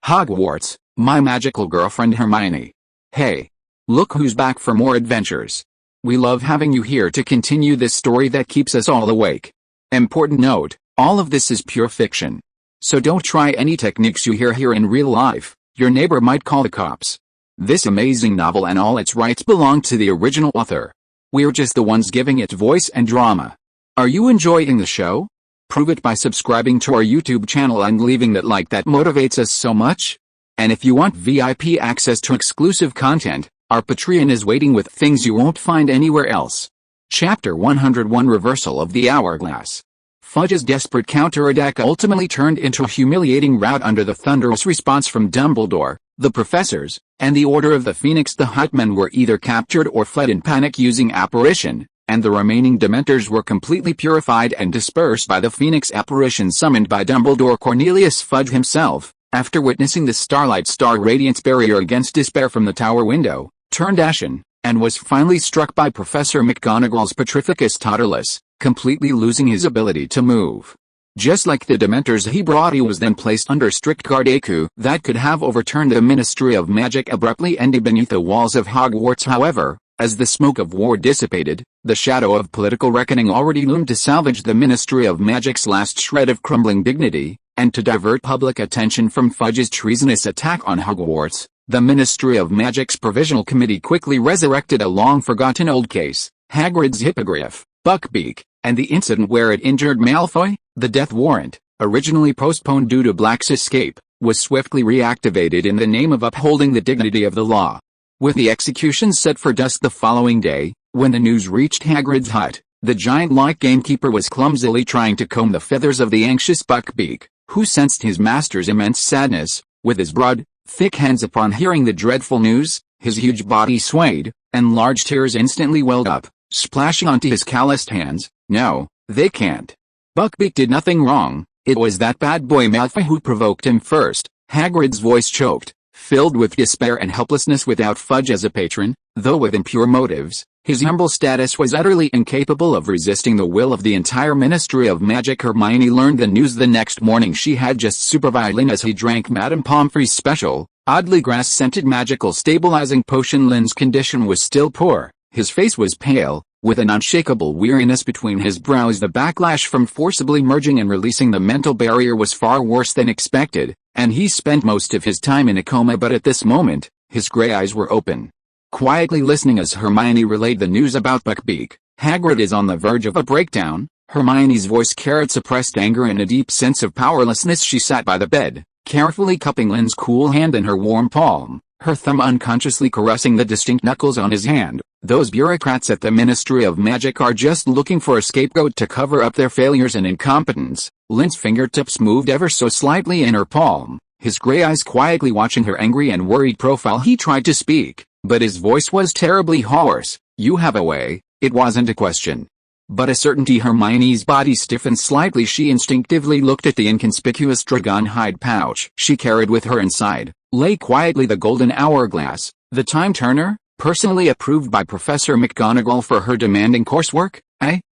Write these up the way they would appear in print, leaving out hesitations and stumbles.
Hogwarts, my magical girlfriend Hermione. Hey. Look who's back for more adventures. We love having you here to continue this story that keeps us all awake. Important note, all of this is pure fiction. So don't try any techniques you hear here in real life, your neighbor might call the cops. This amazing novel and all its rights belong to the original author. We're just the ones giving it voice and drama. Are you enjoying the show? Prove it by subscribing to our YouTube channel and leaving that like that motivates us so much. And if you want VIP access to exclusive content, our Patreon is waiting with things you won't find anywhere else. Chapter 101 Reversal of the Hourglass. Fudge's desperate counterattack ultimately turned into a humiliating rout under the thunderous response from Dumbledore, the professors, and the Order of the Phoenix. The Hutmen were either captured or fled in panic using apparition, and the remaining Dementors were completely purified and dispersed by the Phoenix apparition summoned by Dumbledore. Cornelius Fudge himself, after witnessing the Starlight Star Radiance barrier against despair from the tower window, turned ashen, and was finally struck by Professor McGonagall's Petrificus Totalis, completely losing his ability to move. Just like the Dementors he brought, he was then placed under strict guard. A coup that could have overturned the Ministry of Magic abruptly ended beneath the walls of Hogwarts. However, as the smoke of war dissipated, the shadow of political reckoning already loomed to salvage the Ministry of Magic's last shred of crumbling dignity, and to divert public attention from Fudge's treasonous attack on Hogwarts. The Ministry of Magic's Provisional Committee quickly resurrected a long-forgotten old case, Hagrid's Hippogriff, Buckbeak, and the incident where it injured Malfoy. The death warrant, originally postponed due to Black's escape, was swiftly reactivated in the name of upholding the dignity of the law. With the execution set for dusk the following day, when the news reached Hagrid's hut, the giant-like gamekeeper was clumsily trying to comb the feathers of the anxious Buckbeak, who sensed his master's immense sadness. With his broad, thick hands upon hearing the dreadful news, his huge body swayed, and large tears instantly welled up, splashing onto his calloused hands. No, they can't. Buckbeak did nothing wrong, it was that bad boy Malfoy who provoked him first. Hagrid's voice choked, filled with despair and helplessness. Without Fudge as a patron, though with impure motives, his humble status was utterly incapable of resisting the will of the entire Ministry of Magic. Hermione learned the news the next morning. She had just supervised Lynn as he drank Madame Pomfrey's special, oddly grass-scented magical stabilizing potion. Lynn's condition was still poor, his face was pale, with an unshakable weariness between his brows. The backlash from forcibly merging and releasing the mental barrier was far worse than expected, and he spent most of his time in a coma. But at this moment, his gray eyes were open, quietly listening as Hermione relayed the news about Buckbeak. Hagrid is on the verge of a breakdown. Hermione's voice carried suppressed anger and a deep sense of powerlessness. She sat by the bed, carefully cupping Lynn's cool hand in her warm palm, her thumb unconsciously caressing the distinct knuckles on his hand. Those bureaucrats at the Ministry of Magic are just looking for a scapegoat to cover up their failures and incompetence. Lynn's fingertips moved ever so slightly in her palm, his gray eyes quietly watching her angry and worried profile. He tried to speak, but his voice was terribly hoarse. You have a way, it wasn't a question, but a certainty. Hermione's body stiffened slightly. She instinctively looked at the inconspicuous dragon hide pouch she carried with her. Inside lay quietly the golden hourglass, the time turner, personally approved by Professor McGonagall for her demanding coursework.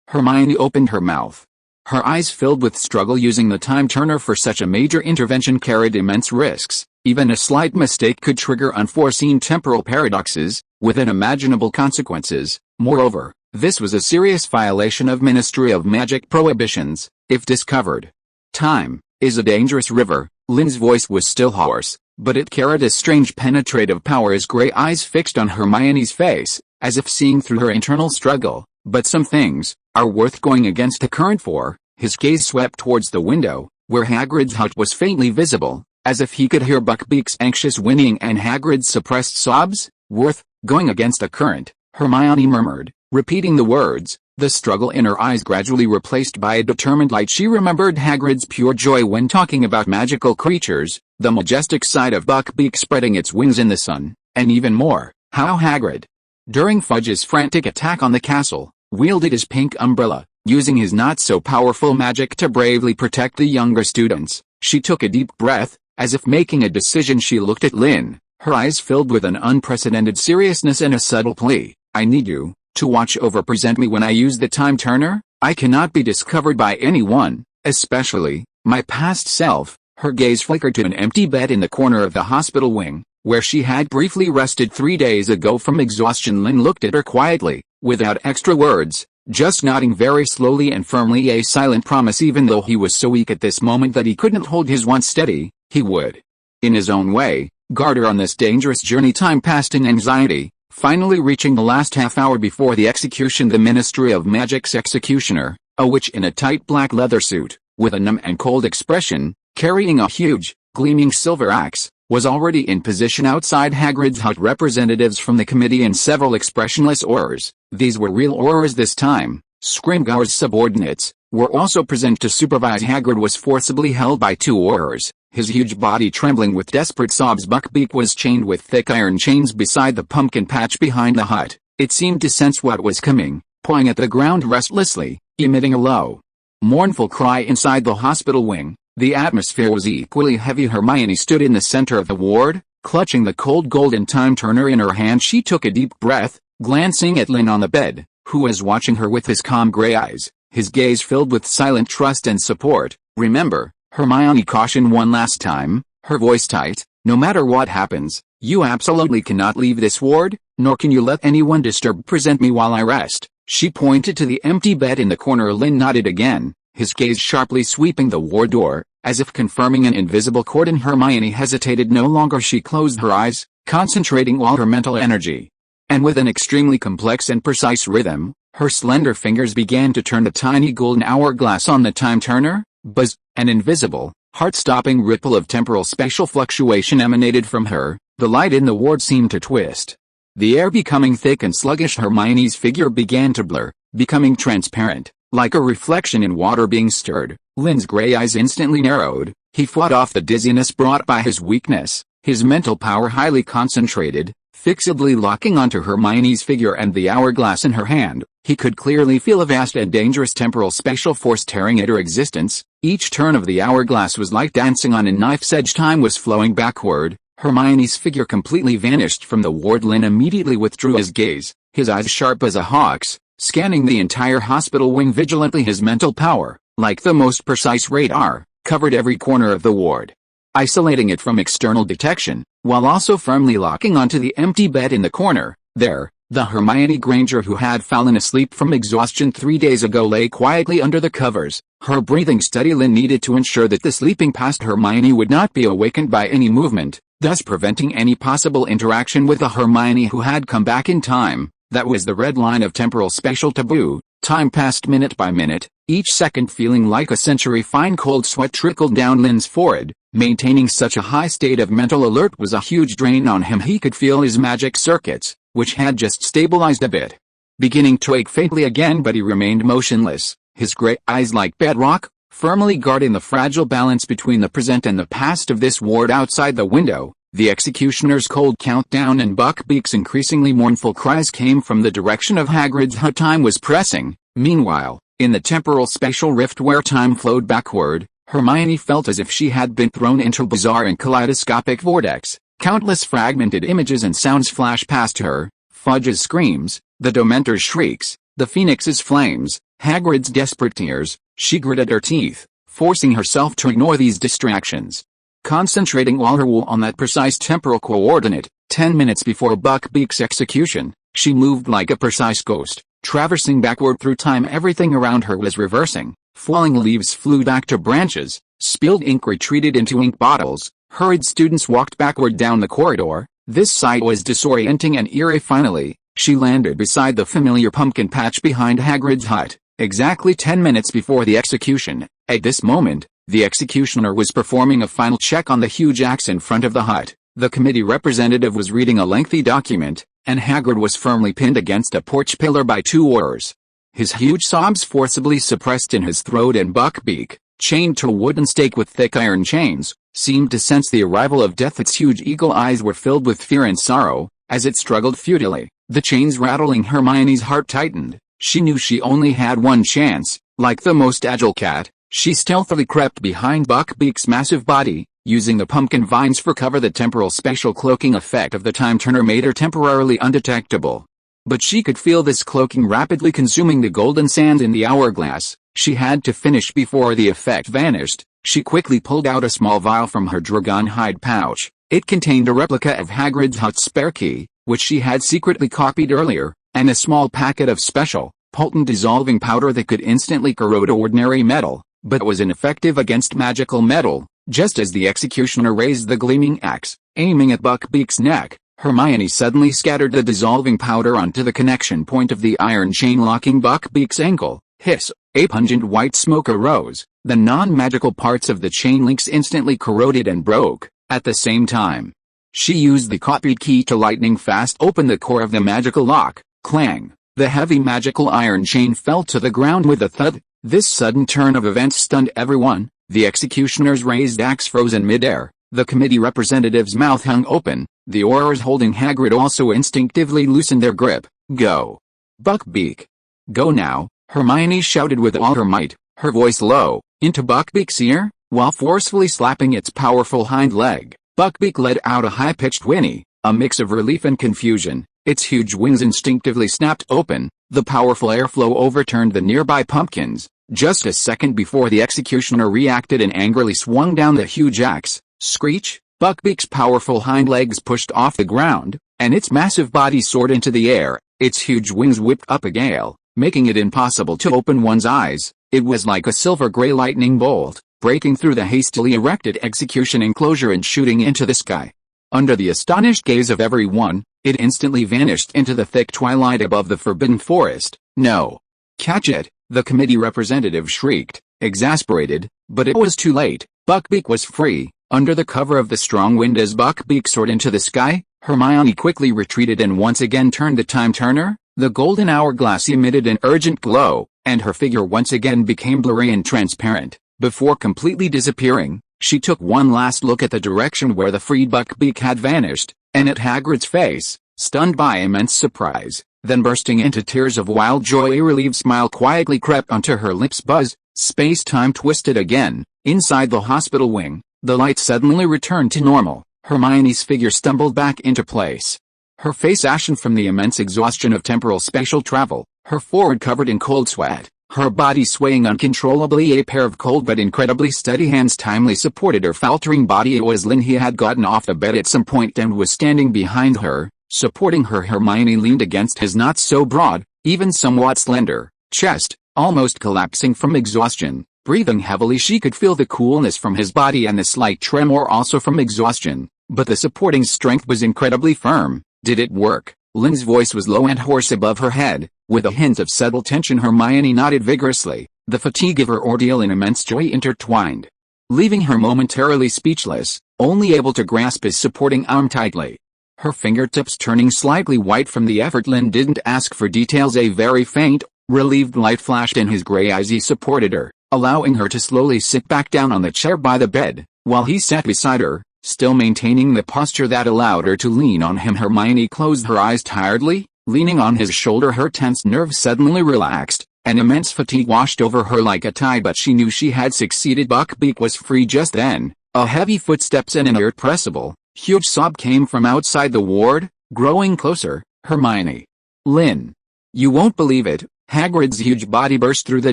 Hermione opened her mouth. Her eyes filled with struggle. Using the time turner for such a major intervention carried immense risks. Even a slight mistake could trigger unforeseen temporal paradoxes, with unimaginable consequences. Moreover, this was a serious violation of Ministry of Magic prohibitions, if discovered. Time is a dangerous river. Lynn's voice was still hoarse, but it carried a strange penetrative power. His gray eyes fixed on Hermione's face, as if seeing through her internal struggle. But some things are worth going against the current for. His gaze swept towards the window, where Hagrid's hut was faintly visible, as if he could hear Buckbeak's anxious whinnying and Hagrid's suppressed sobs. Worth going against the current, Hermione murmured, repeating the words, the struggle in her eyes gradually replaced by a determined light. She remembered Hagrid's pure joy when talking about magical creatures, the majestic sight of Buckbeak spreading its wings in the sun, and even more, how Hagrid, during Fudge's frantic attack on the castle, wielded his pink umbrella, using his not-so-powerful magic to bravely protect the younger students. She took a deep breath, as if making a decision. She looked at Lynn, her eyes filled with an unprecedented seriousness and a subtle plea. I need you to watch over present me when I use the time turner. I cannot be discovered by anyone, especially my past self. Her gaze flickered to an empty bed in the corner of the hospital wing, where she had briefly rested 3 days ago from exhaustion. Lynn looked at her quietly, without extra words, just nodding very slowly and firmly, a silent promise. Even though he was so weak at this moment that he couldn't hold his once steady, he would, in his own way, guard her on this dangerous journey. Time passed in anxiety, finally reaching the last half hour before the execution. The Ministry of Magic's executioner, a witch in a tight black leather suit, with a numb and cold expression, carrying a huge, gleaming silver axe, was already in position outside Hagrid's hut. Representatives from the committee and several expressionless Aurors, these were real Aurors this time, Scrimgeour's subordinates, were also present to supervise. Hagrid was forcibly held by 2 Aurors, his huge body trembling with desperate sobs. Buckbeak was chained with thick iron chains beside the pumpkin patch behind the hut. It seemed to sense what was coming, pawing at the ground restlessly, emitting a low, mournful cry. Inside the hospital wing, the atmosphere was equally heavy. Hermione stood in the center of the ward, clutching the cold golden time turner in her hand. She took a deep breath, glancing at Lynn on the bed, who was watching her with his calm gray eyes, his gaze filled with silent trust and support. "Remember," Hermione cautioned one last time, her voice tight, "no matter what happens, you absolutely cannot leave this ward, nor can you let anyone disturb present me while I rest." She pointed to the empty bed in the corner. Lynn nodded again, his gaze sharply sweeping the ward door, as if confirming an invisible cordon. Hermione hesitated no longer. She closed her eyes, concentrating all her mental energy. And with an extremely complex and precise rhythm, her slender fingers began to turn the tiny golden hourglass on the time turner. Buzz! An invisible, heart-stopping ripple of temporal spatial fluctuation emanated from her. The light in the ward seemed to twist, the air becoming thick and sluggish. Hermione's figure began to blur, becoming transparent, like a reflection in water being stirred. Lynn's gray eyes instantly narrowed. He fought off the dizziness brought by his weakness, his mental power highly concentrated, fixedly locking onto Hermione's figure and the hourglass in her hand. He could clearly feel a vast and dangerous temporal spatial force tearing at her existence. Each turn of the hourglass was like dancing on a knife's edge. Time was flowing backward. Hermione's figure completely vanished from the ward. Lynn immediately withdrew his gaze, his eyes sharp as a hawk's, scanning the entire hospital wing vigilantly. His mental power, like the most precise radar, covered every corner of the ward, isolating it from external detection, while also firmly locking onto the empty bed in the corner. There, the Hermione Granger who had fallen asleep from exhaustion 3 days ago lay quietly under the covers, her breathing steady. Lynn needed to ensure that the sleeping past Hermione would not be awakened by any movement, thus preventing any possible interaction with the Hermione who had come back in time. That was the red line of temporal spatial taboo. Time passed minute by minute, each second feeling like a century. Fine cold sweat trickled down Lynn's forehead. Maintaining such a high state of mental alert was a huge drain on him. He could feel his magic circuits, which had just stabilized a bit, beginning to ache faintly again, but he remained motionless, his gray eyes like bedrock, firmly guarding the fragile balance between the present and the past of this ward. Outside the window, the executioner's cold countdown and Buckbeak's increasingly mournful cries came from the direction of Hagrid's hut. Time was pressing. Meanwhile, in the temporal spatial rift where time flowed backward, Hermione felt as if she had been thrown into a bizarre and kaleidoscopic vortex. Countless fragmented images and sounds flashed past her: Fudge's screams, the Dementor's shrieks, the Phoenix's flames, Hagrid's desperate tears. She gritted her teeth, forcing herself to ignore these distractions, concentrating all her will on that precise temporal coordinate. 10 minutes before Buckbeak's execution, she moved like a precise ghost, traversing backward through time. Everything around her was reversing. Falling leaves flew back to branches, spilled ink retreated into ink bottles, hurried students walked backward down the corridor. This sight was disorienting and eerie. Finally, she landed beside the familiar pumpkin patch behind Hagrid's hut, exactly 10 minutes before the execution. At this moment, the executioner was performing a final check on the huge axe in front of the hut. The committee representative was reading a lengthy document, and Hagrid was firmly pinned against a porch pillar by 2 Aurors, his huge sobs forcibly suppressed in his throat. And Buckbeak, chained to a wooden stake with thick iron chains, seemed to sense the arrival of death. Its huge eagle eyes were filled with fear and sorrow, as it struggled futilely. The chains rattling. Hermione's heart tightened. She knew she only had one chance. Like the most agile cat, she stealthily crept behind Buckbeak's massive body, using the pumpkin vines for cover. The temporal spatial cloaking effect of the time turner made her temporarily undetectable, but she could feel this cloaking rapidly consuming the golden sand in the hourglass. She had to finish before the effect vanished. She quickly pulled out a small vial from her dragon hide pouch. It contained a replica of Hagrid's hot spare key, which she had secretly copied earlier, and a small packet of special, potent dissolving powder that could instantly corrode ordinary metal, but was ineffective against magical metal. Just as the executioner raised the gleaming axe, aiming at Buckbeak's neck, Hermione suddenly scattered the dissolving powder onto the connection point of the iron chain locking Buckbeak's ankle. Hiss! A pungent white smoke arose. The non-magical parts of the chain links instantly corroded and broke. At the same time, she used the copied key to lightning fast open the core of the magical lock. Clang! The heavy magical iron chain fell to the ground with a thud. This sudden turn of events stunned everyone. The executioner's raised axe froze in midair. The committee representative's mouth hung open. The Aurors holding Hagrid also instinctively loosened their grip. Go! Buckbeak! Go now! Hermione shouted with all her might, her voice low, into Buckbeak's ear, while forcefully slapping its powerful hind leg. Buckbeak let out a high-pitched whinny, a mix of relief and confusion. Its huge wings instinctively snapped open. The powerful airflow overturned the nearby pumpkins. Just a second before the executioner reacted and angrily swung down the huge axe. Screech! Buckbeak's powerful hind legs pushed off the ground, and its massive body soared into the air. Its huge wings whipped up a gale, making it impossible to open one's eyes. It was like a silver-gray lightning bolt, breaking through the hastily erected execution enclosure and shooting into the sky. Under the astonished gaze of everyone, it instantly vanished into the thick twilight above the forbidden forest. No! Catch it! The committee representative shrieked, exasperated, but it was too late. Buckbeak was free. Under the cover of the strong wind as Buckbeak soared into the sky, Hermione quickly retreated and once again turned the time-turner. The golden hourglass emitted an urgent glow, and her figure once again became blurry and transparent. Before completely disappearing, she took one last look at the direction where the freed Buckbeak had vanished, and at Hagrid's face, stunned by immense surprise. Then bursting into tears of wild joy, a relieved smile quietly crept onto her lips. Buzz! Space-time twisted again. Inside the hospital wing, the light suddenly returned to normal. Hermione's figure stumbled back into place. Her face ashen from the immense exhaustion of temporal spatial travel, her forehead covered in cold sweat, her body swaying uncontrollably. A pair of cold but incredibly steady hands timely supported her faltering body. It was Lynn. He had gotten off the bed at some point and was standing behind her, supporting her. Hermione leaned against his not so broad, even somewhat slender, chest, almost collapsing from exhaustion. Breathing heavily, she could feel the coolness from his body and the slight tremor also from exhaustion, but the supporting strength was incredibly firm. Did it work? Lynn's voice was low and hoarse above her head. With a hint of subtle tension, Hermione nodded vigorously, the fatigue of her ordeal and immense joy intertwined, leaving her momentarily speechless, only able to grasp his supporting arm tightly. Her fingertips turning slightly white from the effort. Lynn didn't ask for details. A very faint, relieved light flashed in his gray eyes. He supported her, allowing her to slowly sit back down on the chair by the bed, while he sat beside her, still maintaining the posture that allowed her to lean on him. Hermione closed her eyes tiredly, leaning on his shoulder. Her tense nerves suddenly relaxed, and immense fatigue washed over her like a tide, but she knew she had succeeded. Buckbeak was free just then. A heavy footsteps and an irrepressible, huge sob came from outside the ward, growing closer. Hermione. Lynn. You won't believe it. Hagrid's huge body burst through the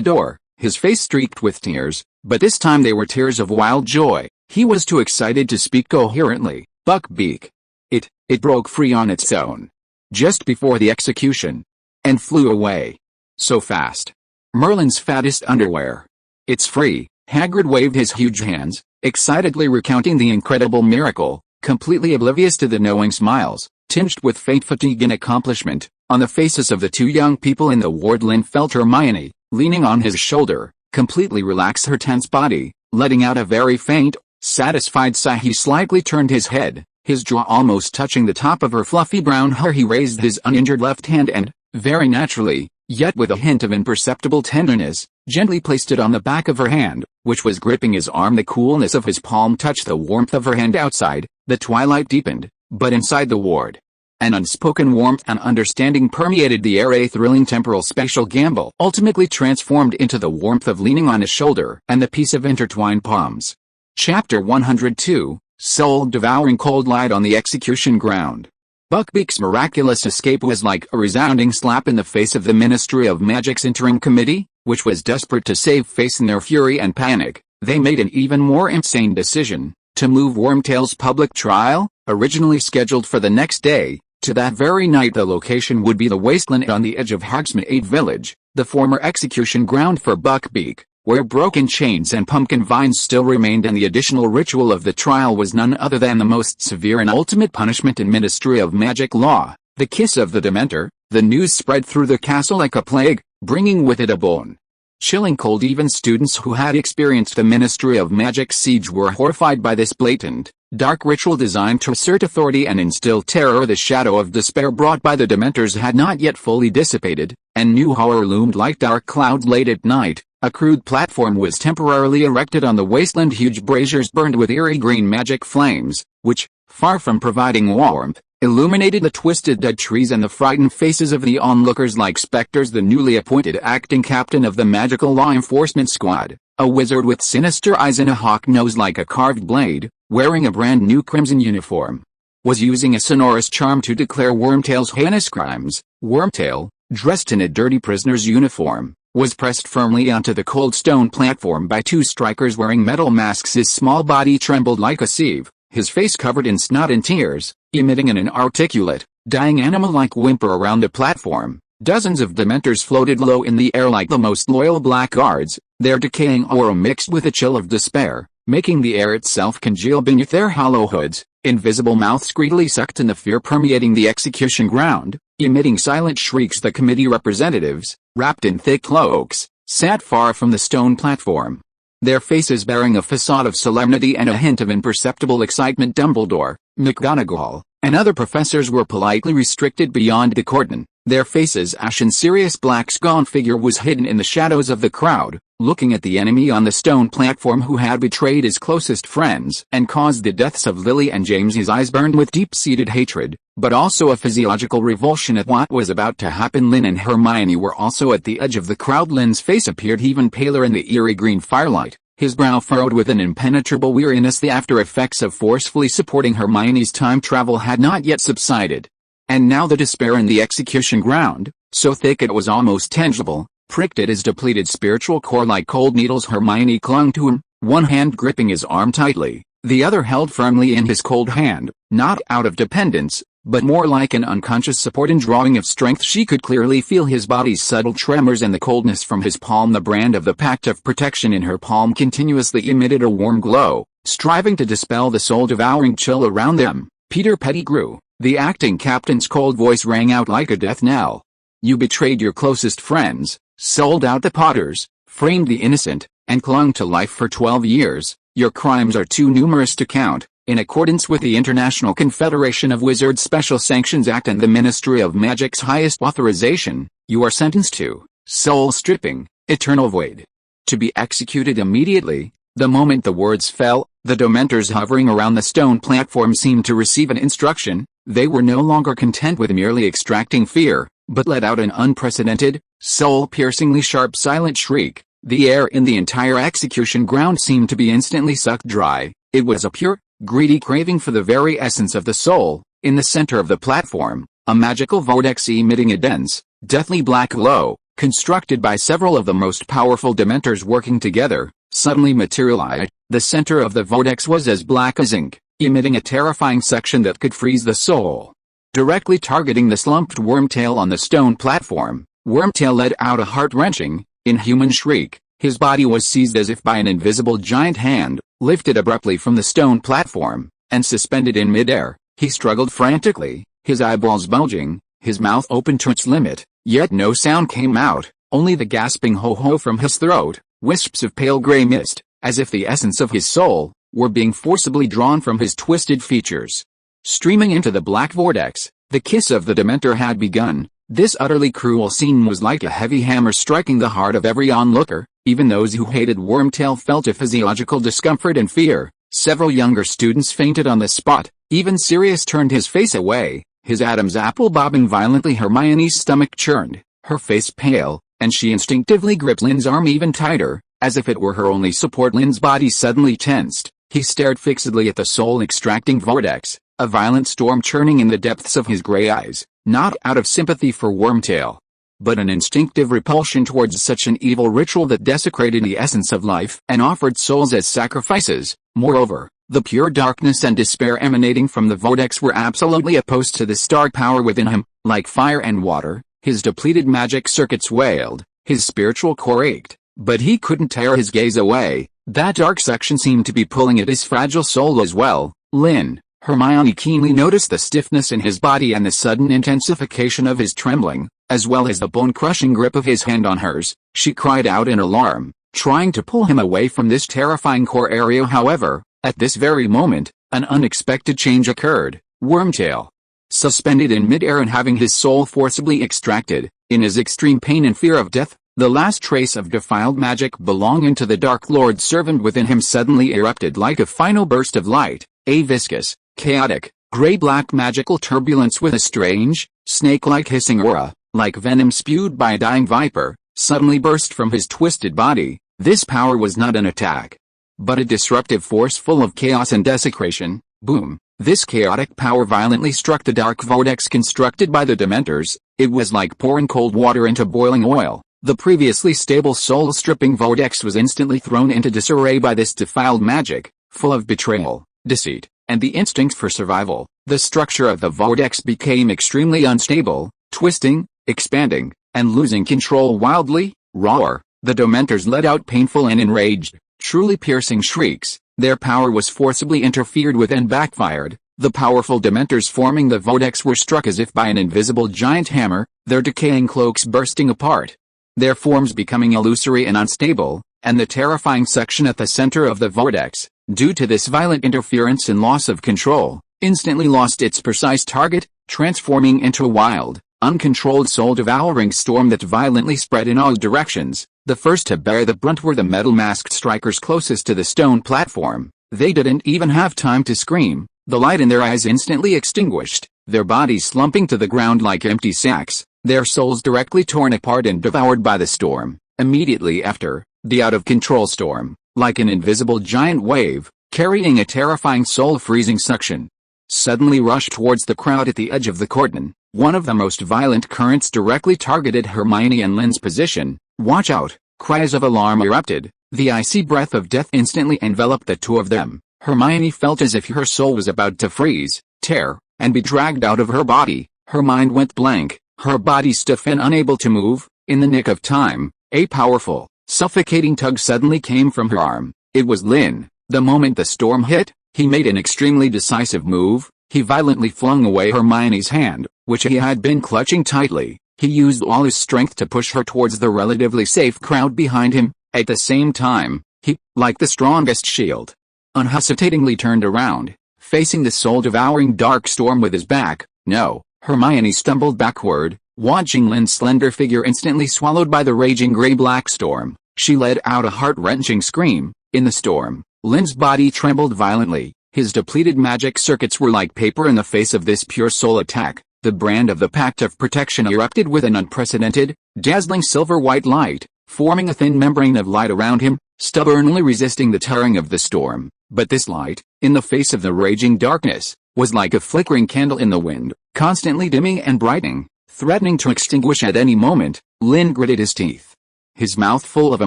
door, his face streaked with tears, but this time they were tears of wild joy. He was too excited to speak coherently. Buckbeak. It broke free on its own, just before the execution, and flew away. So fast. Merlin's fattest underwear. It's free. Hagrid waved his huge hands, excitedly recounting the incredible miracle, completely oblivious to the knowing smiles, tinged with faint fatigue and accomplishment, on the faces of the two young people in the ward. Lynn felt Hermione, leaning on his shoulder, completely relax her tense body, letting out a very faint, satisfied sigh. He slightly turned his head, his jaw almost touching the top of her fluffy brown hair. He raised his uninjured left hand and, very naturally, yet with a hint of imperceptible tenderness, gently placed it on the back of her hand, which was gripping his arm. The coolness of his palm touched the warmth of her hand. Outside, the twilight deepened, but inside the ward, an unspoken warmth and understanding permeated the air. A thrilling temporal spatial gamble ultimately transformed into the warmth of leaning on his shoulder and the peace of intertwined palms. Chapter 102, Soul-Devouring Cold Light on the Execution Ground. Buckbeak's miraculous escape was like a resounding slap in the face of the Ministry of Magic's interim committee, which was desperate to save face in their fury and panic. They made an even more insane decision, to move Wormtail's public trial, originally scheduled for the next day, to that very night. The location would be the wasteland on the edge of Hogsmeade Village, the former execution ground for Buckbeak, where broken chains and pumpkin vines still remained, and the additional ritual of the trial was none other than the most severe and ultimate punishment in Ministry of Magic law, the kiss of the Dementor. The news spread through the castle like a plague, bringing with it a bone-chilling cold. Even students who had experienced the Ministry of Magic siege were horrified by this blatant, dark ritual designed to assert authority and instill terror. The shadow of despair brought by the Dementors had not yet fully dissipated, and new horror loomed like dark cloud. Late at night, a crude platform was temporarily erected on the wasteland. Huge braziers burned with eerie green magic flames, which, far from providing warmth, illuminated the twisted dead trees and the frightened faces of the onlookers like specters. The newly appointed acting captain of the magical law enforcement squad, a wizard with sinister eyes and a hawk nose like a carved blade, wearing a brand new crimson uniform, was using a sonorous charm to declare Wormtail's heinous crimes. Wormtail, dressed in a dirty prisoner's uniform, was pressed firmly onto the cold stone platform by two strikers wearing metal masks. His small body trembled like a sieve, his face covered in snot and tears, emitting an inarticulate, dying animal-like whimper around the platform. Dozens of Dementors floated low in the air like the most loyal blackguards, their decaying aura mixed with a chill of despair, making the air itself congeal beneath their hollow hoods. Invisible mouths greedily sucked in the fear permeating the execution ground, emitting silent shrieks. The committee representatives, wrapped in thick cloaks, sat far from the stone platform, their faces bearing a facade of solemnity and a hint of imperceptible excitement. Dumbledore, McGonagall, and other professors were politely restricted beyond the cordon, their faces ashen. Sirius Black's gaunt figure was hidden in the shadows of the crowd, looking at the enemy on the stone platform who had betrayed his closest friends and caused the deaths of Lily and James. His eyes burned with deep-seated hatred, but also a physiological revulsion at what was about to happen. Lynn and Hermione were also at the edge of the crowd. Lynn's face appeared even paler in the eerie green firelight, his brow furrowed with an impenetrable weariness. The after effects of forcefully supporting Hermione's time travel had not yet subsided. And now the despair in the execution ground, so thick it was almost tangible, pricked at his depleted spiritual core like cold needles. Hermione clung to him, one hand gripping his arm tightly, the other held firmly in his cold hand, not out of dependence, but more like an unconscious support and drawing of strength. She could clearly feel his body's subtle tremors and the coldness from his palm. The brand of the pact of protection in her palm continuously emitted a warm glow, striving to dispel the soul-devouring chill around them. Peter Pettigrew, the acting captain's cold voice rang out like a death knell. You betrayed your closest friends, sold out the Potters, framed the innocent, and clung to life for 12 years. Your crimes are too numerous to count. In accordance with the International Confederation of Wizards Special Sanctions Act and the Ministry of Magic's highest authorization, you are sentenced to soul stripping, eternal void. To be executed immediately. The moment the words fell, the Dementors hovering around the stone platform seemed to receive an instruction. They were no longer content with merely extracting fear, but let out an unprecedented, soul-piercingly sharp silent shriek. The air in the entire execution ground seemed to be instantly sucked dry. It was a pure, greedy craving for the very essence of the soul. In the center of the platform, a magical vortex emitting a dense, deathly black glow, constructed by several of the most powerful Dementors working together, suddenly materialized. The center of the vortex was as black as ink, emitting a terrifying suction that could freeze the soul. Directly targeting the slumped Wormtail on the stone platform, Wormtail let out a heart-wrenching, inhuman shriek. His body was seized as if by an invisible giant hand, lifted abruptly from the stone platform, and suspended in midair. He struggled frantically, his eyeballs bulging, his mouth open to its limit, yet no sound came out, only the gasping ho-ho from his throat, wisps of pale gray mist, as if the essence of his soul were being forcibly drawn from his twisted features. Streaming into the black vortex, the kiss of the Dementor had begun. This utterly cruel scene was like a heavy hammer striking the heart of every onlooker. Even those who hated Wormtail felt a physiological discomfort and fear. Several younger students fainted on the spot. Even Sirius turned his face away, his Adam's apple bobbing violently. Hermione's stomach churned, her face pale, and she instinctively gripped Lynn's arm even tighter, as if it were her only support. Lynn's body suddenly tensed. He stared fixedly at the soul-extracting vortex, a violent storm churning in the depths of his gray eyes, not out of sympathy for Wormtail, but an instinctive repulsion towards such an evil ritual that desecrated the essence of life and offered souls as sacrifices. Moreover, the pure darkness and despair emanating from the vortex were absolutely opposed to the star power within him. Like fire and water, his depleted magic circuits wailed, his spiritual core ached, but he couldn't tear his gaze away. That dark section seemed to be pulling at his fragile soul as well. Lynn, Hermione keenly noticed the stiffness in his body and the sudden intensification of his trembling, as well as the bone-crushing grip of his hand on hers. She cried out in alarm, trying to pull him away from this terrifying core area. However, at this very moment, an unexpected change occurred. Wormtail, suspended in midair and having his soul forcibly extracted, in his extreme pain and fear of death, the last trace of defiled magic belonging to the Dark Lord's servant within him suddenly erupted like a final burst of light, a viscous, chaotic, gray-black magical turbulence with a strange, snake-like hissing aura, like venom spewed by a dying viper, suddenly burst from his twisted body. This power was not an attack, but a disruptive force full of chaos and desecration. Boom! This chaotic power violently struck the dark vortex constructed by the Dementors. It was like pouring cold water into boiling oil. The previously stable soul-stripping vortex was instantly thrown into disarray by this defiled magic, full of betrayal, deceit, and the instinct for survival. The structure of the vortex became extremely unstable, twisting, expanding, and losing control wildly. Roar! The Dementors let out painful and enraged, truly piercing shrieks. Their power was forcibly interfered with and backfired. The powerful Dementors forming the vortex were struck as if by an invisible giant hammer, their decaying cloaks bursting apart, their forms becoming illusory and unstable, and the terrifying section at the center of the vortex, due to this violent interference and loss of control, instantly lost its precise target, transforming into a wild, uncontrolled soul-devouring storm that violently spread in all directions. The first to bear the brunt were the metal-masked strikers closest to the stone platform. They didn't even have time to scream. The light in their eyes instantly extinguished, their bodies slumping to the ground like empty sacks, their souls directly torn apart and devoured by the storm. Immediately after, the out-of-control storm, like an invisible giant wave, carrying a terrifying soul-freezing suction, suddenly rushed towards the crowd at the edge of the cordon. One of the most violent currents directly targeted Hermione and Lynn's position. "Watch out!" Cries of alarm erupted. The icy breath of death instantly enveloped the two of them. Hermione felt as if her soul was about to freeze, tear, and be dragged out of her body. Her mind went blank, her body stiff and unable to move. In the nick of time, a powerful, suffocating tug suddenly came from her arm. It was Lynn. The moment the storm hit, he made an extremely decisive move. He violently flung away Hermione's hand, which he had been clutching tightly. He used all his strength to push her towards the relatively safe crowd behind him. At the same time, he, like the strongest shield, unhesitatingly turned around, facing the soul-devouring dark storm with his back. No! Hermione stumbled backward, watching Lynn's slender figure instantly swallowed by the raging gray-black storm. She let out a heart-wrenching scream. In the storm, Lynn's body trembled violently. His depleted magic circuits were like paper in the face of this pure soul attack. The brand of the Pact of Protection erupted with an unprecedented, dazzling silver-white light, forming a thin membrane of light around him, stubbornly resisting the tearing of the storm. But this light, in the face of the raging darkness, was like a flickering candle in the wind, constantly dimming and brightening, threatening to extinguish at any moment. Lynn gritted his teeth, his mouth full of a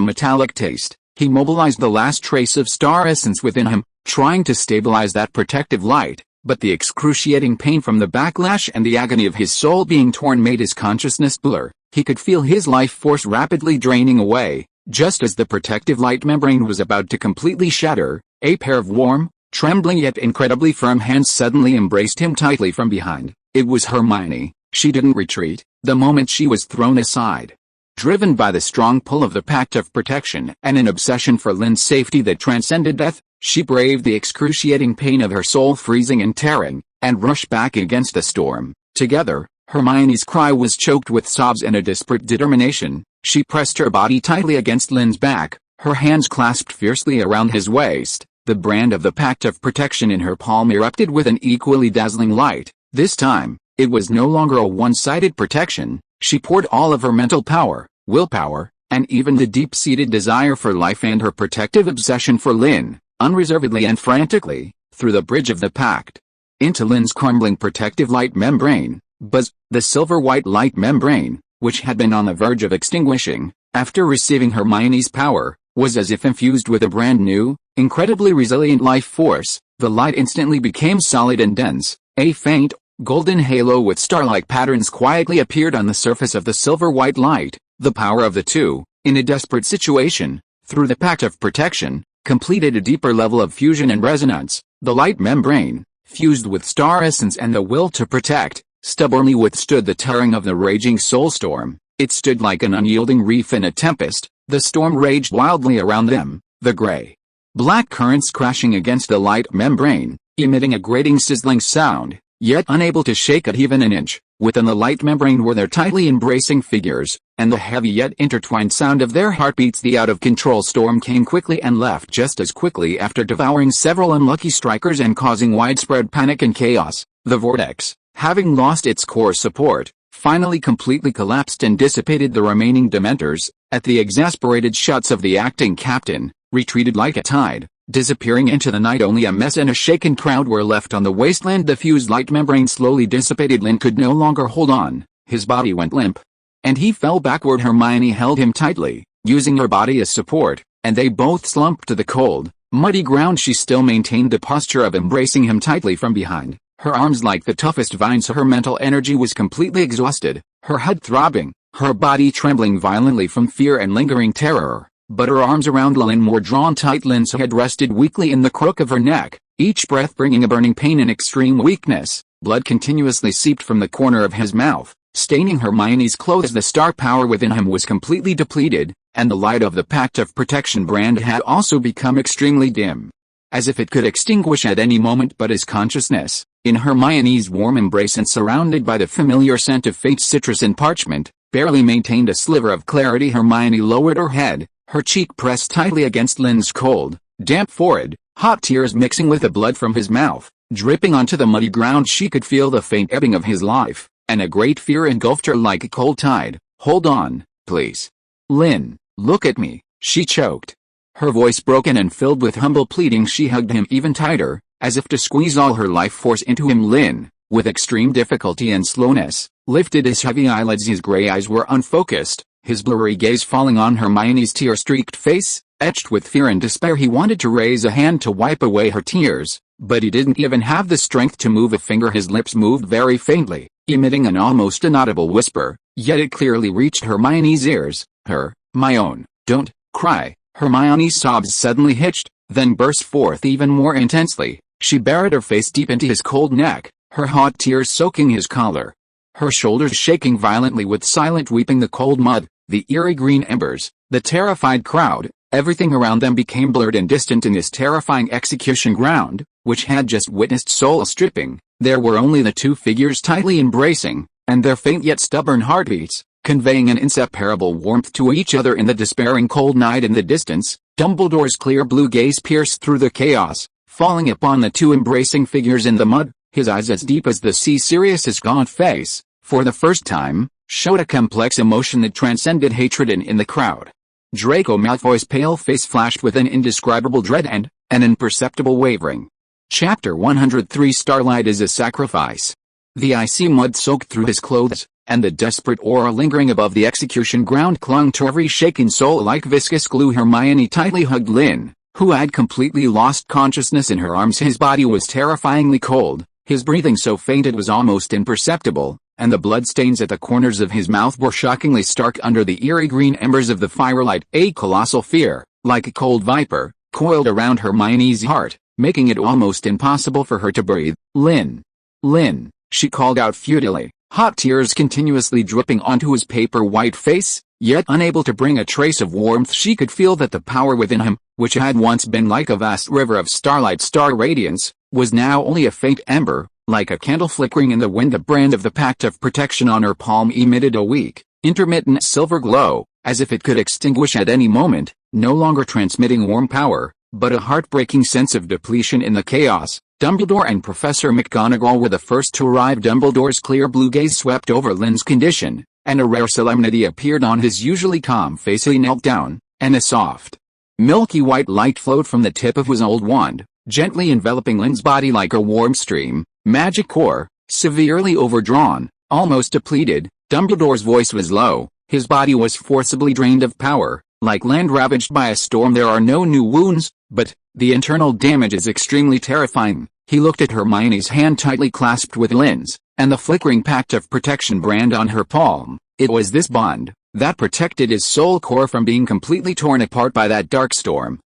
metallic taste. He mobilized the last trace of star essence within him, trying to stabilize that protective light. But the excruciating pain from the backlash and the agony of his soul being torn made his consciousness blur. He could feel his life force rapidly draining away. Just as the protective light membrane was about to completely shatter, a pair of warm, trembling yet incredibly firm hands suddenly embraced him tightly from behind. It was Hermione. She didn't retreat the moment she was thrown aside. Driven by the strong pull of the Pact of Protection and an obsession for Lynn's safety that transcended death, she braved the excruciating pain of her soul freezing and tearing, and rushed back against the storm. Together, Hermione's cry was choked with sobs and a desperate determination. She pressed her body tightly against Lynn's back, her hands clasped fiercely around his waist. The brand of the Pact of Protection in her palm erupted with an equally dazzling light. This time, it was no longer a one-sided protection. She poured all of her mental power, willpower, and even the deep-seated desire for life and her protective obsession for Lynn, unreservedly and frantically, through the bridge of the pact, into Lynn's crumbling protective light membrane. Buzz! The silver-white light membrane, which had been on the verge of extinguishing, after receiving Hermione's power, was as if infused with a brand new, incredibly resilient life force. The light instantly became solid and dense. A faint, golden halo with star-like patterns quietly appeared on the surface of the silver-white light. The power of the two, in a desperate situation, through the pact of protection, completed a deeper level of fusion and resonance. The light membrane, fused with star essence and the will to protect, stubbornly withstood the tearing of the raging soul storm. It stood like an unyielding reef in a tempest. The storm raged wildly around them, the gray-black currents crashing against the light membrane, emitting a grating sizzling sound, yet unable to shake it even an inch. Within the light membrane were their tightly embracing figures, and the heavy yet intertwined sound of their heartbeats. The out-of-control storm came quickly and left just as quickly after devouring several unlucky strikers and causing widespread panic and chaos. The vortex, having lost its core support, finally completely collapsed and dissipated the remaining Dementors. At the exasperated shouts of the acting captain, retreated like a tide, disappearing into the night. Only a mess and a shaken crowd were left on the wasteland. The fused light membrane slowly dissipated. Lynn could no longer hold on. His body went limp, and he fell backward. Hermione held him tightly, using her body as support, and they both slumped to the cold, muddy ground. She still maintained the posture of embracing him tightly from behind, her arms like the toughest vines. Her mental energy was completely exhausted, her head throbbing, her body trembling violently from fear and lingering terror, but her arms around Lynn were drawn tight. Lynn's head rested weakly in the crook of her neck, each breath bringing a burning pain and extreme weakness. Blood continuously seeped from the corner of his mouth, staining Hermione's clothes. The star power within him was completely depleted, and the light of the Pact of Protection brand had also become extremely dim, as if it could extinguish at any moment. But his consciousness, in Hermione's warm embrace and surrounded by the familiar scent of faint citrus and parchment, barely maintained a sliver of clarity. Hermione lowered her head, her cheek pressed tightly against Lynn's cold, damp forehead, hot tears mixing with the blood from his mouth, dripping onto the muddy ground. She could feel the faint ebbing of his life, and a great fear engulfed her like a cold tide. "Hold on, please. Lynn, look at me," she choked. Her voice broken and filled with humble pleading. She hugged him even tighter, as if to squeeze all her life force into him. Lynn, with extreme difficulty and slowness, lifted his heavy eyelids. His gray eyes were unfocused, his blurry gaze falling on Hermione's tear-streaked face, etched with fear and despair. He wanted to raise a hand to wipe away her tears, but he didn't even have the strength to move a finger. His lips moved very faintly, emitting an almost inaudible whisper, yet it clearly reached Hermione's ears. "Hermione, don't cry." Hermione's sobs suddenly hitched, then burst forth even more intensely. She buried her face deep into his cold neck, her hot tears soaking his collar, her shoulders shaking violently with silent weeping. The cold mud, the eerie green embers, the terrified crowd, everything around them became blurred and distant in this terrifying execution ground, which had just witnessed soul stripping. There were only the two figures tightly embracing, and their faint yet stubborn heartbeats, conveying an inseparable warmth to each other in the despairing cold night. In the distance, Dumbledore's clear blue gaze pierced through the chaos, falling upon the two embracing figures in the mud. His eyes, as deep as the sea, Sirius's gaunt face, for the first time, showed a complex emotion that transcended hatred. In the crowd, Draco Malfoy's pale face flashed with an indescribable dread and an imperceptible wavering. Chapter 103 Starlight is a Sacrifice. The icy mud soaked through his clothes, and the desperate aura lingering above the execution ground clung to every shaken soul like viscous glue. Hermione tightly hugged Lynn, who had completely lost consciousness, in her arms. His body was terrifyingly cold, his breathing so faint it was almost imperceptible, and the bloodstains at the corners of his mouth were shockingly stark under the eerie green embers of the firelight. A colossal fear, like a cold viper, coiled around Hermione's heart, making it almost impossible for her to breathe. "Lynn! Lynn!" she called out futilely, hot tears continuously dripping onto his paper-white face, yet unable to bring a trace of warmth. She could feel that the power within him, which had once been like a vast river of starlight star radiance, was now only a faint ember, like a candle flickering in the wind. The brand of the Pact of Protection on her palm emitted a weak, intermittent silver glow, as if it could extinguish at any moment, no longer transmitting warm power, but a heartbreaking sense of depletion in the chaos. Dumbledore and Professor McGonagall were the first to arrive. Dumbledore's clear blue gaze swept over Lynn's condition, and a rare solemnity appeared on his usually calm face. He knelt down, and a soft, milky white light flowed from the tip of his old wand, gently enveloping Lynn's body like a warm stream. Magic core, severely overdrawn, almost depleted, Dumbledore's voice was low, his body was forcibly drained of power. Like land ravaged by a storm, there are no new wounds, but the internal damage is extremely terrifying. He looked at Hermione's hand tightly clasped with Lynn's, and the flickering pact of protection brand on her palm. It was this bond that protected his soul core from being completely torn apart by that dark storm.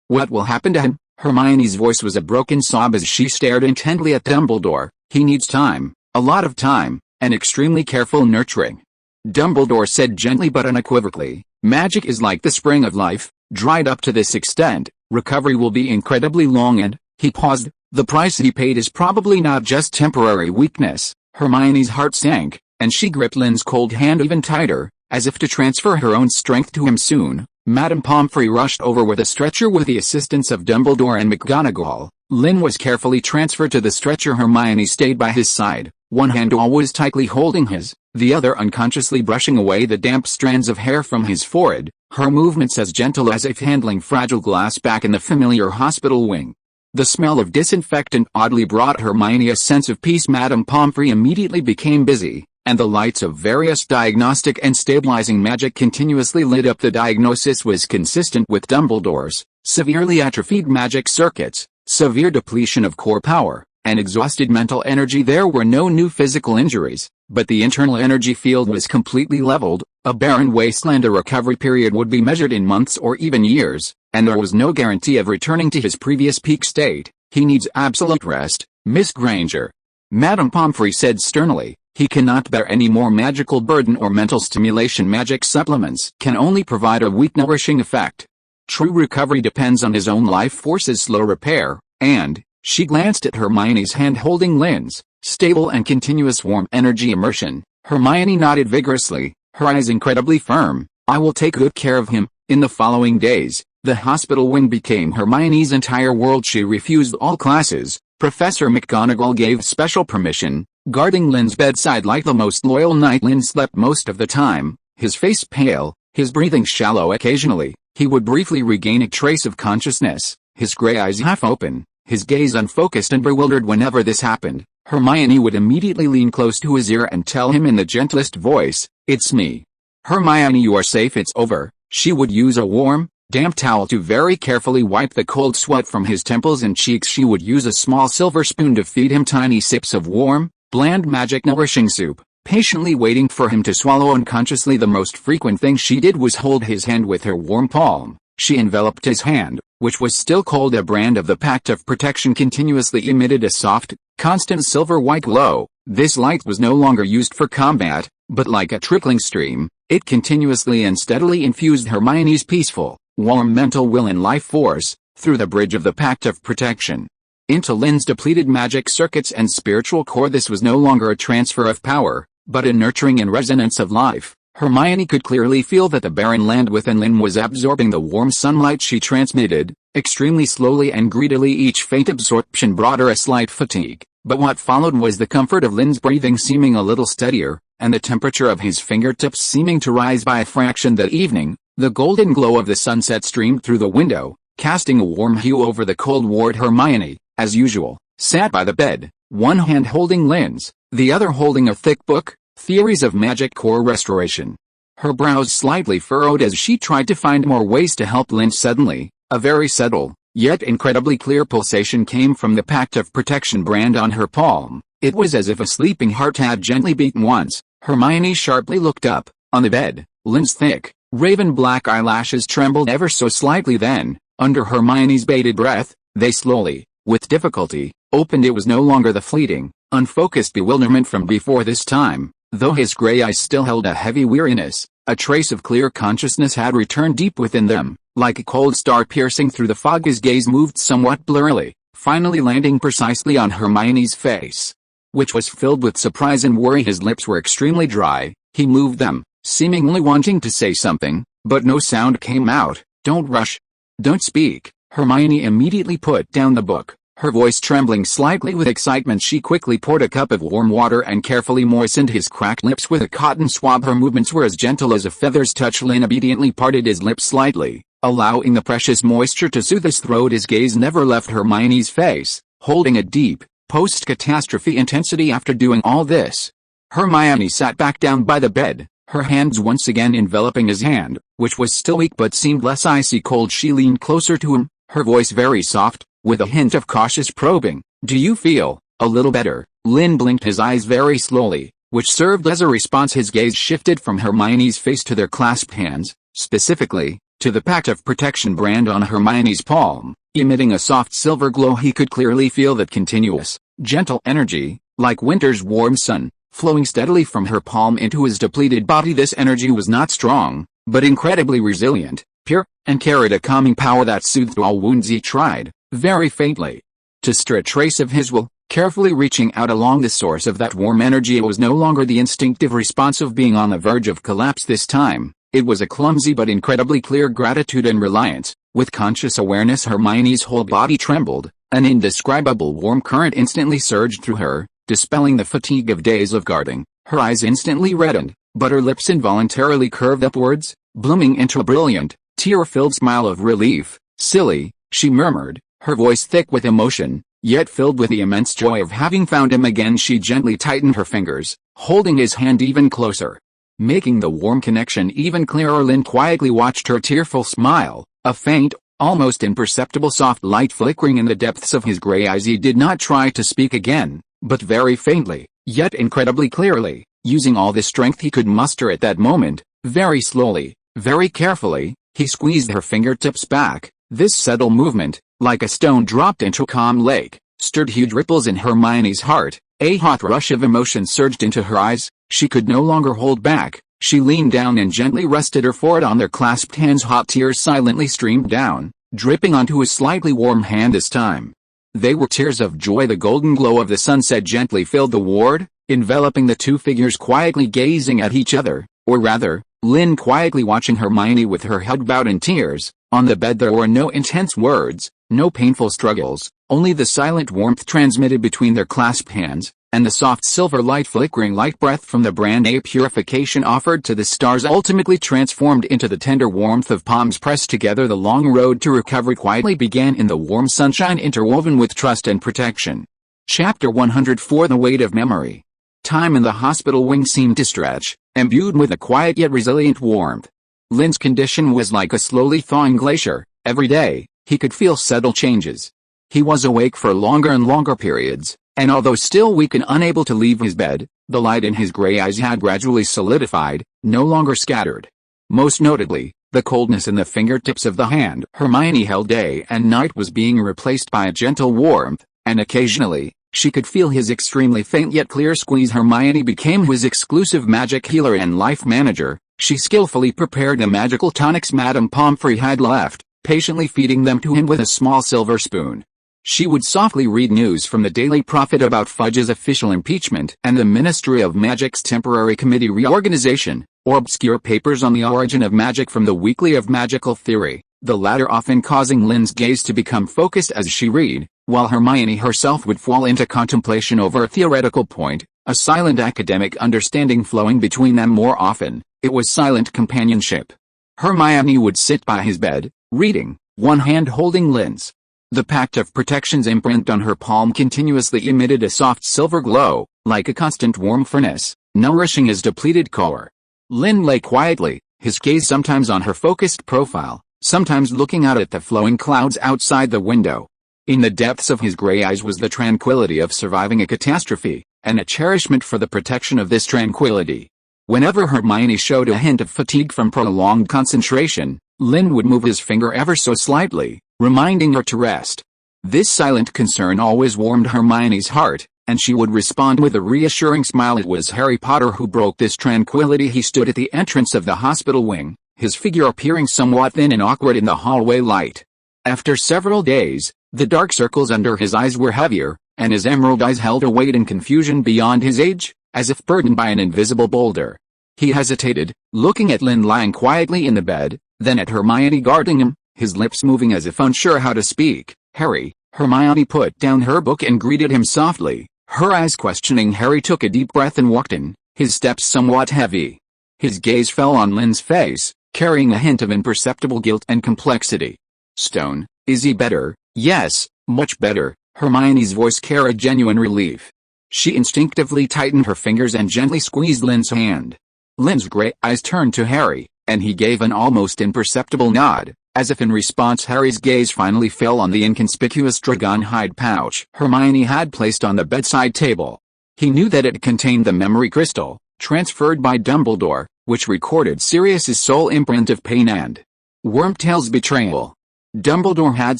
What will happen to him? Hermione's voice was a broken sob as she stared intently at Dumbledore. He needs time, a lot of time, and extremely careful nurturing. Dumbledore said gently but unequivocally, magic is like the spring of life, dried up to this extent, recovery will be incredibly long and, he paused, the price he paid is probably not just temporary weakness. Hermione's heart sank, and she gripped Lynn's cold hand even tighter, as if to transfer her own strength to him soon. Madame Pomfrey rushed over with a stretcher with the assistance of Dumbledore and McGonagall. Lynn was carefully transferred to the stretcher. Hermione stayed by his side, one hand always tightly holding his, the other unconsciously brushing away the damp strands of hair from his forehead, her movements as gentle as if handling fragile glass back in the familiar hospital wing. The smell of disinfectant oddly brought Hermione a sense of peace. Madame Pomfrey immediately became busy, and the lights of various diagnostic and stabilizing magic continuously lit up. The diagnosis was consistent with Dumbledore's: severely atrophied magic circuits, severe depletion of core power, and exhausted mental energy. There were no new physical injuries, but the internal energy field was completely leveled, a barren wasteland. A recovery period would be measured in months or even years, and there was no guarantee of returning to his previous peak state. He needs absolute rest, Miss Granger, Madame Pomfrey said sternly. He cannot bear any more magical burden or mental stimulation. Magic supplements can only provide a weak nourishing effect. True recovery depends on his own life force's slow repair, and, she glanced at Hermione's hand holding Lynn's, stable and continuous warm energy immersion. Hermione nodded vigorously, her eyes incredibly firm. I will take good care of him. In the following days, the hospital wing became Hermione's entire world. She refused all classes. Professor McGonagall gave special permission, guarding Lynn's bedside like the most loyal knight. Lynn slept most of the time, his face pale, his breathing shallow. Occasionally, he would briefly regain a trace of consciousness, his gray eyes half open, his gaze unfocused and bewildered. Whenever this happened, Hermione would immediately lean close to his ear and tell him in the gentlest voice, "It's me. Hermione, you are safe, it's over." She would use a warm, damp towel to very carefully wipe the cold sweat from his temples and cheeks. She would use a small silver spoon to feed him tiny sips of warm, bland magic nourishing soup, patiently waiting for him to swallow unconsciously. The most frequent thing she did was hold his hand with her warm palm. She enveloped his hand, which was still cold. A brand of the pact of protection continuously emitted a soft, constant silver-white glow. This light was no longer used for combat, but like a trickling stream, it continuously and steadily infused Hermione's peaceful, warm mental will and life force, through the bridge of the pact of protection, into Lynn's depleted magic circuits and spiritual core. This was no longer a transfer of power, but a nurturing and resonance of life. Hermione could clearly feel that the barren land within Lynn was absorbing the warm sunlight she transmitted, extremely slowly and greedily. Each faint absorption brought her a slight fatigue, but what followed was the comfort of Lynn's breathing seeming a little steadier, and the temperature of his fingertips seeming to rise by a fraction. That evening, the golden glow of the sunset streamed through the window, casting a warm hue over the cold ward. Hermione, as usual, sat by the bed, one hand holding Lynn's, the other holding a thick book, Theories of Magic Core Restoration. Her brows slightly furrowed as she tried to find more ways to help Lynn. Suddenly, a very subtle, yet incredibly clear pulsation came from the Pact of Protection brand on her palm. It was as if a sleeping heart had gently beaten once. Hermione sharply looked up. On the bed, Lynn's thick, raven black eyelashes trembled ever so slightly. Then, under Hermione's bated breath, they slowly, with difficulty, opened. It was no longer the fleeting, unfocused bewilderment from before this time. Though his gray eyes still held a heavy weariness, a trace of clear consciousness had returned deep within them. Like a cold star piercing through the fog, his gaze moved somewhat blurrily, finally landing precisely on Hermione's face, which was filled with surprise and worry. His lips were extremely dry. He moved them, seemingly wanting to say something, but no sound came out. "Don't rush. Don't speak." Hermione immediately put down the book. Her voice trembling slightly with excitement, she quickly poured a cup of warm water and carefully moistened his cracked lips with a cotton swab. Her movements were as gentle as a feather's touch. Lynn obediently parted his lips slightly, allowing the precious moisture to soothe his throat. His gaze never left Hermione's face, holding a deep, post-catastrophe intensity. After doing all this, Hermione sat back down by the bed, her hands once again enveloping his hand, which was still weak but seemed less icy cold. She leaned closer to him, her voice very soft, with a hint of cautious probing. "Do you feel a little better?" Lynn blinked his eyes very slowly, which served as a response. His gaze shifted from Hermione's face to their clasped hands, specifically, to the Pact of Protection brand on Hermione's palm, emitting a soft silver glow. He could clearly feel that continuous, gentle energy, like winter's warm sun, flowing steadily from her palm into his depleted body. This energy was not strong, but incredibly resilient, pure, and carried a calming power that soothed all wounds. He tried, very faintly, to stir a trace of his will, carefully reaching out along the source of that warm energy. It was no longer the instinctive response of being on the verge of collapse this time. It was a clumsy but incredibly clear gratitude and reliance. With conscious awareness, Hermione's whole body trembled. An indescribable warm current instantly surged through her, dispelling the fatigue of days of guarding. Her eyes instantly reddened, but her lips involuntarily curved upwards, blooming into a brilliant, tear-filled smile of relief. "Silly," she murmured, her voice thick with emotion, yet filled with the immense joy of having found him again. She gently tightened her fingers, holding his hand even closer, making the warm connection even clearer. Lynn quietly watched her tearful smile, a faint, almost imperceptible soft light flickering in the depths of his gray eyes. He did not try to speak again, but very faintly, yet incredibly clearly, using all the strength he could muster at that moment, very slowly, very carefully, he squeezed her fingertips back. This subtle movement, like a stone dropped into a calm lake, stirred huge ripples in Hermione's heart. A hot rush of emotion surged into her eyes. She could no longer hold back. She leaned down and gently rested her forehead on their clasped hands. Hot tears silently streamed down, dripping onto his slightly warm hand this time. They were tears of joy. The golden glow of the sunset gently filled the ward, enveloping the two figures quietly gazing at each other, or rather, Lynn quietly watching Hermione with her head bowed in tears. On the bed there were no intense words, no painful struggles, only the silent warmth transmitted between their clasped hands, and the soft silver light flickering like breath from the brand. A purification offered to the stars ultimately transformed into the tender warmth of palms pressed together. The long road to recovery quietly began in the warm sunshine interwoven with trust and protection. Chapter 104 The Weight of Memory. Time in the hospital wing seemed to stretch, imbued with a quiet yet resilient warmth. Lynn's condition was like a slowly thawing glacier. Every day, he could feel subtle changes. He was awake for longer and longer periods, and although still weak and unable to leave his bed, the light in his gray eyes had gradually solidified, no longer scattered. Most notably, the coldness in the fingertips of the hand Hermione held day and night was being replaced by a gentle warmth, and occasionally, she could feel his extremely faint yet clear squeeze. Hermione became his exclusive magic healer and life manager. She skillfully prepared the magical tonics Madame Pomfrey had left, patiently feeding them to him with a small silver spoon. She would softly read news from the Daily Prophet about Fudge's official impeachment and the Ministry of Magic's temporary committee reorganization, or obscure papers on the origin of magic from the Weekly of Magical Theory, the latter often causing Lynn's gaze to become focused as she read, while Hermione herself would fall into contemplation over a theoretical point, a silent academic understanding flowing between them. More often, it was silent companionship. Hermione would sit by his bed, reading, one hand holding Lynn's. The Pact of Protection's imprint on her palm continuously emitted a soft silver glow, like a constant warm furnace, nourishing his depleted core. Lynn lay quietly, his gaze sometimes on her focused profile, sometimes looking out at the flowing clouds outside the window. In the depths of his gray eyes was the tranquility of surviving a catastrophe, and a cherishment for the protection of this tranquility. Whenever Hermione showed a hint of fatigue from prolonged concentration, Lynn would move his finger ever so slightly, reminding her to rest. This silent concern always warmed Hermione's heart, and she would respond with a reassuring smile. It was Harry Potter who broke this tranquility. He stood at the entrance of the hospital wing, his figure appearing somewhat thin and awkward in the hallway light. After several days, the dark circles under his eyes were heavier, and his emerald eyes held a weight and confusion beyond his age, as if burdened by an invisible boulder. He hesitated, looking at Lynn lying quietly in the bed, then at Hermione guarding him, his lips moving as if unsure how to speak. "Harry." Hermione put down her book and greeted him softly, her eyes questioning. Harry took a deep breath and walked in, his steps somewhat heavy. His gaze fell on Lynn's face, carrying a hint of imperceptible guilt and complexity. "Stone, is he better?" "Yes, much better." Hermione's voice carried genuine relief. She instinctively tightened her fingers and gently squeezed Lynn's hand. Lynn's gray eyes turned to Harry, and he gave an almost imperceptible nod, as if in response. Harry's gaze finally fell on the inconspicuous dragon hide pouch Hermione had placed on the bedside table. He knew that it contained the memory crystal, transferred by Dumbledore, which recorded Sirius's soul imprint of pain and Wormtail's betrayal. Dumbledore had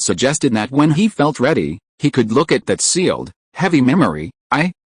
suggested that when he felt ready, he could look at that sealed, heavy memory.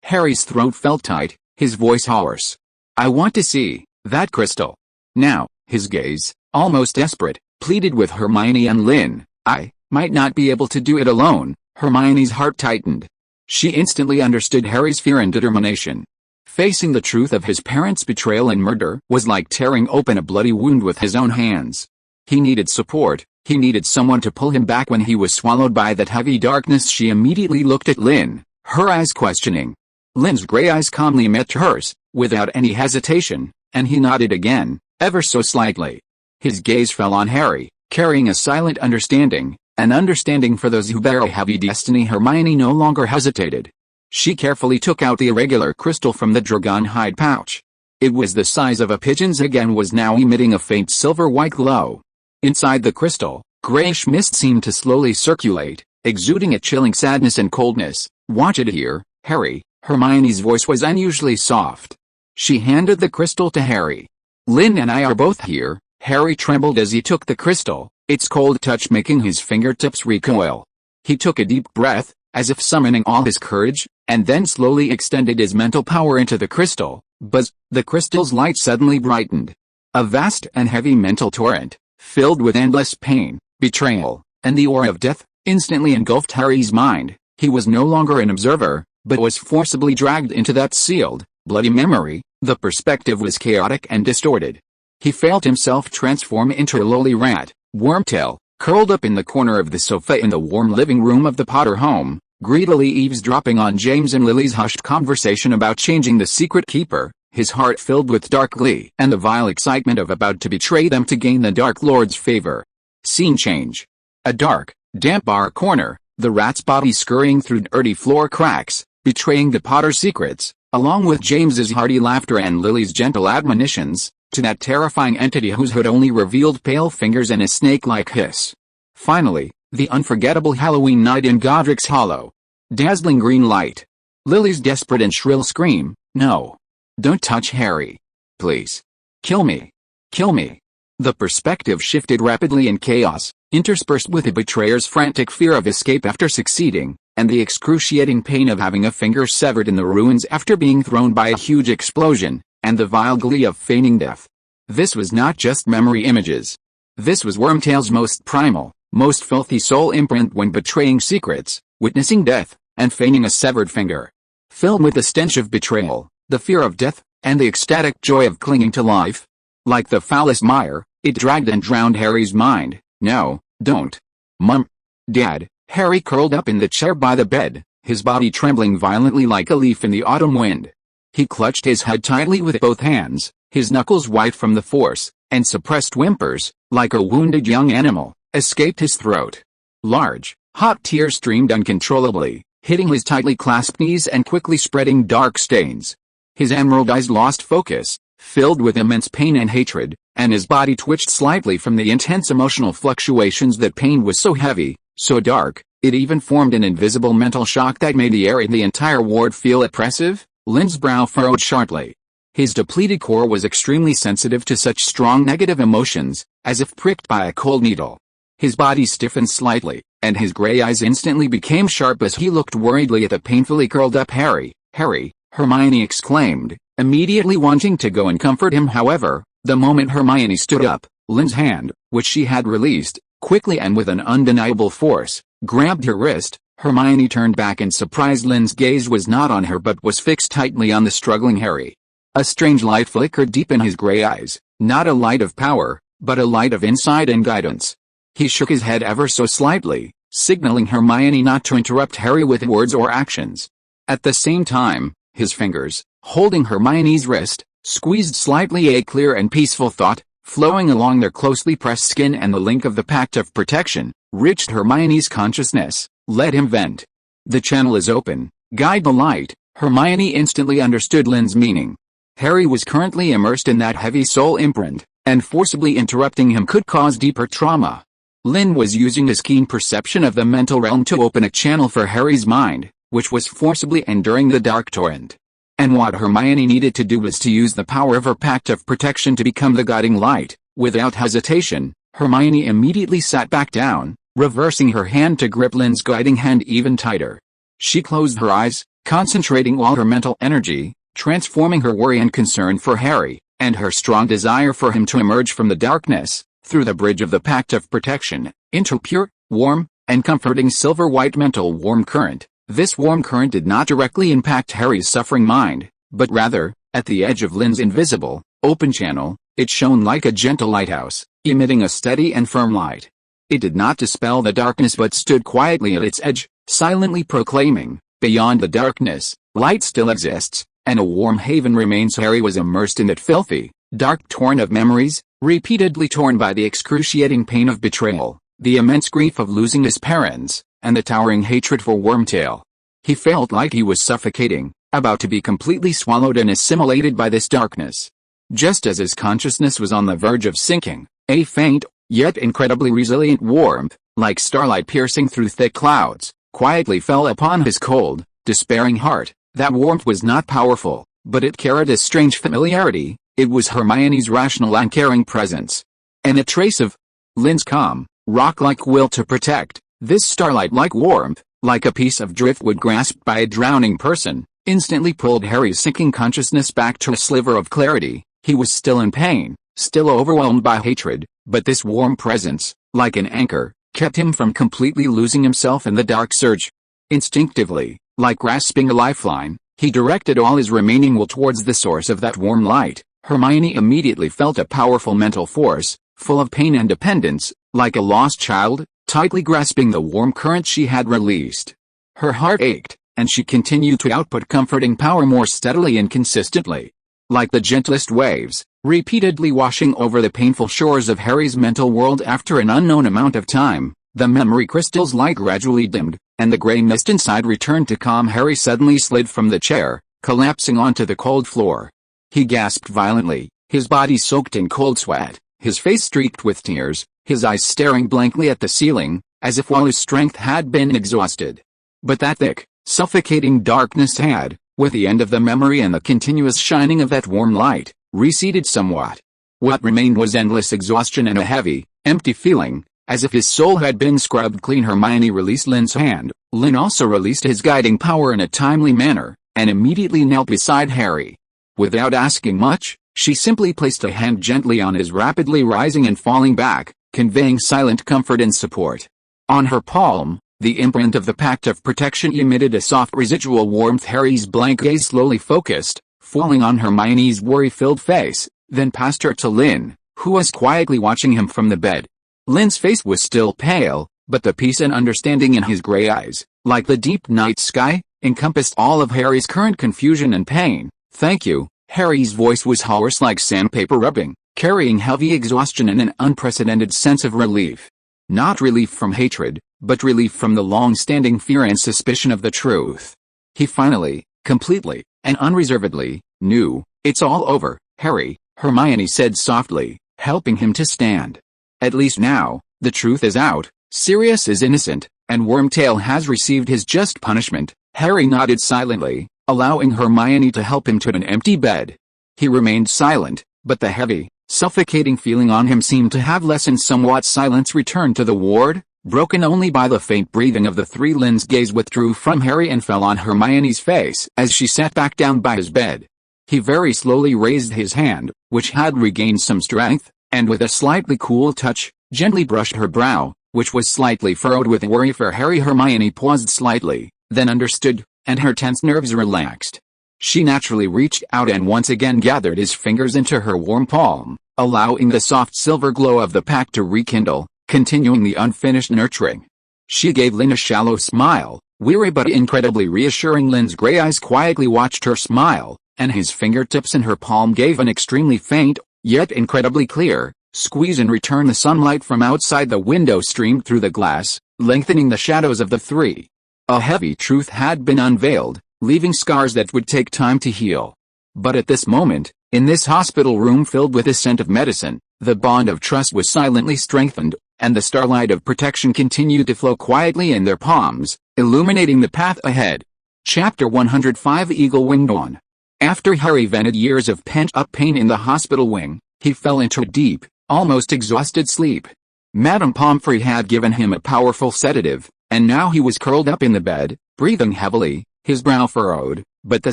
Harry's throat felt tight, his voice hoarse. I want to see that crystal. Now, his gaze, almost desperate, pleaded with Hermione and Lynn. I might not be able to do it alone. Hermione's heart tightened. She instantly understood Harry's fear and determination. Facing the truth of his parents' betrayal and murder was like tearing open a bloody wound with his own hands. He needed support, he needed someone to pull him back when he was swallowed by that heavy darkness. She immediately looked at Lynn, her eyes questioning. Lynn's gray eyes calmly met hers, without any hesitation, and he nodded again, ever so slightly. His gaze fell on Harry, carrying a silent understanding, an understanding for those who bear a heavy destiny. Hermione no longer hesitated. She carefully took out the irregular crystal from the dragon hide pouch. It was the size of a pigeon's egg and was now emitting a faint silver-white glow. Inside the crystal, grayish mist seemed to slowly circulate, exuding a chilling sadness and coldness. Watch it here, Harry. Hermione's voice was unusually soft. She handed the crystal to Harry. Lynn and I are both here. Harry trembled as he took the crystal, its cold touch making his fingertips recoil. He took a deep breath, as if summoning all his courage, and then slowly extended his mental power into the crystal. Buzz! The crystal's light suddenly brightened. A vast and heavy mental torrent, filled with endless pain, betrayal, and the aura of death, instantly engulfed Harry's mind. He was no longer an observer, but was forcibly dragged into that sealed, bloody memory. The perspective was chaotic and distorted. He felt himself transform into a lowly rat, Wormtail, curled up in the corner of the sofa in the warm living room of the Potter home, greedily eavesdropping on James and Lily's hushed conversation about changing the secret keeper, his heart filled with dark glee and the vile excitement of about to betray them to gain the Dark Lord's favor. Scene change. A dark, damp bar corner, the rat's body scurrying through dirty floor cracks, betraying the Potter secrets, along with James's hearty laughter and Lily's gentle admonitions, to that terrifying entity whose hood only revealed pale fingers and a snake-like hiss. Finally, the unforgettable Halloween night in Godric's Hollow. Dazzling green light. Lily's desperate and shrill scream, "No! Don't touch Harry! Please! Kill me! Kill me!" The perspective shifted rapidly in chaos, interspersed with the betrayer's frantic fear of escape after succeeding, and the excruciating pain of having a finger severed in the ruins after being thrown by a huge explosion, and the vile glee of feigning death. This was not just memory images. This was Wormtail's most primal, most filthy soul imprint when betraying secrets, witnessing death, and feigning a severed finger. Filled with the stench of betrayal, the fear of death, and the ecstatic joy of clinging to life. Like the foulest mire, it dragged and drowned Harry's mind. "No, don't. Mum. Dad." Harry curled up in the chair by the bed, his body trembling violently like a leaf in the autumn wind. He clutched his head tightly with both hands, his knuckles white from the force, and suppressed whimpers, like a wounded young animal, escaped his throat. Large, hot tears streamed uncontrollably, hitting his tightly clasped knees and quickly spreading dark stains. His emerald eyes lost focus, filled with immense pain and hatred, and his body twitched slightly from the intense emotional fluctuations. That pain was so heavy, so dark, it even formed an invisible mental shock that made the air in the entire ward feel oppressive. Lynn's brow furrowed sharply. His depleted core was extremely sensitive to such strong negative emotions, as if pricked by a cold needle. His body stiffened slightly, and his gray eyes instantly became sharp as he looked worriedly at the painfully curled up Harry. "Harry!" Hermione exclaimed, immediately wanting to go and comfort him. However, the moment Hermione stood up, Lynn's hand, which she had released, quickly and with an undeniable force, grabbed her wrist. Hermione turned back in surprise. Lynn's gaze was not on her but was fixed tightly on the struggling Harry. A strange light flickered deep in his gray eyes, not a light of power, but a light of insight and guidance. He shook his head ever so slightly, signaling Hermione not to interrupt Harry with words or actions. At the same time, his fingers, holding Hermione's wrist, squeezed slightly. A clear and peaceful thought, flowing along their closely pressed skin, and the link of the pact of protection, reached Hermione's consciousness. "Let him vent. The channel is open. Guide the light." Hermione instantly understood Lynn's meaning. Harry was currently immersed in that heavy soul imprint, and forcibly interrupting him could cause deeper trauma. Lynn was using his keen perception of the mental realm to open a channel for Harry's mind, which was forcibly enduring the dark torrent. And what Hermione needed to do was to use the power of her pact of protection to become the guiding light. Without hesitation, Hermione immediately sat back down, reversing her hand to grip Lynn's guiding hand even tighter. She closed her eyes, concentrating all her mental energy, transforming her worry and concern for Harry, and her strong desire for him to emerge from the darkness, through the bridge of the pact of protection, into pure, warm, and comforting silver-white mental warm current. This warm current did not directly impact Harry's suffering mind, but rather, at the edge of Lynn's invisible, open channel, it shone like a gentle lighthouse, emitting a steady and firm light. It did not dispel the darkness but stood quietly at its edge, silently proclaiming, "Beyond the darkness, light still exists, and a warm haven remains." Harry was immersed in that filthy, dark torrent of memories, repeatedly torn by the excruciating pain of betrayal, the immense grief of losing his parents, and the towering hatred for Wormtail. He felt like he was suffocating, about to be completely swallowed and assimilated by this darkness. Just as his consciousness was on the verge of sinking, a faint, yet incredibly resilient warmth, like starlight piercing through thick clouds, quietly fell upon his cold, despairing heart. That warmth was not powerful, but it carried a strange familiarity. It was Hermione's rational and caring presence. And a trace of Lynn's calm, rock-like will to protect. This starlight-like warmth, like a piece of driftwood grasped by a drowning person, instantly pulled Harry's sinking consciousness back to a sliver of clarity. He was still in pain, still overwhelmed by hatred, but this warm presence, like an anchor, kept him from completely losing himself in the dark surge. Instinctively, like grasping a lifeline, he directed all his remaining will towards the source of that warm light. Hermione immediately felt a powerful mental force, full of pain and dependence, like a lost child, tightly grasping the warm current she had released. Her heart ached, and she continued to output comforting power more steadily and consistently. Like the gentlest waves, repeatedly washing over the painful shores of Harry's mental world. After an unknown amount of time, the memory crystal's light gradually dimmed, and the gray mist inside returned to calm. Harry suddenly slid from the chair, collapsing onto the cold floor. He gasped violently, his body soaked in cold sweat, his face streaked with tears, his eyes staring blankly at the ceiling, as if all his strength had been exhausted. But that thick, suffocating darkness had, with the end of the memory and the continuous shining of that warm light, receded somewhat. What remained was endless exhaustion and a heavy, empty feeling, as if his soul had been scrubbed clean. Hermione released Lynn's hand. Lynn also released his guiding power in a timely manner, and immediately knelt beside Harry. Without asking much, she simply placed a hand gently on his rapidly rising and falling back, conveying silent comfort and support. On her palm, the imprint of the pact of protection emitted a soft residual warmth. Harry's blank gaze slowly focused, falling on Hermione's worry-filled face, then passed her to Lynn, who was quietly watching him from the bed. Lynn's face was still pale, but the peace and understanding in his gray eyes, like the deep night sky, encompassed all of Harry's current confusion and pain. "Thank you." Harry's voice was hoarse like sandpaper rubbing, carrying heavy exhaustion and an unprecedented sense of relief. Not relief from hatred, but relief from the long-standing fear and suspicion of the truth. He finally, completely, and unreservedly, knew. "It's all over, Harry," Hermione said softly, helping him to stand. "At least now, the truth is out. Sirius is innocent, and Wormtail has received his just punishment." Harry nodded silently, allowing Hermione to help him to an empty bed. He remained silent, but the heavy, suffocating feeling on him seemed to have lessened somewhat. Silence returned to the ward, broken only by the faint breathing of the three. Lynn's gaze withdrew from Harry and fell on Hermione's face as she sat back down by his bed. He very slowly raised his hand, which had regained some strength, and with a slightly cool touch, gently brushed her brow, which was slightly furrowed with worry for Harry. Hermione paused slightly, then understood, and her tense nerves relaxed. She naturally reached out and once again gathered his fingers into her warm palm, allowing the soft silver glow of the pact to rekindle, continuing the unfinished nurturing. She gave Lynn a shallow smile, weary but incredibly reassuring. Lynn's gray eyes quietly watched her smile, and his fingertips in her palm gave an extremely faint, yet incredibly clear, squeeze. In return, the sunlight from outside the window streamed through the glass, lengthening the shadows of the three. A heavy truth had been unveiled. leaving scars that would take time to heal. But at this moment, in this hospital room filled with the scent of medicine, the bond of trust was silently strengthened, and the starlight of protection continued to flow quietly in their palms, illuminating the path ahead. Chapter 105 Eagle-Winged Dawn. After Harry vented years of pent-up pain in the hospital wing, he fell into a deep, almost exhausted sleep. Madame Pomfrey had given him a powerful sedative, and now he was curled up in the bed, breathing heavily, his brow furrowed, but the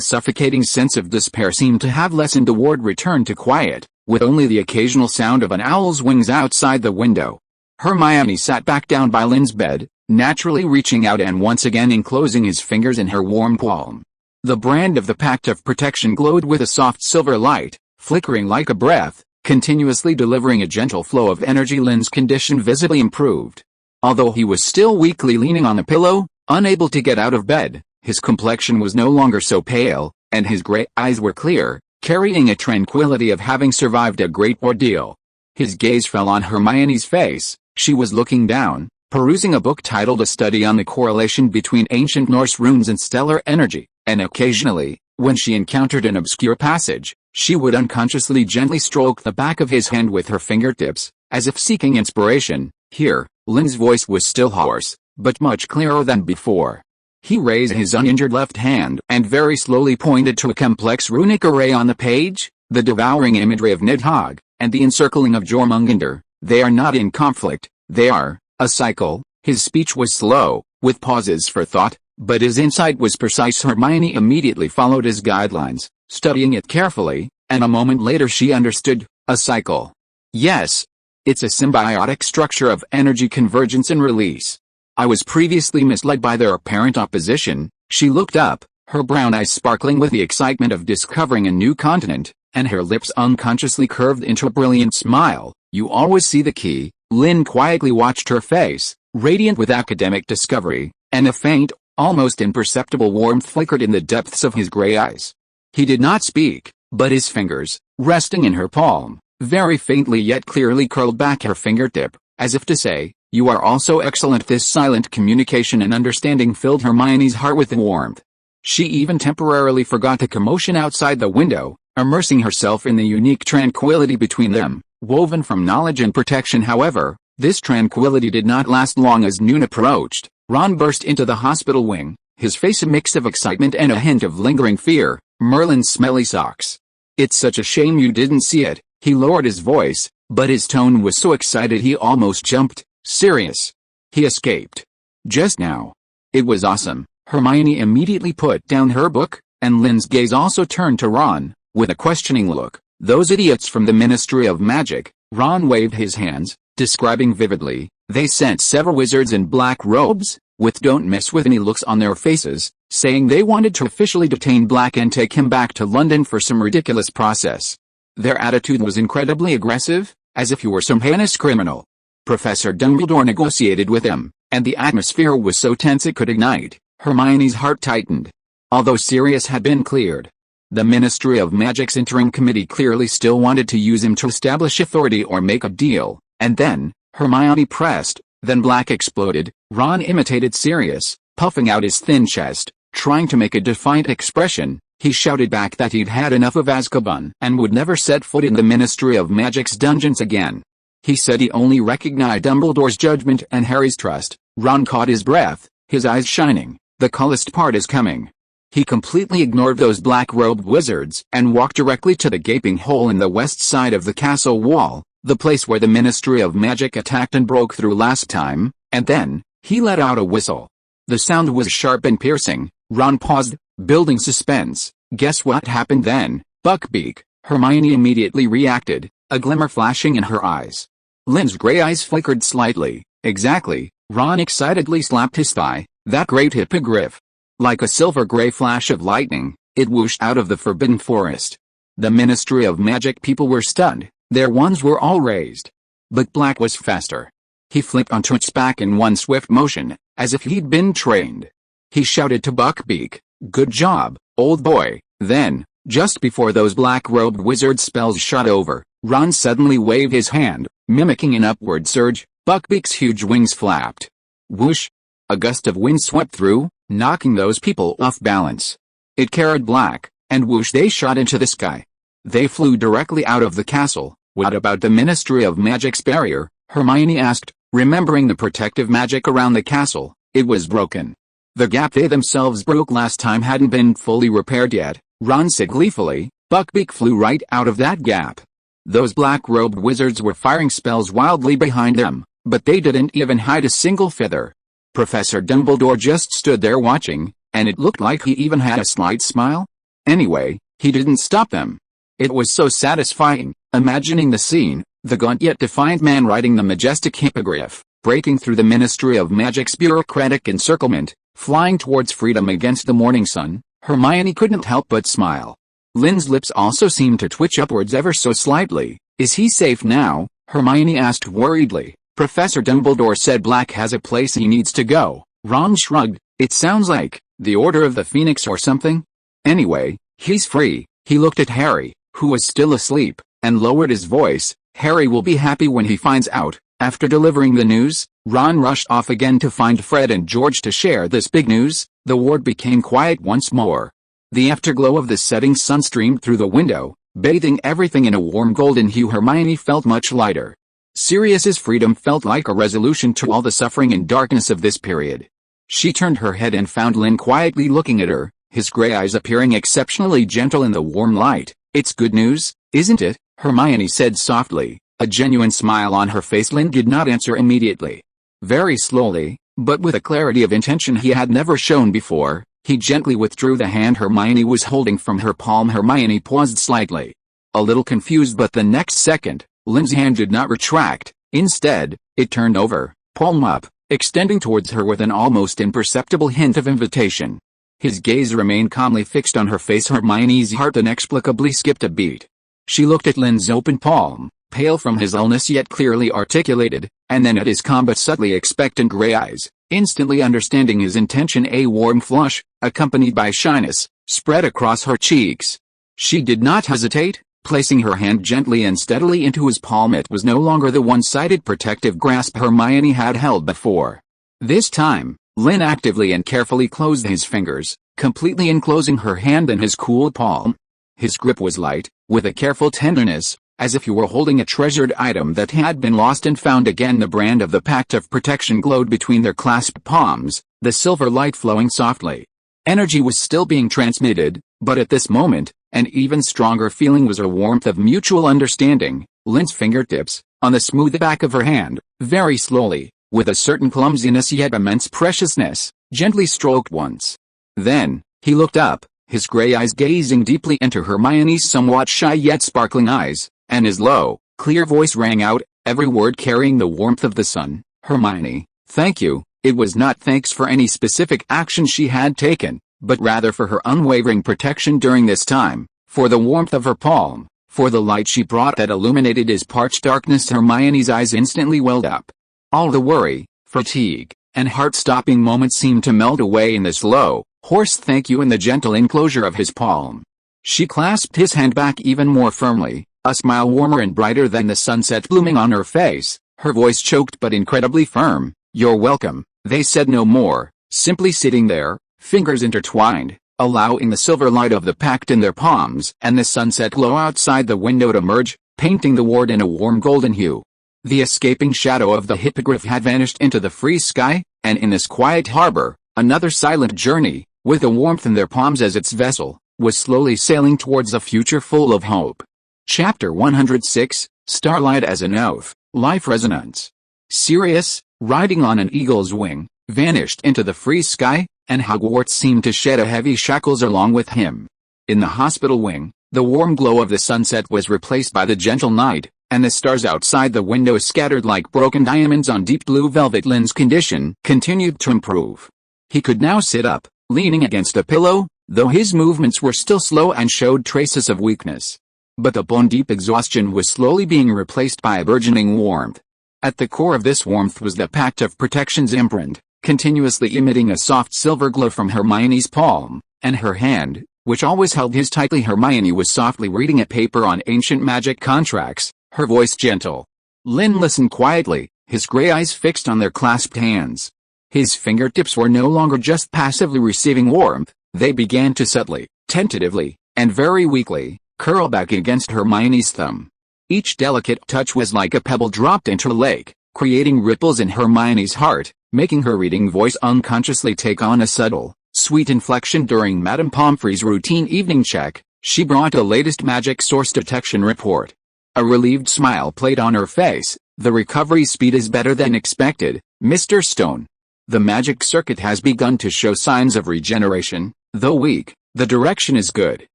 suffocating sense of despair seemed to have lessened. The ward returned to quiet, with only the occasional sound of an owl's wings outside the window. Hermione sat back down by Lynn's bed, naturally reaching out and once again enclosing his fingers in her warm palm. The brand of the Pact of Protection glowed with a soft silver light, flickering like a breath, continuously delivering a gentle flow of energy. Lynn's condition visibly improved. Although he was still weakly leaning on a pillow, unable to get out of bed, his complexion was no longer so pale, and his gray eyes were clear, carrying a tranquility of having survived a great ordeal. His gaze fell on Hermione's face. She was looking down, perusing a book titled A Study on the Correlation Between Ancient Norse Runes and Stellar Energy, and occasionally, when she encountered an obscure passage, she would unconsciously gently stroke the back of his hand with her fingertips, as if seeking inspiration. Here, Lynn's voice was still hoarse, but much clearer than before. He raised his uninjured left hand and very slowly pointed to a complex runic array on the page, the devouring imagery of Nidhogg, and the encircling of Jormungandr. They are not in conflict, they are a cycle. His speech was slow, with pauses for thought, but his insight was precise. Hermione immediately followed his guidelines, studying it carefully, and a moment later she understood. A cycle. Yes. It's a symbiotic structure of energy convergence and release. I was previously misled by their apparent opposition. She looked up, her brown eyes sparkling with the excitement of discovering a new continent, and her lips unconsciously curved into a brilliant smile. You always see the key. Lynn quietly watched her face, radiant with academic discovery, and a faint, almost imperceptible warmth flickered in the depths of his gray eyes. He did not speak, but his fingers, resting in her palm, very faintly yet clearly curled back her fingertip, as if to say, "You are also excellent." This silent communication and understanding filled Hermione's heart with warmth. She even temporarily forgot the commotion outside the window, immersing herself in the unique tranquility between them, woven from knowledge and protection. However, this tranquility did not last long. As noon approached, Ron burst into the hospital wing, his face a mix of excitement and a hint of lingering fear. "Merlin's smelly socks. It's such a shame you didn't see it." He lowered his voice, but his tone was so excited he almost jumped. "Sirius. He escaped. Just now. It was awesome." Hermione immediately put down her book, and Lynn's gaze also turned to Ron, with a questioning look. "Those idiots from the Ministry of Magic." Ron waved his hands, describing vividly. "They sent several wizards in black robes, with don't mess with any looks on their faces, saying they wanted to officially detain Black and take him back to London for some ridiculous process. Their attitude was incredibly aggressive, as if he were some heinous criminal. Professor Dumbledore negotiated with them, and the atmosphere was so tense it could ignite." Hermione's heart tightened. Although Sirius had been cleared, the Ministry of Magic's interim committee clearly still wanted to use him to establish authority or make a deal. And then, Hermione pressed, then Black exploded. Ron imitated Sirius, puffing out his thin chest, trying to make a defiant expression. He shouted back that he'd had enough of Azkaban and would never set foot in the Ministry of Magic's dungeons again. He said he only recognized Dumbledore's judgment and Harry's trust. Ron caught his breath, his eyes shining. The coolest part is coming. He completely ignored those black-robed wizards and walked directly to the gaping hole in the west side of the castle wall, the place where the Ministry of Magic attacked and broke through last time, and then, he let out a whistle. The sound was sharp and piercing. Ron paused, building suspense. Guess what happened then? Buckbeak. Hermione immediately reacted, a glimmer flashing in her eyes. Lynn's gray eyes flickered slightly. Exactly. Ron excitedly slapped his thigh. That great hippogriff. Like a silver-gray flash of lightning, it whooshed out of the forbidden forest. The Ministry of Magic people were stunned. Their wands were all raised. But Black was faster. He flipped onto its back in one swift motion, as if he'd been trained. He shouted to Buckbeak, "Good job, old boy." Then, just before those black-robed wizard spells shot over, Ron suddenly waved his hand, mimicking an upward surge. Buckbeak's huge wings flapped. Whoosh! A gust of wind swept through, knocking those people off balance. It carried black, and whoosh they shot into the sky. They flew directly out of the castle. What about the Ministry of Magic's barrier? Hermione asked, remembering the protective magic around the castle. It was broken. The gap they themselves broke last time hadn't been fully repaired yet. Ron said gleefully. Buckbeak flew right out of that gap. Those black-robed wizards were firing spells wildly behind them, but they didn't even hide a single feather. Professor Dumbledore just stood there watching, and it looked like he even had a slight smile. Anyway, he didn't stop them. It was so satisfying, imagining the scene, the gaunt yet defiant man riding the majestic hippogriff, breaking through the Ministry of Magic's bureaucratic encirclement, flying towards freedom against the morning sun. Hermione couldn't help but smile. Lynn's lips also seemed to twitch upwards ever so slightly. Is he safe now? Hermione asked worriedly. Professor Dumbledore said Black has a place he needs to go. Ron shrugged. It sounds like the Order of the Phoenix or something. Anyway, he's free. He looked at Harry, who was still asleep, and lowered his voice. Harry will be happy when he finds out. After delivering the news, Ron rushed off again to find Fred and George to share this big news. The ward became quiet once more. The afterglow of the setting sun streamed through the window, bathing everything in a warm golden hue. Hermione felt much lighter. Sirius's freedom felt like a resolution to all the suffering and darkness of this period. She turned her head and found Lynn quietly looking at her, his gray eyes appearing exceptionally gentle in the warm light. It's good news, isn't it? Hermione said softly, a genuine smile on her face. Lynn did not answer immediately. Very slowly, but with a clarity of intention he had never shown before, he gently withdrew the hand Hermione was holding from her palm. Hermione paused slightly, a little confused, but the next second, Lynn's hand did not retract. Instead, it turned over, palm up, extending towards her with an almost imperceptible hint of invitation. His gaze remained calmly fixed on her face. Hermione's heart inexplicably skipped a beat. She looked at Lynn's open palm, pale from his illness yet clearly articulated, and then at his calm but subtly expectant gray eyes. Instantly understanding his intention, a warm flush, accompanied by shyness, spread across her cheeks. She did not hesitate, placing her hand gently and steadily into his palm. It was no longer the one-sided protective grasp Hermione had held before. This time, Lynn actively and carefully closed his fingers, completely enclosing her hand in his cool palm. His grip was light, with a careful tenderness, as if he were holding a treasured item that had been lost and found again. The brand of the Pact of Protection glowed between their clasped palms, the silver light flowing softly. Energy was still being transmitted, but at this moment, an even stronger feeling was a warmth of mutual understanding. Lynn's fingertips, on the smooth back of her hand, very slowly, with a certain clumsiness yet immense preciousness, gently stroked once. Then, he looked up, his gray eyes gazing deeply into Hermione's somewhat shy yet sparkling eyes, and his low, clear voice rang out, every word carrying the warmth of the sun. Hermione, thank you. It was not thanks for any specific action she had taken, but rather for her unwavering protection during this time, for the warmth of her palm, for the light she brought that illuminated his parched darkness. Hermione's eyes instantly welled up. All the worry, fatigue, and heart-stopping moments seemed to melt away in this low, hoarse thank you in the gentle enclosure of his palm. She clasped his hand back even more firmly, a smile warmer and brighter than the sunset blooming on her face, her voice choked but incredibly firm. You're welcome. They said no more, simply sitting there, fingers intertwined, allowing the silver light of the pact in their palms and the sunset glow outside the window to merge, painting the ward in a warm golden hue. The escaping shadow of the hippogriff had vanished into the free sky, and in this quiet harbor, another silent journey, with the warmth in their palms as its vessel, was slowly sailing towards a future full of hope. Chapter 106, Starlight as an Oath, Life Resonance. Sirius, riding on an eagle's wing, vanished into the free sky, and Hogwarts seemed to shed a heavy shackles along with him. In the hospital wing, the warm glow of the sunset was replaced by the gentle night, and the stars outside the window scattered like broken diamonds on deep blue velvet. Lynn's condition continued to improve. He could now sit up, leaning against a pillow, though his movements were still slow and showed traces of weakness. But the bone-deep exhaustion was slowly being replaced by a burgeoning warmth. At the core of this warmth was the Pact of Protection's imprint, continuously emitting a soft silver glow from Hermione's palm, and her hand, which always held his tightly. Hermione was softly reading a paper on ancient magic contracts, her voice gentle. Lynn listened quietly, his gray eyes fixed on their clasped hands. His fingertips were no longer just passively receiving warmth, They began to subtly, tentatively, and very weakly, curl back against Hermione's thumb. Each delicate touch was like a pebble dropped into a lake, creating ripples in Hermione's heart, making her reading voice unconsciously take on a subtle, sweet inflection. During Madame Pomfrey's routine evening check, she brought a latest magic source detection report. A relieved smile played on her face. The recovery speed is better than expected, Mr. Stone. The magic circuit has begun to show signs of regeneration, though weak. The direction is good.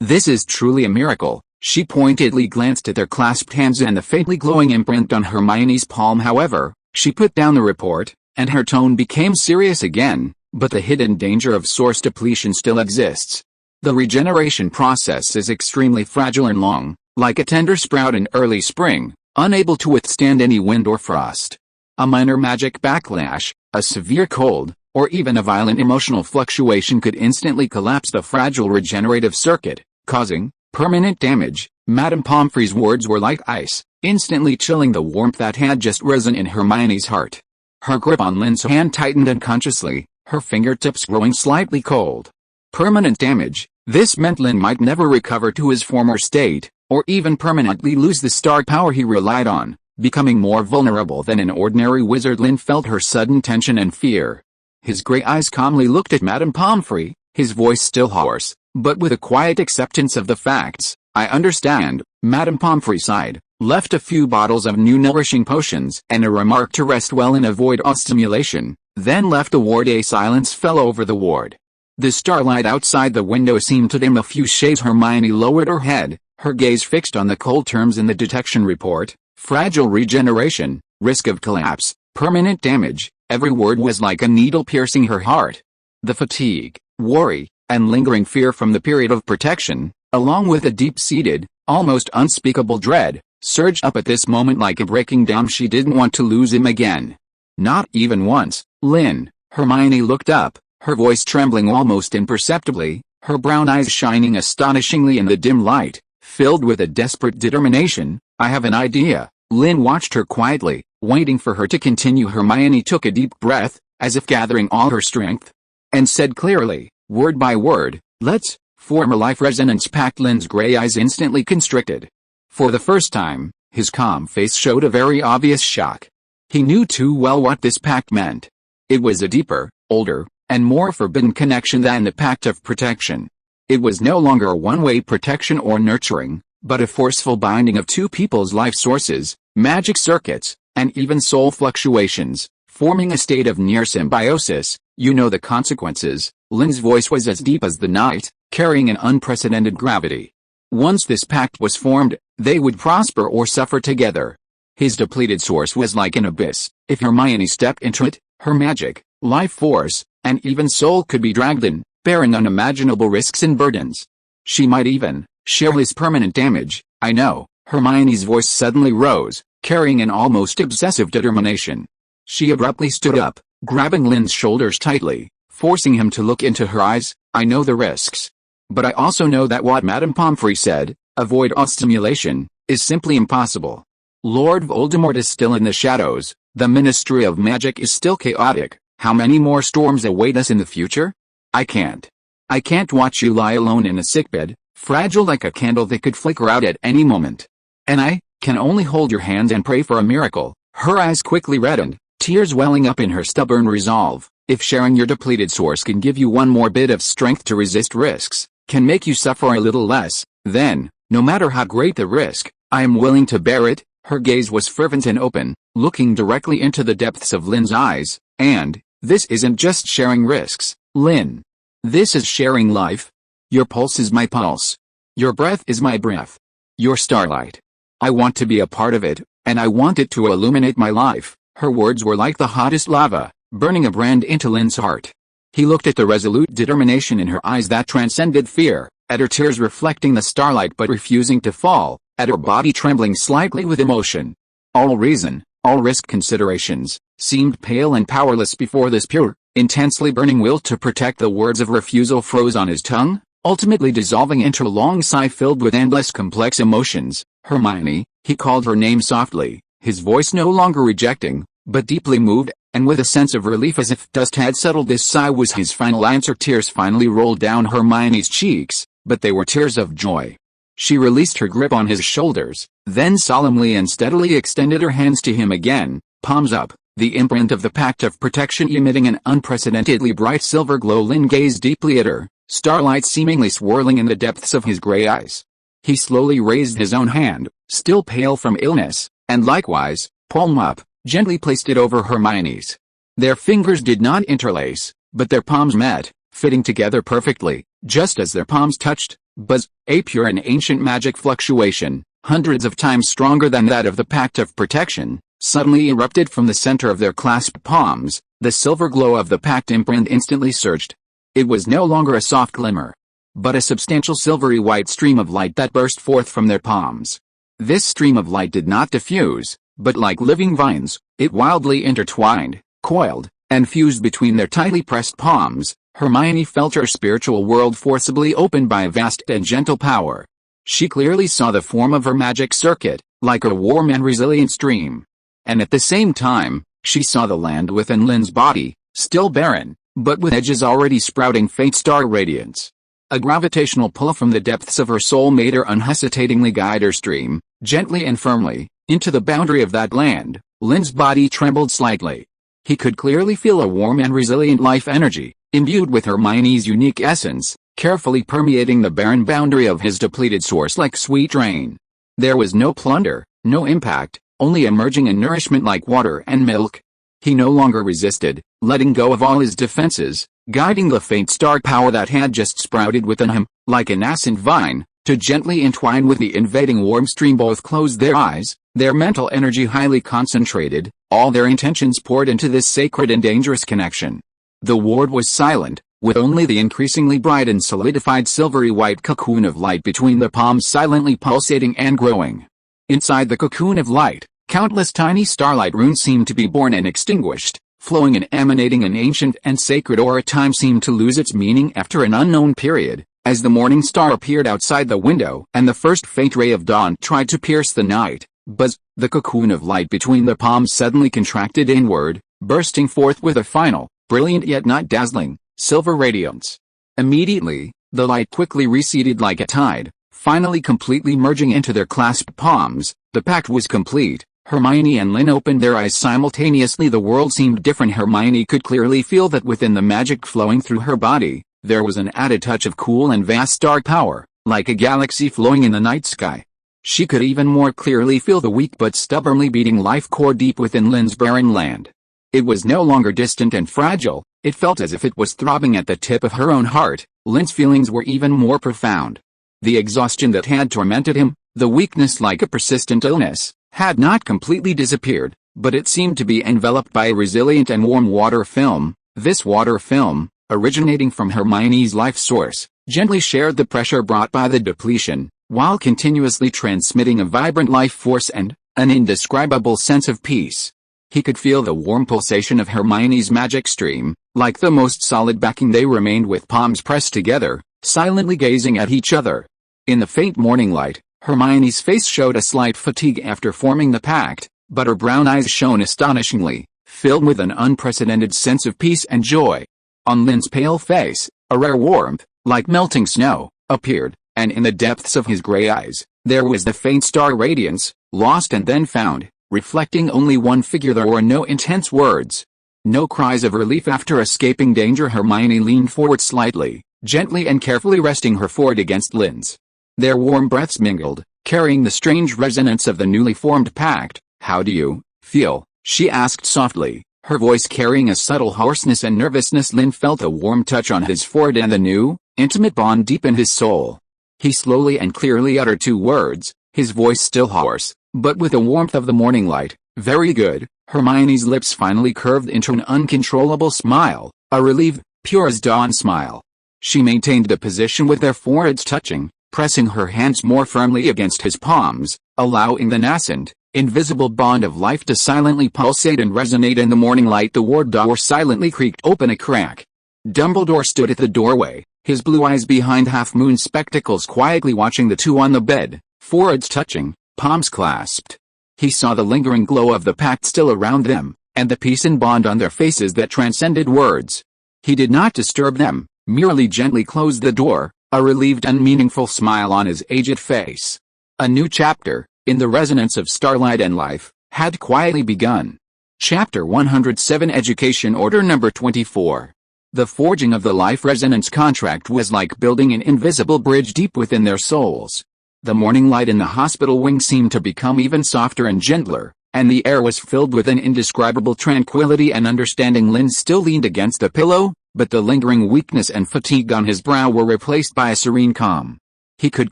This is truly a miracle. She pointedly glanced at their clasped hands and the faintly glowing imprint on Hermione's palm. However, she put down the report, and her tone became serious again. But the hidden danger of source depletion still exists. The regeneration process is extremely fragile and long, like a tender sprout in early spring, unable to withstand any wind or frost. A minor magic backlash, a severe cold, or even a violent emotional fluctuation could instantly collapse the fragile regenerative circuit, causing permanent damage. Madame Pomfrey's words were like ice, instantly chilling the warmth that had just risen in Hermione's heart. Her grip on Lynn's hand tightened unconsciously, her fingertips growing slightly cold. Permanent damage. This meant Lynn might never recover to his former state, or even permanently lose the star power he relied on, becoming more vulnerable than an ordinary wizard. Lynn felt her sudden tension and fear. His gray eyes calmly looked at Madame Pomfrey, his voice still hoarse, but with a quiet acceptance of the facts. I understand, Madame Pomfrey sighed, left a few bottles of new nourishing potions and a remark to rest well and avoid stimulation, then left the ward. A silence fell over the ward. The starlight outside the window seemed to dim a few shades. Hermione lowered her head, her gaze fixed on the cold terms in the detection report. Fragile regeneration, risk of collapse, permanent damage. Every word was like a needle piercing her heart. The fatigue, worry, and lingering fear from the period of protection, along with a deep-seated, almost unspeakable dread, surged up at this moment like a breaking down. She didn't want to lose him again. Not even once. Lynn. Hermione looked up, her voice trembling almost imperceptibly, her brown eyes shining astonishingly in the dim light, filled with a desperate determination. I have an idea. Lynn watched her quietly, waiting for her to continue. Hermione took a deep breath, as if gathering all her strength, and said clearly, word by word, let's form a life resonance pact. Lynn's gray eyes instantly constricted. For the first time, his calm face showed a very obvious shock. He knew too well what this pact meant. It was a deeper, older, and more forbidden connection than the pact of protection. It was no longer a one-way protection or nurturing, but a forceful binding of two people's life sources, magic circuits, and even soul fluctuations, forming a state of near symbiosis. You know the consequences. Lynn's voice was as deep as the night, carrying an unprecedented gravity. Once this pact was formed, they would prosper or suffer together. His depleted source was like an abyss. If Hermione stepped into it, her magic, life force, and even soul could be dragged in, bearing unimaginable risks and burdens. She might even share his permanent damage. I know. Hermione's voice suddenly rose, carrying an almost obsessive determination. She abruptly stood up, grabbing Lynn's shoulders tightly, forcing him to look into her eyes. I know the risks. But I also know that what Madame Pomfrey said, avoid stimulation, is simply impossible. Lord Voldemort is still in the shadows, the Ministry of Magic is still chaotic. How many more storms await us in the future? I can't watch you lie alone in a sickbed, fragile like a candle that could flicker out at any moment. And I can only hold your hand and pray for a miracle. Her eyes quickly reddened, tears welling up in her stubborn resolve. If sharing your depleted source can give you one more bit of strength to resist risks, can make you suffer a little less, then, no matter how great the risk, I am willing to bear it. Her gaze was fervent and open, looking directly into the depths of Lynn's eyes. And this isn't just sharing risks, Lynn. This is sharing life. Your pulse is my pulse. Your breath is my breath. Your starlight. I want to be a part of it, and I want it to illuminate my life. Her words were like the hottest lava, burning a brand into Lynn's heart. He looked at the resolute determination in her eyes that transcended fear, at her tears reflecting the starlight but refusing to fall, at her body trembling slightly with emotion. All reason, all risk considerations, seemed pale and powerless before this pure, intensely burning will to protect. The words of refusal froze on his tongue, ultimately dissolving into a long sigh filled with endless complex emotions. Hermione, he called her name softly, his voice no longer rejecting, but deeply moved. and with a sense of relief as if dust had settled, this sigh was his final answer. Tears finally rolled down Hermione's cheeks, but they were tears of joy. She released her grip on his shoulders, then solemnly and steadily extended her hands to him again, palms up, the imprint of the pact of protection emitting an unprecedentedly bright silver glow. Lynn gazed deeply at her, starlight seemingly swirling in the depths of his gray eyes. He slowly raised his own hand, still pale from illness, and likewise, palm up, gently placed it over Hermione's. Their fingers did not interlace, but their palms met, fitting together perfectly, just as their palms touched. Buzz, a pure and ancient magic fluctuation, hundreds of times stronger than that of the pact of protection, suddenly erupted from the center of their clasped palms. The silver glow of the pact imprint instantly surged. It was no longer a soft glimmer, but a substantial silvery white stream of light that burst forth from their palms. This stream of light did not diffuse, but like living vines, it wildly intertwined, coiled, and fused between their tightly pressed palms. Hermione felt her spiritual world forcibly opened by a vast and gentle power. She clearly saw the form of her magic circuit, like a warm and resilient stream. And at the same time, she saw the land within Lynn's body, still barren, but with edges already sprouting faint star radiance. A gravitational pull from the depths of her soul made her unhesitatingly guide her stream, gently and firmly, into the boundary of that land. Lynn's body trembled slightly. He could clearly feel a warm and resilient life energy, imbued with Hermione's unique essence, carefully permeating the barren boundary of his depleted source like sweet rain. There was no plunder, no impact, only emerging and nourishment like water and milk. He no longer resisted, letting go of all his defenses, guiding the faint star power that had just sprouted within him, like a nascent vine, to gently entwine with the invading warm stream. Both closed their eyes, their mental energy highly concentrated, all their intentions poured into this sacred and dangerous connection. The ward was silent, with only the increasingly bright and solidified silvery white cocoon of light between the palms silently pulsating and growing. Inside the cocoon of light, countless tiny starlight runes seemed to be born and extinguished, flowing and emanating an ancient and sacred aura. Time seemed to lose its meaning after an unknown period, as the morning star appeared outside the window and the first faint ray of dawn tried to pierce the night. Buzz, the cocoon of light between the palms suddenly contracted inward, bursting forth with a final, brilliant yet not dazzling, silver radiance. Immediately, the light quickly receded like a tide, finally completely merging into their clasped palms. The pact was complete. Hermione and Lynn opened their eyes simultaneously. The world seemed different. Hermione could clearly feel that within the magic flowing through her body, there was an added touch of cool and vast star power, like a galaxy flowing in the night sky. She could even more clearly feel the weak but stubbornly beating life core deep within Lynn's barren land. It was no longer distant and fragile, it felt as if it was throbbing at the tip of her own heart. Lynn's feelings were even more profound. The exhaustion that had tormented him, the weakness like a persistent illness, had not completely disappeared, but it seemed to be enveloped by a resilient and warm water film. This water film, originating from Hermione's life source, gently shared the pressure brought by the depletion, while continuously transmitting a vibrant life force and an indescribable sense of peace. He could feel the warm pulsation of Hermione's magic stream, like the most solid backing. They remained with palms pressed together, silently gazing at each other. In the faint morning light, Hermione's face showed a slight fatigue after forming the pact, but her brown eyes shone astonishingly, filled with an unprecedented sense of peace and joy. On Lynn's pale face, a rare warmth, like melting snow, appeared, and in the depths of his gray eyes, there was the faint star radiance, lost and then found, reflecting only one figure. There were no intense words, no cries of relief after escaping danger. Hermione leaned forward slightly, gently and carefully resting her forehead against Lynn's. Their warm breaths mingled, carrying the strange resonance of the newly formed pact. "How do you feel?" she asked softly, her voice carrying a subtle hoarseness and nervousness. Lynn felt a warm touch on his forehead and the new, intimate bond deep in his soul. He slowly and clearly uttered two words, his voice still hoarse, but with the warmth of the morning light. "Very good." Hermione's lips finally curved into an uncontrollable smile, a relieved, pure as dawn smile. She maintained the position with their foreheads touching, pressing her hands more firmly against his palms, allowing the nascent, invisible bond of life to silently pulsate and resonate in the morning light. The ward door silently creaked open a crack. Dumbledore stood at the doorway, his blue eyes behind half-moon spectacles, quietly watching the two on the bed, foreheads touching, palms clasped. He saw the lingering glow of the pact still around them, and the peace and bond on their faces that transcended words. He did not disturb them, merely gently closed the door, a relieved and meaningful smile on his aged face. A new chapter, in the resonance of starlight and life, had quietly begun. Chapter 107 Education Order Number 24. The forging of the life resonance contract was like building an invisible bridge deep within their souls. The morning light in the hospital wing seemed to become even softer and gentler, and the air was filled with an indescribable tranquility and understanding. Lynn still leaned against the pillow, but the lingering weakness and fatigue on his brow were replaced by a serene calm. He could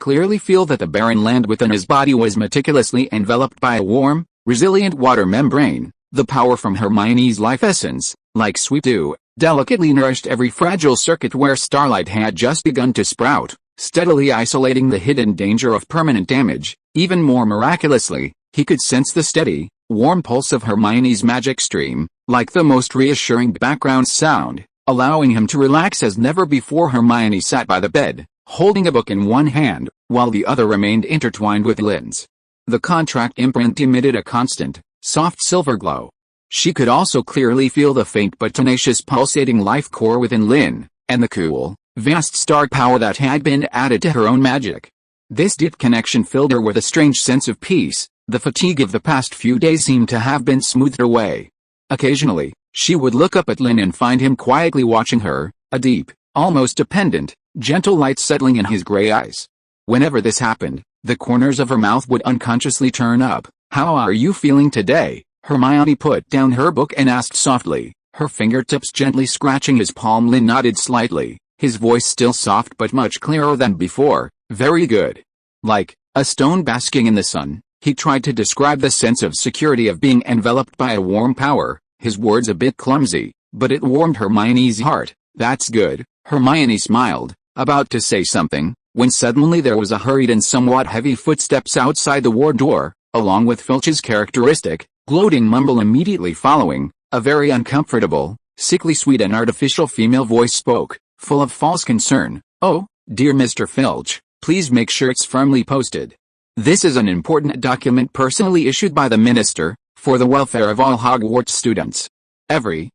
clearly feel that the barren land within his body was meticulously enveloped by a warm, resilient water membrane. The power from Hermione's life essence, like sweet dew, delicately nourished every fragile circuit where starlight had just begun to sprout, steadily isolating the hidden danger of permanent damage. Even more miraculously, he could sense the steady, warm pulse of Hermione's magic stream, like the most reassuring background sound, allowing him to relax as never before. Hermione sat by the bed, holding a book in one hand, while the other remained intertwined with Lynn's. The contract imprint emitted a constant, soft silver glow. She could also clearly feel the faint but tenacious pulsating life core within Lynn, and the cool, vast star power that had been added to her own magic. This deep connection filled her with a strange sense of peace. The fatigue of the past few days seemed to have been smoothed away. Occasionally, she would look up at Lynn and find him quietly watching her, a deep, almost dependent, gentle light settling in his gray eyes. Whenever this happened, the corners of her mouth would unconsciously turn up. "How are you feeling today?" Hermione put down her book and asked softly, her fingertips gently scratching his palm. Lynn nodded slightly, his voice still soft but much clearer than before. "Very good." Like a stone basking in the sun, he tried to describe the sense of security of being enveloped by a warm power, his words a bit clumsy, but it warmed Hermione's heart. "That's good." Hermione smiled, about to say something, when suddenly there was a hurried and somewhat heavy footsteps outside the ward door, along with Filch's characteristic, gloating mumble immediately following. A very uncomfortable, sickly sweet and artificial female voice spoke, full of false concern. "Oh, dear Mr. Filch, please make sure it's firmly posted. This is an important document personally issued by the minister, for the welfare of all Hogwarts students. Every,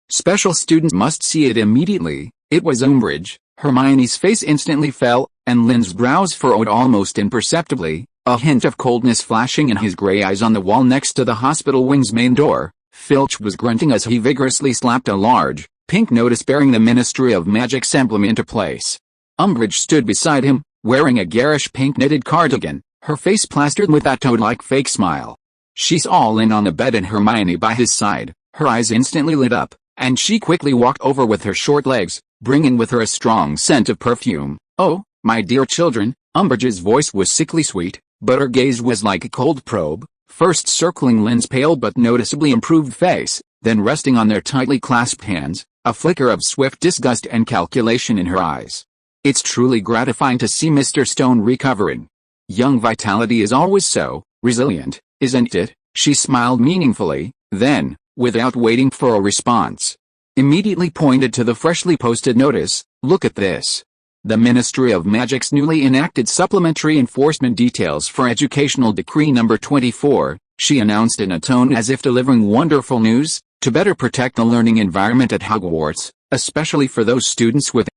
special student must see it immediately." It was Umbridge. Hermione's face instantly fell, and Lynn's brows furrowed almost imperceptibly, a hint of coldness flashing in his gray eyes. On the wall next to the hospital wing's main door, Filch was grunting as he vigorously slapped a large, pink notice bearing the Ministry of Magic's emblem into place. Umbridge stood beside him, wearing a garish pink knitted cardigan, her face plastered with that toad-like fake smile. She saw Lynn on the bed and Hermione by his side. Her eyes instantly lit up, and she quickly walked over with her short legs, bringing with her a strong scent of perfume. "Oh, my dear children." Umbridge's voice was sickly sweet, but her gaze was like a cold probe, first circling Lynn's pale but noticeably improved face, then resting on their tightly clasped hands, a flicker of swift disgust and calculation in her eyes. "It's truly gratifying to see Mr. Stone recovering. Young vitality is always so resilient, isn't it?" She smiled meaningfully, then, without waiting for a response, immediately pointed to the freshly posted notice. "Look at this. The Ministry of Magic's newly enacted supplementary enforcement details for Educational Decree Number 24, she announced in a tone as if delivering wonderful news, "to better protect the learning environment at Hogwarts, especially for those students with,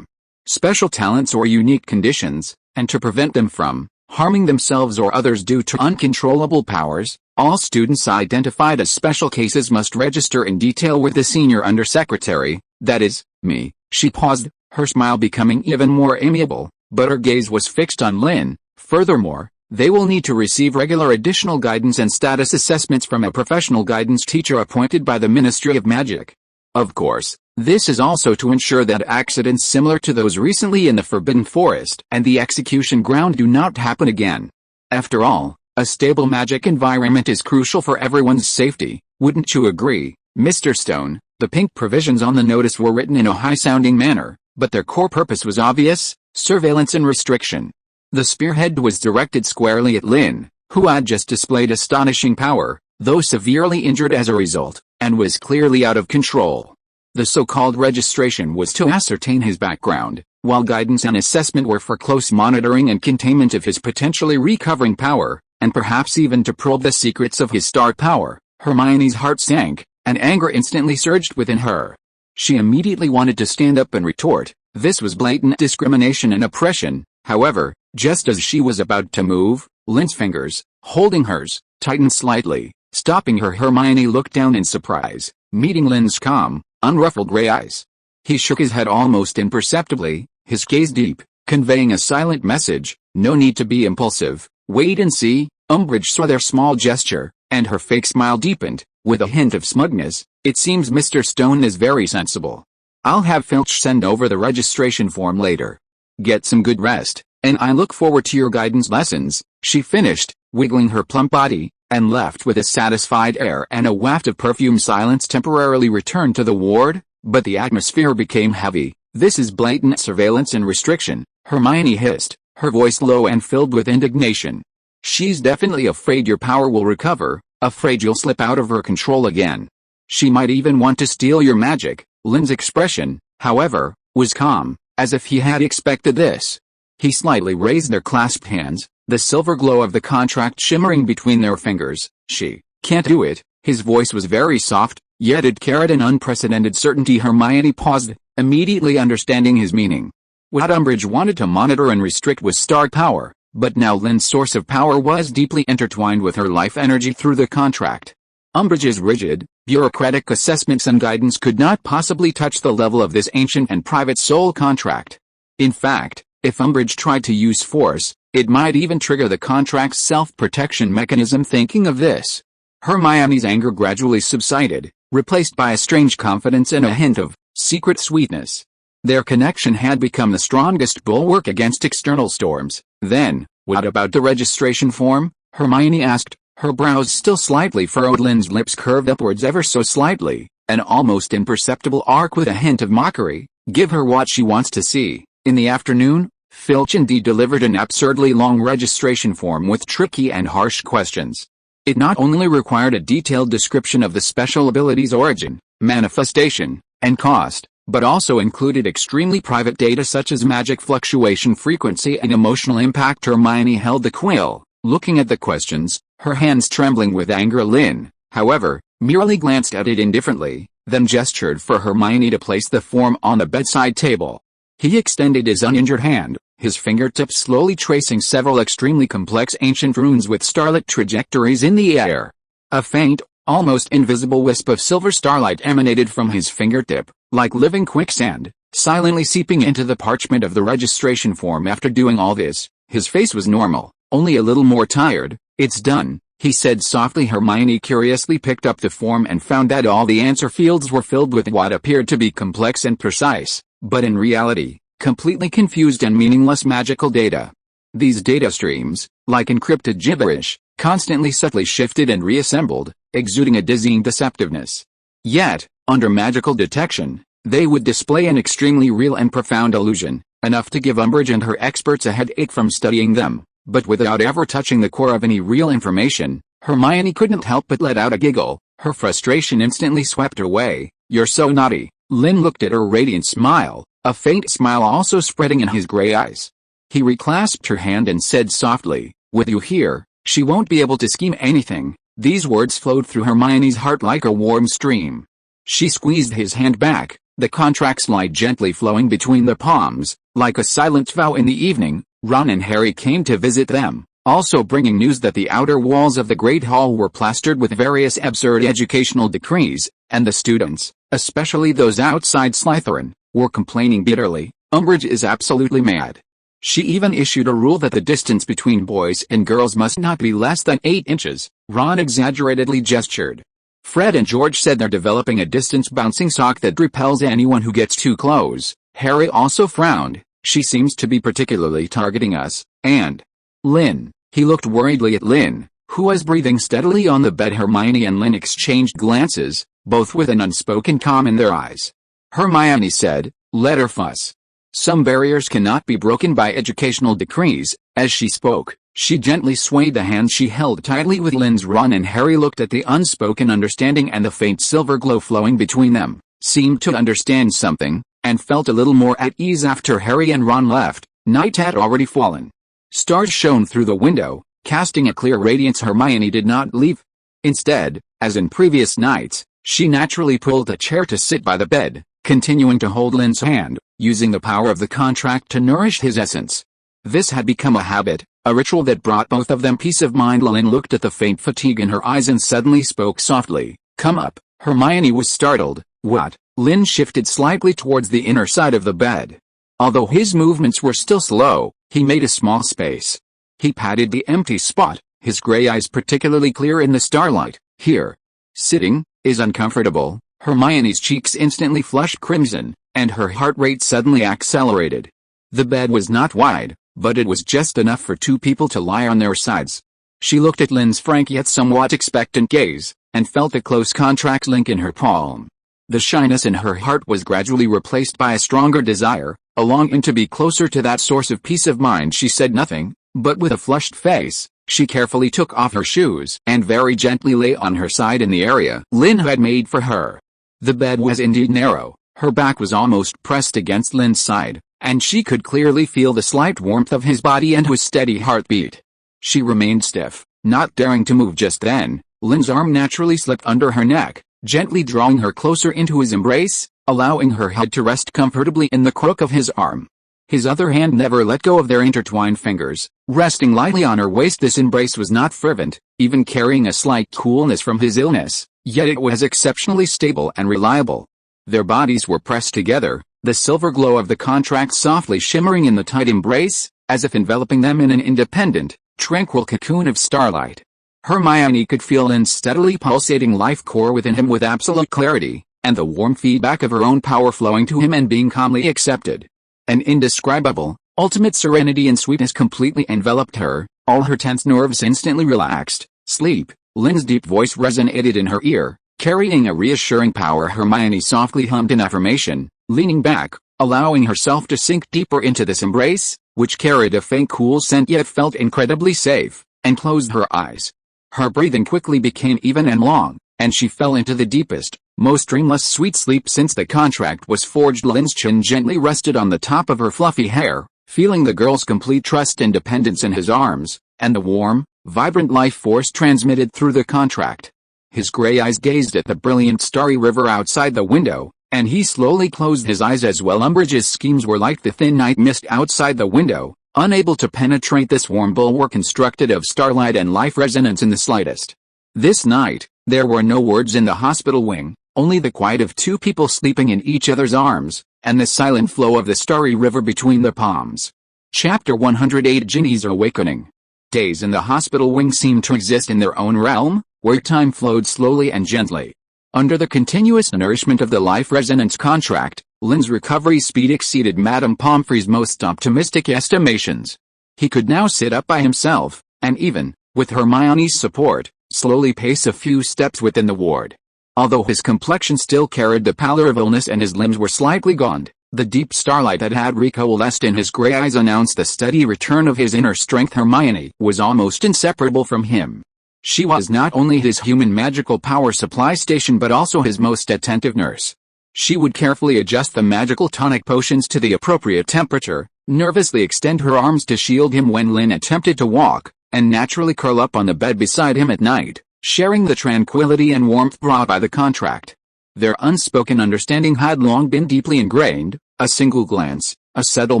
special talents or unique conditions, and to prevent them from harming themselves or others due to uncontrollable powers, all students identified as special cases must register in detail with the Senior Undersecretary, that is, me." She paused, her smile becoming even more amiable, but her gaze was fixed on Lynn. "Furthermore, they will need to receive regular additional guidance and status assessments from a professional guidance teacher appointed by the Ministry of Magic. Of course, this is also to ensure that accidents similar to those recently in the Forbidden Forest and the execution ground do not happen again. After all, a stable magic environment is crucial for everyone's safety, wouldn't you agree, Mr. Stone?" The pink provisions on the notice were written in a high-sounding manner, but their core purpose was obvious: surveillance and restriction. The spearhead was directed squarely at Lynn, who had just displayed astonishing power, though severely injured as a result, and was clearly out of control. The so-called registration was to ascertain his background, while guidance and assessment were for close monitoring and containment of his potentially recovering power, and perhaps even to probe the secrets of his star power. Hermione's heart sank, and anger instantly surged within her. She immediately wanted to stand up and retort. This was blatant discrimination and oppression. However, just as she was about to move, Lynn's fingers, holding hers, tightened slightly, stopping her. Hermione looked down in surprise, meeting Lynn's calm, unruffled gray eyes. He shook his head almost imperceptibly, his gaze deep, conveying a silent message: no need to be impulsive, wait and see. Umbridge saw their small gesture, and her fake smile deepened, with a hint of smugness. It seems Mr. Stone is very sensible. I'll have Filch send over the registration form later. Get some good rest, and I look forward to your guidance lessons, she finished, wiggling her plump body, and left with a satisfied air. And a waft of perfume. Silence temporarily returned to the ward, but the atmosphere became heavy. This is blatant surveillance and restriction, Hermione hissed, her voice low and filled with indignation. She's definitely afraid your power will recover, afraid you'll slip out of her control again. She might even want to steal your magic. Lynn's expression, however, was calm, as if he had expected this. He slightly raised their clasped hands, the silver glow of the contract shimmering between their fingers. She can't do it. His voice was very soft, yet it carried an unprecedented certainty. Hermione paused, immediately understanding his meaning. What Umbridge wanted to monitor and restrict was star power, but now Lynn's source of power was deeply intertwined with her life energy through the contract. Umbridge's rigid, bureaucratic assessments and guidance could not possibly touch the level of this ancient and private soul contract. In fact, if Umbridge tried to use force, it might even trigger the contract's self-protection mechanism. Thinking of this, Hermione's anger gradually subsided, replaced by a strange confidence and a hint of secret sweetness. Their connection had become the strongest bulwark against external storms. Then, what about the registration form? Hermione asked, her brows still slightly furrowed. Lynn's lips curved upwards ever so slightly, an almost imperceptible arc with a hint of mockery. Give her what she wants to see. In the afternoon, Filch indeed delivered an absurdly long registration form with tricky and harsh questions. It not only required a detailed description of the special ability's origin, manifestation, and cost, but also included extremely private data such as magic fluctuation frequency and emotional impact. Hermione held the quill, looking at the questions, her hands trembling with anger. Lynn, however, merely glanced at it indifferently, then gestured for Hermione to place the form on the bedside table. He extended his uninjured hand, his fingertips slowly tracing several extremely complex ancient runes with starlit trajectories in the air. A faint, almost invisible wisp of silver starlight emanated from his fingertip, like living quicksand, silently seeping into the parchment of the registration form. After doing all this, his face was normal, only a little more tired. It's done, he said softly. Hermione curiously picked up the form and found that all the answer fields were filled with what appeared to be complex and precise, but in reality, completely confused and meaningless magical data. These data streams, like encrypted gibberish, constantly subtly shifted and reassembled, exuding a dizzying deceptiveness. Yet, under magical detection, they would display an extremely real and profound illusion, enough to give Umbridge and her experts a headache from studying them, but without ever touching the core of any real information. Hermione couldn't help but let out a giggle, her frustration instantly swept away. You're so naughty. Lynn looked at her radiant smile, a faint smile also spreading in his gray eyes. He reclasped her hand and said softly, with you here, she won't be able to scheme anything. These words flowed through Hermione's heart like a warm stream. She squeezed his hand back, the contract slide gently flowing between their palms, like a silent vow. In the evening, Ron and Harry came to visit them, also bringing news that the outer walls of the Great Hall were plastered with various absurd educational decrees, and the students, especially those outside Slytherin, were complaining bitterly. Umbridge is absolutely mad. She even issued a rule that the distance between boys and girls must not be less than 8 inches. Ron exaggeratedly gestured. Fred and George said they're developing a distance-bouncing sock that repels anyone who gets too close. Harry also frowned. She seems to be particularly targeting us, and Lynn. He looked worriedly at Lynn, who was breathing steadily on the bed. Hermione and Lynn exchanged glances, both with an unspoken calm in their eyes. Hermione said, let her fuss. Some barriers cannot be broken by educational decrees. As she spoke, she gently swayed the hand she held tightly with Lynn's. Ron and Harry looked at the unspoken understanding and the faint silver glow flowing between them, seemed to understand something, and felt a little more at ease. After Harry and Ron left, night had already fallen. Stars shone through the window, casting a clear radiance. Hermione did not leave. Instead, As in previous nights, she naturally pulled a chair to sit by the bed, continuing to hold Lynn's hand, using the power of the contract to nourish his essence. This had become a habit, a ritual that brought both of them peace of mind. Lynn looked at the faint fatigue in her eyes and suddenly spoke softly. "Come up." Hermione was startled. "What?" Lynn shifted slightly towards the inner side of the bed. Although his movements were still slow, he made a small space. He patted the empty spot, his gray eyes particularly clear in the starlight. "Here." "Sitting is uncomfortable." Hermione's cheeks instantly flushed crimson, and her heart rate suddenly accelerated. The bed was not wide, but it was just enough for two people to lie on their sides. She looked at Lynn's frank yet somewhat expectant gaze, and felt a close contract link in her palm. The shyness in her heart was gradually replaced by a stronger desire, a longing to be closer to that source of peace of mind. She said nothing, but with a flushed face, she carefully took off her shoes and very gently lay on her side in the area Lynn had made for her. The bed was indeed narrow, her back was almost pressed against Lynn's side, and she could clearly feel the slight warmth of his body and his steady heartbeat. She remained stiff, not daring to move just then. Lynn's arm naturally slipped under her neck, gently drawing her closer into his embrace, allowing her head to rest comfortably in the crook of his arm. His other hand never let go of their intertwined fingers, resting lightly on her waist. This embrace was not fervent, even carrying a slight coolness from his illness, yet it was exceptionally stable and reliable. Their bodies were pressed together, the silver glow of the contract softly shimmering in the tight embrace, as if enveloping them in an independent, tranquil cocoon of starlight. Hermione could feel Lynn's steadily pulsating life core within him with absolute clarity, and the warm feedback of her own power flowing to him and being calmly accepted. An indescribable, ultimate serenity and sweetness completely enveloped her, all her tense nerves instantly relaxed. "Sleep." Lynn's deep voice resonated in her ear, carrying a reassuring power. Hermione softly hummed an affirmation, leaning back, allowing herself to sink deeper into this embrace, which carried a faint cool scent yet felt incredibly safe, and closed her eyes. Her breathing quickly became even and long, and she fell into the deepest, most dreamless sweet sleep since the contract was forged. Lynn's chin gently rested on the top of her fluffy hair, feeling the girl's complete trust and dependence in his arms, and the warm, vibrant life force transmitted through the contract. His gray eyes gazed at the brilliant starry river outside the window, and he slowly closed his eyes as well. Umbridge's schemes were like the thin night mist outside the window, unable to penetrate this warm bulwark constructed of starlight and life resonance in the slightest. This night, there were no words in the hospital wing, only the quiet of two people sleeping in each other's arms, and the silent flow of the starry river between the palms. Chapter 108 Ginny's Awakening. Days in the hospital wing seemed to exist in their own realm, where time flowed slowly and gently. Under the continuous nourishment of the life resonance contract, Lynn's recovery speed exceeded Madame Pomfrey's most optimistic estimations. He could now sit up by himself, and even, with Hermione's support, slowly pace a few steps within the ward. Although his complexion still carried the pallor of illness and his limbs were slightly gaunt, the deep starlight that had recoalesced in his gray eyes announced the steady return of his inner strength. Hermione was almost inseparable from him. She was not only his human magical power supply station but also his most attentive nurse. She would carefully adjust the magical tonic potions to the appropriate temperature, nervously extend her arms to shield him when Lynn attempted to walk, and naturally curl up on the bed beside him at night, sharing the tranquility and warmth brought by the contract. Their unspoken understanding had long been deeply ingrained. A single glance, a subtle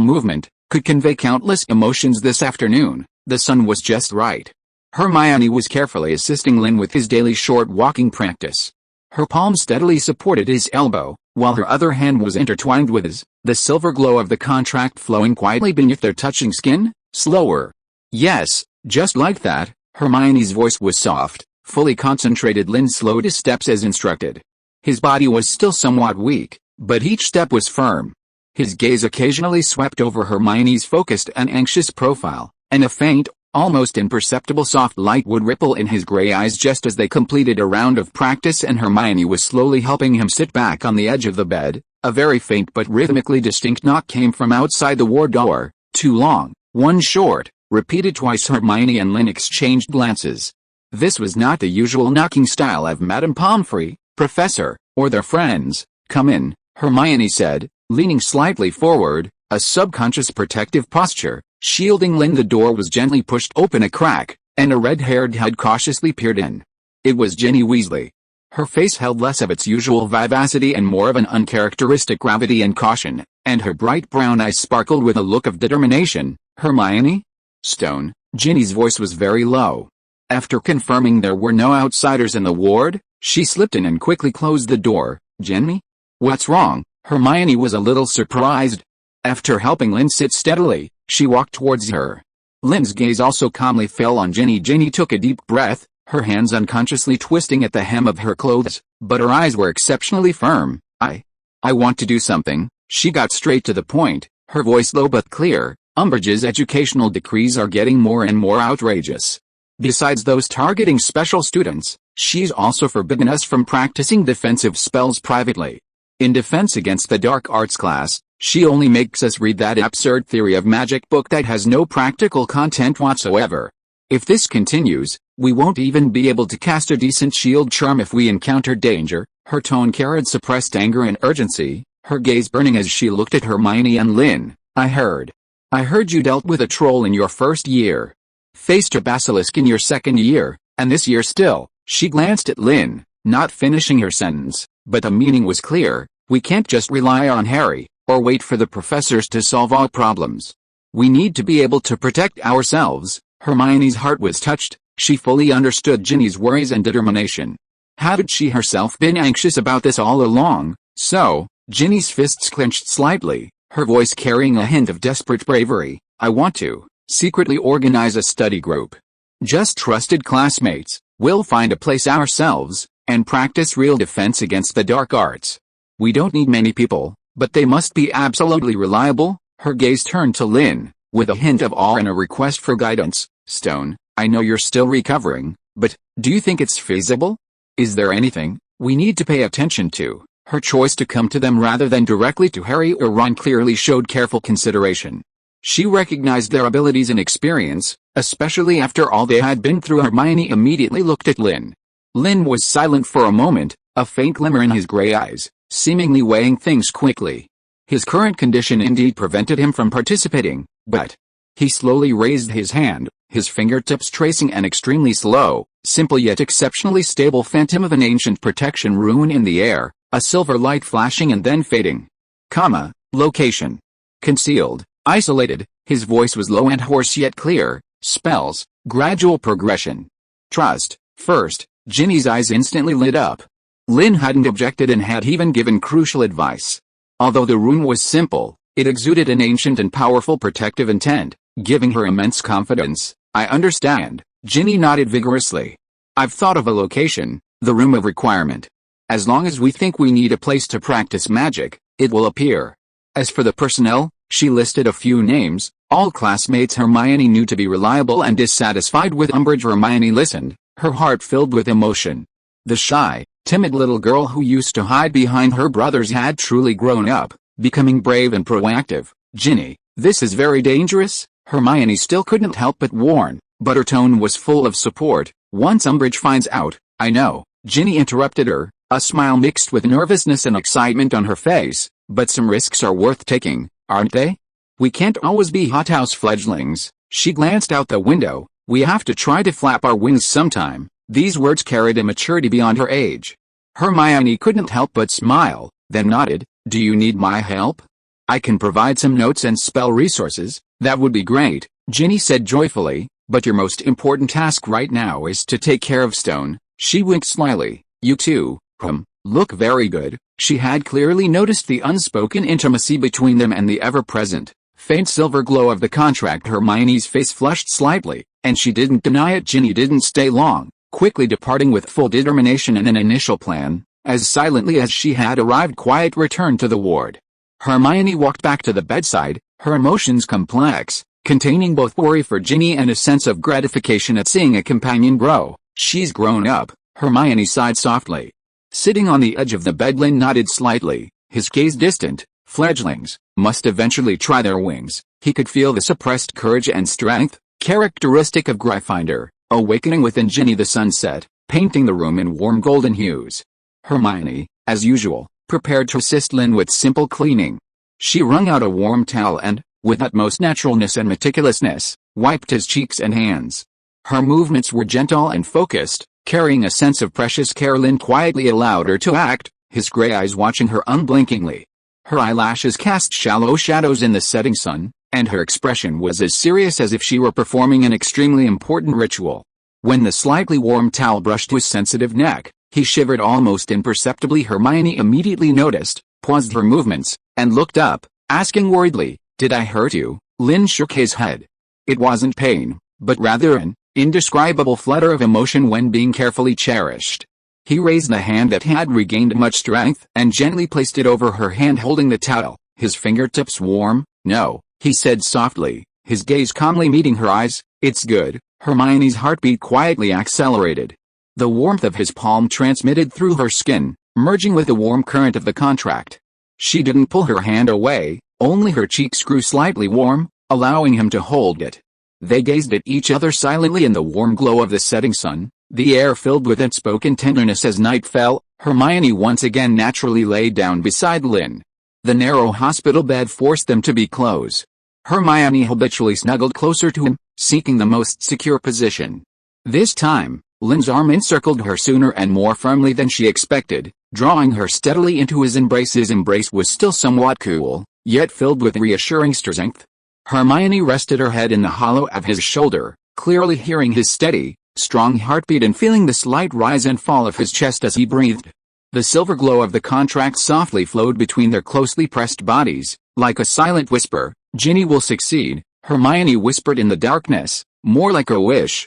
movement, could convey countless emotions. This afternoon, the sun was just right. Hermione was carefully assisting Lynn with his daily short walking practice. Her palm steadily supported his elbow, while her other hand was intertwined with his, the silver glow of the contract flowing quietly beneath their touching skin. "Slower." "Yes, just like that." Hermione's voice was soft, fully concentrated. Lynn slowed his steps as instructed. His body was still somewhat weak, but each step was firm. His gaze occasionally swept over Hermione's focused and anxious profile, and a faint, almost imperceptible soft light would ripple in his gray eyes just as they completed a round of practice and Hermione was slowly helping him sit back on the edge of the bed. A very faint but rhythmically distinct knock came from outside the ward door. "Too long, one short," repeated twice. Hermione and Lynn exchanged glances. This was not the usual knocking style of Madame Pomfrey, Professor, or their friends. "Come in," Hermione said, leaning slightly forward, a subconscious protective posture, shielding Lynn. The door was gently pushed open a crack, and a red-haired head cautiously peered in. It was Ginny Weasley. Her face held less of its usual vivacity and more of an uncharacteristic gravity and caution, and her bright brown eyes sparkled with a look of determination. Hermione? Stone, Ginny's voice was very low. After confirming there were no outsiders in the ward, she slipped in and quickly closed the door. Ginny? What's wrong? Hermione was a little surprised. After helping Lynn sit steadily, she walked towards her. Lynn's gaze also calmly fell on Ginny. Ginny took a deep breath, her hands unconsciously twisting at the hem of her clothes, but her eyes were exceptionally firm. I want to do something. She got straight to the point, her voice low but clear. Umbridge's educational decrees are getting more and more outrageous. Besides those targeting special students, she's also forbidden us from practicing defensive spells privately. In Defense Against the Dark Arts class, she only makes us read that absurd theory of magic book that has no practical content whatsoever. If this continues, we won't even be able to cast a decent shield charm if we encounter danger. Her tone carried suppressed anger and urgency, her gaze burning as she looked at Hermione and Lynn. I heard you dealt with a troll in your first year. Faced a basilisk in your second year, and this year still. She glanced at Lynn, not finishing her sentence, but the meaning was clear. We can't just rely on Harry, or wait for the professors to solve all problems. We need to be able to protect ourselves. Hermione's heart was touched. She fully understood Ginny's worries and determination. Hadn't she herself been anxious about this all along? So, Ginny's fists clenched slightly, her voice carrying a hint of desperate bravery. I want to secretly organize a study group. Just trusted classmates. We'll find a place ourselves, and practice real defense against the dark arts. We don't need many people, but they must be absolutely reliable. Her gaze turned to Lynn, with a hint of awe and a request for guidance. Stone, I know you're still recovering, but do you think it's feasible? Is there anything we need to pay attention to? Her choice to come to them rather than directly to Harry or Ron clearly showed careful consideration. She recognized their abilities and experience, especially after all they had been through. Hermione immediately looked at Lynn. Lynn was silent for a moment, a faint glimmer in his gray eyes, seemingly weighing things quickly. His current condition indeed prevented him from participating, but he slowly raised his hand, his fingertips tracing an extremely slow, simple yet exceptionally stable phantom of an ancient protection rune in the air, a silver light flashing and then fading. Location. Concealed, isolated. His voice was low and hoarse yet clear. Spells, gradual progression. Trust, first. Ginny's eyes instantly lit up. Lynn hadn't objected and had even given crucial advice. Although the rune was simple, it exuded an ancient and powerful protective intent, giving her immense confidence. I understand. Ginny nodded vigorously. I've thought of a location, the room of requirement. As long as we think we need a place to practice magic, it will appear. As for the personnel, she listed a few names, all classmates Hermione knew to be reliable and dissatisfied with Umbridge. Hermione listened, her heart filled with emotion. The shy, timid little girl who used to hide behind her brothers had truly grown up, becoming brave and proactive. Ginny, this is very dangerous, Hermione still couldn't help but warn, but her tone was full of support. Once Umbridge finds out, I know. Ginny interrupted her, a smile mixed with nervousness and excitement on her face. But some risks are worth taking, aren't they? We can't always be hothouse fledglings. She glanced out the window. We have to try to flap our wings sometime. These words carried a maturity beyond her age. Hermione couldn't help but smile, then nodded. Do you need my help? I can provide some notes and spell resources. That would be great, Ginny said joyfully, but your most important task right now is to take care of Stone. She winked slyly. You too, look very good. She had clearly noticed the unspoken intimacy between them and the ever-present, faint silver glow of the contract. Hermione's face flushed slightly, and she didn't deny it. Ginny didn't stay long, quickly departing with full determination and an initial plan. As silently as she had arrived, quiet returned to the ward. Hermione walked back to the bedside, her emotions complex, containing both worry for Ginny and a sense of gratification at seeing a companion grow. She's grown up, Hermione sighed softly. Sitting on the edge of the bed, Lynn nodded slightly, his gaze distant. Fledglings must eventually try their wings. He could feel the suppressed courage and strength, characteristic of Gryffindor, awakening within Ginny. The sun set, painting the room in warm golden hues. Hermione, as usual, prepared to assist Lynn with simple cleaning. She wrung out a warm towel and, with utmost naturalness and meticulousness, wiped his cheeks and hands. Her movements were gentle and focused, Carrying a sense of precious care, Lynn quietly allowed her to act, his gray eyes watching her unblinkingly. Her eyelashes cast shallow shadows in the setting sun, and her expression was as serious as if she were performing an extremely important ritual. When the slightly warm towel brushed his sensitive neck, he shivered almost imperceptibly. Hermione immediately noticed, paused her movements, and looked up, asking worriedly, "Did I hurt you?" Lynn shook his head. It wasn't pain, but rather an indescribable flutter of emotion when being carefully cherished. He raised the hand that had regained much strength and gently placed it over her hand holding the towel, his fingertips warm. "No," he said softly, his gaze calmly meeting her eyes. "It's good." Hermione's heartbeat quietly accelerated. The warmth of his palm transmitted through her skin, merging with the warm current of the contract. She didn't pull her hand away, only her cheeks grew slightly warm, allowing him to hold it. They gazed at each other silently in the warm glow of the setting sun, the air filled with unspoken tenderness. As night fell, Hermione once again naturally lay down beside Lynn. The narrow hospital bed forced them to be close. Hermione habitually snuggled closer to him, seeking the most secure position. This time, Lynn's arm encircled her sooner and more firmly than she expected, drawing her steadily into his embrace. His embrace was still somewhat cool, yet filled with reassuring strength. Hermione rested her head in the hollow of his shoulder, clearly hearing his steady, strong heartbeat and feeling the slight rise and fall of his chest as he breathed. The silver glow of the contract softly flowed between their closely pressed bodies, like a silent whisper. "Ginny will succeed," Hermione whispered in the darkness, "more like a wish."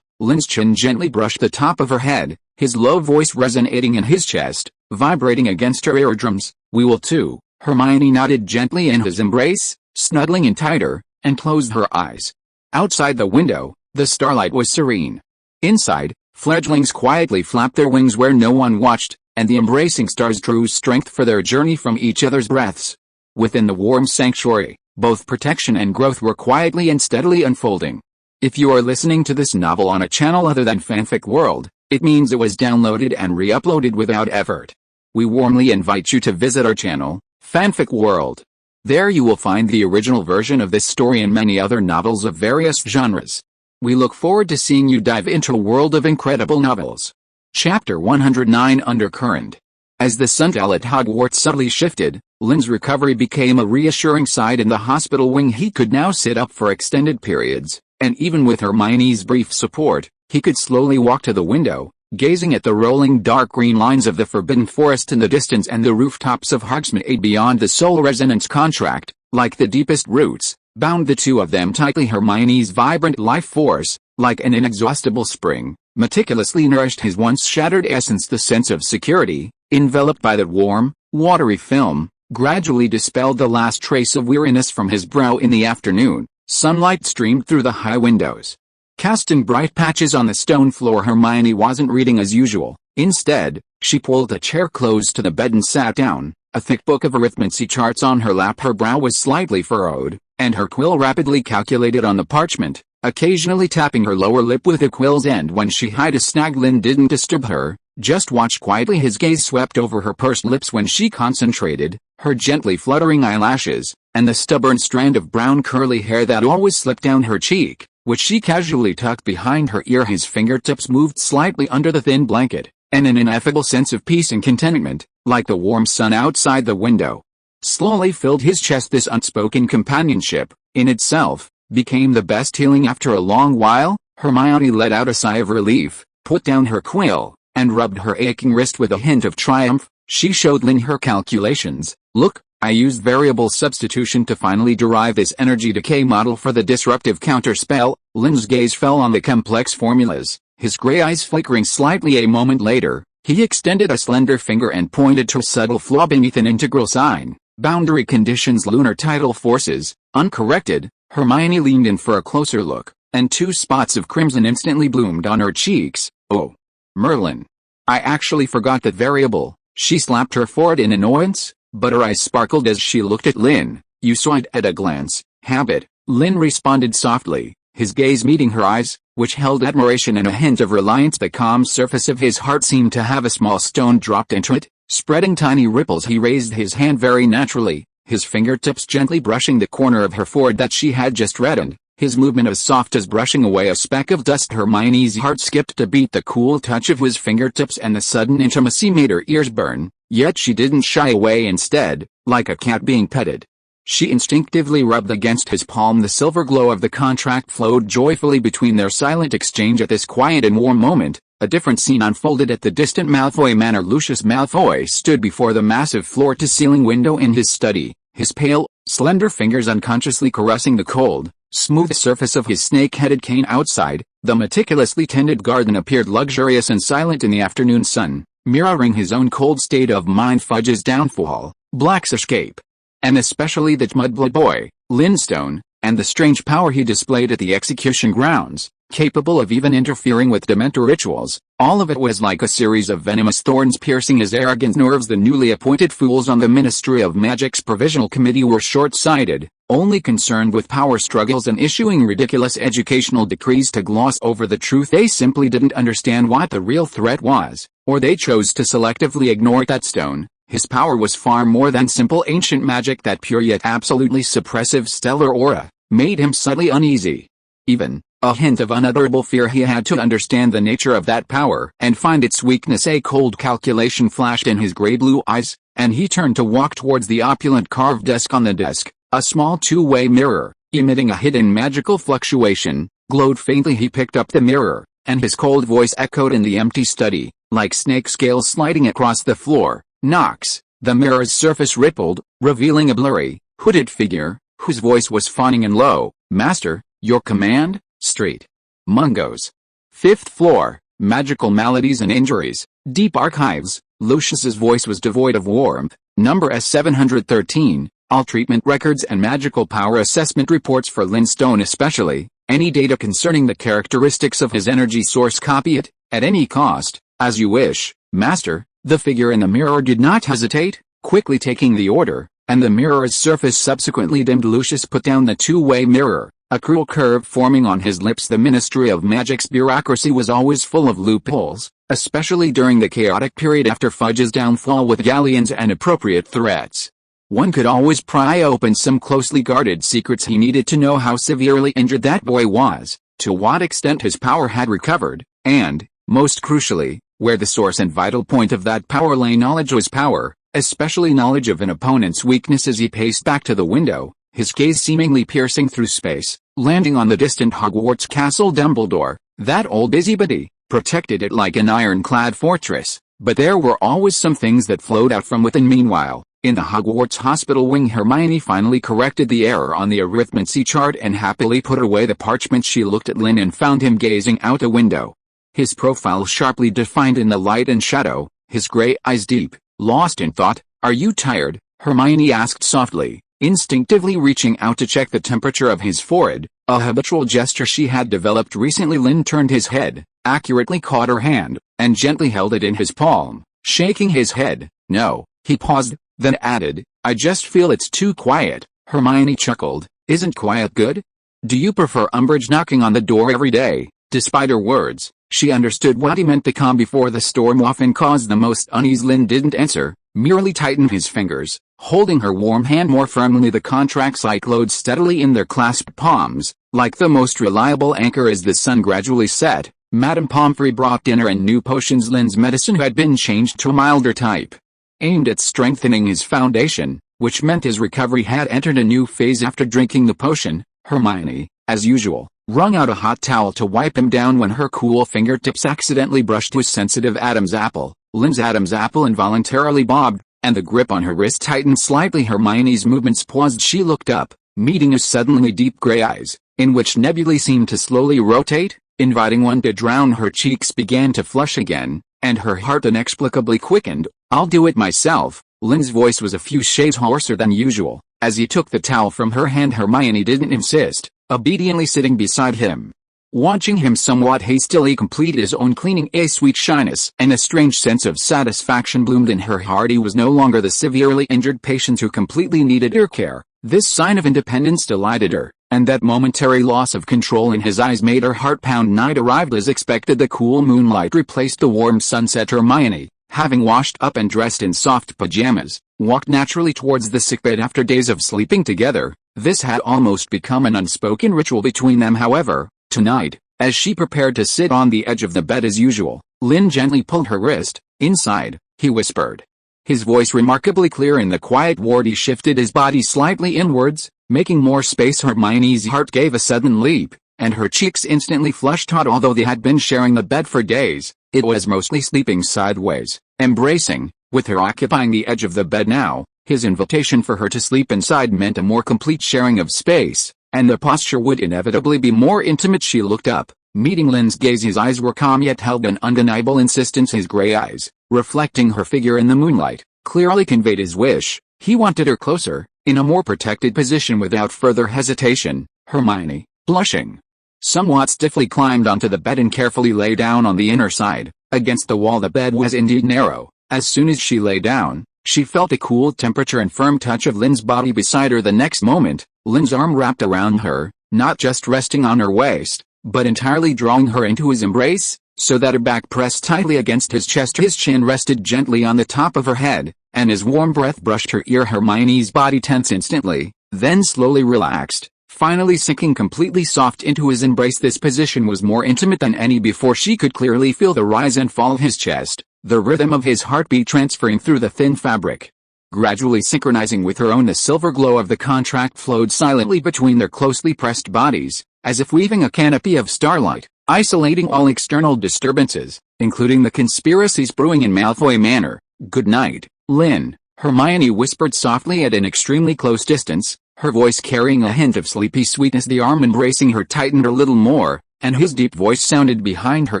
Lynn's chin gently brushed the top of her head, his low voice resonating in his chest, vibrating against her eardrums. "We will too." Hermione nodded gently in his embrace, snuggling in tighter, and closed her eyes. Outside the window, the starlight was serene. Inside, fledglings quietly flapped their wings where no one watched, and the embracing stars drew strength for their journey from each other's breaths. Within the warm sanctuary, both protection and growth were quietly and steadily unfolding. If you are listening to this novel on a channel other than Fanfic World, it means it was downloaded and re-uploaded without effort. We warmly invite you to visit our channel, Fanfic World. There you will find the original version of this story and many other novels of various genres. We look forward to seeing you dive into a world of incredible novels. Chapter 109 Undercurrent. As the sundial at Hogwarts subtly shifted, Lynn's recovery became a reassuring sight. In the hospital wing he could now sit up for extended periods, and even with Hermione's brief support, he could slowly walk to the window, gazing at the rolling dark green lines of the Forbidden Forest in the distance and the rooftops of Hogsmeade beyond. The soul resonance contract, like the deepest roots, bound the two of them tightly. Hermione's vibrant life force, like an inexhaustible spring, meticulously nourished his once shattered essence. The sense of security, enveloped by that warm, watery film, gradually dispelled the last trace of weariness from his brow. In the afternoon, sunlight streamed through the high windows, casting bright patches on the stone floor. Hermione wasn't reading as usual. Instead, she pulled a chair close to the bed and sat down, a thick book of arithmancy charts on her lap. Her brow was slightly furrowed, and her quill rapidly calculated on the parchment, occasionally tapping her lower lip with the quill's end when she had a snag. Lynn didn't disturb her, just watched quietly. His gaze swept over her pursed lips when she concentrated, her gently fluttering eyelashes, and the stubborn strand of brown curly hair that always slipped down her cheek, which she casually tucked behind her ear. His fingertips moved slightly under the thin blanket, and an ineffable sense of peace and contentment, like the warm sun outside the window, slowly filled his chest. This unspoken companionship, in itself, became the best healing. After a long while, Hermione let out a sigh of relief, put down her quill, and rubbed her aching wrist with a hint of triumph. She showed Lynn her calculations. "Look, I used variable substitution to finally derive this energy decay model for the disruptive counterspell." Lynn's gaze fell on the complex formulas, his gray eyes flickering slightly. A moment later, he extended a slender finger and pointed to a subtle flaw beneath an integral sign. "Boundary conditions, lunar tidal forces, uncorrected." Hermione leaned in for a closer look, and two spots of crimson instantly bloomed on her cheeks. "Oh, Merlin. I actually forgot that variable." She slapped her forehead in annoyance, but her eyes sparkled as she looked at Lynn. "You saw it at a glance." "Habit," Lynn responded softly, his gaze meeting her eyes, which held admiration and a hint of reliance. The calm surface of his heart seemed to have a small stone dropped into it, spreading tiny ripples. He raised his hand very naturally, his fingertips gently brushing the corner of her forehead that she had just reddened. His movement as soft as brushing away a speck of dust. Hermione's heart skipped a beat. The cool touch of his fingertips and the sudden intimacy made her ears burn, yet she didn't shy away. Instead, like a cat being petted, she instinctively rubbed against his palm. The silver glow of the contract flowed joyfully between their silent exchange. At this quiet and warm moment, a different scene unfolded at the distant Malfoy manor. Lucius Malfoy stood before the massive floor-to-ceiling window in his study, his pale, slender fingers unconsciously caressing the cold, smooth surface of his snake-headed cane. Outside, the meticulously tended garden appeared luxurious and silent in the afternoon sun, mirroring his own cold state of mind. Fudge's downfall, Black's escape, and especially the mudblood boy, Linstone, and the strange power he displayed at the execution grounds, capable of even interfering with Dementor rituals, all of it was like a series of venomous thorns piercing his arrogant nerves. The newly appointed fools on the Ministry of Magic's Provisional Committee were short-sighted, only concerned with power struggles and issuing ridiculous educational decrees to gloss over the truth. They simply didn't understand what the real threat was, or they chose to selectively ignore that stone. His power was far more than simple ancient magic. That pure yet absolutely suppressive stellar aura made him subtly uneasy. Even a hint of unutterable fear. He had to understand the nature of that power and find its weakness. A cold calculation flashed in his gray-blue eyes, and he turned to walk towards the opulent carved desk. On the desk, a small two-way mirror, emitting a hidden magical fluctuation, glowed faintly. He picked up the mirror, and his cold voice echoed in the empty study, like snake scales sliding across the floor. Knox. The mirror's surface rippled, revealing a blurry, hooded figure, whose voice was fawning and low. Master, your command? Street. Mungo's. 5th floor. Magical maladies and injuries. Deep archives. Lucius's voice was devoid of warmth. Number S713. All treatment records and magical power assessment reports for Linstone especially. Any data concerning the characteristics of his energy source, copy it, at any cost, as you wish, Master. The figure in the mirror did not hesitate, quickly taking the order, and the mirror's surface subsequently dimmed. Lucius put down the two-way mirror, a cruel curve forming on his lips. The Ministry of Magic's bureaucracy was always full of loopholes, especially during the chaotic period after Fudge's downfall with galleons and appropriate threats. One could always pry open some closely guarded secrets. He needed to know how severely injured that boy was, to what extent his power had recovered, and, most crucially, where the source and vital point of that power lay. Knowledge was power, especially knowledge of an opponent's weakness. As he paced back to the window, his gaze seemingly piercing through space, landing on the distant Hogwarts castle. Dumbledore, that old busybody, protected it like an ironclad fortress, but there were always some things that flowed out from within. Meanwhile, in the Hogwarts hospital wing, Hermione finally corrected the error on the arithmancy chart and happily put away the parchment. She looked at Lynn and found him gazing out a window, his profile sharply defined in the light and shadow, his gray eyes deep, lost in thought. Are you tired? Hermione asked softly, instinctively reaching out to check the temperature of his forehead, a habitual gesture she had developed recently. Lynn turned his head, accurately caught her hand, and gently held it in his palm, shaking his head. No. He paused, then added, I just feel it's too quiet. Hermione chuckled. Isn't quiet good? Do you prefer Umbridge knocking on the door every day? Despite her words, she understood what he meant. The calm before the storm often caused the most unease. Lynn didn't answer, merely tightened his fingers, holding her warm hand more firmly. The contract's light glowed steadily in their clasped palms, like the most reliable anchor. As the sun gradually set, Madame Pomfrey brought dinner and new potions. Lynn's medicine had been changed to a milder type, aimed at strengthening his foundation, which meant his recovery had entered a new phase. After drinking the potion, Hermione, as usual, wrung out a hot towel to wipe him down when her cool fingertips accidentally brushed his sensitive Adam's apple. Lynn's Adam's apple involuntarily bobbed, and the grip on her wrist tightened slightly. Hermione's movements paused. She looked up, meeting his suddenly deep gray eyes, in which nebulae seemed to slowly rotate, inviting one to drown. Her cheeks began to flush again, and her heart inexplicably quickened. I'll do it myself. Lynn's voice was a few shades hoarser than usual. As he took the towel from her hand, Hermione didn't insist, obediently sitting beside him, watching him somewhat hastily complete his own cleaning. A sweet shyness and a strange sense of satisfaction bloomed in her heart. He was no longer the severely injured patient who completely needed her care. This sign of independence delighted her, and that momentary loss of control in his eyes made her heart pound. Night arrived as expected. The cool moonlight replaced the warm sunset. Hermione, having washed up and dressed in soft pajamas, walked naturally towards the sickbed after days of sleeping together. This had almost become an unspoken ritual between them. However, tonight, as she prepared to sit on the edge of the bed as usual, Lynn gently pulled her wrist. "Inside," he whispered. His voice remarkably clear in the quiet ward. He shifted his body slightly inwards, making more space. Hermione's heart gave a sudden leap, and her cheeks instantly flushed hot. Although they had been sharing the bed for days, it was mostly sleeping sideways, embracing, with her occupying the edge of the bed now. His invitation for her to sleep inside meant a more complete sharing of space, and the posture would inevitably be more intimate. She looked up, meeting Lynn's gaze. His eyes were calm yet held an undeniable insistence. His gray eyes, reflecting her figure in the moonlight, clearly conveyed his wish. He wanted her closer, in a more protected position. Without further hesitation, Hermione, blushing somewhat stiffly, climbed onto the bed and carefully lay down on the inner side, against the wall. The bed was indeed narrow. As soon as she lay down, she felt the cool temperature and firm touch of Lynn's body beside her. The next moment, Lynn's arm wrapped around her, not just resting on her waist, but entirely drawing her into his embrace, so that her back pressed tightly against his chest. His chin rested gently on the top of her head, and his warm breath brushed her ear. Hermione's body tensed instantly, then slowly relaxed, finally sinking completely soft into his embrace. This position was more intimate than any before. She could clearly feel the rise and fall of his chest, the rhythm of his heartbeat transferring through the thin fabric. Gradually synchronizing with her own, the silver glow of the contract flowed silently between their closely pressed bodies, as if weaving a canopy of starlight, isolating all external disturbances, including the conspiracies brewing in Malfoy Manor. "Good night, Lynn," Hermione whispered softly at an extremely close distance, her voice carrying a hint of sleepy sweetness. The arm embracing her tightened a little more, and his deep voice sounded behind her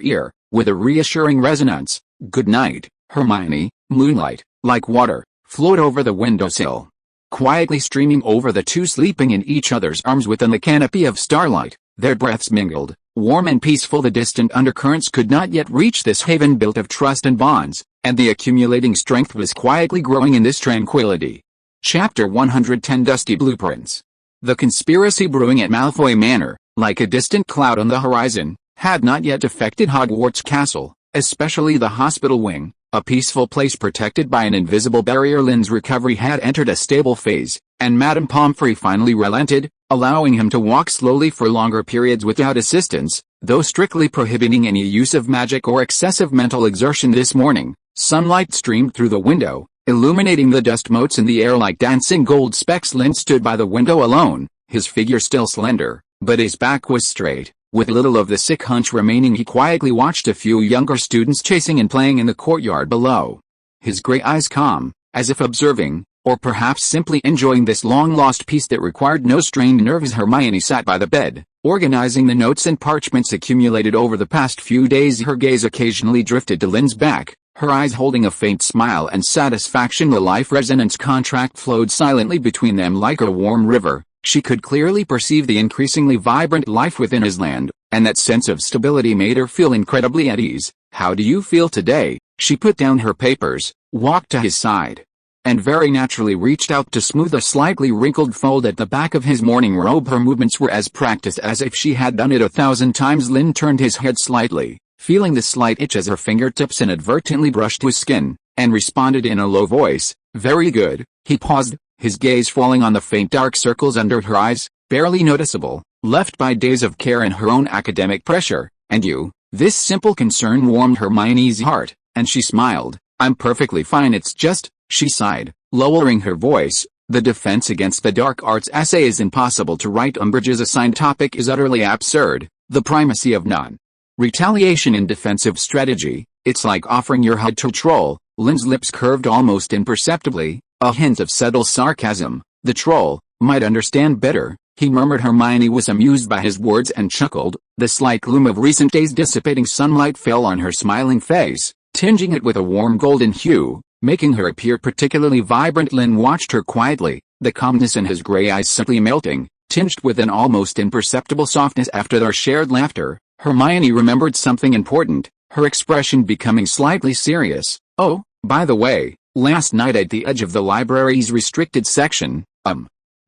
ear, with a reassuring resonance. "Good night, Hermione." Moonlight, like water, flowed over the windowsill, quietly streaming over the two sleeping in each other's arms within the canopy of starlight. Their breaths mingled, warm and peaceful. The distant undercurrents could not yet reach this haven built of trust and bonds, and the accumulating strength was quietly growing in this tranquility. Chapter 110. Dusty Blueprints. The conspiracy brewing at Malfoy Manor, like a distant cloud on the horizon, had not yet affected Hogwarts Castle, especially the hospital wing, a peaceful place protected by an invisible barrier. Lynn's recovery had entered a stable phase, and Madame Pomfrey finally relented, allowing him to walk slowly for longer periods without assistance, though strictly prohibiting any use of magic or excessive mental exertion. This morning, sunlight streamed through the window, illuminating the dust motes in the air like dancing gold specks. Lynn stood by the window alone, his figure still slender, but his back was straight, with little of the sick hunch remaining. He quietly watched a few younger students chasing and playing in the courtyard below, his gray eyes calm, as if observing, or perhaps simply enjoying this long-lost peace that required no strained nerves. Hermione sat by the bed, organizing the notes and parchments accumulated over the past few days. Her gaze occasionally drifted to Lynn's back, her eyes holding a faint smile and satisfaction. The life resonance contract flowed silently between them like a warm river. She could clearly perceive the increasingly vibrant life within his land, and that sense of stability made her feel incredibly at ease. "How do you feel today?" She put down her papers, walked to his side, and very naturally reached out to smooth a slightly wrinkled fold at the back of his morning robe. Her movements were as practiced as if she had done it 1,000 times. Lynn turned his head slightly, feeling the slight itch as her fingertips inadvertently brushed his skin, and responded in a low voice, "Very good." He paused, his gaze falling on the faint dark circles under her eyes, barely noticeable, left by days of care and her own academic pressure. "And you?" This simple concern warmed Hermione's heart, and she smiled. "I'm perfectly fine. It's just," she sighed, lowering her voice, "the defense against the dark arts essay is impossible to write. Umbridge's assigned topic is utterly absurd. The primacy of non-retaliation in defensive strategy. It's like offering your HUD to a troll." Lynn's lips curved almost imperceptibly, a hint of subtle sarcasm. "The troll might understand better," he murmured. Hermione was amused by his words and chuckled. The slight gloom of recent days' dissipating sunlight fell on her smiling face, tinging it with a warm golden hue, making her appear particularly vibrant. Lynn watched her quietly, the calmness in his gray eyes subtly melting, tinged with an almost imperceptible softness. After their shared laughter, Hermione remembered something important, her expression becoming slightly serious. "Oh, by the way, last night at the edge of the library's restricted section,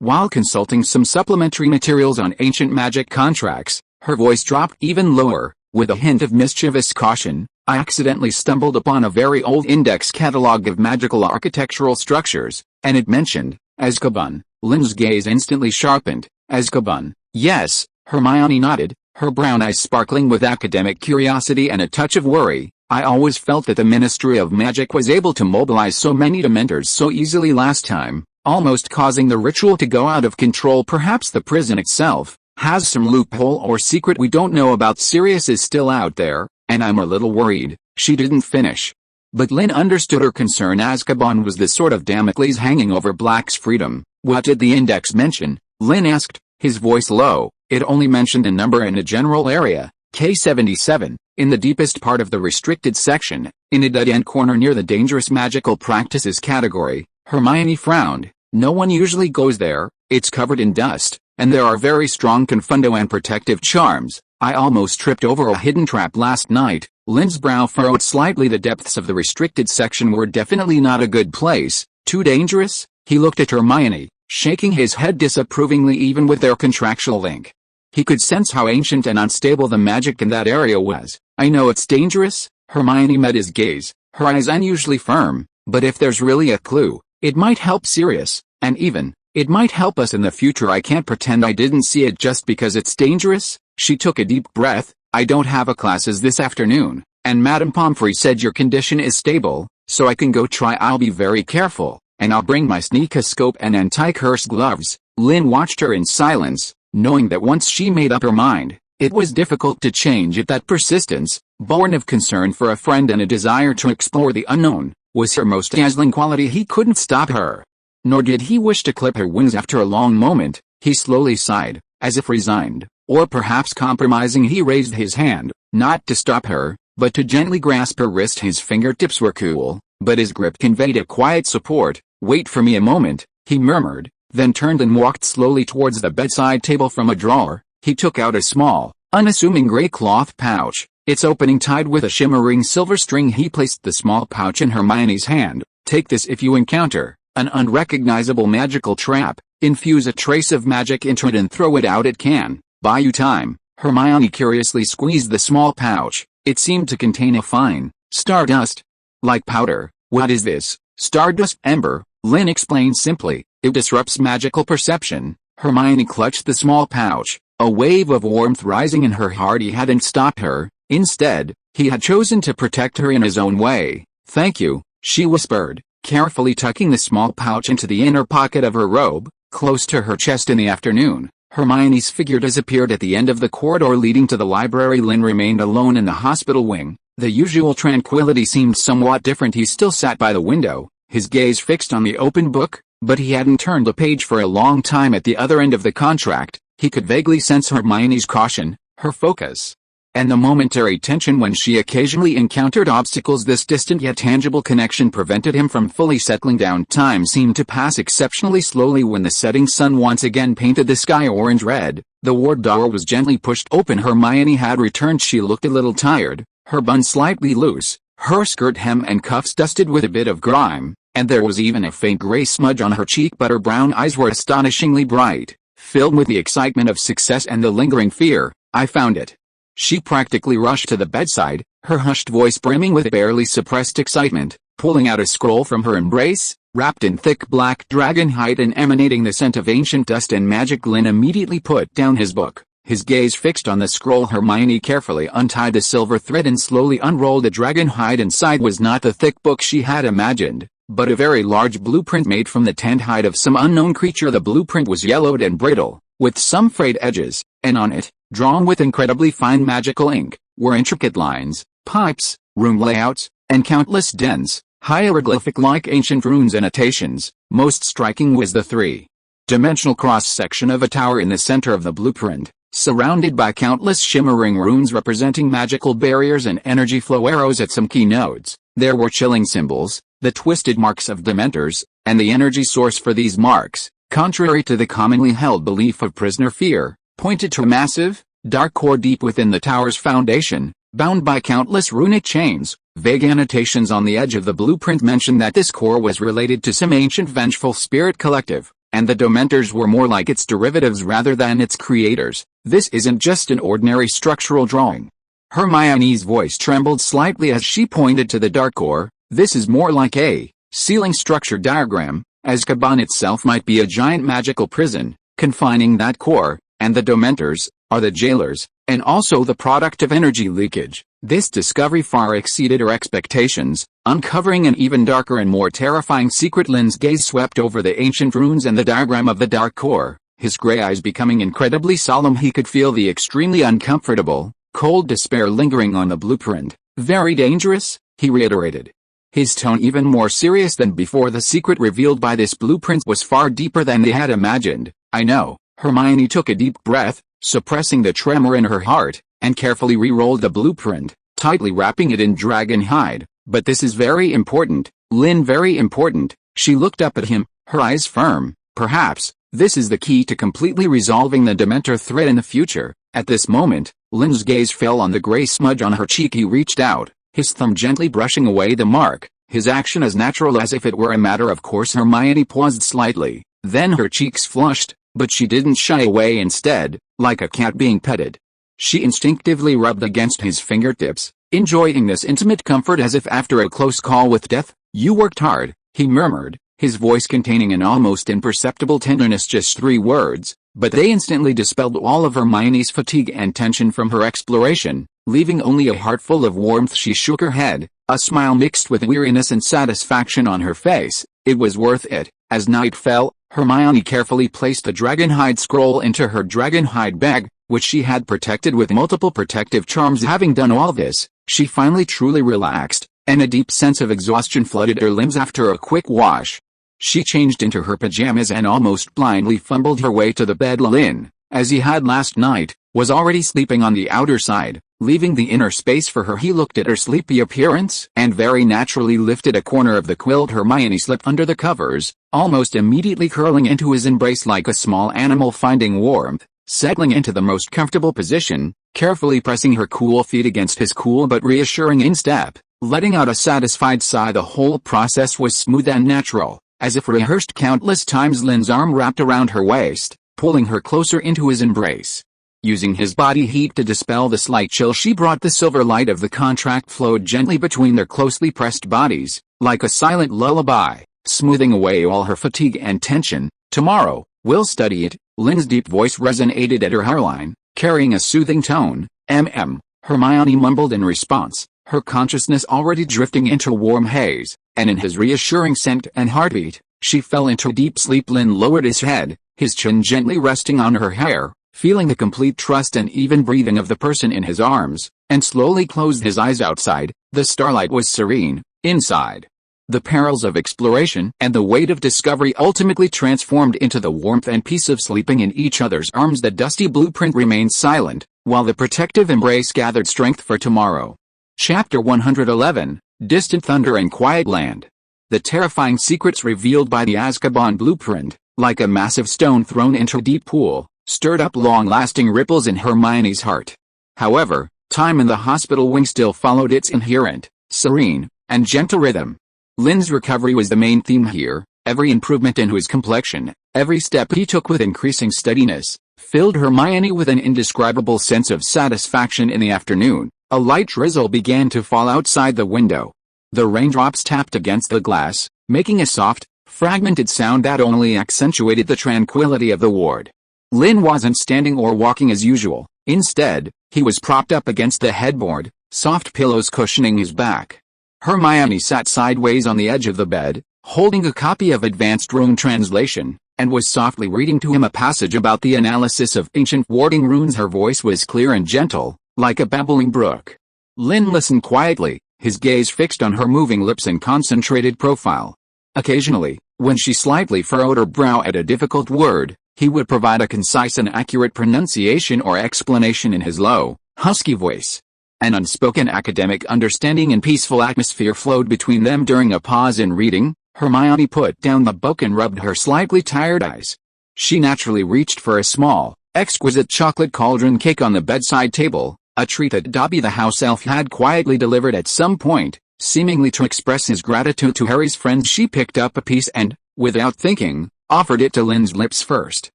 while consulting some supplementary materials on ancient magic contracts," her voice dropped even lower, With a hint of mischievous caution, I accidentally stumbled upon a very old index catalog of magical architectural structures, and it mentioned Azkaban. Lynn's gaze instantly sharpened. Azkaban. Yes, Hermione nodded, her brown eyes sparkling with academic curiosity and a touch of worry. I always felt that the Ministry of Magic was able to mobilize so many Dementors so easily last time, almost causing the ritual to go out of control. Perhaps the prison itself has some loophole or secret we don't know about. Sirius is still out there, and I'm a little worried. She didn't finish. But Lynn understood her concern. Azkaban was the sort of Damocles hanging over Black's freedom. What did the index mention? Lynn asked, his voice low. It only mentioned a number and a general area, K77, in the deepest part of the restricted section, in a dead-end corner near the dangerous magical practices category. Hermione frowned. No one usually goes there, it's covered in dust, and there are very strong confundo and protective charms. I almost tripped over a hidden trap last night. Lynn's brow furrowed slightly. The depths of the restricted section were definitely not a good place. Too dangerous? He looked at Hermione, shaking his head disapprovingly. Even with their contractual link, he could sense how ancient and unstable the magic in that area was. I know it's dangerous. Hermione met his gaze, her eyes unusually firm, but if there's really a clue, it might help Sirius, and even, it might help us in the future. I can't pretend I didn't see it just because it's dangerous. She took a deep breath. I don't have a classes this afternoon, and Madame Pomfrey said your condition is stable, so I can go try. I'll be very careful, and I'll bring my sneakoscope and anti-curse gloves. Lynn watched her in silence, knowing that once she made up her mind, it was difficult to change it. That persistence, born of concern for a friend and a desire to explore the unknown, was her most dazzling quality. He couldn't stop her. Nor did he wish to clip her wings. After a long moment, he slowly sighed, as if resigned, or perhaps compromising. He raised his hand, not to stop her, but to gently grasp her wrist. His fingertips were cool, but his grip conveyed a quiet support. Wait for me a moment, he murmured, then turned and walked slowly towards the bedside table. From a drawer, he took out a small, unassuming gray cloth pouch, its opening tied with a shimmering silver string. He placed the small pouch in Hermione's hand. Take this if you encounter an unrecognizable magical trap. Infuse a trace of magic into it and throw it out. It can buy you time. Hermione curiously squeezed the small pouch. It seemed to contain a fine, stardust like powder. What is this? Stardust ember, Lynn explained simply. It disrupts magical perception. Hermione clutched the small pouch, a wave of warmth rising in her heart. He hadn't stopped her. Instead, he had chosen to protect her in his own way. Thank you, she whispered, carefully tucking the small pouch into the inner pocket of her robe, close to her chest. In the afternoon, Hermione's figure disappeared at the end of the corridor leading to the library. Lynn remained alone in the hospital wing. The usual tranquility seemed somewhat different. He still sat by the window, his gaze fixed on the open book, but he hadn't turned a page for a long time. At the other end of the contract, he could vaguely sense Hermione's caution, her focus, and the momentary tension when she occasionally encountered obstacles. This distant yet tangible connection prevented him from fully settling down. Time seemed to pass exceptionally slowly. When the setting sun once again painted the sky orange-red, the ward door was gently pushed open. Hermione had returned. She looked a little tired, her bun slightly loose, her skirt hem and cuffs dusted with a bit of grime, and there was even a faint gray smudge on her cheek. But her brown eyes were astonishingly bright, filled with the excitement of success and the lingering fear. I found it. She practically rushed to the bedside, her hushed voice brimming with barely suppressed excitement, pulling out a scroll from her embrace, wrapped in thick black dragon hide and emanating the scent of ancient dust and magic. Lynn immediately put down his book, his gaze fixed on the scroll. Hermione carefully untied the silver thread and slowly unrolled the dragon hide. Inside was not the thick book she had imagined, but a very large blueprint made from the tanned hide of some unknown creature. The blueprint was yellowed and brittle, with some frayed edges, and on it, drawn with incredibly fine magical ink, were intricate lines, pipes, room layouts, and countless dense, hieroglyphic-like ancient runes annotations. Most striking was the three-dimensional cross-section of a tower in the center of the blueprint, surrounded by countless shimmering runes representing magical barriers and energy flow arrows at some key nodes. There were chilling symbols, the twisted marks of Dementors, and the energy source for these marks, contrary to the commonly held belief of prisoner fear, pointed to a massive, dark core deep within the tower's foundation, bound by countless runic chains. Vague annotations on the edge of the blueprint mentioned that this core was related to some ancient vengeful spirit collective, and the Dementors were more like its derivatives rather than its creators. This isn't just an ordinary structural drawing, Hermione's voice trembled slightly as she pointed to the dark core. This is more like a ceiling structure diagram. Azkaban itself might be a giant magical prison, confining that core, and the Dementors are the jailers, and also the product of energy leakage. This discovery far exceeded her expectations, uncovering an even darker and more terrifying secret. Lynn's gaze swept over the ancient runes and the diagram of the dark core, his gray eyes becoming incredibly solemn. He could feel the extremely uncomfortable, cold despair lingering on the blueprint. Very dangerous, he reiterated, his tone even more serious than before. The secret revealed by this blueprint was far deeper than they had imagined. I know. Hermione took a deep breath, suppressing the tremor in her heart, and carefully re-rolled the blueprint, tightly wrapping it in dragon hide. But this is very important, Lynn, very important. She looked up at him, her eyes firm. Perhaps this is the key to completely resolving the Dementor threat in the future. At this moment, Lynn's gaze fell on the gray smudge on her cheek. He reached out, his thumb gently brushing away the mark, his action as natural as if it were a matter of course. Hermione paused slightly, then her cheeks flushed, but she didn't shy away. Instead, like a cat being petted, she instinctively rubbed against his fingertips, enjoying this intimate comfort as if after a close call with death. You worked hard, he murmured, his voice containing an almost imperceptible tenderness. Just 3 words, but they instantly dispelled all of Hermione's fatigue and tension from her exploration, leaving only a heart full of warmth. She shook her head, a smile mixed with weariness and satisfaction on her face. It was worth it. As night fell, Hermione carefully placed the dragonhide scroll into her dragonhide bag, which she had protected with multiple protective charms. Having done all this, she finally truly relaxed, and a deep sense of exhaustion flooded her limbs. After a quick wash, she changed into her pajamas and almost blindly fumbled her way to the bed. Lynn, as he had last night, was already sleeping on the outer side, leaving the inner space for her. He looked at her sleepy appearance and very naturally lifted a corner of the quilt. Hermione slipped under the covers, almost immediately curling into his embrace like a small animal finding warmth, settling into the most comfortable position, carefully pressing her cool feet against his cool but reassuring instep, letting out a satisfied sigh. The whole process was smooth and natural, as if rehearsed countless times. Lynn's arm wrapped around her waist, pulling her closer into his embrace. Using his body heat to dispel the slight chill she brought, the silver light of the contract flowed gently between their closely pressed bodies, like a silent lullaby, smoothing away all her fatigue and tension. Tomorrow, we'll study it. Lynn's deep voice resonated at her hairline, carrying a soothing tone. Hermione mumbled in response, her consciousness already drifting into a warm haze, and in his reassuring scent and heartbeat, she fell into deep sleep. Lynn lowered his head, his chin gently resting on her hair, feeling the complete trust and even breathing of the person in his arms, and slowly closed his eyes. Outside, the starlight was serene. Inside, the perils of exploration and the weight of discovery ultimately transformed into the warmth and peace of sleeping in each other's arms. The dusty blueprint remained silent, while the protective embrace gathered strength for tomorrow. Chapter 111, Distant Thunder and Quiet Land. The terrifying secrets revealed by the Azkaban blueprint, like a massive stone thrown into a deep pool, stirred up long-lasting ripples in Hermione's heart. However, time in the hospital wing still followed its inherent, serene, and gentle rhythm. Lynn's recovery was the main theme here. Every improvement in his complexion, every step he took with increasing steadiness, filled Hermione with an indescribable sense of satisfaction. In the afternoon, a light drizzle began to fall outside the window. The raindrops tapped against the glass, making a soft, fragmented sound that only accentuated the tranquility of the ward. Lynn wasn't standing or walking as usual. Instead, he was propped up against the headboard, soft pillows cushioning his back. Hermione sat sideways on the edge of the bed, holding a copy of Advanced Rune Translation, and was softly reading to him a passage about the analysis of ancient warding runes. Her voice was clear and gentle, like a babbling brook. Lynn listened quietly, his gaze fixed on her moving lips and concentrated profile. Occasionally, when she slightly furrowed her brow at a difficult word, he would provide a concise and accurate pronunciation or explanation in his low, husky voice. An unspoken academic understanding and peaceful atmosphere flowed between them. During a pause in reading, Hermione put down the book and rubbed her slightly tired eyes. She naturally reached for a small, exquisite chocolate cauldron cake on the bedside table, a treat that Dobby the house elf had quietly delivered at some point, seemingly to express his gratitude to Harry's friends. She picked up a piece and, without thinking, offered it to Lynn's lips first.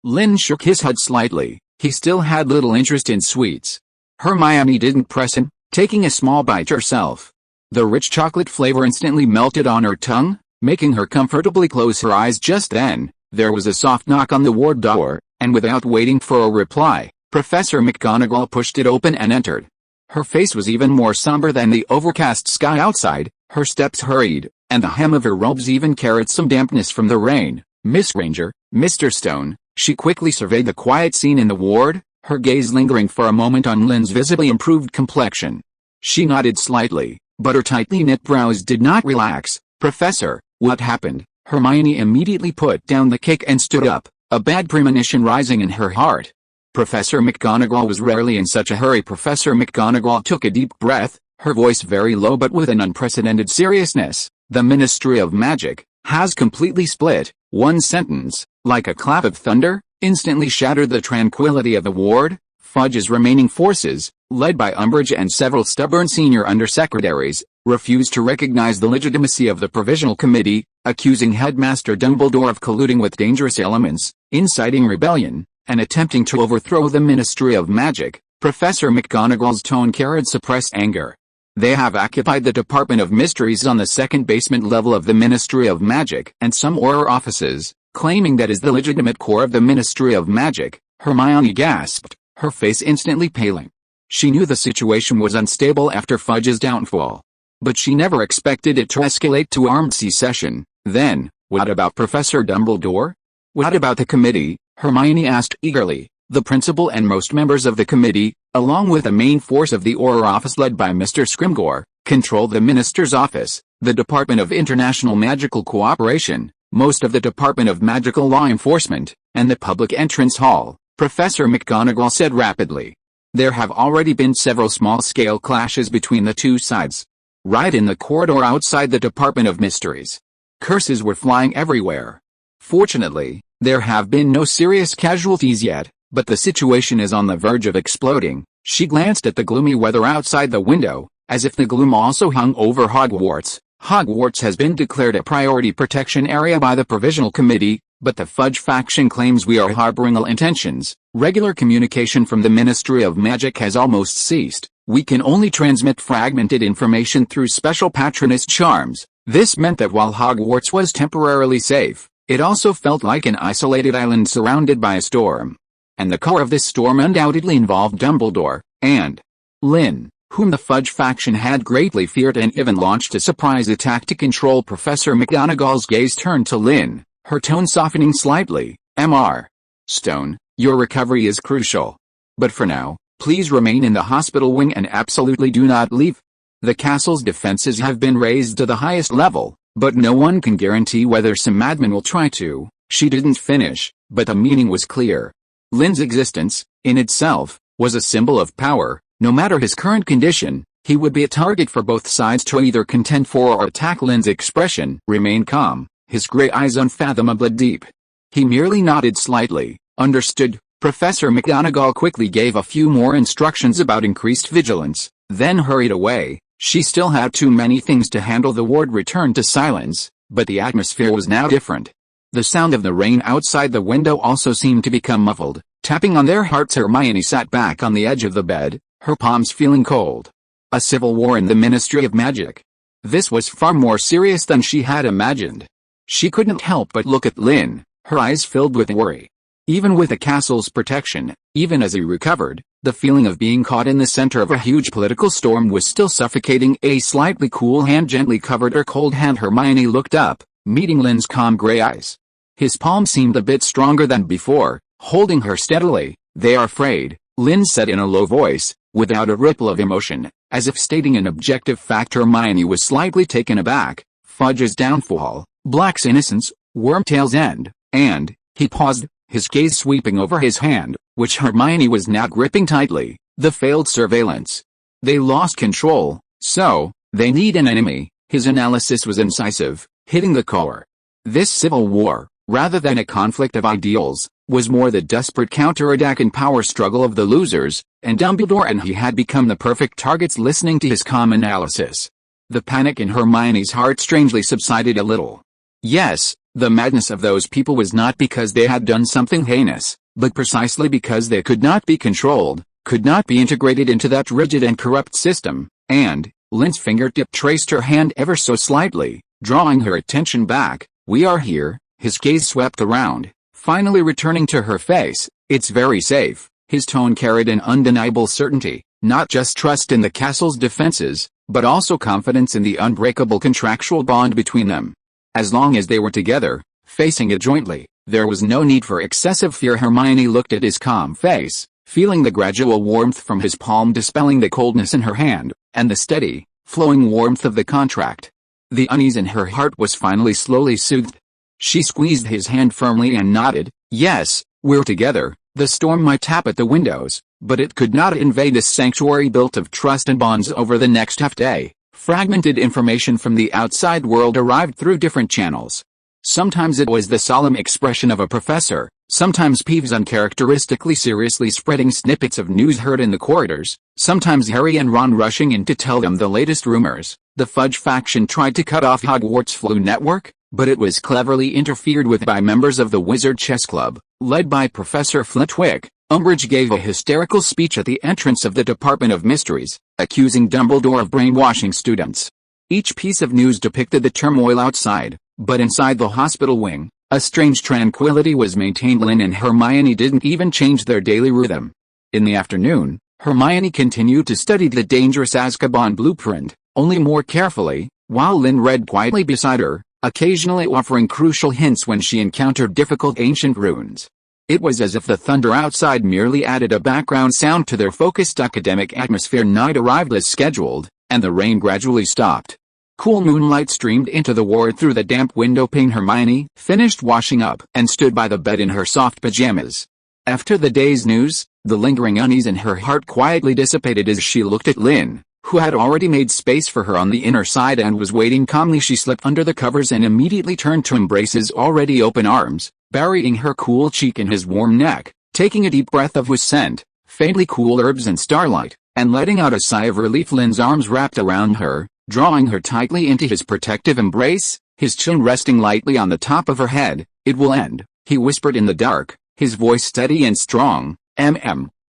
Lynn shook his head slightly. He still had little interest in sweets. Hermione didn't press him, taking a small bite herself. The rich chocolate flavor instantly melted on her tongue, making her comfortably close her eyes. Just then, there was a soft knock on the ward door, and without waiting for a reply, Professor McGonagall pushed it open and entered. Her face was even more somber than the overcast sky outside, her steps hurried, and the hem of her robes even carried some dampness from the rain. "Miss Granger, Mr. Stone." She quickly surveyed the quiet scene in the ward, her gaze lingering for a moment on Lynn's visibly improved complexion. She nodded slightly, but her tightly knit brows did not relax. "Professor, what happened?" Hermione immediately put down the cake and stood up, a bad premonition rising in her heart. Professor McGonagall was rarely in such a hurry. Professor McGonagall took a deep breath, her voice very low but with an unprecedented seriousness. "The Ministry of Magic has completely split." One sentence, like a clap of thunder, instantly shattered the tranquility of the ward. Fudge's remaining forces, led by Umbridge and several stubborn senior undersecretaries, refused to recognize the legitimacy of the Provisional Committee, accusing Headmaster Dumbledore of colluding with dangerous elements, inciting rebellion, and attempting to overthrow the Ministry of Magic. Professor McGonagall's tone carried suppressed anger. "They have occupied the Department of Mysteries on the second basement level of the Ministry of Magic and some Auror offices, claiming that is the legitimate core of the Ministry of Magic." Hermione gasped, her face instantly paling. She knew the situation was unstable after Fudge's downfall, but she never expected it to escalate to armed secession. Then, what about Professor Dumbledore? What about the committee? Hermione asked eagerly. The principal and most members of the committee, along with the main force of the Auror office led by Mr. Scrimgeour, control the Minister's office, the Department of International Magical Cooperation, most of the Department of Magical Law Enforcement, and the public entrance hall, Professor McGonagall said rapidly. There have already been several small-scale clashes between the two sides. Right in the corridor outside the Department of Mysteries. Curses were flying everywhere. Fortunately, there have been no serious casualties yet, but the situation is on the verge of exploding. She glanced at the gloomy weather outside the window, as if the gloom also hung over Hogwarts. Hogwarts has been declared a priority protection area by the Provisional Committee, but the Fudge faction claims we are harboring ill intentions. Regular communication from the Ministry of Magic has almost ceased. We can only transmit fragmented information through special patroness charms. This meant that while Hogwarts was temporarily safe, it also felt like an isolated island surrounded by a storm. And the core of this storm undoubtedly involved Dumbledore, and Lynn, whom the Fudge faction had greatly feared and even launched a surprise attack to control. Professor McGonagall's gaze turned to Lynn, her tone softening slightly. "Mr. Stone, your recovery is crucial. But for now, please remain in the hospital wing and absolutely do not leave. The castle's defenses have been raised to the highest level, but no one can guarantee whether some madman will try to." She didn't finish, but the meaning was clear. Lynn's existence, in itself, was a symbol of power. No matter his current condition, he would be a target for both sides to either contend for or attack. Lynn's expression remained calm, his gray eyes unfathomably deep. He merely nodded slightly. "Understood." Professor McGonagall quickly gave a few more instructions about increased vigilance, then hurried away. She still had too many things to handle. The ward returned to silence, but the atmosphere was now different. The sound of the rain outside the window also seemed to become muffled, tapping on their hearts. Hermione sat back on the edge of the bed, her palms feeling cold. A civil war in the Ministry of Magic. This was far more serious than she had imagined. She couldn't help but look at Lynn, her eyes filled with worry. Even with the castle's protection, even as he recovered, the feeling of being caught in the center of a huge political storm was still suffocating. A slightly cool hand gently covered her cold hand. Hermione looked up, meeting Lynn's calm gray eyes. His palm seemed a bit stronger than before, holding her steadily. "They are afraid," Lynn said in a low voice, without a ripple of emotion, as if stating an objective fact. Hermione was slightly taken aback. Fudge's downfall, Black's innocence, Wormtail's end, and, he paused, his gaze sweeping over his hand, which Hermione was now gripping tightly, the failed surveillance. They lost control, so, they need an enemy. His analysis was incisive, hitting the core. This civil war, rather than a conflict of ideals, was more the desperate counterattack and power struggle of the losers, and Dumbledore and he had become the perfect targets. Listening to his calm analysis, the panic in Hermione's heart strangely subsided a little. Yes, the madness of those people was not because they had done something heinous, but precisely because they could not be controlled. could not be integrated into that rigid and corrupt system, and Lynn's fingertip traced her hand ever so slightly, drawing her attention back. "We are here." His gaze swept around, finally returning to her face. "It's very safe." His tone carried an undeniable certainty, not just trust in the castle's defenses, but also confidence in the unbreakable contractual bond between them. As long as they were together, facing it jointly, there was no need for excessive fear. Hermione looked at his calm face, feeling the gradual warmth from his palm dispelling the coldness in her hand, and the steady, flowing warmth of the contract. The unease in her heart was finally slowly soothed. She squeezed his hand firmly and nodded. "Yes, we're together." The storm might tap at the windows, but it could not invade this sanctuary built of trust and bonds. Over the next half day, fragmented information from the outside world arrived through different channels. Sometimes it was the solemn expression of a professor, sometimes Peeves uncharacteristically seriously spreading snippets of news heard in the corridors, sometimes Harry and Ron rushing in to tell them the latest rumors. The Fudge faction tried to cut off Hogwarts' flu network, but it was cleverly interfered with by members of the Wizard Chess Club, led by Professor Flitwick. Umbridge gave a hysterical speech at the entrance of the Department of Mysteries, accusing Dumbledore of brainwashing students. Each piece of news depicted the turmoil outside, but inside the hospital wing, a strange tranquility was maintained. Lynn and Hermione didn't even change their daily rhythm. In the afternoon, Hermione continued to study the dangerous Azkaban blueprint, only more carefully, while Lynn read quietly beside her, occasionally offering crucial hints when she encountered difficult ancient runes. It was as if the thunder outside merely added a background sound to their focused academic atmosphere. Night arrived as scheduled, and the rain gradually stopped. Cool moonlight streamed into the ward through the damp window pane. Hermione finished washing up and stood by the bed in her soft pajamas. After the day's news, the lingering unease in her heart quietly dissipated as she looked at Lynn, who had already made space for her on the inner side and was waiting calmly. She slipped under the covers and immediately turned to embrace his already open arms, burying her cool cheek in his warm neck, taking a deep breath of his scent, faintly cool herbs and starlight, and letting out a sigh of relief. Lynn's arms wrapped around her, drawing her tightly into his protective embrace, his chin resting lightly on the top of her head. "It will end," he whispered in the dark, his voice steady and strong.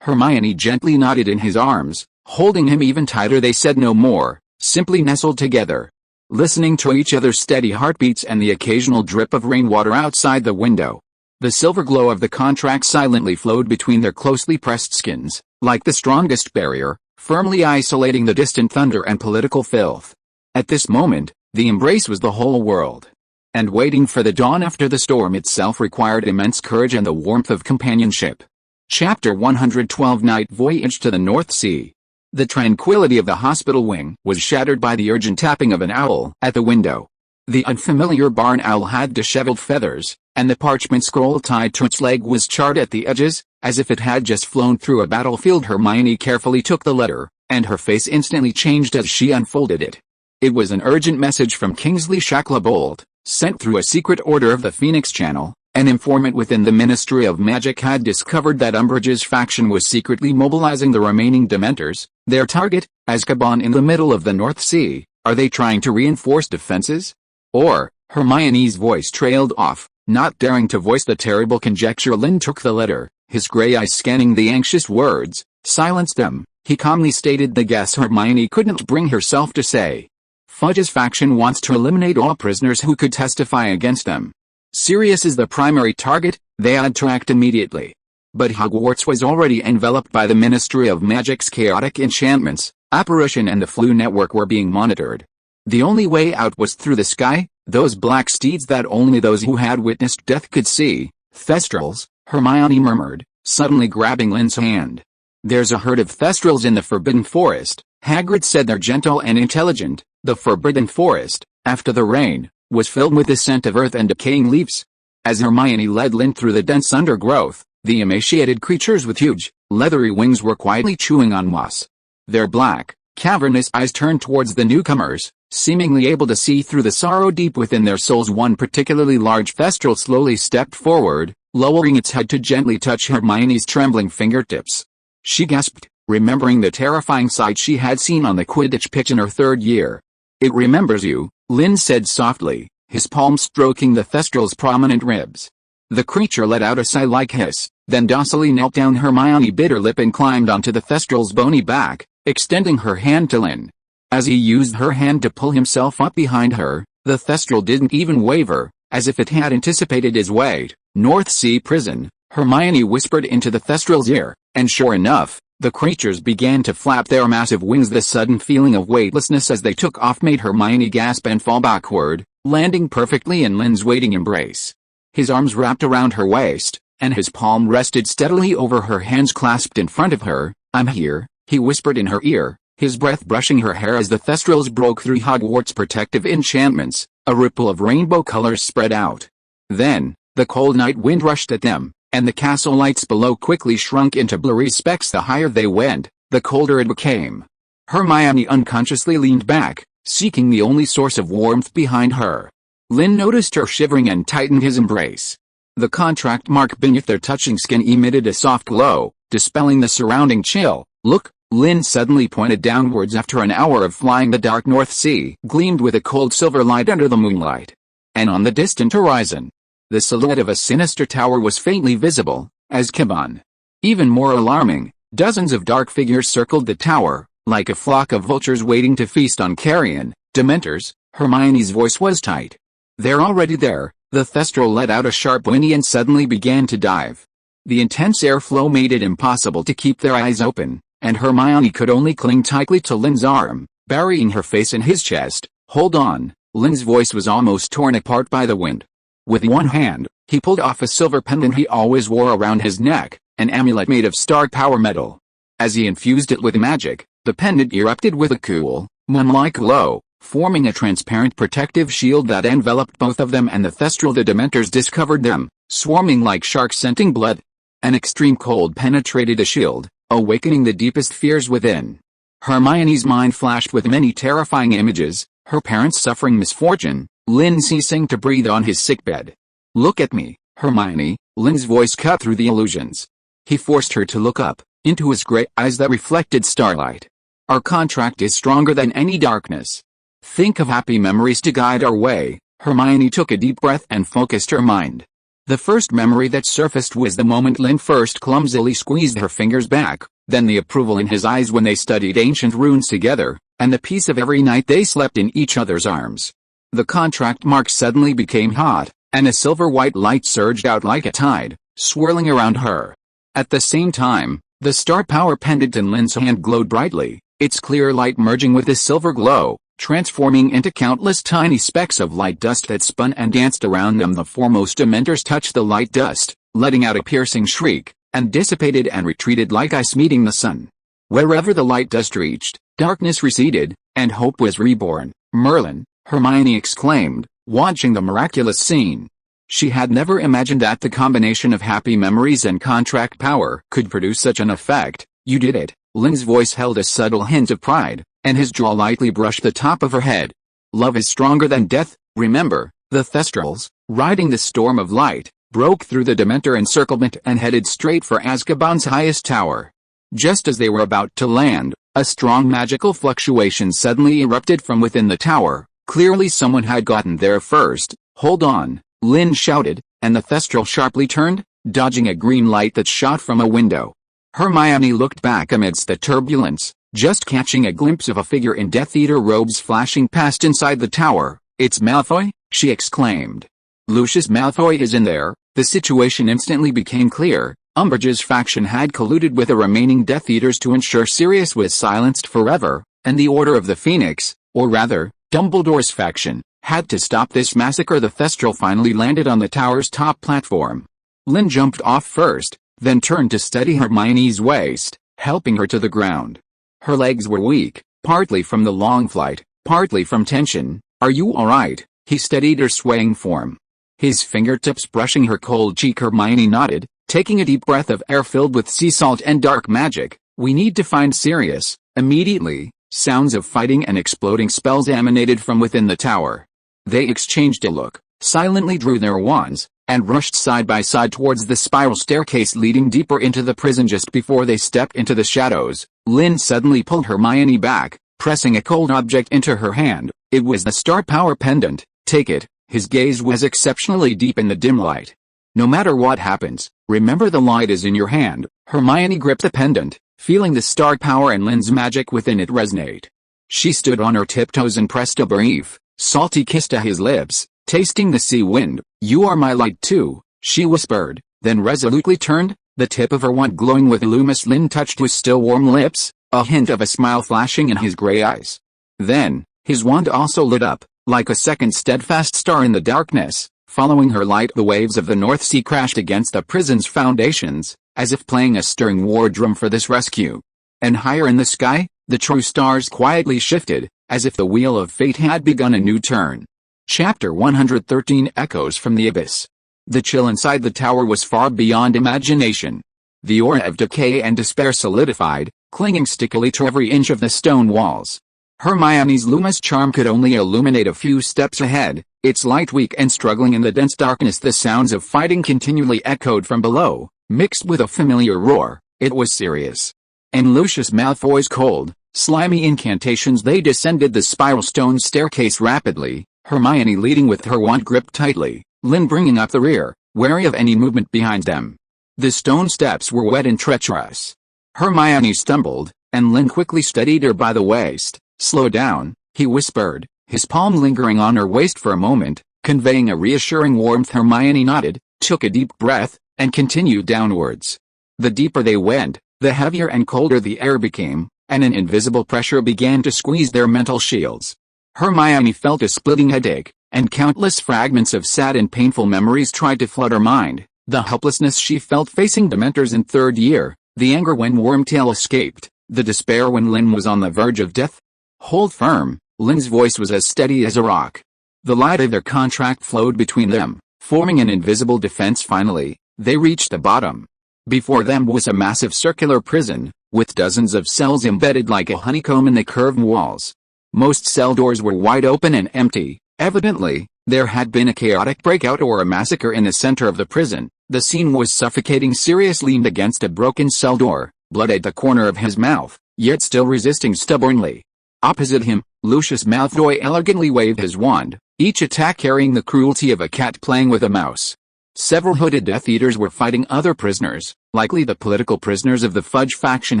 Hermione gently nodded in his arms, holding him even tighter. They said no more, simply nestled together, listening to each other's steady heartbeats and the occasional drip of rainwater outside the window. The silver glow of the contract silently flowed between their closely pressed skins, like the strongest barrier, firmly isolating the distant thunder and political filth. At this moment, the embrace was the whole world. And waiting for the dawn after the storm itself required immense courage and the warmth of companionship. Chapter 112 Night Voyage to the North Sea. The tranquility of the hospital wing was shattered by the urgent tapping of an owl at the window. The unfamiliar barn owl had disheveled feathers, and the parchment scroll tied to its leg was charred at the edges, as if it had just flown through a battlefield. Hermione carefully took the letter, and her face instantly changed as she unfolded it. It was an urgent message from Kingsley Shacklebolt, sent through a secret order of the Phoenix Channel. An informant within the Ministry of Magic had discovered that Umbridge's faction was secretly mobilizing the remaining Dementors, their target, Azkaban in the middle of the North Sea. Are they trying to reinforce defenses? Or, Hermione's voice trailed off, not daring to voice the terrible conjecture. Lynn took the letter, his gray eyes scanning the anxious words. "Silence them," he calmly stated. The guess Hermione couldn't bring herself to say. "Fudge's faction wants to eliminate all prisoners who could testify against them. Sirius is the primary target. They had to act immediately." But Hogwarts was already enveloped by the Ministry of Magic's chaotic enchantments. Apparition and the Flu Network were being monitored. The only way out was through the sky, those black steeds that only those who had witnessed death could see. "Thestrals," Hermione murmured, suddenly grabbing Lynn's hand. "There's a herd of Thestrals in the Forbidden Forest," Hagrid said. "They're gentle and intelligent." The Forbidden Forest, after the rain, was filled with the scent of earth and decaying leaves. As Hermione led Lynn through the dense undergrowth, the emaciated creatures with huge, leathery wings were quietly chewing on moss. Their black, cavernous eyes turned towards the newcomers, seemingly able to see through the sorrow deep within their souls. One particularly large Thestral slowly stepped forward, lowering its head to gently touch Hermione's trembling fingertips. She gasped, remembering the terrifying sight she had seen on the Quidditch pitch in her third year. "It remembers you," Lynn said softly, his palm stroking the Thestral's prominent ribs. The creature let out a sigh-like hiss, then docilely knelt down. Hermione bit her lip and climbed onto the Thestral's bony back, extending her hand to Lynn. As he used her hand to pull himself up behind her, the Thestral didn't even waver, as if it had anticipated his weight. North Sea Prison, Hermione whispered into the Thestral's ear, and sure enough, the creatures began to flap their massive wings. The sudden feeling of weightlessness as they took off made Hermione gasp and fall backward, landing perfectly in Lynn's waiting embrace. His arms wrapped around her waist, and his palm rested steadily over her hands clasped in front of her. "I'm here," he whispered in her ear, his breath brushing her hair as the Thestrals broke through Hogwarts' protective enchantments. A ripple of rainbow colors spread out. Then, the cold night wind rushed at them, and the castle lights below quickly shrunk into blurry specks. The higher they went, the colder it became. Hermione unconsciously leaned back, seeking the only source of warmth behind her. Lynn noticed her shivering and tightened his embrace. The contract mark beneath their touching skin emitted a soft glow, dispelling the surrounding chill. "Look," Lynn suddenly pointed downwards. After an hour of flying, the dark North Sea gleamed with a cold silver light under the moonlight. And on the distant horizon, the silhouette of a sinister tower was faintly visible, as Kibon. Even more alarming, dozens of dark figures circled the tower, like a flock of vultures waiting to feast on carrion. "Dementors," Hermione's voice was tight. "They're already there." The Thestral let out a sharp whinny and suddenly began to dive. The intense airflow made it impossible to keep their eyes open, and Hermione could only cling tightly to Lynn's arm, burying her face in his chest. "Hold on." Lynn's voice was almost torn apart by the wind. With one hand, he pulled off a silver pendant he always wore around his neck, an amulet made of star power metal. As he infused it with magic, the pendant erupted with a cool, moon-like glow, forming a transparent protective shield that enveloped both of them and the Thestral. The Dementors discovered them, swarming like sharks scenting blood. An extreme cold penetrated the shield, awakening the deepest fears within. Hermione's mind flashed with many terrifying images, her parents suffering misfortune, Lynn ceasing to breathe on his sickbed. "Look at me, Hermione," Lynn's voice cut through the illusions. He forced her to look up, into his gray eyes that reflected starlight. "Our contract is stronger than any darkness. Think of happy memories to guide our way." Hermione took a deep breath and focused her mind. The first memory that surfaced was the moment Lynn first clumsily squeezed her fingers back, then the approval in his eyes when they studied ancient runes together, and the peace of every night they slept in each other's arms. The contract mark suddenly became hot, and a silver-white light surged out like a tide, swirling around her. At the same time, the star power pendant in Lynn's hand glowed brightly, its clear light merging with the silver glow, transforming into countless tiny specks of light dust that spun and danced around them. The foremost Dementors touched the light dust, letting out a piercing shriek, and dissipated and retreated like ice meeting the sun. Wherever the light dust reached, darkness receded, and hope was reborn. "Merlin," Hermione exclaimed, watching the miraculous scene. She had never imagined that the combination of happy memories and contract power could produce such an effect. "You did it." Lynn's voice held a subtle hint of pride, and his jaw lightly brushed the top of her head. "Love is stronger than death, remember." The Thestrals, riding the storm of light, broke through the Dementor encirclement and headed straight for Azkaban's highest tower. Just as they were about to land, a strong magical fluctuation suddenly erupted from within the tower. Clearly someone had gotten there first. "Hold on," Lynn shouted, and the Thestral sharply turned, dodging a green light that shot from a window. Hermione looked back amidst the turbulence, just catching a glimpse of a figure in Death Eater robes flashing past inside the tower. "It's Malfoy," she exclaimed. "Lucius Malfoy is in there." The situation instantly became clear. Umbridge's faction had colluded with the remaining Death Eaters to ensure Sirius was silenced forever, and the Order of the Phoenix, or rather, Dumbledore's faction, had to stop this massacre. The Thestral finally landed on the tower's top platform. Lynn jumped off first, then turned to steady Hermione's waist, helping her to the ground. Her legs were weak, partly from the long flight, partly from tension. "Are you alright?" He steadied her swaying form, his fingertips brushing her cold cheek. Hermione nodded, taking a deep breath of air filled with sea salt and dark magic. "We need to find Sirius, immediately." Sounds of fighting and exploding spells emanated from within the tower. They exchanged a look, silently drew their wands, and rushed side by side towards the spiral staircase leading deeper into the prison. Just before they stepped into the shadows, Lynn suddenly pulled Hermione back, pressing a cold object into her hand. It was the star power pendant. "Take it." His gaze was exceptionally deep in the dim light. No matter what happens, remember the light is in your hand. Hermione gripped the pendant, feeling the star power and Lynn's magic within it resonate. She stood on her tiptoes and pressed a brief, salty kiss to his lips, tasting the sea wind. "You are my light too," she whispered, then resolutely turned, the tip of her wand glowing with luminous. Lynn touched his still warm lips, a hint of a smile flashing in his gray eyes. Then, his wand also lit up, like a second steadfast star in the darkness. Following her light, the waves of the North Sea crashed against the prison's foundations, as if playing a stirring war drum for this rescue. And higher in the sky, the true stars quietly shifted, as if the wheel of fate had begun a new turn. Chapter 113 Echoes from the Abyss. The chill inside the tower was far beyond imagination. The aura of decay and despair solidified, clinging stickily to every inch of the stone walls. Hermione's luminous charm could only illuminate a few steps ahead, its light weak and struggling in the dense darkness. The sounds of fighting continually echoed from below, mixed with a familiar roar. It was serious. And Lucius Malfoy's cold, slimy incantations. They descended the spiral stone staircase rapidly, Hermione leading with her wand gripped tightly, Lynn bringing up the rear, wary of any movement behind them. The stone steps were wet and treacherous. Hermione stumbled, and Lynn quickly steadied her by the waist. "Slow down," he whispered, his palm lingering on her waist for a moment, conveying a reassuring warmth. Hermione nodded, took a deep breath, and continued downwards. The deeper they went, the heavier and colder the air became, and an invisible pressure began to squeeze their mental shields. Hermione felt a splitting headache, and countless fragments of sad and painful memories tried to flood her mind. The helplessness she felt facing Dementors in third year, the anger when Wormtail escaped, the despair when Lynn was on the verge of death. "Hold firm," Lynn's voice was as steady as a rock. The light of their contract flowed between them, forming an invisible defense. Finally, they reached the bottom. Before them was a massive circular prison, with dozens of cells embedded like a honeycomb in the curved walls. Most cell doors were wide open and empty. Evidently, there had been a chaotic breakout or a massacre in the center of the prison. The scene was suffocating. Sirius leaned against a broken cell door, blood at the corner of his mouth, yet still resisting stubbornly. Opposite him, Lucius Malfoy elegantly waved his wand, each attack carrying the cruelty of a cat playing with a mouse. Several hooded Death Eaters were fighting other prisoners, likely the political prisoners of the Fudge faction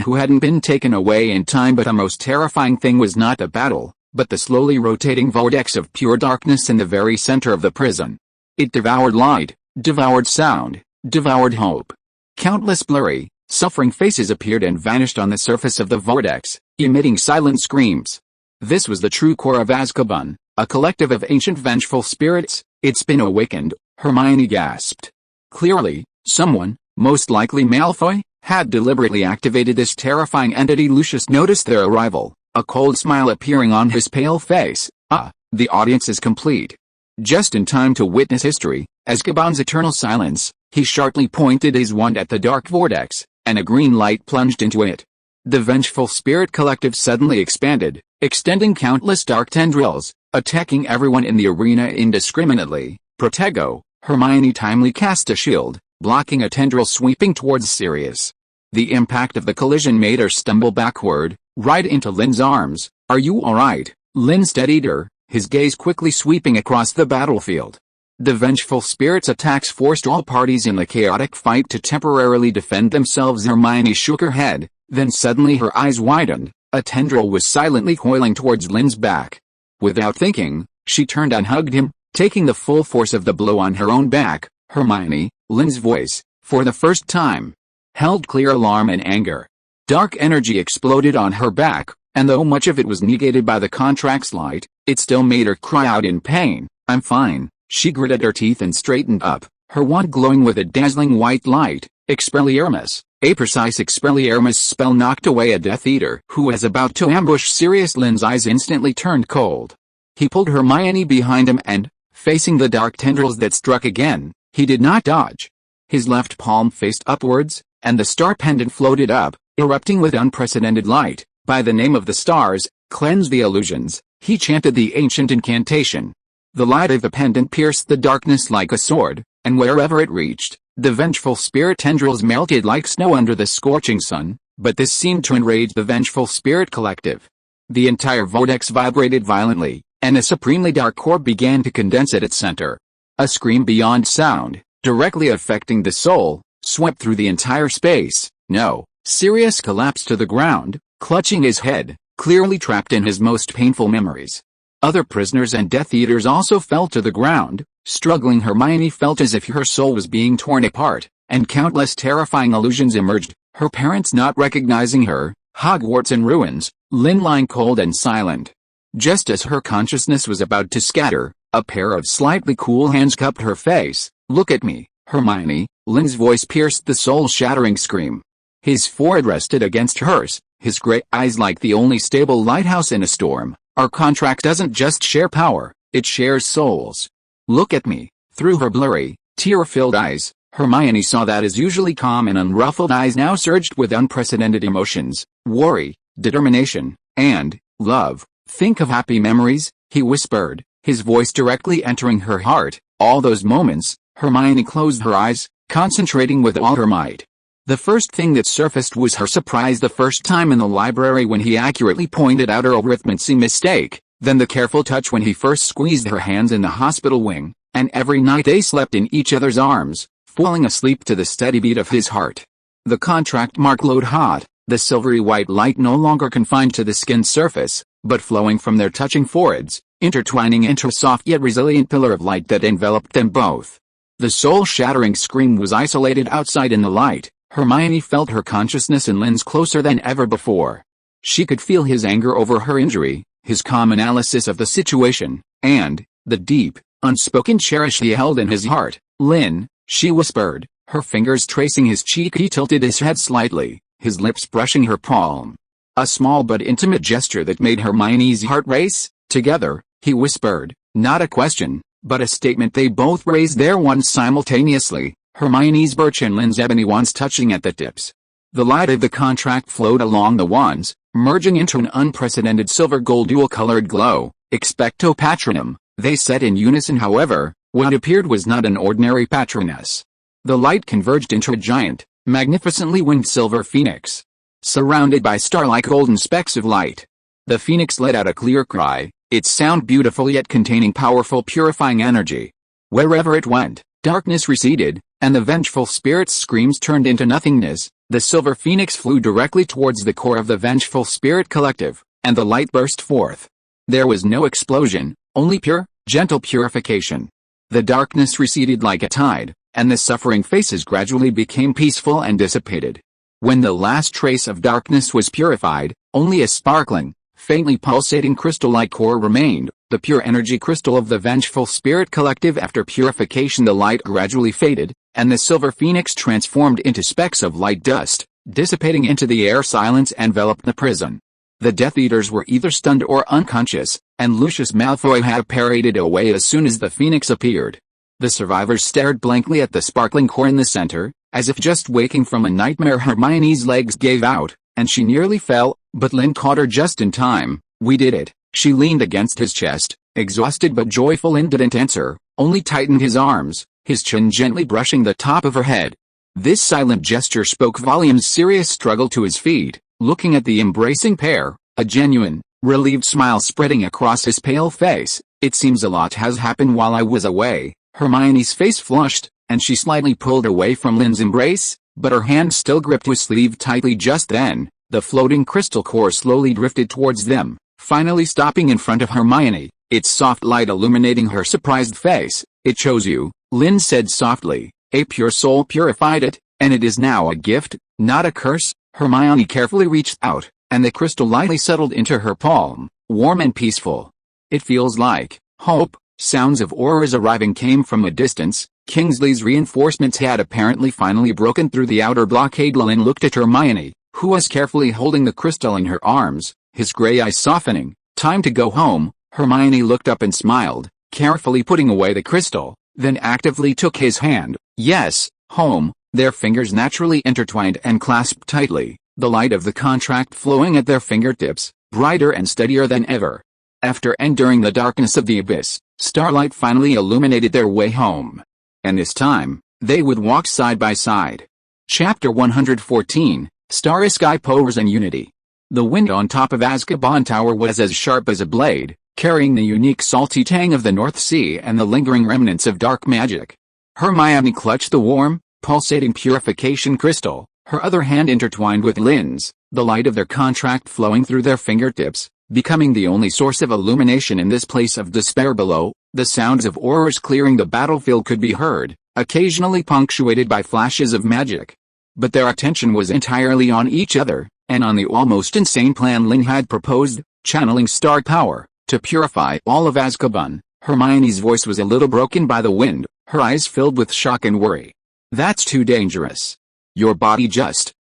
who hadn't been taken away in time. But the most terrifying thing was not the battle, but the slowly rotating vortex of pure darkness in the very center of the prison. It devoured light, devoured sound, devoured hope. Countless blurry, suffering faces appeared and vanished on the surface of the vortex, emitting silent screams. This was the true core of Azkaban, a collective of ancient vengeful spirits. "It's been awakened," Hermione gasped. Clearly, someone, most likely Malfoy, had deliberately activated this terrifying entity. Lucius noticed their arrival, a cold smile appearing on his pale face. "Ah, the audience is complete." Just in time to witness history, Azkaban's eternal silence, he sharply pointed his wand at the dark vortex, and a green light plunged into it. The vengeful spirit collective suddenly expanded, extending countless dark tendrils, attacking everyone in the arena indiscriminately. "Protego," Hermione timely cast a shield, blocking a tendril sweeping towards Sirius. The impact of the collision made her stumble backward, right into Lynn's arms. "Are you alright?" Lynn steadied her, his gaze quickly sweeping across the battlefield. The vengeful spirit's attacks forced all parties in the chaotic fight to temporarily defend themselves. Hermione shook her head, then suddenly her eyes widened. A tendril was silently coiling towards Lynn's back. Without thinking, she turned and hugged him, taking the full force of the blow on her own back. "Hermione," Lynn's voice, for the first time, held clear alarm and anger. Dark energy exploded on her back, and though much of it was negated by the contract's light, it still made her cry out in pain. "I'm fine," she gritted her teeth and straightened up, her wand glowing with a dazzling white light. "Expelliarmus." A precise Expelliarmus spell knocked away a Death Eater who was about to ambush Sirius. Lynn's eyes instantly turned cold. He pulled Hermione behind him and, facing the dark tendrils that struck again, he did not dodge. His left palm faced upwards, and the star pendant floated up, erupting with unprecedented light. "By the name of the stars, cleanse the illusions," he chanted the ancient incantation. The light of the pendant pierced the darkness like a sword, and wherever it reached, the vengeful spirit tendrils melted like snow under the scorching sun. But this seemed to enrage the vengeful spirit collective. The entire vortex vibrated violently, and a supremely dark core began to condense at its center. A scream beyond sound, directly affecting the soul, swept through the entire space. No, Sirius collapsed to the ground, clutching his head, clearly trapped in his most painful memories. Other prisoners and Death Eaters also fell to the ground, struggling. Hermione felt as if her soul was being torn apart, and countless terrifying illusions emerged, her parents not recognizing her, Hogwarts in ruins, Lynn lying cold and silent. Just as her consciousness was about to scatter, a pair of slightly cool hands cupped her face. "Look at me, Hermione." Lynn's voice pierced the soul-shattering scream. His forehead rested against hers, his gray eyes like the only stable lighthouse in a storm. "Our contract doesn't just share power, it shares souls. Look at me." Through her blurry, tear-filled eyes, Hermione saw that his usually calm and unruffled eyes now surged with unprecedented emotions: worry, determination, and love. "Think of happy memories," he whispered, his voice directly entering her heart. All those moments. Hermione closed her eyes, concentrating with all her might. The first thing that surfaced was her surprise the first time in the library when he accurately pointed out her arithmetic mistake, then the careful touch when he first squeezed her hands in the hospital wing, and every night they slept in each other's arms, falling asleep to the steady beat of his heart. The contract mark glowed hot, the silvery white light no longer confined to the skin's surface, but flowing from their touching foreheads, intertwining into a soft yet resilient pillar of light that enveloped them both. The soul-shattering scream was isolated outside in the light. Hermione felt her consciousness in Lynn's closer than ever before. She could feel his anger over her injury, his calm analysis of the situation, and the deep, unspoken cherish he held in his heart. "Lynn," she whispered, her fingers tracing his cheek. He tilted his head slightly, his lips brushing her palm. A small but intimate gesture that made Hermione's heart race. "Together," he whispered, not a question, but a statement. They both raised their wands simultaneously, Hermione's birch and Lynn's ebony wands touching at the tips. The light of the contract flowed along the wands, merging into an unprecedented silver-gold dual-colored glow. "Expecto Patronum," they said in unison. However, what appeared was not an ordinary patroness. The light converged into a giant, magnificently winged silver phoenix, surrounded by star-like golden specks of light. The phoenix let out a clear cry, its sound beautiful yet containing powerful purifying energy. Wherever it went, darkness receded, and the vengeful spirit's screams turned into nothingness. The silver phoenix flew directly towards the core of the vengeful spirit collective, and the light burst forth. There was no explosion, only pure, gentle purification. The darkness receded like a tide, and the suffering faces gradually became peaceful and dissipated. When the last trace of darkness was purified, only a sparkling, faintly pulsating crystal-like core remained, the pure energy crystal of the vengeful spirit collective. After purification, the light gradually faded, and the silver phoenix transformed into specks of light dust, dissipating into the air. Silence enveloped the prison. The Death Eaters were either stunned or unconscious, and Lucius Malfoy had paraded away as soon as the phoenix appeared. The survivors stared blankly at the sparkling core in the center, as if just waking from a nightmare. Hermione's legs gave out, and she nearly fell, but Lynn caught her just in time. "We did it." She leaned against his chest, exhausted but joyful. Lynn didn't answer, only tightened his arms, his chin gently brushing the top of her head. This silent gesture spoke volumes. Sirius struggled to his feet, looking at the embracing pair, a genuine, relieved smile spreading across his pale face. "It seems a lot has happened while I was away." Hermione's face flushed, and she slightly pulled away from Lynn's embrace, but her hand still gripped his sleeve tightly. Just then, the floating crystal core slowly drifted towards them, finally stopping in front of Hermione, its soft light illuminating her surprised face. "It chose you," Lynn said softly. "A pure soul purified it, and it is now a gift, not a curse." Hermione carefully reached out, and the crystal lightly settled into her palm, warm and peaceful. "It feels like hope." Sounds of Aurors arriving came from a distance. Kingsley's reinforcements had apparently finally broken through the outer blockade. Lynn looked at Hermione, who was carefully holding the crystal in her arms, his gray eyes softening. "Time to go home." Hermione looked up and smiled, carefully putting away the crystal, then actively took his hand. "Yes, home." Their fingers naturally intertwined and clasped tightly, the light of the contract flowing at their fingertips, brighter and steadier than ever. After and during the darkness of the abyss, starlight finally illuminated their way home. And this time, they would walk side by side. Chapter 114, Starry Sky Powers and Unity. The wind on top of Azkaban Tower was as sharp as a blade, carrying the unique salty tang of the North Sea and the lingering remnants of dark magic. Hermione clutched the warm, pulsating purification crystal, her other hand intertwined with Lynn's, the light of their contract flowing through their fingertips, becoming the only source of illumination in this place of despair below. The sounds of oars clearing the battlefield could be heard, occasionally punctuated by flashes of magic. But their attention was entirely on each other, and on the almost insane plan Lynn had proposed, channeling star power, to purify all of Azkaban. Hermione's voice was a little broken by the wind, her eyes filled with shock and worry. "That's too dangerous. Your body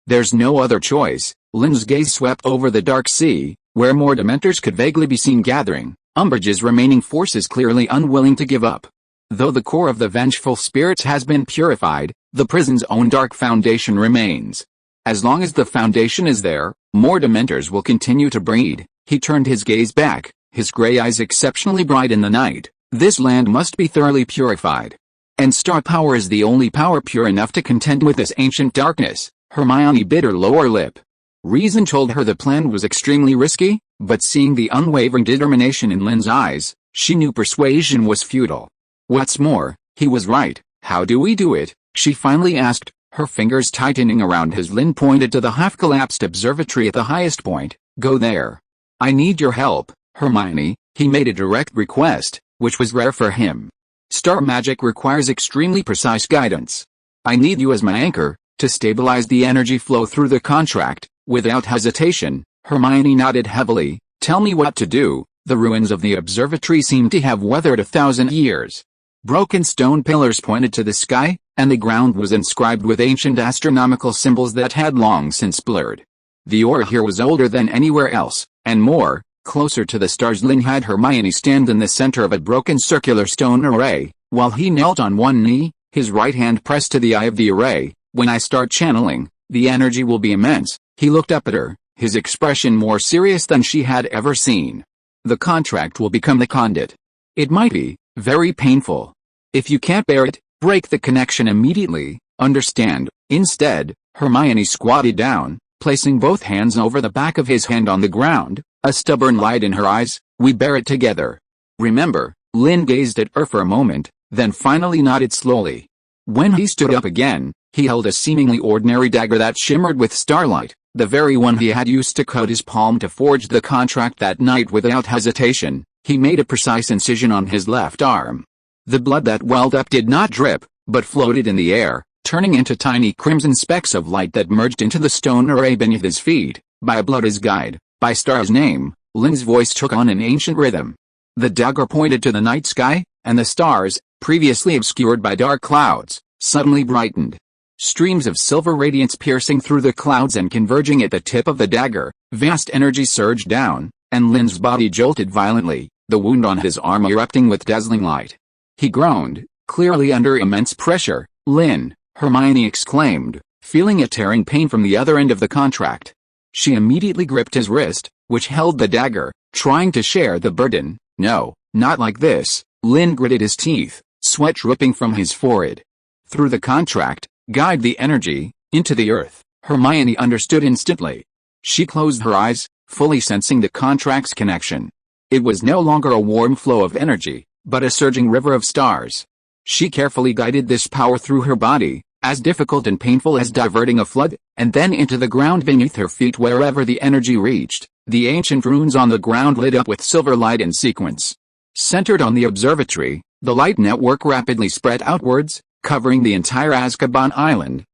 there's no other choice." Lynn's gaze swept over the dark sea, where more Dementors could vaguely be seen gathering, Umbridge's remaining forces clearly unwilling to give up. Though the core of the vengeful spirits has been purified, the prison's own dark foundation remains. As long as the foundation is there, more Dementors will continue to breed. He turned his gaze back, his gray eyes exceptionally bright in the night. This land must be thoroughly purified. And star power is the only power pure enough to contend with this ancient darkness. Hermione bit her lower lip. Reason told her the plan was extremely risky, but seeing the unwavering determination in Lynn's eyes, she knew persuasion was futile. "What's more, he was right. How do we do it?" she finally asked, her fingers tightening around his. Lynn pointed to the half-collapsed observatory at the highest point. "Go there. I need your help, Hermione." He made a direct request, which was rare for him. Star magic requires extremely precise guidance. "I need you as my anchor, to stabilize the energy flow through the contract." Without hesitation, Hermione nodded heavily. "Tell me what to do." The ruins of the observatory seemed to have weathered 1,000 years. Broken stone pillars pointed to the sky, and the ground was inscribed with ancient astronomical symbols that had long since blurred. The aura here was older than anywhere else, and more, closer to the stars. Lynn had Hermione stand in the center of a broken circular stone array, while he knelt on one knee, his right hand pressed to the eye of the array. "When I start channeling, the energy will be immense." He looked up at her, his expression more serious than she had ever seen. "The contract will become the conduit. It might be very painful. If you can't bear it, break the connection immediately, understand?" Instead, Hermione squatted down, placing both hands over the back of his hand on the ground, a stubborn light in her eyes. "We bear it together. Remember?" Lynn gazed at her for a moment, then finally nodded slowly. When he stood up again, he held a seemingly ordinary dagger that shimmered with starlight, the very one he had used to coat his palm to forge the contract that night. Without hesitation, he made a precise incision on his left arm. The blood that welled up did not drip, but floated in the air, turning into tiny crimson specks of light that merged into the stone array beneath his feet. "By blood as guide, by star's name." Lynn's voice took on an ancient rhythm. The dagger pointed to the night sky, and the stars, previously obscured by dark clouds, suddenly brightened. Streams of silver radiance piercing through the clouds and converging at the tip of the dagger, vast energy surged down, and Lynn's body jolted violently, the wound on his arm erupting with dazzling light. He groaned, clearly under immense pressure. "Lynn!" Hermione exclaimed, feeling a tearing pain from the other end of the contract. She immediately gripped his wrist, which held the dagger, trying to share the burden. "No, not like this." Lynn gritted his teeth, sweat dripping from his forehead. "Through the contract, guide the energy, into the earth." Hermione understood instantly. She closed her eyes, fully sensing the contract's connection. It was no longer a warm flow of energy, but a surging river of stars. She carefully guided this power through her body, as difficult and painful as diverting a flood, and then into the ground beneath her feet. Wherever the energy reached, the ancient runes on the ground lit up with silver light in sequence. Centered on the observatory, the light network rapidly spread outwards, covering the entire Azkaban island.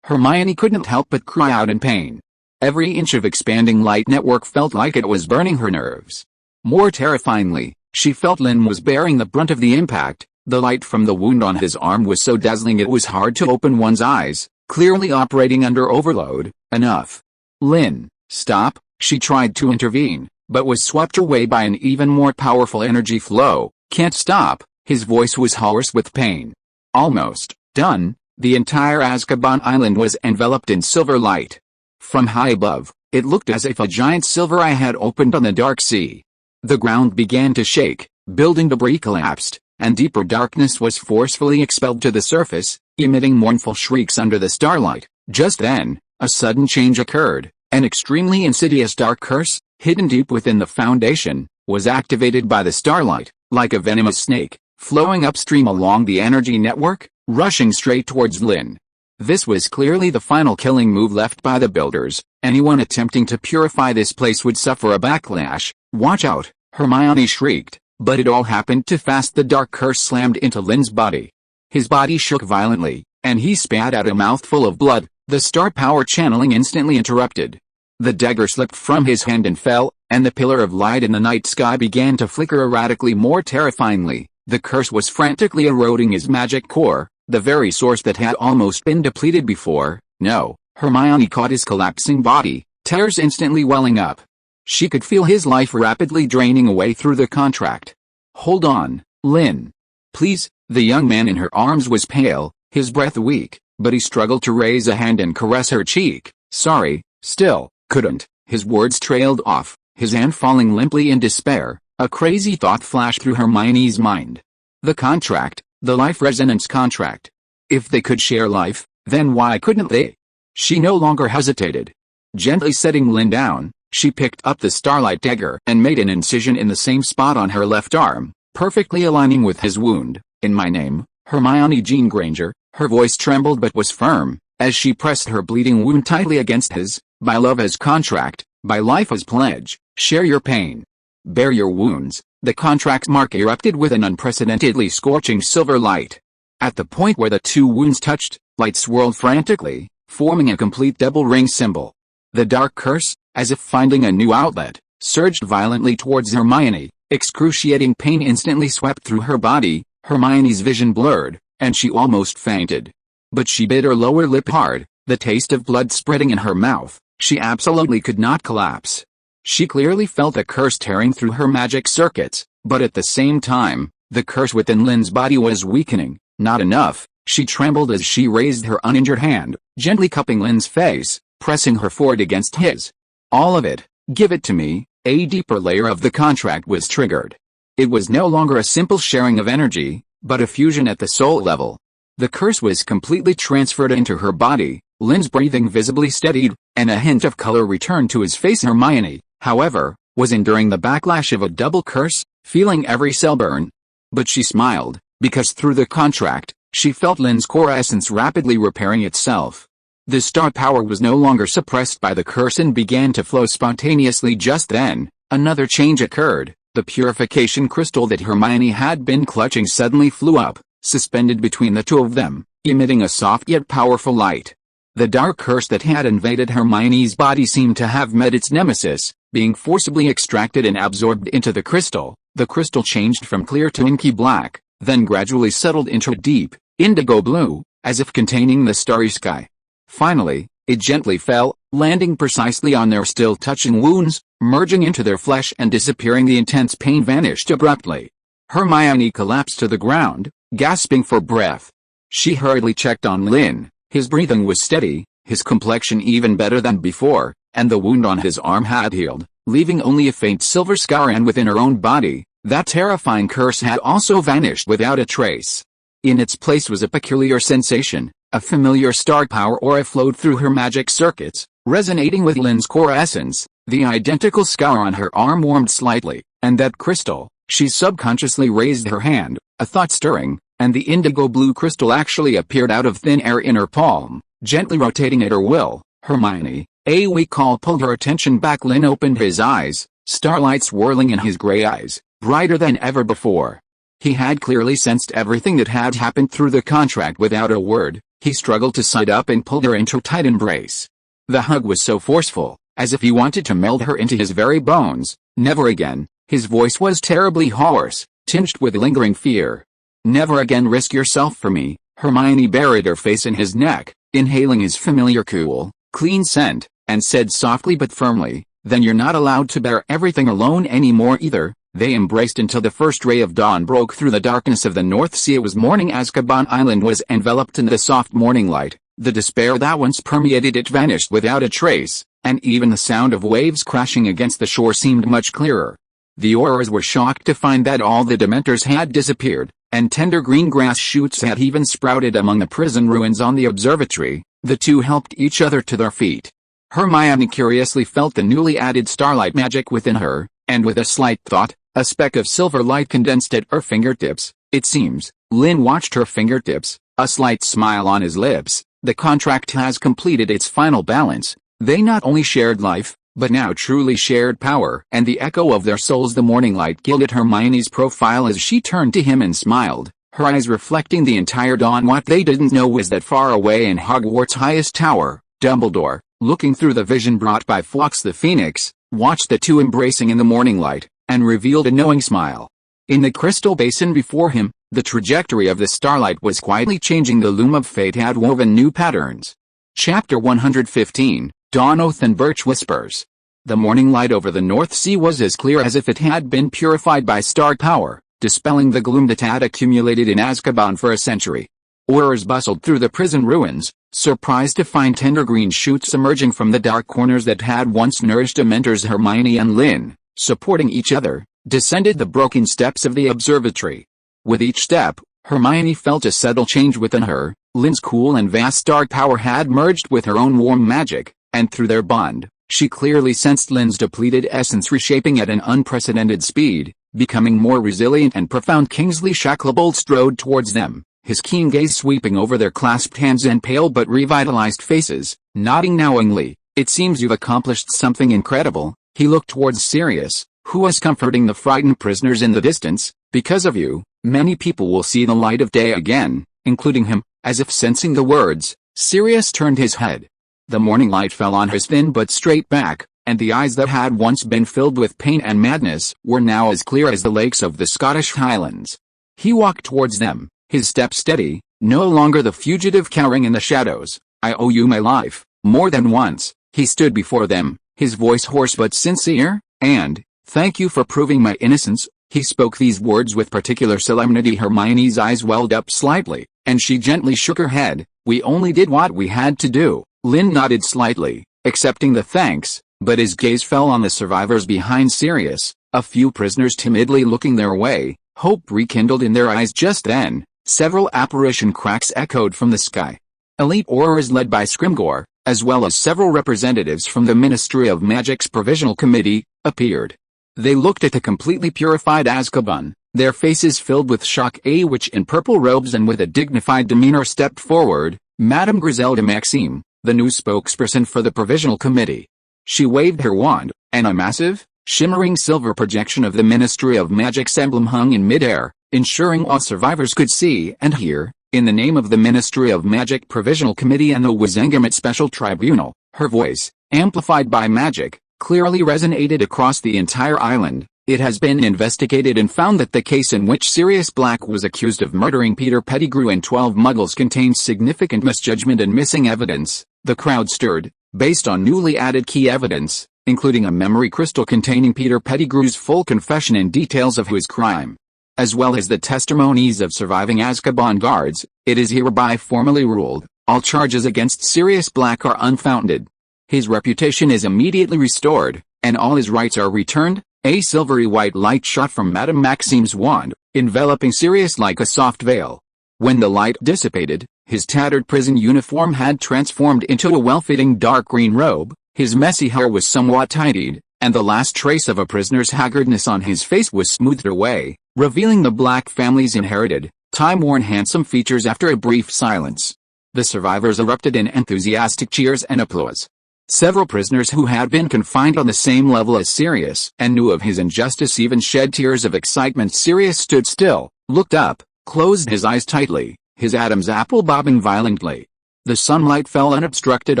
Hermione couldn't help but cry out in pain. Every inch of expanding light network felt like it was burning her nerves. More terrifyingly, she felt Lynn was bearing the brunt of the impact. The light from the wound on his arm was so dazzling it was hard to open one's eyes, clearly operating under overload. "Enough. Lynn, stop." She tried to intervene, but was swept away by an even more powerful energy flow. "Can't stop." His voice was hoarse with pain. Almost done. The entire Azkaban island was enveloped in silver light. From high above, it looked as if a giant silver eye had opened on the dark sea. The ground began to shake, building debris collapsed, and deeper darkness was forcefully expelled to the surface, emitting mournful shrieks under the starlight. Just then, a sudden change occurred. An extremely insidious dark curse, hidden deep within the foundation, was activated by the starlight, like a venomous snake, flowing upstream along the energy network. rushing straight towards Lynn. This was clearly the final killing move left by the builders. Anyone attempting to purify this place would suffer a backlash. "Watch out," Hermione shrieked, but it all happened too fast. The dark curse slammed into Lynn's body. His body shook violently, and he spat out a mouthful of blood. The star power channeling instantly interrupted. The dagger slipped from his hand and fell, and the pillar of light in the night sky began to flicker erratically, more terrifyingly. The curse was frantically eroding his magic core, the very source that had almost been depleted before. No, Hermione caught his collapsing body, tears instantly welling up. She could feel his life rapidly draining away through the contract. "Hold on, Lynn. Please." The young man in her arms was pale, his breath weak, but he struggled to raise a hand and caress her cheek. "Sorry, still, couldn't." His words trailed off, his hand falling limply in despair. A crazy thought flashed through Hermione's mind. The contract, the life resonance contract. If they could share life, then why couldn't they? She no longer hesitated. Gently setting Lynn down, she picked up the starlight dagger and made an incision in the same spot on her left arm, perfectly aligning with his wound. "In my name, Hermione Jean Granger." Her voice trembled but was firm, as she pressed her bleeding wound tightly against his. "By love as contract, by life as pledge, share your pain. Bear your wounds." The contract's mark erupted with an unprecedentedly scorching silver light. At the point where the two wounds touched, light swirled frantically, forming a complete double ring symbol. The dark curse, as if finding a new outlet, surged violently towards Hermione. Excruciating pain instantly swept through her body. Hermione's vision blurred, and she almost fainted. But she bit her lower lip hard, the taste of blood spreading in her mouth. She absolutely could not collapse. She clearly felt the curse tearing through her magic circuits, but at the same time, the curse within Lynn's body was weakening. Not enough. She trembled as she raised her uninjured hand, gently cupping Lynn's face, pressing her forehead against his. "All of it, give it to me." A deeper layer of the contract was triggered. It was no longer a simple sharing of energy, but a fusion at the soul level. The curse was completely transferred into her body. Lynn's breathing visibly steadied, and a hint of color returned to his face. Hermione, however, was enduring the backlash of a double curse, feeling every cell burn. But she smiled, because through the contract, she felt Lynn's core essence rapidly repairing itself. The star power was no longer suppressed by the curse and began to flow spontaneously. Just then, another change occurred. The purification crystal that Hermione had been clutching suddenly flew up, suspended between the two of them, emitting a soft yet powerful light. The dark curse that had invaded Hermione's body seemed to have met its nemesis, being forcibly extracted and absorbed into the crystal. The crystal changed from clear to inky black, then gradually settled into a deep, indigo blue, as if containing the starry sky. Finally, it gently fell, landing precisely on their still touching wounds, merging into their flesh and disappearing. The intense pain vanished abruptly. Hermione collapsed to the ground, gasping for breath. She hurriedly checked on Lynn. His breathing was steady, his complexion even better than before, and the wound on his arm had healed, leaving only a faint silver scar. And within her own body, that terrifying curse had also vanished without a trace. In its place was a peculiar sensation. A familiar star power aura flowed through her magic circuits, resonating with Lynn's core essence. The identical scar on her arm warmed slightly, and that crystal. She subconsciously raised her hand, a thought stirring, and the indigo blue crystal actually appeared out of thin air in her palm, gently rotating at her will. "Hermione." A weak call pulled her attention back. Lynn opened his eyes, starlight swirling in his gray eyes, brighter than ever before. He had clearly sensed everything that had happened through the contract without a word. He struggled to sit up and pulled her into a tight embrace. The hug was so forceful, as if he wanted to meld her into his very bones. "Never again." His voice was terribly hoarse, tinged with lingering fear. "Never again risk yourself for me." Hermione buried her face in his neck, inhaling his familiar cool, clean scent, and said softly but firmly, "Then you're not allowed to bear everything alone anymore either." They embraced until the first ray of dawn broke through the darkness of the North Sea. It was morning. Azkaban Island was enveloped in the soft morning light. The despair that once permeated it vanished without a trace, and even the sound of waves crashing against the shore seemed much clearer. The Aurors were shocked to find that all the Dementors had disappeared, and tender green grass shoots had even sprouted among the prison ruins on the observatory. The two helped each other to their feet. Hermione curiously felt the newly added starlight magic within her, and with a slight thought, a speck of silver light condensed at her fingertips. "It seems." Lynn watched her fingertips, a slight smile on his lips. The contract has completed its final balance. They not only shared life, but now truly shared power. And the echo of their souls. The morning light gilded Hermione's profile as she turned to him and smiled, her eyes reflecting the entire dawn. What they didn't know was that far away in Hogwarts' highest tower, Dumbledore, looking through the vision brought by Fawkes the Phoenix, watched the two embracing in the morning light, and revealed a knowing smile. In the crystal basin before him, the trajectory of the starlight was quietly changing. The loom of fate had woven new patterns. Chapter 115, Dawn Oath and Birch Whispers. The morning light over the North Sea was as clear as if it had been purified by star power, dispelling the gloom that had accumulated in Azkaban for a century. Aurors bustled through the prison ruins, surprised to find tender green shoots emerging from the dark corners that had once nourished Dementors. Hermione and Lynn, supporting each other, descended the broken steps of the observatory. With each step, Hermione felt a subtle change within her. Lynn's cool and vast dark power had merged with her own warm magic, and through their bond, she clearly sensed Lynn's depleted essence reshaping at an unprecedented speed, becoming more resilient and profound. Kingsley Shacklebolt strode towards them, his keen gaze sweeping over their clasped hands and pale but revitalized faces, nodding knowingly. "It seems you've accomplished something incredible." He looked towards Sirius, who was comforting the frightened prisoners in the distance. "Because of you, many people will see the light of day again, including him." As if sensing the words, Sirius turned his head. The morning light fell on his thin but straight back, and the eyes that had once been filled with pain and madness were now as clear as the lakes of the Scottish Highlands. He walked towards them, his step steady, no longer the fugitive cowering in the shadows. "I owe you my life." More than once, he stood before them, his voice hoarse but sincere, and, "Thank you for proving my innocence." He spoke these words with particular solemnity. Hermione's eyes welled up slightly, and she gently shook her head. "We only did what we had to do." Lynn nodded slightly, accepting the thanks, but his gaze fell on the survivors behind Sirius, a few prisoners timidly looking their way. Hope rekindled in their eyes just then. Several apparition cracks echoed from the sky. Elite Aurors led by Scrimgeour, as well as several representatives from the Ministry of Magic's Provisional Committee, appeared. They looked at the completely purified Azkaban, their faces filled with shock. A witch in purple robes and with a dignified demeanor stepped forward, Madame Griselda Maxime, the new spokesperson for the Provisional Committee. She waved her wand, and a massive, shimmering silver projection of the Ministry of Magic's emblem hung in midair, ensuring all survivors could see and hear. "In the name of the Ministry of Magic Provisional Committee and the Wizengamot Special Tribunal," her voice, amplified by magic, clearly resonated across the entire island. "It has been investigated and found that the case in which Sirius Black was accused of murdering Peter Pettigrew and 12 Muggles contains significant misjudgment and missing evidence." The crowd stirred, based on newly added key evidence, including a memory crystal containing Peter Pettigrew's full confession and details of his crime, as well as the testimonies of surviving Azkaban guards. "It is hereby formally ruled, all charges against Sirius Black are unfounded. His reputation is immediately restored, and all his rights are returned." A silvery white light shot from Madame Maxime's wand, enveloping Sirius like a soft veil. When the light dissipated, his tattered prison uniform had transformed into a well-fitting dark green robe, his messy hair was somewhat tidied, and the last trace of a prisoner's haggardness on his face was smoothed away, revealing the Black family's inherited, time-worn handsome features. After a brief silence, the survivors erupted in enthusiastic cheers and applause. Several prisoners who had been confined on the same level as Sirius and knew of his injustice even shed tears of excitement. Sirius stood still, looked up, closed his eyes tightly, his Adam's apple bobbing violently. The sunlight fell unobstructed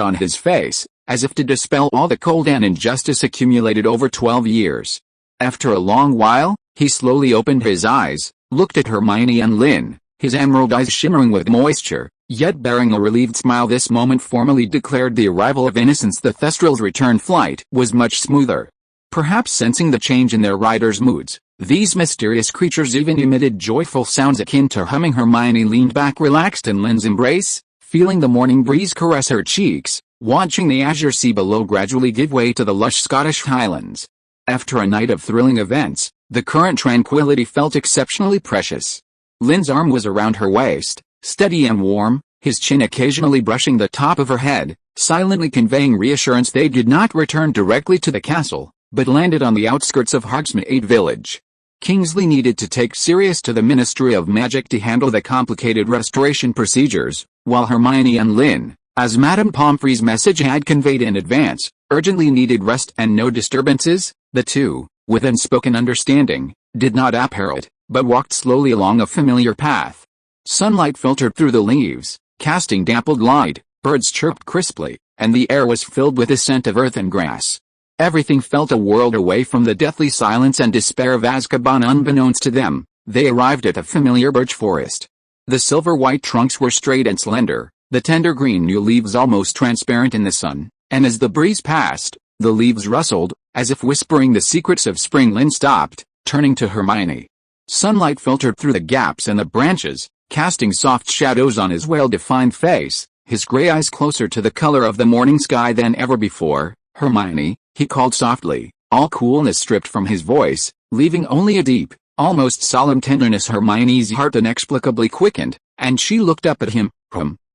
on his face, as if to dispel all the cold and injustice accumulated over 12 years. After a long while, he slowly opened his eyes, looked at Hermione and Lynn, his emerald eyes shimmering with moisture, yet bearing a relieved smile. This moment formally declared the arrival of innocence. The Thestral's return flight was much smoother. Perhaps sensing the change in their riders' moods, these mysterious creatures even emitted joyful sounds akin to humming. Hermione leaned back relaxed in Lynn's embrace, feeling the morning breeze caress her cheeks, watching the azure sea below gradually give way to the lush Scottish Highlands. After a night of thrilling events, the current tranquility felt exceptionally precious. Lynn's arm was around her waist, steady and warm, his chin occasionally brushing the top of her head, silently conveying reassurance. They did not return directly to the castle, but landed on the outskirts of Hogsmeade village. Kingsley needed to take serious to the Ministry of Magic to handle the complicated restoration procedures, while Hermione and Lynn, as Madame Pomfrey's message had conveyed in advance, urgently needed rest and no disturbances. The two, with unspoken understanding, did not apparel it, but walked slowly along a familiar path. Sunlight filtered through the leaves, casting dappled light, birds chirped crisply, and the air was filled with the scent of earth and grass. Everything felt a world away from the deathly silence and despair of Azkaban. Unbeknownst to them, they arrived at a familiar birch forest. The silver-white trunks were straight and slender, the tender green new leaves almost transparent in the sun, and as the breeze passed, the leaves rustled, as if whispering the secrets of spring. Lynn stopped, turning to Hermione. Sunlight filtered through the gaps in the branches, casting soft shadows on his well-defined face, his gray eyes closer to the color of the morning sky than ever before. "Hermione," he called softly, all coolness stripped from his voice, leaving only a deep, almost solemn tenderness. Hermione's heart inexplicably quickened, and she looked up at him.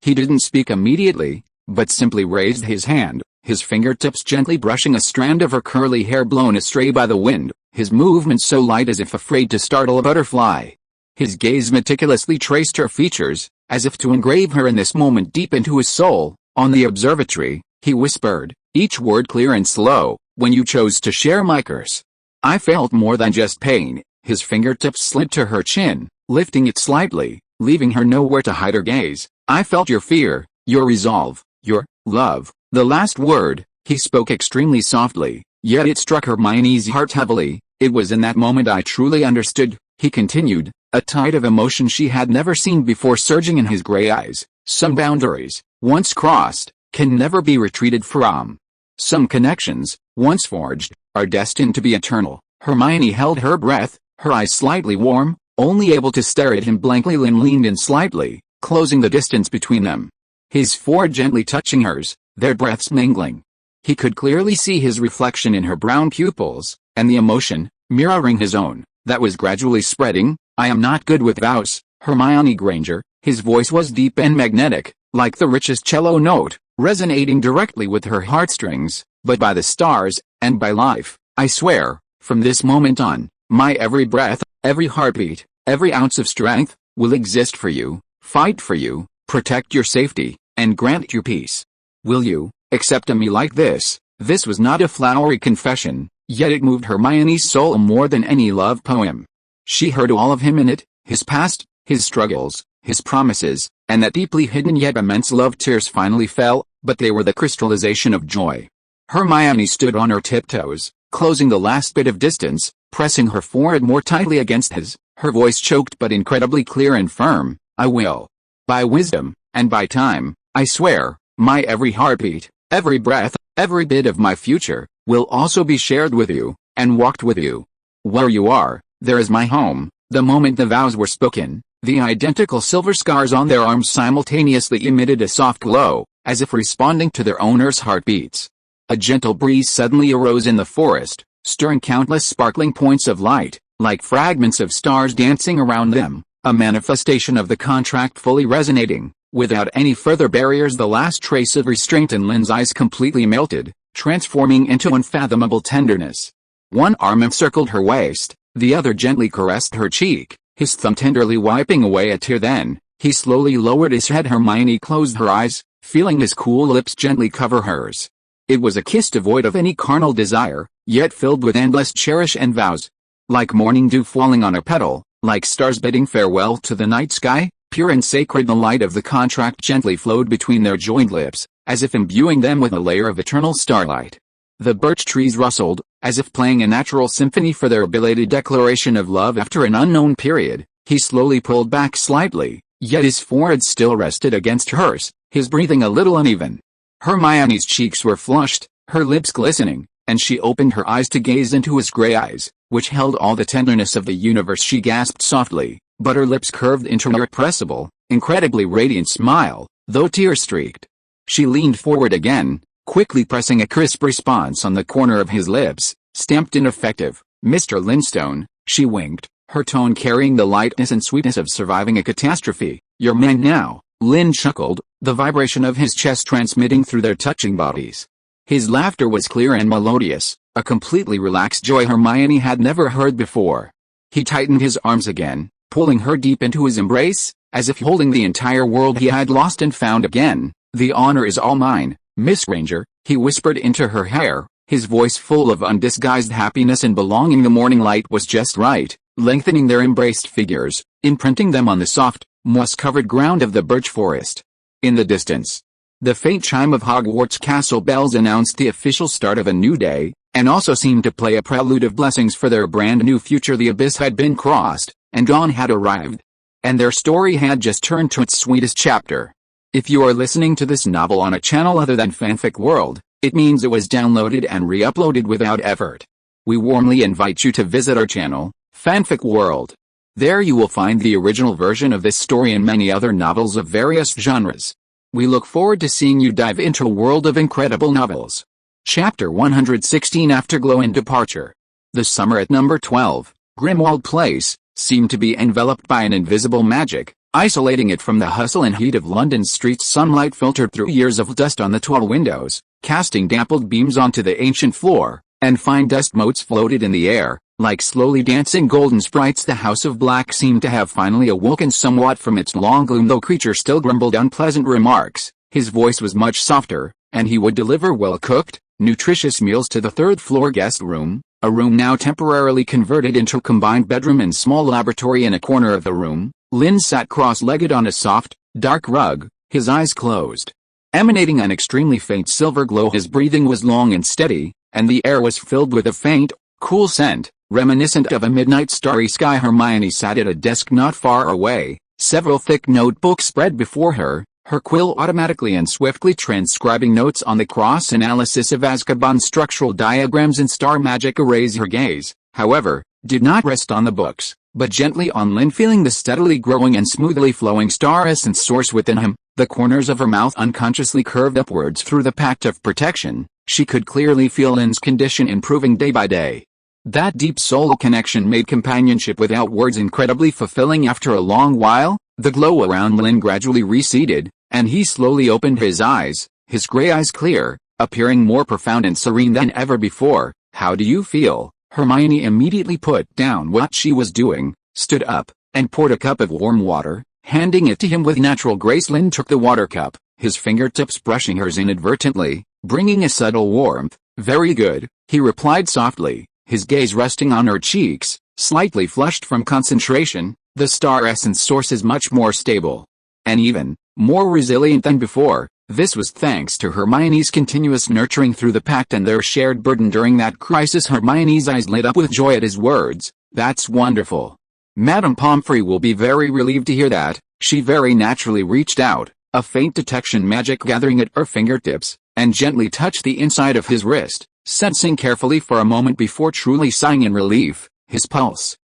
He didn't speak immediately, but simply raised his hand, his fingertips gently brushing a strand of her curly hair blown astray by the wind, his movement so light as if afraid to startle a butterfly. His gaze meticulously traced her features, as if to engrave her in this moment deep into his soul. "On the observatory," he whispered, each word clear and slow, "when you chose to share my curse, I felt more than just pain." His fingertips slid to her chin, lifting it slightly, leaving her nowhere to hide her gaze. "I felt your fear, your resolve, your love." The last word, he spoke extremely softly, yet it struck Hermione's heart heavily. "It was in that moment I truly understood," he continued, a tide of emotion she had never seen before surging in his gray eyes. "Some boundaries, once crossed, can never be retreated from. Some connections, once forged, are destined to be eternal." Hermione held her breath, her eyes slightly warm, only able to stare at him blankly. Lynn leaned in slightly, closing the distance between them. His forehead gently touching hers, their breaths mingling. He could clearly see his reflection in her brown pupils, and the emotion, mirroring his own, that was gradually spreading. "I am not good with vows, Hermione Granger." His voice was deep and magnetic, like the richest cello note, resonating directly with her heartstrings. "But by the stars, and by life, I swear, from this moment on, my every breath, every heartbeat, every ounce of strength, will exist for you, fight for you, protect your safety, and grant you peace. Will you accept me like this?" This was not a flowery confession, yet it moved Hermione's soul more than any love poem. She heard all of him in it, his past, his struggles, his promises, and that deeply hidden yet immense love. Tears finally fell, but they were the crystallization of joy. Hermione stood on her tiptoes, closing the last bit of distance, pressing her forehead more tightly against his, her voice choked but incredibly clear and firm. "I will. By wisdom, and by time, I swear, my every heartbeat, every breath, every bit of my future, will also be shared with you, and walked with you. Where you are, there is my home." The moment the vows were spoken, the identical silver scars on their arms simultaneously emitted a soft glow, as if responding to their owner's heartbeats. A gentle breeze suddenly arose in the forest, stirring countless sparkling points of light, like fragments of stars dancing around them, a manifestation of the contract fully resonating. Without any further barriers, the last trace of restraint in Lynn's eyes completely melted, transforming into unfathomable tenderness. One arm encircled her waist, the other gently caressed her cheek, his thumb tenderly wiping away a tear. Then, he slowly lowered his head. Hermione closed her eyes, feeling his cool lips gently cover hers. It was a kiss devoid of any carnal desire, yet filled with endless cherish and vows. Like morning dew falling on a petal, like stars bidding farewell to the night sky, pure and sacred the light of the contract gently flowed between their joined lips, as if imbuing them with a layer of eternal starlight. The birch trees rustled, as if playing a natural symphony for their belated declaration of love after an unknown period. He slowly pulled back slightly, yet his forehead still rested against hers, his breathing a little uneven. Hermione's cheeks were flushed, her lips glistening, and she opened her eyes to gaze into his gray eyes, which held all the tenderness of the universe. She gasped softly, but her lips curved into an irrepressible, incredibly radiant smile, though tear-streaked. She leaned forward again, quickly pressing a crisp response on the corner of his lips, stamped ineffective. "Mr. Linstone," she winked, her tone carrying the lightness and sweetness of surviving a catastrophe. "You're mine now." Lynn chuckled, the vibration of his chest transmitting through their touching bodies. His laughter was clear and melodious, a completely relaxed joy Hermione had never heard before. He tightened his arms again, pulling her deep into his embrace, as if holding the entire world he had lost and found again. "The honor is all mine, Miss Granger," he whispered into her hair, his voice full of undisguised happiness and belonging. The morning light was just right, lengthening their embraced figures, imprinting them on the soft, moss-covered ground of the birch forest. In the distance, the faint chime of Hogwarts castle bells announced the official start of a new day, and also seemed to play a prelude of blessings for their brand new future. The abyss had been crossed, and dawn had arrived. And their story had just turned to its sweetest chapter. If you are listening to this novel on a channel other than Fanfic World, it means it was downloaded and re-uploaded without effort. We warmly invite you to visit our channel, Fanfic World. There you will find the original version of this story and many other novels of various genres. We look forward to seeing you dive into a world of incredible novels. Chapter 116 Afterglow and Departure. The summer at number 12, Grimwald Place, seemed to be enveloped by an invisible magic, isolating it from the hustle and heat of London's streets. Sunlight filtered through years of dust on the tall windows, casting dappled beams onto the ancient floor, and fine dust motes floated in the air, like slowly dancing golden sprites. The House of Black seemed to have finally awoken somewhat from its long gloom. Though Creature still grumbled unpleasant remarks, his voice was much softer, and he would deliver well-cooked, nutritious meals to the third-floor guest room, a room now temporarily converted into a combined bedroom and small laboratory. In a corner of the room, Lynn sat cross-legged on a soft, dark rug, his eyes closed, emanating an extremely faint silver glow. His breathing was long and steady, and the air was filled with a faint, cool scent, reminiscent of a midnight starry sky. Hermione sat at a desk not far away, several thick notebooks spread before her, her quill automatically and swiftly transcribing notes on the cross-analysis of Azkaban structural diagrams and star magic arrays. Her gaze, however, did not rest on the books, but gently on Lynn, feeling the steadily growing and smoothly flowing star essence source within him. The corners of her mouth unconsciously curved upwards through the pact of protection. She could clearly feel Lynn's condition improving day by day. That deep soul connection made companionship without words incredibly fulfilling. After a long while, the glow around Lynn gradually receded, and he slowly opened his eyes, his gray eyes clear, appearing more profound and serene than ever before. "How do you feel?" Hermione immediately put down what she was doing, stood up, and poured a cup of warm water, handing it to him with natural grace. Lynn took the water cup, his fingertips brushing hers inadvertently, bringing a subtle warmth. "Very good," he replied softly, his gaze resting on her cheeks, slightly flushed from concentration. "The star essence source is much more stable, and even more resilient than before." This was thanks to Hermione's continuous nurturing through the pact and their shared burden during that crisis. Hermione's eyes lit up with joy at his words. "That's wonderful. Madame Pomfrey will be very relieved to hear that." She very naturally reached out, a faint detection magic gathering at her fingertips, and gently touched the inside of his wrist, sensing carefully for a moment before truly sighing in relief. His pulse,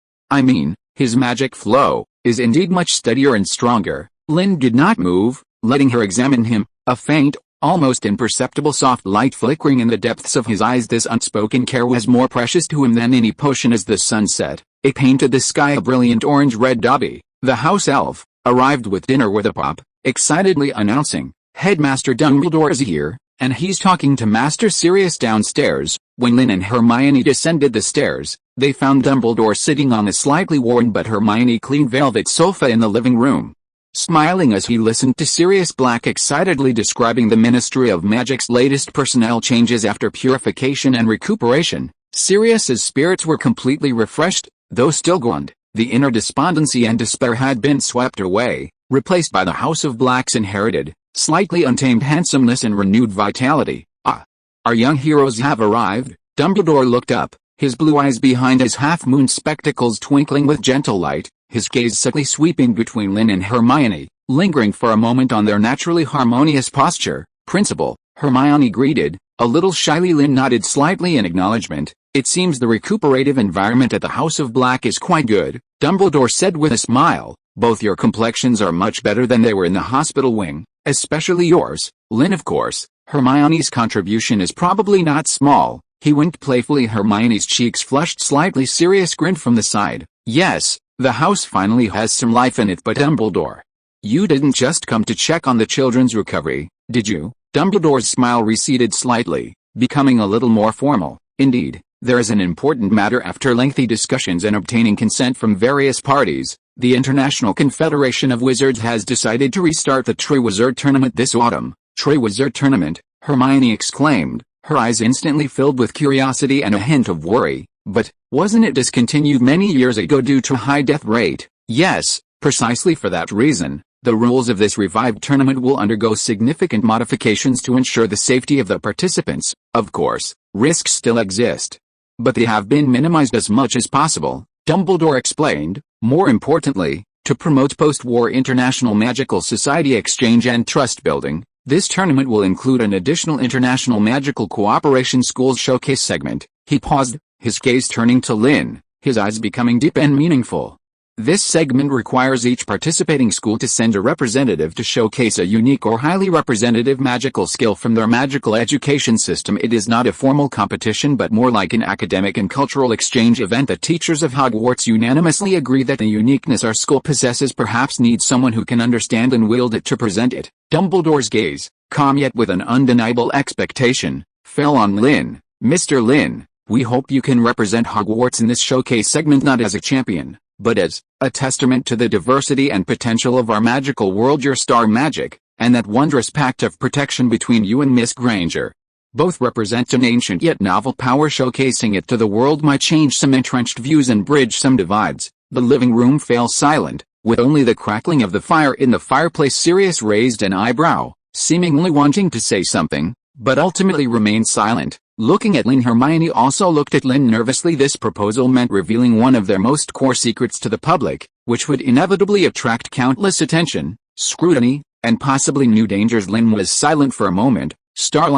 his magic flow, is indeed much steadier and stronger. Lynn did not move, letting her examine him, a faint, almost imperceptible soft light flickering in the depths of his eyes. This unspoken care was more precious to him than any potion. As the sun set, it painted the sky a brilliant orange-red Dobby, the house elf, arrived with dinner with a pop, excitedly announcing, "Headmaster Dumbledore is here, and he's talking to Master Sirius downstairs." When Lynn and Hermione descended the stairs, they found Dumbledore sitting on a slightly worn but Hermione clean velvet sofa in the living room, smiling as he listened to Sirius Black excitedly describing the Ministry of Magic's latest personnel changes after purification and recuperation. Sirius's spirits were completely refreshed, though still gaunt. The inner despondency and despair had been swept away, replaced by the House of Black's inherited, slightly untamed handsomeness and renewed vitality. "Ah, our young heroes have arrived." Dumbledore looked up, his blue eyes behind his half-moon spectacles twinkling with gentle light, his gaze subtly sweeping between Lynn and Hermione, lingering for a moment on their naturally harmonious posture. "Principal," Hermione greeted, a little shyly. Lynn nodded slightly in acknowledgement. "It seems the recuperative environment at the House of Black is quite good," Dumbledore said with a smile. "Both your complexions are much better than they were in the hospital wing, especially yours, Lynn. Of course, Hermione's contribution is probably not small." He winked playfully. Hermione's cheeks flushed slightly. Sirius grinned from the side. "Yes, the house finally has some life in it." "But Dumbledore, you didn't just come to check on the children's recovery, did you?" Dumbledore's smile receded slightly, becoming a little more formal. "Indeed, There is an important matter. After lengthy discussions and obtaining consent from various parties, the International Confederation of Wizards has decided to restart the Triwizard Tournament this autumn. Triwizard Tournament, Hermione exclaimed, her eyes instantly filled with curiosity and a hint of worry. But, wasn't it discontinued many years ago due to high death rate? Yes, precisely for that reason. The rules of this revived tournament will undergo significant modifications to ensure the safety of the participants. Of course, risks still exist, but they have been minimized as much as possible, Dumbledore explained. More importantly, to promote post-war international magical society exchange and trust building, this tournament will include an additional International Magical Cooperation Schools Showcase segment. He paused, his gaze turning to Lynn, his eyes becoming deep and meaningful. This segment requires each participating school to send a representative to showcase a unique or highly representative magical skill from their magical education system. It is not a formal competition but more like an academic and cultural exchange event. The teachers of Hogwarts unanimously agree that the uniqueness our school possesses perhaps needs someone who can understand and wield it to present it. Dumbledore's gaze, calm yet with an undeniable expectation, fell on Lynn. Mr. Lynn, we hope you can represent Hogwarts in this showcase segment not as a champion, but as a testament to the diversity and potential of our magical world, your star magic, and that wondrous pact of protection between you and Miss Granger. Both represent an ancient yet novel power. Showcasing it to the world might change some entrenched views and bridge some divides. The living room fell silent, with only the crackling of the fire in the fireplace. Sirius raised an eyebrow, seemingly wanting to say something, but ultimately remained silent. Looking at Lynn, Hermione also looked at Lynn nervously. This proposal meant revealing one of their most core secrets to the public, which would inevitably attract countless attention, scrutiny, and possibly new dangers. Lynn was silent for a moment, star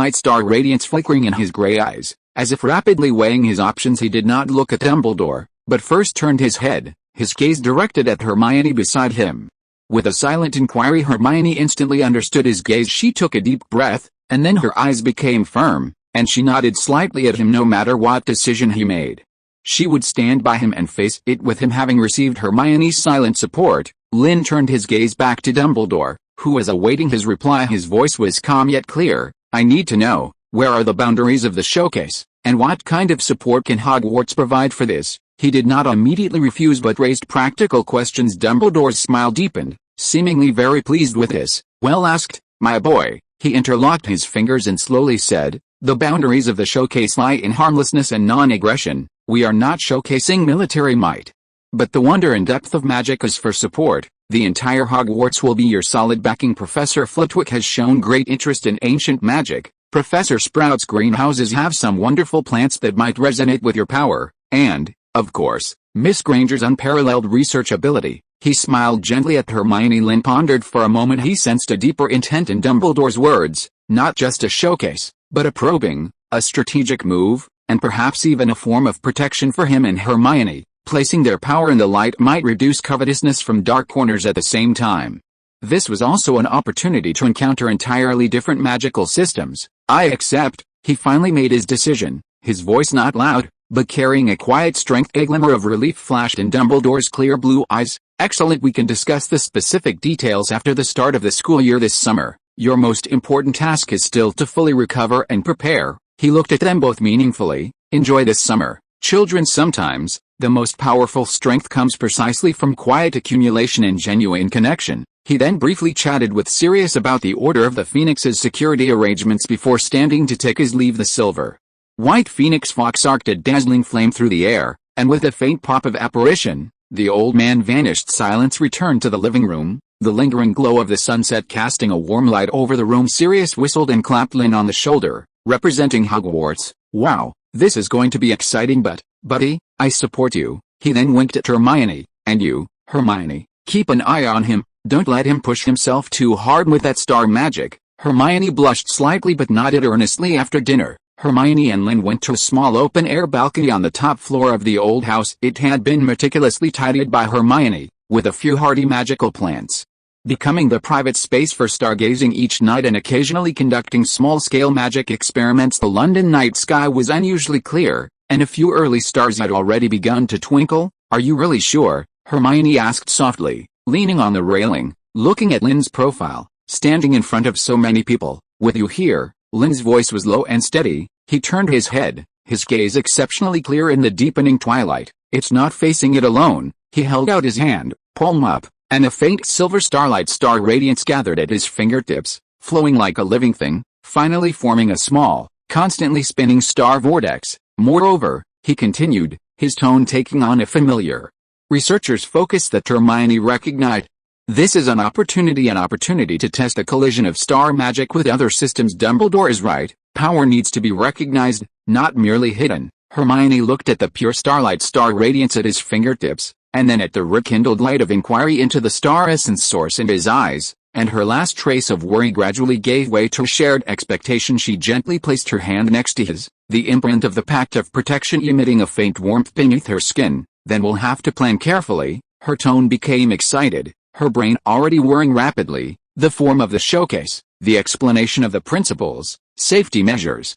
radiance flickering in his gray eyes. As if rapidly weighing his options, he did not look at Dumbledore, but first turned his head, his gaze directed at Hermione beside him. With a silent inquiry, Hermione instantly understood his gaze. She took a deep breath, and then her eyes became firm, and she nodded slightly at him. No matter what decision he made, she would stand by him and face it with him. Having received Hermione's silent support, Lynn turned his gaze back to Dumbledore, who was awaiting his reply. His voice was calm yet clear. I need to know, where are the boundaries of the showcase, and what kind of support can Hogwarts provide for this? He did not immediately refuse but raised practical questions. Dumbledore's smile deepened, seemingly very pleased with this. Well asked, my boy. He interlocked his fingers and slowly said, the boundaries of the showcase lie in harmlessness and non-aggression. We are not showcasing military might, but the wonder and depth of magic is for support. The entire Hogwarts will be your solid backing. Professor Flitwick has shown great interest in ancient magic. Professor Sprout's greenhouses have some wonderful plants that might resonate with your power, and, of course, Miss Granger's unparalleled research ability. He smiled gently at Hermione. Lynn pondered for a moment. He sensed a deeper intent in Dumbledore's words, not just a showcase, but a probing, a strategic move, and perhaps even a form of protection for him and Hermione. Placing their power in the light might reduce covetousness from dark corners. At the same time, this was also an opportunity to encounter entirely different magical systems. I accept. He finally made his decision, his voice not loud, but carrying a quiet strength. A glimmer of relief flashed in Dumbledore's clear blue eyes. Excellent. We can discuss the specific details after the start of the school year this summer. Your most important task is still to fully recover and prepare. He looked at them both meaningfully. Enjoy this summer, children. Sometimes, the most powerful strength comes precisely from quiet accumulation and genuine connection. He then briefly chatted with Sirius about the Order of the Phoenix's security arrangements before standing to take his leave. The silver white Phoenix Fox arced a dazzling flame through the air, and with a faint pop of apparition, the old man vanished. Silence returned to the living room, the lingering glow of the sunset casting a warm light over the room. Sirius whistled and clapped Lynn on the shoulder, representing Hogwarts. Wow, this is going to be exciting. But, buddy, I support you. He then winked at Hermione. And you, Hermione, keep an eye on him. Don't let him push himself too hard with that star magic. Hermione blushed slightly but nodded earnestly. After dinner, Hermione and Lynn went to a small open-air balcony on the top floor of the old house. It had been meticulously tidied by Hermione, with a few hardy magical plants, becoming the private space for stargazing each night and occasionally conducting small-scale magic experiments. The London night sky was unusually clear, and a few early stars had already begun to twinkle. Are you really sure? Hermione asked softly, leaning on the railing, looking at Lynn's profile, standing in front of so many people. With you here? Lynn's voice was low and steady. He turned his head, his gaze exceptionally clear in the deepening twilight. It's not facing it alone. He held out his hand, palm up, and a faint silver starlight star radiance gathered at his fingertips, flowing like a living thing, finally forming a small, constantly spinning star vortex. Moreover, he continued, his tone taking on a familiar, researcher's focus that Hermione recognized. This is an opportunity to test the collision of star magic with other systems. Dumbledore is right. Power needs to be recognized, not merely hidden. Hermione looked at the pure starlight star radiance at his fingertips, and then at the rekindled light of inquiry into the star essence source in his eyes, and her last trace of worry gradually gave way to shared expectation. She gently placed her hand next to his, the imprint of the pact of protection emitting a faint warmth beneath her skin. Then we'll have to plan carefully. Her tone became excited, her brain already whirring rapidly. The form of the showcase, the explanation of the principles, safety measures,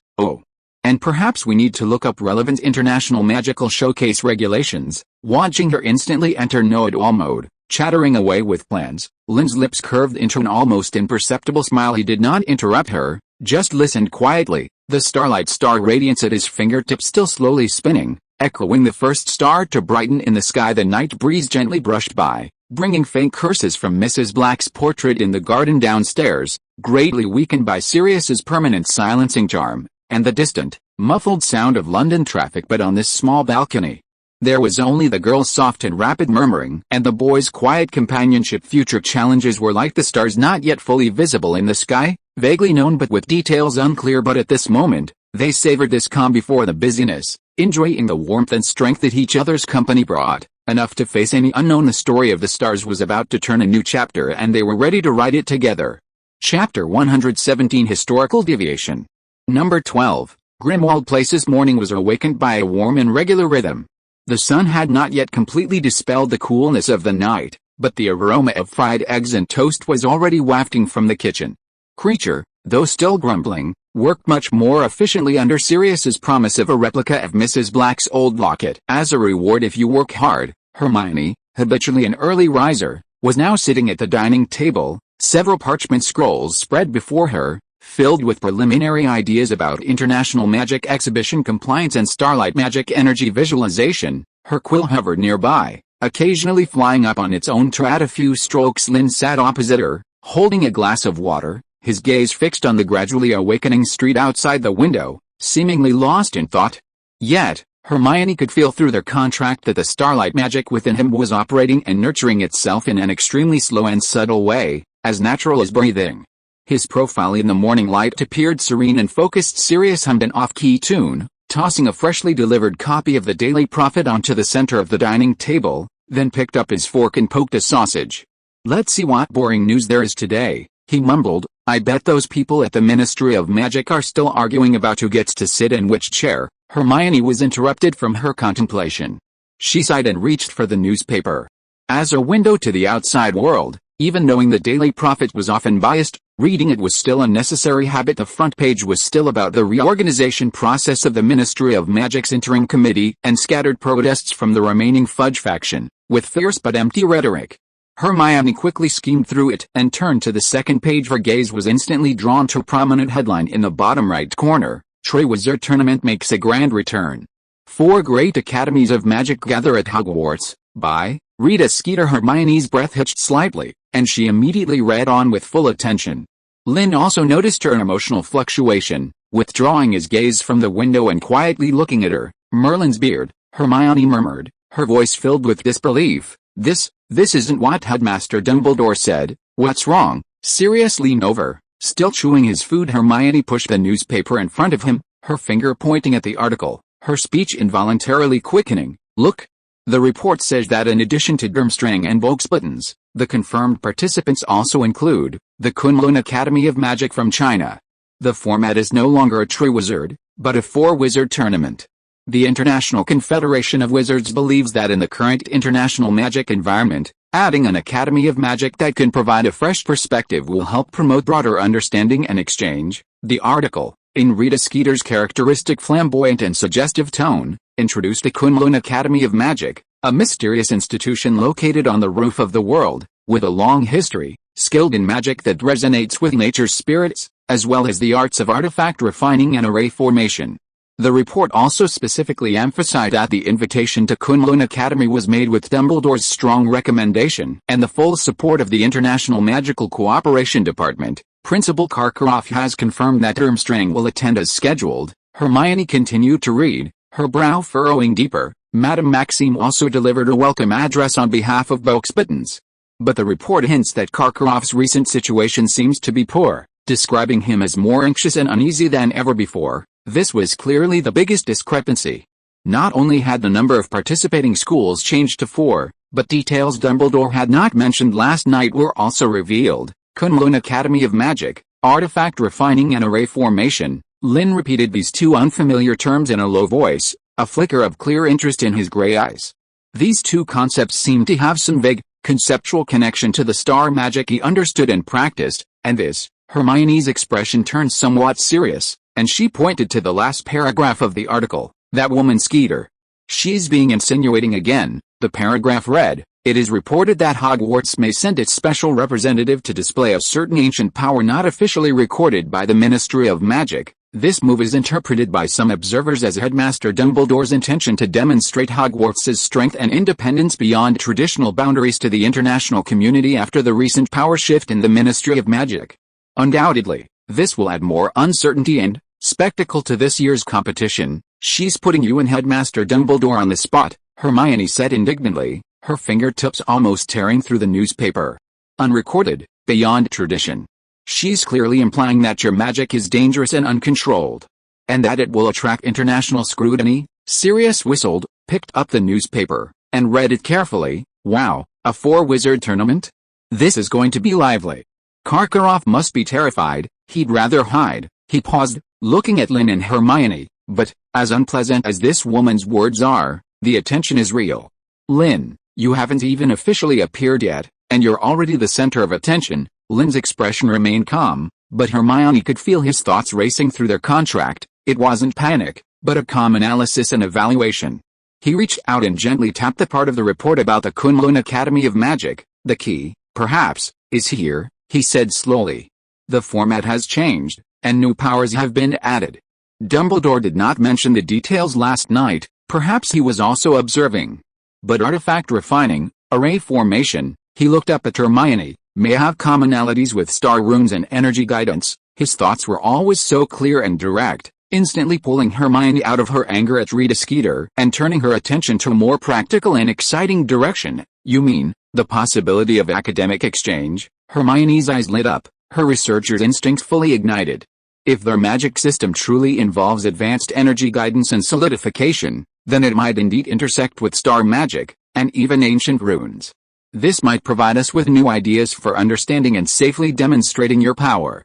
and perhaps we need to look up relevant international magical showcase regulations. Watching her instantly enter know-it-all mode, chattering away with plans, Lynn's lips curved into an almost imperceptible smile. He did not interrupt her, just listened quietly, the starlight star radiance at his fingertips still slowly spinning, echoing the first star to brighten in the sky. The night breeze gently brushed by, bringing faint curses from Mrs. Black's portrait in the garden downstairs, greatly weakened by Sirius's permanent silencing charm, and the distant, muffled sound of London traffic. But on this small balcony, there was only the girl's soft and rapid murmuring and the boy's quiet companionship. Future challenges were like the stars not yet fully visible in the sky, vaguely known but with details unclear. But at this moment, they savored this calm before the busyness, enjoying the warmth and strength that each other's company brought, enough to face any unknown. The story of the stars was about to turn a new chapter and they were ready to write it together. Chapter 117 Historical Deviation. Number 12. Grimwald Place's morning was awakened by a warm and regular rhythm. The sun had not yet completely dispelled the coolness of the night, but the aroma of fried eggs and toast was already wafting from the kitchen. Creature, though still grumbling, worked much more efficiently under Sirius's promise of a replica of Mrs. Black's old locket. As a reward if you work hard, Hermione, habitually an early riser, was now sitting at the dining table, several parchment scrolls spread before her, filled with preliminary ideas about international magic exhibition compliance and starlight magic energy visualization. Her quill hovered nearby, occasionally flying up on its own to add a few strokes. Lynn sat opposite her, holding a glass of water, his gaze fixed on the gradually awakening street outside the window, seemingly lost in thought. Yet, Hermione could feel through their contract that the starlight magic within him was operating and nurturing itself in an extremely slow and subtle way, as natural as breathing. His profile in the morning light appeared serene and focused. Sirius hummed an off-key tune, tossing a freshly delivered copy of the Daily Prophet onto the center of the dining table, then picked up his fork and poked a sausage. "Let's see what boring news there is today," he mumbled. "I bet those people at the Ministry of Magic are still arguing about who gets to sit in which chair." Hermione was interrupted from her contemplation. She sighed and reached for the newspaper. As a window to the outside world, even knowing the Daily Prophet was often biased, reading it was still a necessary habit. The front page was still about the reorganization process of the Ministry of Magic's interim committee and scattered protests from the remaining Fudge faction, with fierce but empty rhetoric. Hermione quickly skimmed through it and turned to the second page. Her gaze was instantly drawn to a prominent headline in the bottom right corner: Triwizard Tournament makes a grand return. 4 great academies of magic gather at Hogwarts, by Rita Skeeter. Hermione's breath hitched slightly, and she immediately read on with full attention. Lynn also noticed her emotional fluctuation, withdrawing his gaze from the window and quietly looking at her. "Merlin's beard," Hermione murmured, her voice filled with disbelief. This isn't what Headmaster Dumbledore said." "What's wrong?" Sirius leaned over, still chewing his food. Hermione pushed the newspaper in front of him, her finger pointing at the article, her speech involuntarily quickening. "Look. The report says that in addition to Durmstrang and Bogsbuttons, the confirmed participants also include the Kunlun Academy of Magic from China. The format is no longer a Triwizard, but a 4-wizard tournament. The International Confederation of Wizards believes that in the current international magic environment, adding an Academy of Magic that can provide a fresh perspective will help promote broader understanding and exchange." The article, in Rita Skeeter's characteristic flamboyant and suggestive tone, introduced the Kunlun Academy of Magic, a mysterious institution located on the roof of the world, with a long history, skilled in magic that resonates with nature's spirits, as well as the arts of artifact refining and array formation. The report also specifically emphasized that the invitation to Kunlun Academy was made with Dumbledore's strong recommendation and the full support of the International Magical Cooperation Department. Principal Karkaroff has confirmed that Durmstrang will attend as scheduled. Hermione continued to read, her brow furrowing deeper. Madame Maxime also delivered a welcome address on behalf of Boxbuttons. But the report hints that Karkaroff's recent situation seems to be poor, describing him as more anxious and uneasy than ever before. This was clearly the biggest discrepancy. Not only had the number of participating schools changed to 4, but details Dumbledore had not mentioned last night were also revealed. Kunlun Academy of Magic, artifact refining and array formation. Lynn repeated these two unfamiliar terms in a low voice, a flicker of clear interest in his gray eyes. These two concepts seemed to have some vague, conceptual connection to the star magic he understood and practiced, and this, Hermione's expression turned somewhat serious, and she pointed to the last paragraph of the article. That woman Skeeter. She's being insinuating again, the paragraph read. It is reported that Hogwarts may send its special representative to display a certain ancient power not officially recorded by the Ministry of Magic. This move is interpreted by some observers as Headmaster Dumbledore's intention to demonstrate Hogwarts' strength and independence beyond traditional boundaries to the international community after the recent power shift in the Ministry of Magic. Undoubtedly, this will add more uncertainty and spectacle to this year's competition. She's putting you and Headmaster Dumbledore on the spot, Hermione said indignantly, her fingertips almost tearing through the newspaper. Unrecorded, beyond tradition. She's clearly implying that your magic is dangerous and uncontrolled. And that it will attract international scrutiny. Sirius whistled, picked up the newspaper, and read it carefully. Wow, a 4-wizard tournament? This is going to be lively. Karkaroff must be terrified. He'd rather hide. He paused, looking at Lynn and Hermione, but, as unpleasant as this woman's words are, the attention is real. Lynn, you haven't even officially appeared yet, and you're already the center of attention. Lynn's expression remained calm, but Hermione could feel his thoughts racing through their contract. It wasn't panic, but a calm analysis and evaluation. He reached out and gently tapped the part of the report about the Kunlun Academy of Magic. The key, perhaps, is here, he said slowly. The format has changed, and new powers have been added. Dumbledore did not mention the details last night, perhaps he was also observing. But artifact refining, array formation, he looked up at Hermione, may have commonalities with star runes and energy guidance. His thoughts were always so clear and direct, instantly pulling Hermione out of her anger at Rita Skeeter and turning her attention to a more practical and exciting direction. You mean, the possibility of academic exchange? Hermione's eyes lit up, her researcher's instincts fully ignited. If their magic system truly involves advanced energy guidance and solidification, then it might indeed intersect with star magic, and even ancient runes. This might provide us with new ideas for understanding and safely demonstrating your power.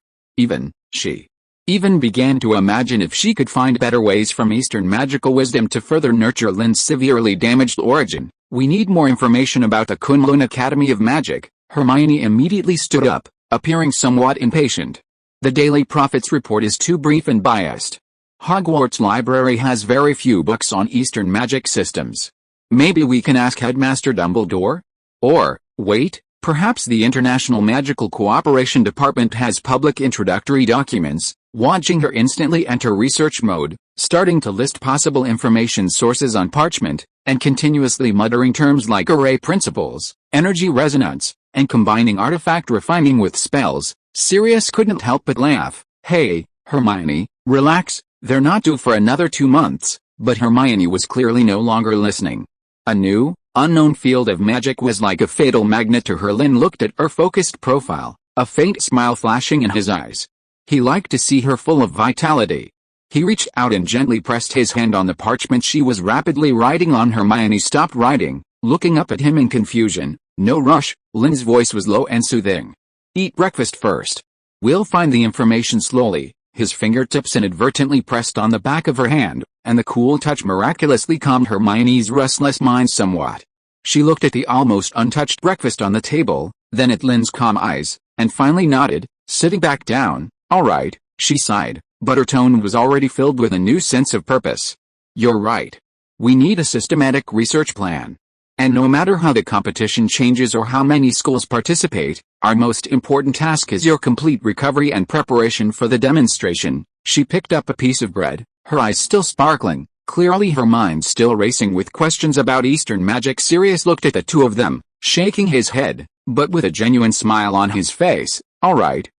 She even began to imagine if she could find better ways from Eastern magical wisdom to further nurture Lynn's severely damaged origin. We need more information about the Kunlun Academy of Magic. Hermione immediately stood up, appearing somewhat impatient. The Daily Prophet's report is too brief and biased. Hogwarts Library has very few books on Eastern magic systems. Maybe we can ask Headmaster Dumbledore? Or, wait, perhaps the International Magical Cooperation Department has public introductory documents. Watching her instantly enter research mode, starting to list possible information sources on parchment, and continuously muttering terms like array principles, energy resonance, and combining artifact refining with spells, Sirius couldn't help but laugh. Hey, Hermione, relax, they're not due for another 2 months. But Hermione was clearly no longer listening. A new, unknown field of magic was like a fatal magnet to her. Lynn looked at her focused profile, a faint smile flashing in his eyes. He liked to see her full of vitality. He reached out and gently pressed his hand on the parchment she was rapidly writing on. Hermione stopped writing, looking up at him in confusion. No rush, Lynn's voice was low and soothing. Eat breakfast first. We'll find the information slowly. His fingertips inadvertently pressed on the back of her hand, and the cool touch miraculously calmed Hermione's restless mind somewhat. She looked at the almost untouched breakfast on the table, then at Lynn's calm eyes, and finally nodded, sitting back down. All right, she sighed, but her tone was already filled with a new sense of purpose. You're right. We need a systematic research plan. And no matter how the competition changes or how many schools participate, our most important task is your complete recovery and preparation for the demonstration. She picked up a piece of bread, her eyes still sparkling, clearly her mind still racing with questions about Eastern magic. Sirius looked at the two of them, shaking his head, but with a genuine smile on his face. All right,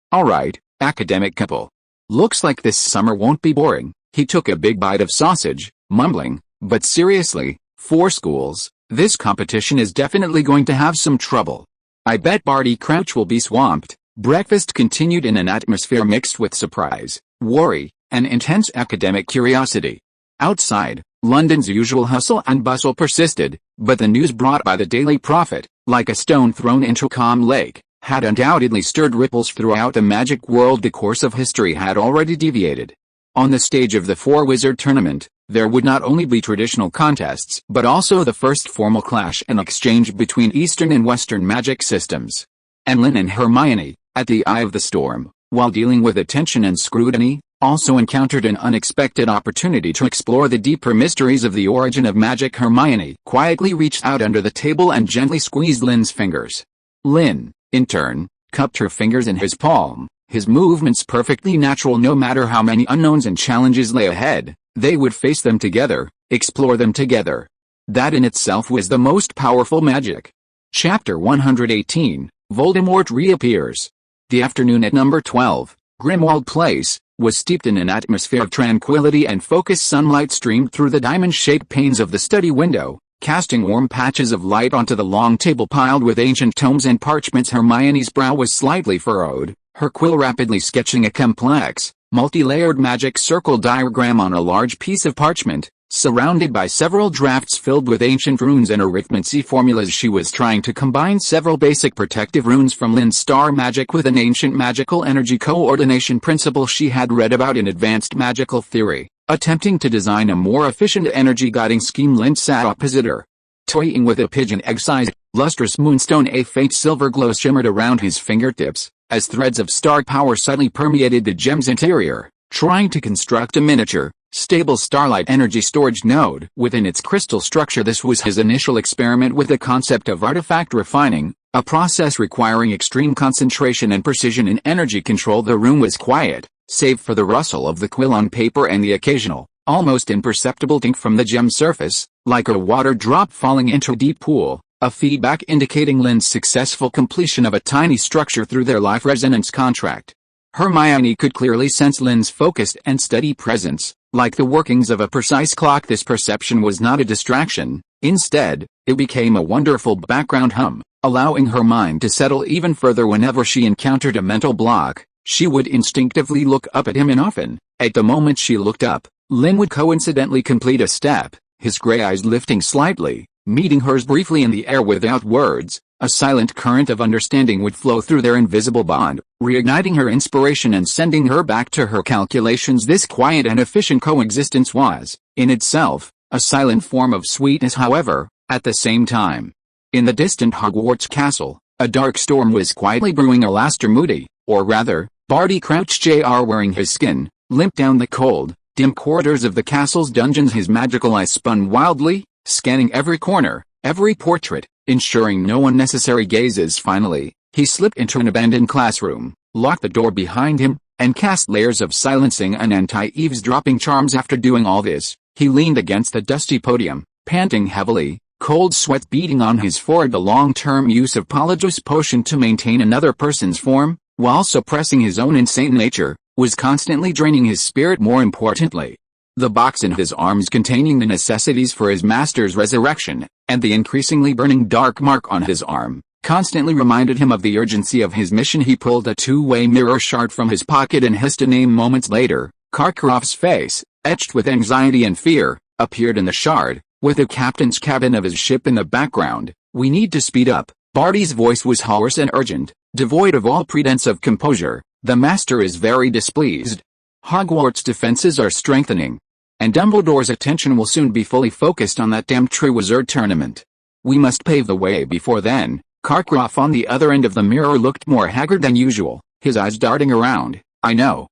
academic couple. Looks like this summer won't be boring. He took a big bite of sausage, mumbling, but seriously, for schools, this competition is definitely going to have some trouble. I bet Barty Crouch will be swamped. Breakfast continued in an atmosphere mixed with surprise, worry, and intense academic curiosity. Outside, London's usual hustle and bustle persisted, but the news brought by the Daily Prophet, like a stone thrown into a calm lake, had undoubtedly stirred ripples throughout the magic world. The course of history had already deviated. On the stage of the Four-Wizard Tournament, there would not only be traditional contests but also the first formal clash and exchange between Eastern and Western magic systems. And Lynn and Hermione, at the eye of the storm, while dealing with attention and scrutiny, also encountered an unexpected opportunity to explore the deeper mysteries of the origin of magic. Hermione quietly reached out under the table and gently squeezed Lynn's fingers. Lynn, in turn, cupped her fingers in his palm, his movements perfectly natural. No matter how many unknowns and challenges lay ahead, they would face them together, explore them together. That in itself was the most powerful magic. Chapter 118, Voldemort reappears. The afternoon at number 12, Grimwald Place, was steeped in an atmosphere of tranquility and focus. Sunlight streamed through the diamond-shaped panes of the study window, casting warm patches of light onto the long table piled with ancient tomes and parchments. Hermione's brow was slightly furrowed, her quill rapidly sketching a complex, multi-layered magic circle diagram on a large piece of parchment, surrounded by several drafts filled with ancient runes and arithmancy formulas. She was trying to combine several basic protective runes from Lynn's star magic with an ancient magical energy coordination principle she had read about in advanced magical theory, attempting to design a more efficient energy guiding scheme. Lynn sat opposite her, toying with a pigeon egg-sized, lustrous moonstone. A faint silver glow shimmered around his fingertips, as threads of star power subtly permeated the gem's interior, trying to construct a miniature, stable starlight energy storage node within its crystal structure. This was his initial experiment with the concept of artifact refining, a process requiring extreme concentration and precision in energy control. The room was quiet, save for the rustle of the quill on paper and the occasional, almost imperceptible tink from the gem surface, like a water drop falling into a deep pool, a feedback indicating Lynn's successful completion of a tiny structure through their life resonance contract. Hermione could clearly sense Lynn's focused and steady presence, like the workings of a precise clock. This perception was not a distraction. Instead, it became a wonderful background hum, allowing her mind to settle even further. Whenever she encountered a mental block, she would instinctively look up at him, and often, at the moment she looked up, Lynn would coincidentally complete a step, his gray eyes lifting slightly, meeting hers briefly in the air. Without words, a silent current of understanding would flow through their invisible bond, reigniting her inspiration and sending her back to her calculations. This quiet and efficient coexistence was, in itself, a silent form of sweetness. However, at the same time, in the distant Hogwarts castle, a dark storm was quietly brewing. Alastair Moody, or rather, Barty Crouch Jr., wearing his skin, limped down the cold, dim corridors of the castle's dungeons. His magical eyes spun wildly, scanning every corner, every portrait, ensuring no unnecessary gazes. Finally, he slipped into an abandoned classroom, locked the door behind him, and cast layers of silencing and anti-eavesdropping charms. After doing all this, he leaned against the dusty podium, panting heavily, cold sweat beading on his forehead. The long-term use of Polyjuice potion to maintain another person's form, while suppressing his own insane nature, was constantly draining his spirit. More importantly, the box in his arms containing the necessities for his master's resurrection, and the increasingly burning dark mark on his arm, constantly reminded him of the urgency of his mission. He pulled a two-way mirror shard from his pocket and hissed a name. Moments later, Karkaroff's face, etched with anxiety and fear, appeared in the shard, with the captain's cabin of his ship in the background. "We need to speed up." Barty's voice was hoarse and urgent, devoid of all pretense of composure. "The master is very displeased. Hogwarts' defenses are strengthening, and Dumbledore's attention will soon be fully focused on that damn Triwizard tournament. We must pave the way before then." Karkaroff on the other end of the mirror looked more haggard than usual, his eyes darting around. I know,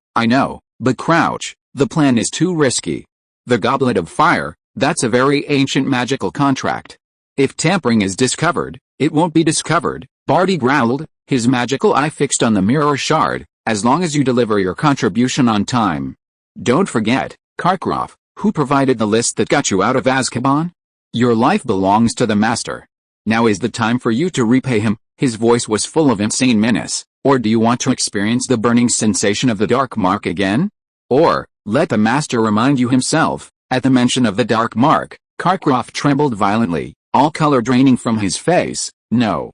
but Crouch, the plan is too risky. The Goblet of Fire, that's a very ancient magical contract. If tampering is discovered, it won't be discovered," Barty growled, his magical eye fixed on the mirror shard, "as long as you deliver your contribution on time. Don't forget, Karkaroff, who provided the list that got you out of Azkaban? Your life belongs to the Master. Now is the time for you to repay him." His voice was full of insane menace. "Or do you want to experience the burning sensation of the dark mark again? Or, let the Master remind you himself." At the mention of the dark mark, Karkaroff trembled violently, all color draining from his face. "No.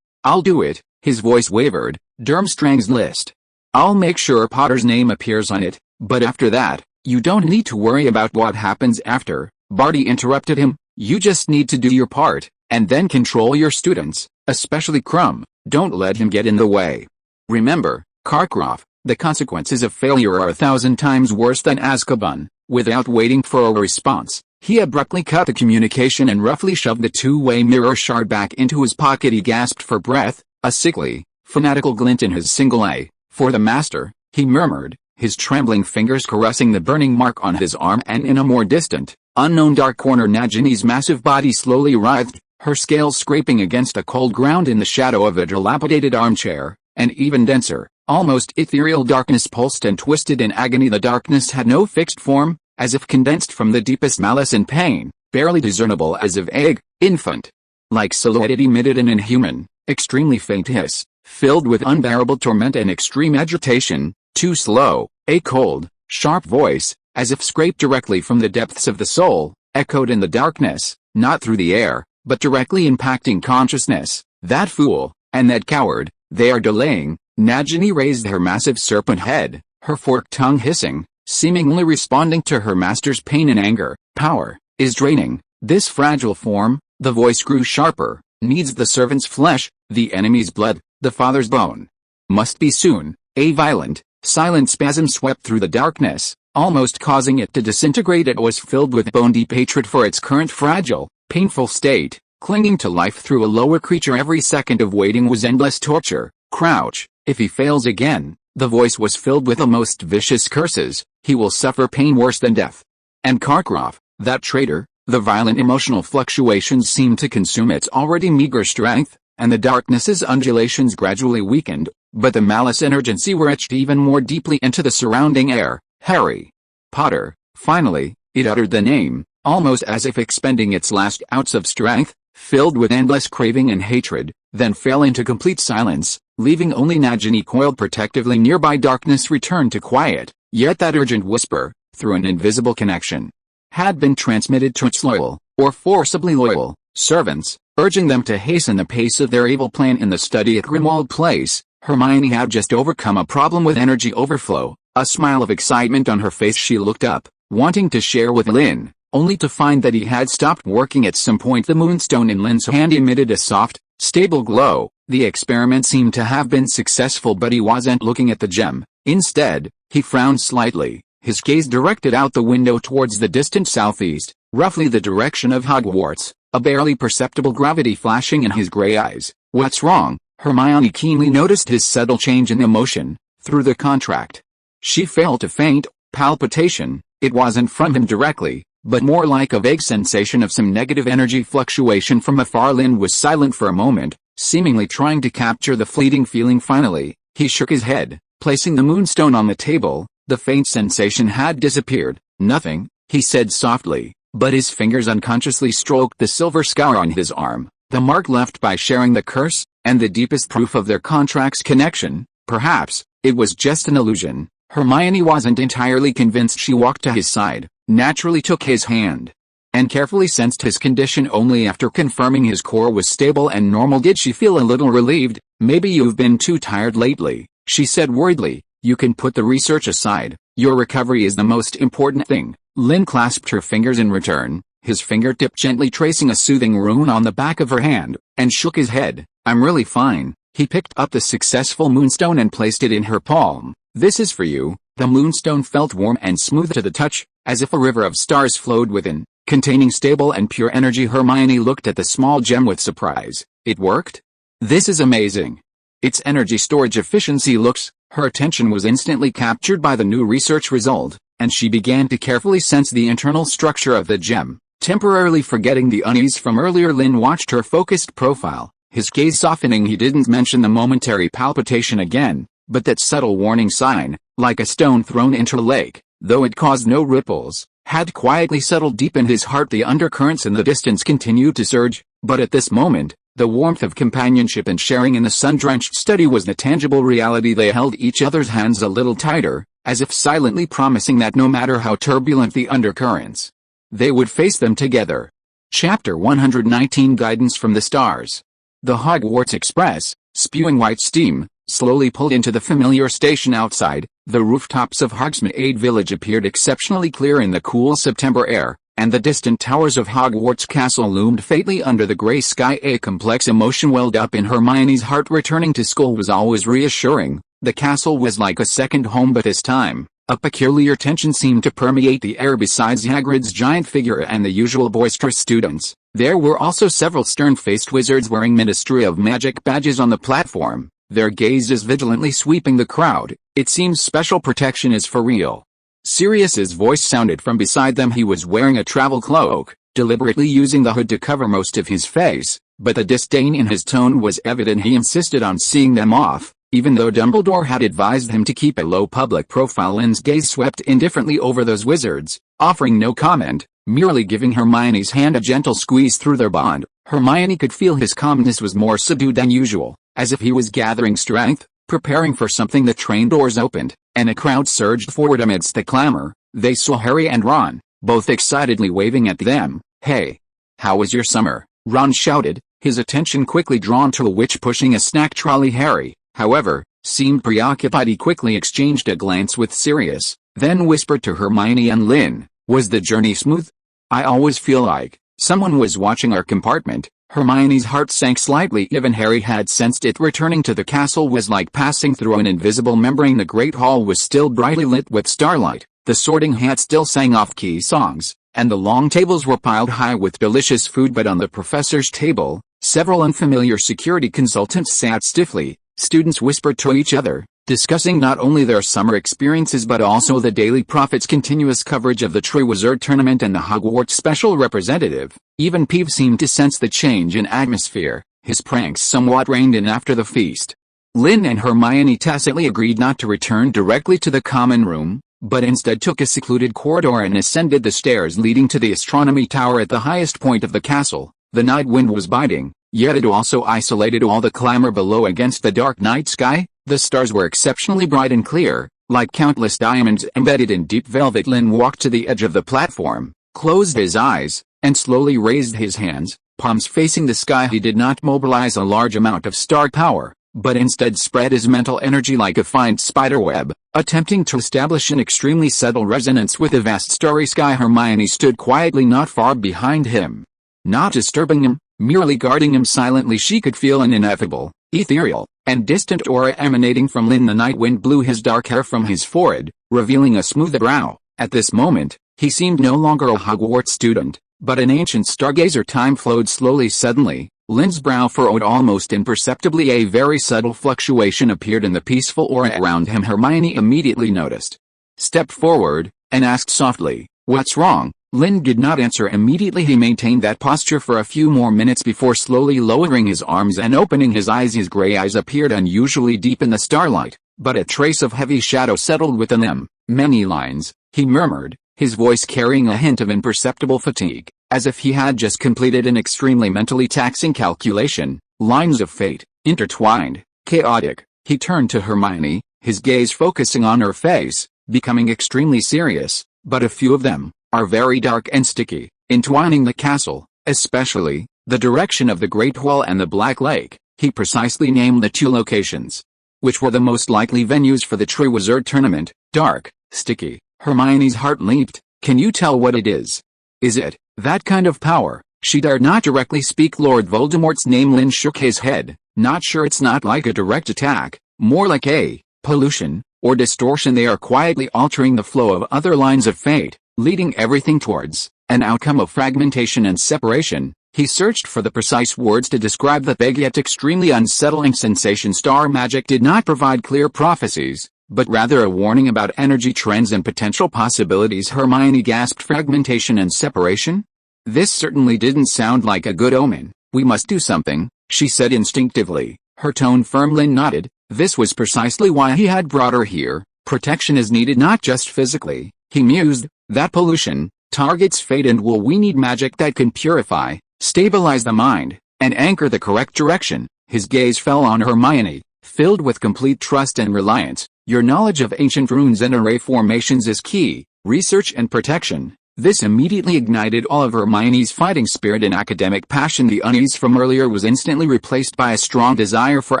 I'll do it." His voice wavered. "Durmstrang's list. I'll make sure Potter's name appears on it, but after that, you don't need to worry about what happens after." Barty interrupted him. "You just need to do your part, and then control your students, especially Krum. Don't let him get in the way. Remember, Karkaroff, the consequences of failure are 1,000 times worse than Azkaban." Without waiting for a response, he abruptly cut the communication and roughly shoved the two-way mirror shard back into his pocket. He gasped for breath, a sickly, fanatical glint in his single eye. "For the Master," he murmured, his trembling fingers caressing the burning mark on his arm, and in a more distant, unknown dark corner Nagini's massive body slowly writhed, her scales scraping against a cold ground in the shadow of a dilapidated armchair. An even denser, almost ethereal darkness pulsed and twisted in agony. The darkness had no fixed form, as if condensed from the deepest malice and pain, barely discernible as of egg, infant. Like silhouette it emitted an inhuman, extremely faint hiss, filled with unbearable torment and extreme agitation. Too slow, a cold, sharp voice, as if scraped directly from the depths of the soul, echoed in the darkness, not through the air, but directly impacting consciousness. "That fool, and that coward, they are delaying." Nagini raised her massive serpent head, her forked tongue hissing, seemingly responding to her master's pain and anger. "Power is draining. This fragile form," the voice grew sharper, "needs the servant's flesh, the enemy's blood, the father's bone. Must be soon." A violent, silent spasm swept through the darkness, almost causing it to disintegrate. It was filled with bone-deep hatred for its current fragile, painful state. Clinging to life through a lower creature, every second of waiting was endless torture. "Crouch. If he fails again," the voice was filled with the most vicious curses, "he will suffer pain worse than death." And Karkaroff, that traitor. The violent emotional fluctuations seemed to consume its already meager strength, and the darkness's undulations gradually weakened, but the malice and urgency were etched even more deeply into the surrounding air. "Harry Potter." Finally, it uttered the name, almost as if expending its last ounce of strength, filled with endless craving and hatred, then fell into complete silence, leaving only Nagini coiled protectively nearby. Darkness returned to quiet, yet that urgent whisper, through an invisible connection, had been transmitted to its loyal, or forcibly loyal, servants, urging them to hasten the pace of their evil plan in the study at Grimmauld Place. Hermione had just overcome a problem with energy overflow. A smile of excitement on her face, she looked up, wanting to share with Lynn, only to find that he had stopped working at some point. The moonstone in Lynn's hand emitted a soft, stable glow. The experiment seemed to have been successful, but he wasn't looking at the gem. Instead, he frowned slightly, his gaze directed out the window towards the distant southeast, roughly the direction of Hogwarts, a barely perceptible gravity flashing in his gray eyes. "What's wrong?" Hermione keenly noticed his subtle change in emotion. "Through the contract." She felt a faint palpitation. It wasn't from him directly, but more like a vague sensation of some negative energy fluctuation from afar. Lynn was silent for a moment, seemingly trying to capture the fleeting feeling. Finally, he shook his head, placing the moonstone on the table. The faint sensation had disappeared. "Nothing," he said softly, but his fingers unconsciously stroked the silver scar on his arm, the mark left by sharing the curse, and the deepest proof of their contract's connection. Perhaps it was just an illusion. Hermione wasn't entirely convinced. She walked to his side, naturally took his hand, and carefully sensed his condition. Only after confirming his core was stable and normal did she feel a little relieved. "Maybe you've been too tired lately," she said worriedly. "You can put the research aside. Your recovery is the most important thing." Lynn clasped her fingers in return, his fingertip gently tracing a soothing rune on the back of her hand, and shook his head. "I'm really fine." He picked up the successful moonstone and placed it in her palm. "This is for you." The moonstone felt warm and smooth to the touch, as if a river of stars flowed within, containing stable and pure energy. Hermione looked at the small gem with surprise. "It worked? This is amazing." "Its energy storage efficiency looks..." Her attention was instantly captured by the new research result, and she began to carefully sense the internal structure of the gem. Temporarily forgetting the unease from earlier, Lynn watched her focused profile, his gaze softening. He didn't mention the momentary palpitation again, but that subtle warning sign, like a stone thrown into a lake, though it caused no ripples, had quietly settled deep in his heart. The undercurrents in the distance continued to surge, but at this moment, the warmth of companionship and sharing in the sun-drenched study was the tangible reality. They held each other's hands a little tighter, as if silently promising that no matter how turbulent the undercurrents, they would face them together. Chapter 119 Guidance from the Stars. The Hogwarts Express, spewing white steam, slowly pulled into the familiar station outside. The rooftops of Hogsmeade Village appeared exceptionally clear in the cool September air, and the distant towers of Hogwarts Castle loomed faintly under the grey sky. A complex emotion welled up in Hermione's heart. Returning to school was always reassuring. The castle was like a second home, but this time, a peculiar tension seemed to permeate the air. Besides Hagrid's giant figure and the usual boisterous students, there were also several stern-faced wizards wearing Ministry of Magic badges on the platform, their gazes vigilantly sweeping the crowd. It seems special protection is for real. Sirius's voice sounded from beside them. He was wearing a travel cloak, deliberately using the hood to cover most of his face, but the disdain in his tone was evident. He insisted on seeing them off, even though Dumbledore had advised him to keep a low public profile. Lynn's gaze swept indifferently over those wizards, offering no comment, merely giving Hermione's hand a gentle squeeze through their bond. Hermione could feel his calmness was more subdued than usual, as if he was gathering strength, preparing for something. The train doors opened, and a crowd surged forward amidst the clamor. They saw Harry and Ron, both excitedly waving at them. "Hey! How was your summer?" Ron shouted, his attention quickly drawn to a witch pushing a snack trolley. Harry, however, seemed preoccupied. He quickly exchanged a glance with Sirius, then whispered to Hermione and Lynn, "Was the journey smooth? I always feel like someone was watching our compartment." Hermione's heart sank slightly. Even Harry had sensed it. Returning to the castle was like passing through an invisible membrane. The great hall was still brightly lit with starlight, the Sorting Hat still sang off-key songs, and the long tables were piled high with delicious food. But on the professor's table, several unfamiliar security consultants sat stiffly. Students whispered to each other, discussing not only their summer experiences but also the Daily Prophet's continuous coverage of the Triwizard Tournament and the Hogwarts Special Representative. Even Peeves seemed to sense the change in atmosphere. His pranks somewhat reined in after the feast. Lynn and Hermione tacitly agreed not to return directly to the common room, but instead took a secluded corridor and ascended the stairs leading to the Astronomy Tower. At the highest point of the castle, the night wind was biting, yet it also isolated all the clamor below. Against the dark night sky, the stars were exceptionally bright and clear, like countless diamonds embedded in deep velvet. Lynn walked to the edge of the platform, closed his eyes, and slowly raised his hands, palms facing the sky. He did not mobilize a large amount of star power, but instead spread his mental energy like a fine spiderweb, attempting to establish an extremely subtle resonance with the vast starry sky. Hermione stood quietly not far behind him, not disturbing him, merely guarding him silently. She could feel an ineffable, ethereal, and distant aura emanating from Lynn. The night wind blew his dark hair from his forehead, revealing a smooth brow. At this moment, he seemed no longer a Hogwarts student, but an ancient stargazer. Time flowed slowly. Suddenly, Lynn's brow furrowed almost imperceptibly. A very subtle fluctuation appeared in the peaceful aura around him. Hermione immediately noticed, stepped forward, and asked softly, "What's wrong?" Lynn did not answer immediately. He maintained that posture for a few more minutes before slowly lowering his arms and opening his eyes. His gray eyes appeared unusually deep in the starlight, but a trace of heavy shadow settled within them. "Many lines," he murmured, his voice carrying a hint of imperceptible fatigue, as if he had just completed an extremely mentally taxing calculation. "Lines of fate, intertwined, chaotic." He turned to Hermione, his gaze focusing on her face, becoming extremely serious. "But a few of them are very dark and sticky, entwining the castle, especially the direction of the Great Hall and the Black Lake." He precisely named the two locations, which were the most likely venues for the Triwizard Tournament. "Dark, sticky." Hermione's heart leaped. "Can you tell what it is? Is it that kind of power?" She dared not directly speak Lord Voldemort's name. Lynn shook his head. "Not sure. It's not like a direct attack, more like a pollution or distortion. They are quietly altering the flow of other lines of fate, leading everything towards an outcome of fragmentation and separation." He searched for the precise words to describe the vague yet extremely unsettling sensation. Star magic did not provide clear prophecies, but rather a warning about energy trends and potential possibilities. Hermione gasped. "Fragmentation and separation? This certainly didn't sound like a good omen." "We must do something," she said instinctively, her tone firm. Lynn nodded. This was precisely why he had brought her here. Protection is needed not just physically, He mused, that pollution targets fate and will we need magic that can purify, stabilize the mind, and anchor the correct direction. His gaze fell on Hermione, filled with complete trust and reliance. Your knowledge of ancient runes and array formations is key. Research and protection. This immediately ignited all of Hermione's fighting spirit and academic passion. The unease from earlier was instantly replaced by a strong desire for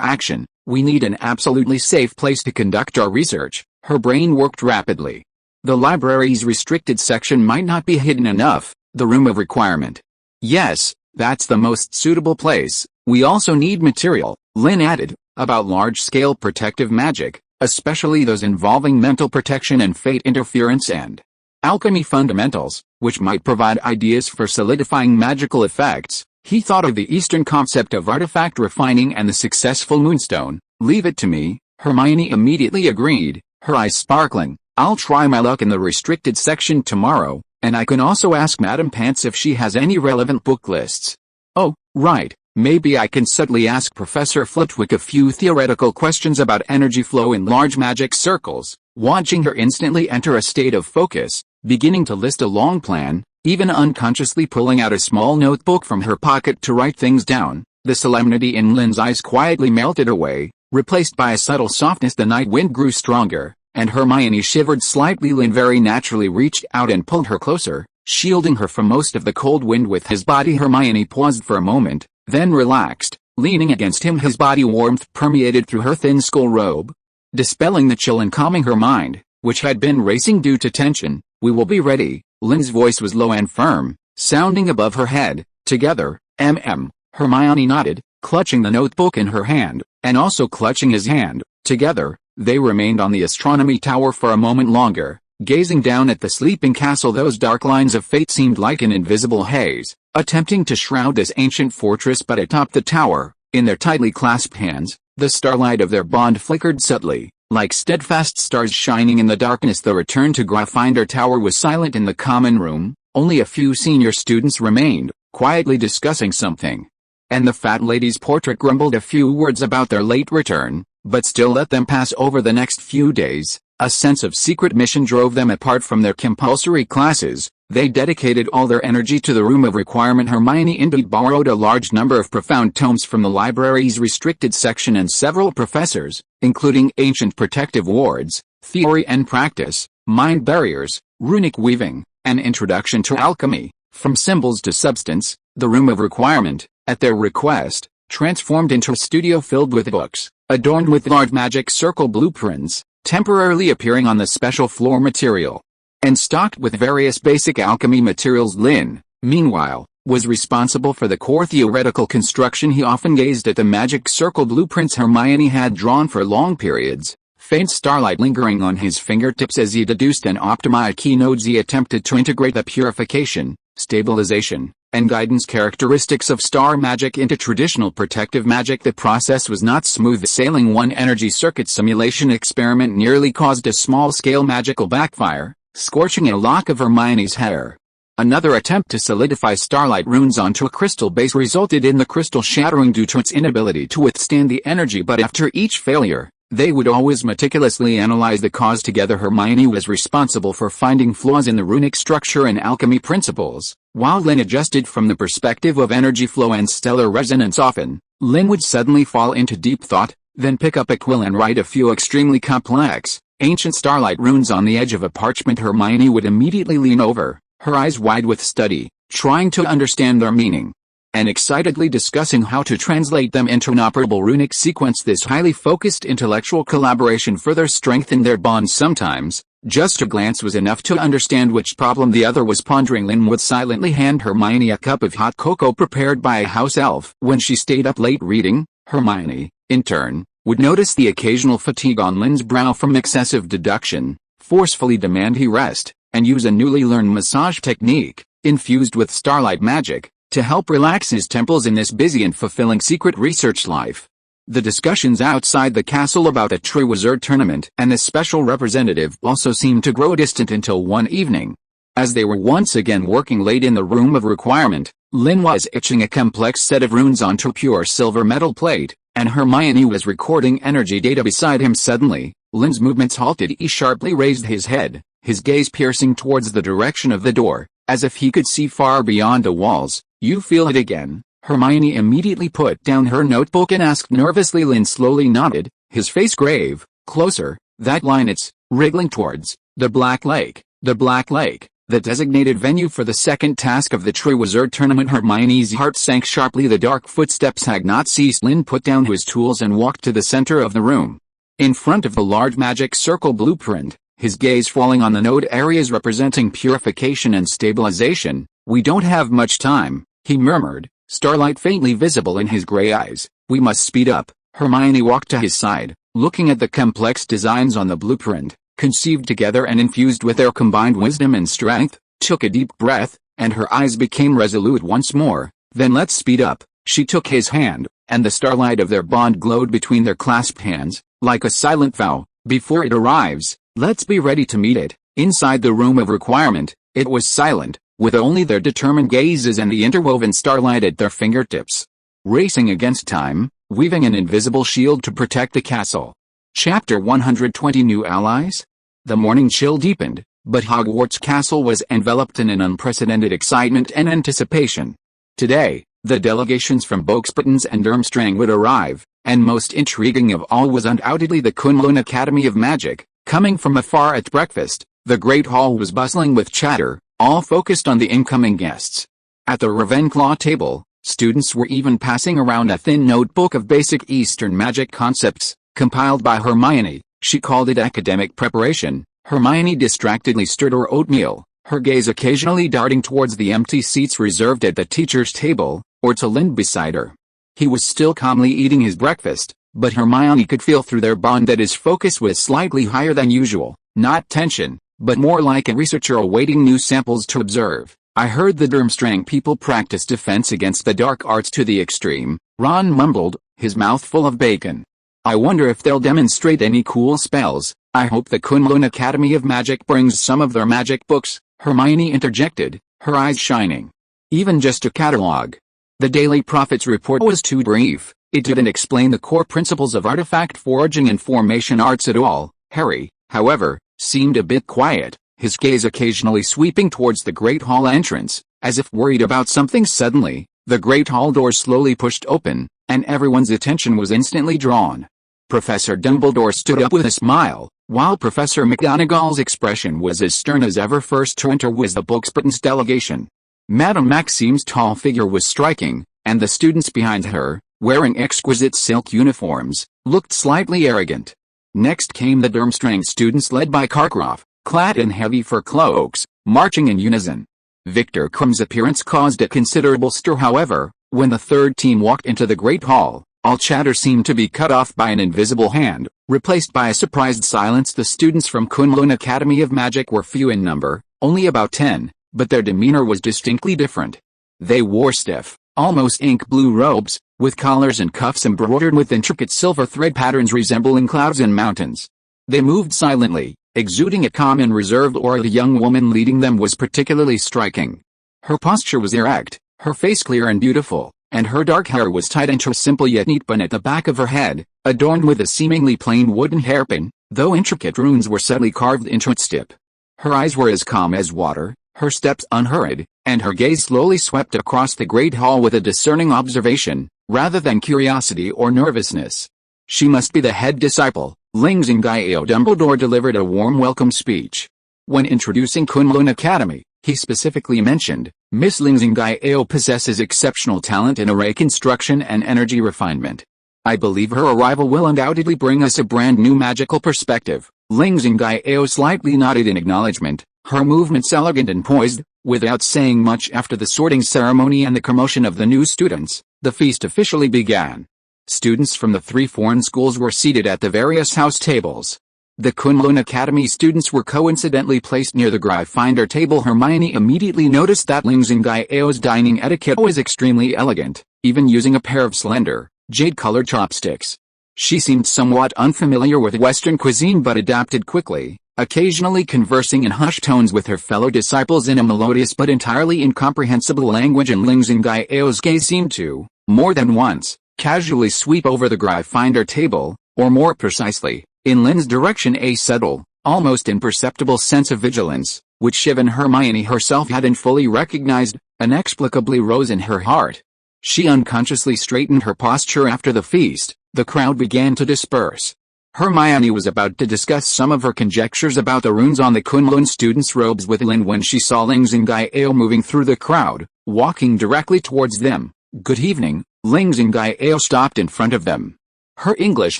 action. We need an absolutely safe place to conduct our research. Her brain worked rapidly. The library's restricted section might not be hidden enough. The room of requirement. Yes, that's the most suitable place. We also need material, Lynn added, about large-scale protective magic, especially those involving mental protection and fate interference and alchemy fundamentals, which might provide ideas for solidifying magical effects. He thought of the Eastern concept of artifact refining and the successful moonstone. Leave it to me, Hermione immediately agreed, her eyes sparkling. I'll try my luck in the restricted section tomorrow, and I can also ask Madame Pants if she has any relevant book lists. Oh, right, maybe I can subtly ask Professor Flitwick a few theoretical questions about energy flow in large magic circles. Watching her instantly enter a state of focus, beginning to list a long plan, even unconsciously pulling out a small notebook from her pocket to write things down, the solemnity in Lynn's eyes quietly melted away, replaced by a subtle softness. The night wind grew stronger, and Hermione shivered slightly. Lynn very naturally reached out and pulled her closer, shielding her from most of the cold wind with his body. Hermione paused for a moment, then relaxed, leaning against him. His body warmth permeated through her thin skull robe, dispelling the chill and calming her mind, which had been racing due to tension. We will be ready. Lynn's voice was low and firm, sounding above her head. Together, Hermione nodded, clutching the notebook in her hand, and also clutching his hand. Together, they remained on the Astronomy Tower for a moment longer, gazing down at the sleeping castle. Those dark lines of fate seemed like an invisible haze, attempting to shroud this ancient fortress. But atop the tower, in their tightly clasped hands, the starlight of their bond flickered subtly, like steadfast stars shining in the darkness. The return to Gryffindor Tower was silent in the common room. Only a few senior students remained, quietly discussing something. And the fat lady's portrait grumbled a few words about their late return, but still let them pass over the next few days. A sense of secret mission drove them apart from their compulsory classes. They dedicated all their energy to the room of requirement. Hermione indeed borrowed a large number of profound tomes from the library's restricted section and several professors, including ancient protective wards, theory and practice, mind barriers, runic weaving, an introduction to alchemy, from symbols to substance. The room of requirement, at their request, transformed into a studio filled with books, adorned with large magic circle blueprints, temporarily appearing on the special floor material, and stocked with various basic alchemy materials. Lynn, meanwhile, was responsible for the core theoretical construction. He often gazed at the magic circle blueprints Hermione had drawn for long periods, faint starlight lingering on his fingertips as he deduced and optimized key nodes. He attempted to integrate the purification, stabilization, and guidance characteristics of star magic into traditional protective magic. The process was not smooth sailing. One energy circuit simulation experiment nearly caused a small-scale magical backfire, scorching a lock of Hermione's hair. Another attempt to solidify starlight runes onto a crystal base resulted in the crystal shattering due to its inability to withstand the energy. But after each failure, they would always meticulously analyze the cause together. Hermione was responsible for finding flaws in the runic structure and alchemy principles, while Lynn adjusted from the perspective of energy flow and stellar resonance. Often, Lynn would suddenly fall into deep thought, then pick up a quill and write a few extremely complex, ancient starlight runes on the edge of a parchment. Hermione would immediately lean over, her eyes wide with study, trying to understand their meaning, and excitedly discussing how to translate them into an operable runic sequence. This highly focused intellectual collaboration further strengthened their bond. Sometimes, just a glance was enough to understand which problem the other was pondering. Lynn would silently hand Hermione a cup of hot cocoa prepared by a house elf. When she stayed up late reading, Hermione, in turn, would notice the occasional fatigue on Lynn's brow from excessive deduction, forcefully demand he rest, and use a newly learned massage technique, infused with starlight magic, to help relax his temples in this busy and fulfilling secret research life. The discussions outside the castle about the Triwizard tournament and the special representative also seemed to grow distant until one evening. As they were once again working late in the room of requirement, Lynn was etching a complex set of runes onto pure silver metal plate, and Hermione was recording energy data beside him. Suddenly, Lynn's movements halted. He sharply raised his head, his gaze piercing towards the direction of the door, as if he could see far beyond the walls. "You feel it again?" Hermione immediately put down her notebook and asked nervously. Lynn slowly nodded, his face grave. "Closer, that line, it's wriggling towards the Black Lake." The Black Lake, the designated venue for the second task of the Triwizard Tournament. Hermione's heart sank sharply. The dark footsteps had not ceased. Lynn put down his tools and walked to the center of the room. In front of the large magic circle blueprint, his gaze falling on the node areas representing purification and stabilization. "We don't have much time," he murmured, starlight faintly visible in his gray eyes. "We must speed up." Hermione walked to his side, looking at the complex designs on the blueprint, conceived together and infused with their combined wisdom and strength, took a deep breath, and her eyes became resolute once more. "Then let's speed up." She took his hand, and the starlight of their bond glowed between their clasped hands, like a silent vow. "Before it arrives, let's be ready to meet it." Inside the room of requirement, it was silent, with only their determined gazes and the interwoven starlight at their fingertips. Racing against time, weaving an invisible shield to protect the castle. Chapter 120. New Allies? The morning chill deepened, but Hogwarts Castle was enveloped in an unprecedented excitement and anticipation. Today, the delegations from Boxbertons and Durmstrang would arrive, and most intriguing of all was undoubtedly the Kunlun Academy of Magic. Coming from afar at breakfast, the Great Hall was bustling with chatter, all focused on the incoming guests. At the Ravenclaw table, students were even passing around a thin notebook of basic Eastern magic concepts, compiled by Hermione. She called it academic preparation. Hermione distractedly stirred her oatmeal, her gaze occasionally darting towards the empty seats reserved at the teacher's table, or to Lynn beside her. He was still calmly eating his breakfast, but Hermione could feel through their bond that his focus was slightly higher than usual, not tension, but more like a researcher awaiting new samples to observe. "I heard the Durmstrang people practice defense against the dark arts to the extreme," Ron mumbled, his mouth full of bacon. "I wonder if they'll demonstrate any cool spells." "I hope the Kunlun Academy of Magic brings some of their magic books," Hermione interjected, her eyes shining. "Even just a catalog." The Daily Prophet's report was too brief. It didn't explain the core principles of artifact forging and formation arts at all. Harry, however, seemed a bit quiet, his gaze occasionally sweeping towards the Great Hall entrance, as if worried about something. Suddenly, the Great Hall doors slowly pushed open, and everyone's attention was instantly drawn. Professor Dumbledore stood up with a smile, while Professor McGonagall's expression was as stern as ever. First to enter was the Boxbertons delegation. Madame Maxime's tall figure was striking, and the students behind her, wearing exquisite silk uniforms, looked slightly arrogant. Next came the Durmstrang students led by Karkaroff, clad in heavy fur cloaks, marching in unison. Victor Crum's appearance caused a considerable stir. However, when the third team walked into the Great Hall, all chatter seemed to be cut off by an invisible hand, replaced by a surprised silence. The students from Kunlun Academy of Magic were few in number, only about 10, but their demeanor was distinctly different. They wore stiff, almost ink-blue robes, with collars and cuffs embroidered with intricate silver thread patterns resembling clouds and mountains. They moved silently, exuding a calm and reserved aura. The young woman leading them was particularly striking. Her posture was erect, her face clear and beautiful, and her dark hair was tied into a simple yet neat bun at the back of her head, adorned with a seemingly plain wooden hairpin, though intricate runes were subtly carved into its tip. Her eyes were as calm as water, her steps unhurried, and her gaze slowly swept across the Great Hall with a discerning observation, rather than curiosity or nervousness. "She must be the head disciple." Lingzingio. Dumbledore delivered a warm welcome speech. When introducing Kunlun Academy, he specifically mentioned, "Miss Lingzingio possesses exceptional talent in array construction and energy refinement. I believe her arrival will undoubtedly bring us a brand new magical perspective." Lingzingio slightly nodded in acknowledgement, her movements elegant and poised. Without saying much after the sorting ceremony and the commotion of the new students, the feast officially began. Students from the 3 foreign schools were seated at the various house tables. The Kunlun Academy students were coincidentally placed near the Gryffindor table. Hermione immediately noticed that Lingzingio's dining etiquette was extremely elegant, even using a pair of slender, jade-colored chopsticks. She seemed somewhat unfamiliar with Western cuisine but adapted quickly, occasionally conversing in hushed tones with her fellow disciples in a melodious but entirely incomprehensible language, and Lingzingio's gaze seemed to, more than once, casually sweep over the Gryffindor table, or more precisely, in Lynn's direction. A subtle, almost imperceptible sense of vigilance, which even Hermione herself hadn't fully recognized, inexplicably rose in her heart. She unconsciously straightened her posture after the feast. The crowd began to disperse. Hermione was about to discuss some of her conjectures about the runes on the Kunlun students' robes with Lynn when she saw Ling Zingao moving through the crowd, walking directly towards them. "Good evening." Ling Zingao stopped in front of them. Her English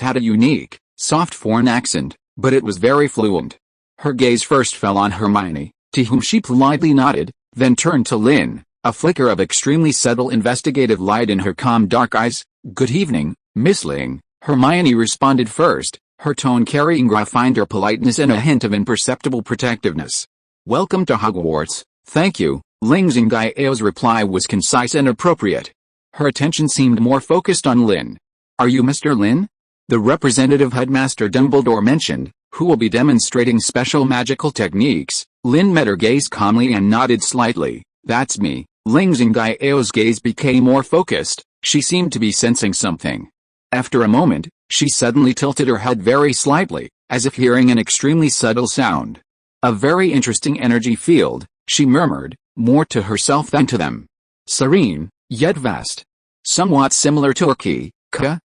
had a unique, soft foreign accent, but it was very fluent. Her gaze first fell on Hermione, to whom she politely nodded, then turned to Lynn, a flicker of extremely subtle investigative light in her calm dark eyes. "Good evening, Miss Ling." Hermione responded first, her tone carrying refined politeness and a hint of imperceptible protectiveness. "Welcome to Hogwarts." "Thank you." Ling Zingao's reply was concise and appropriate. Her attention seemed more focused on Lynn. "Are you Mr. Lynn?" the representative Headmaster Dumbledore mentioned, who will be demonstrating special magical techniques. Lynn met her gaze calmly and nodded slightly. "That's me." Ling Zingao's gaze became more focused. She seemed to be sensing something. After a moment, she suddenly tilted her head very slightly, as if hearing an extremely subtle sound. "A very interesting energy field," she murmured, more to herself than to them. "Serene, yet vast. Somewhat similar to Urki,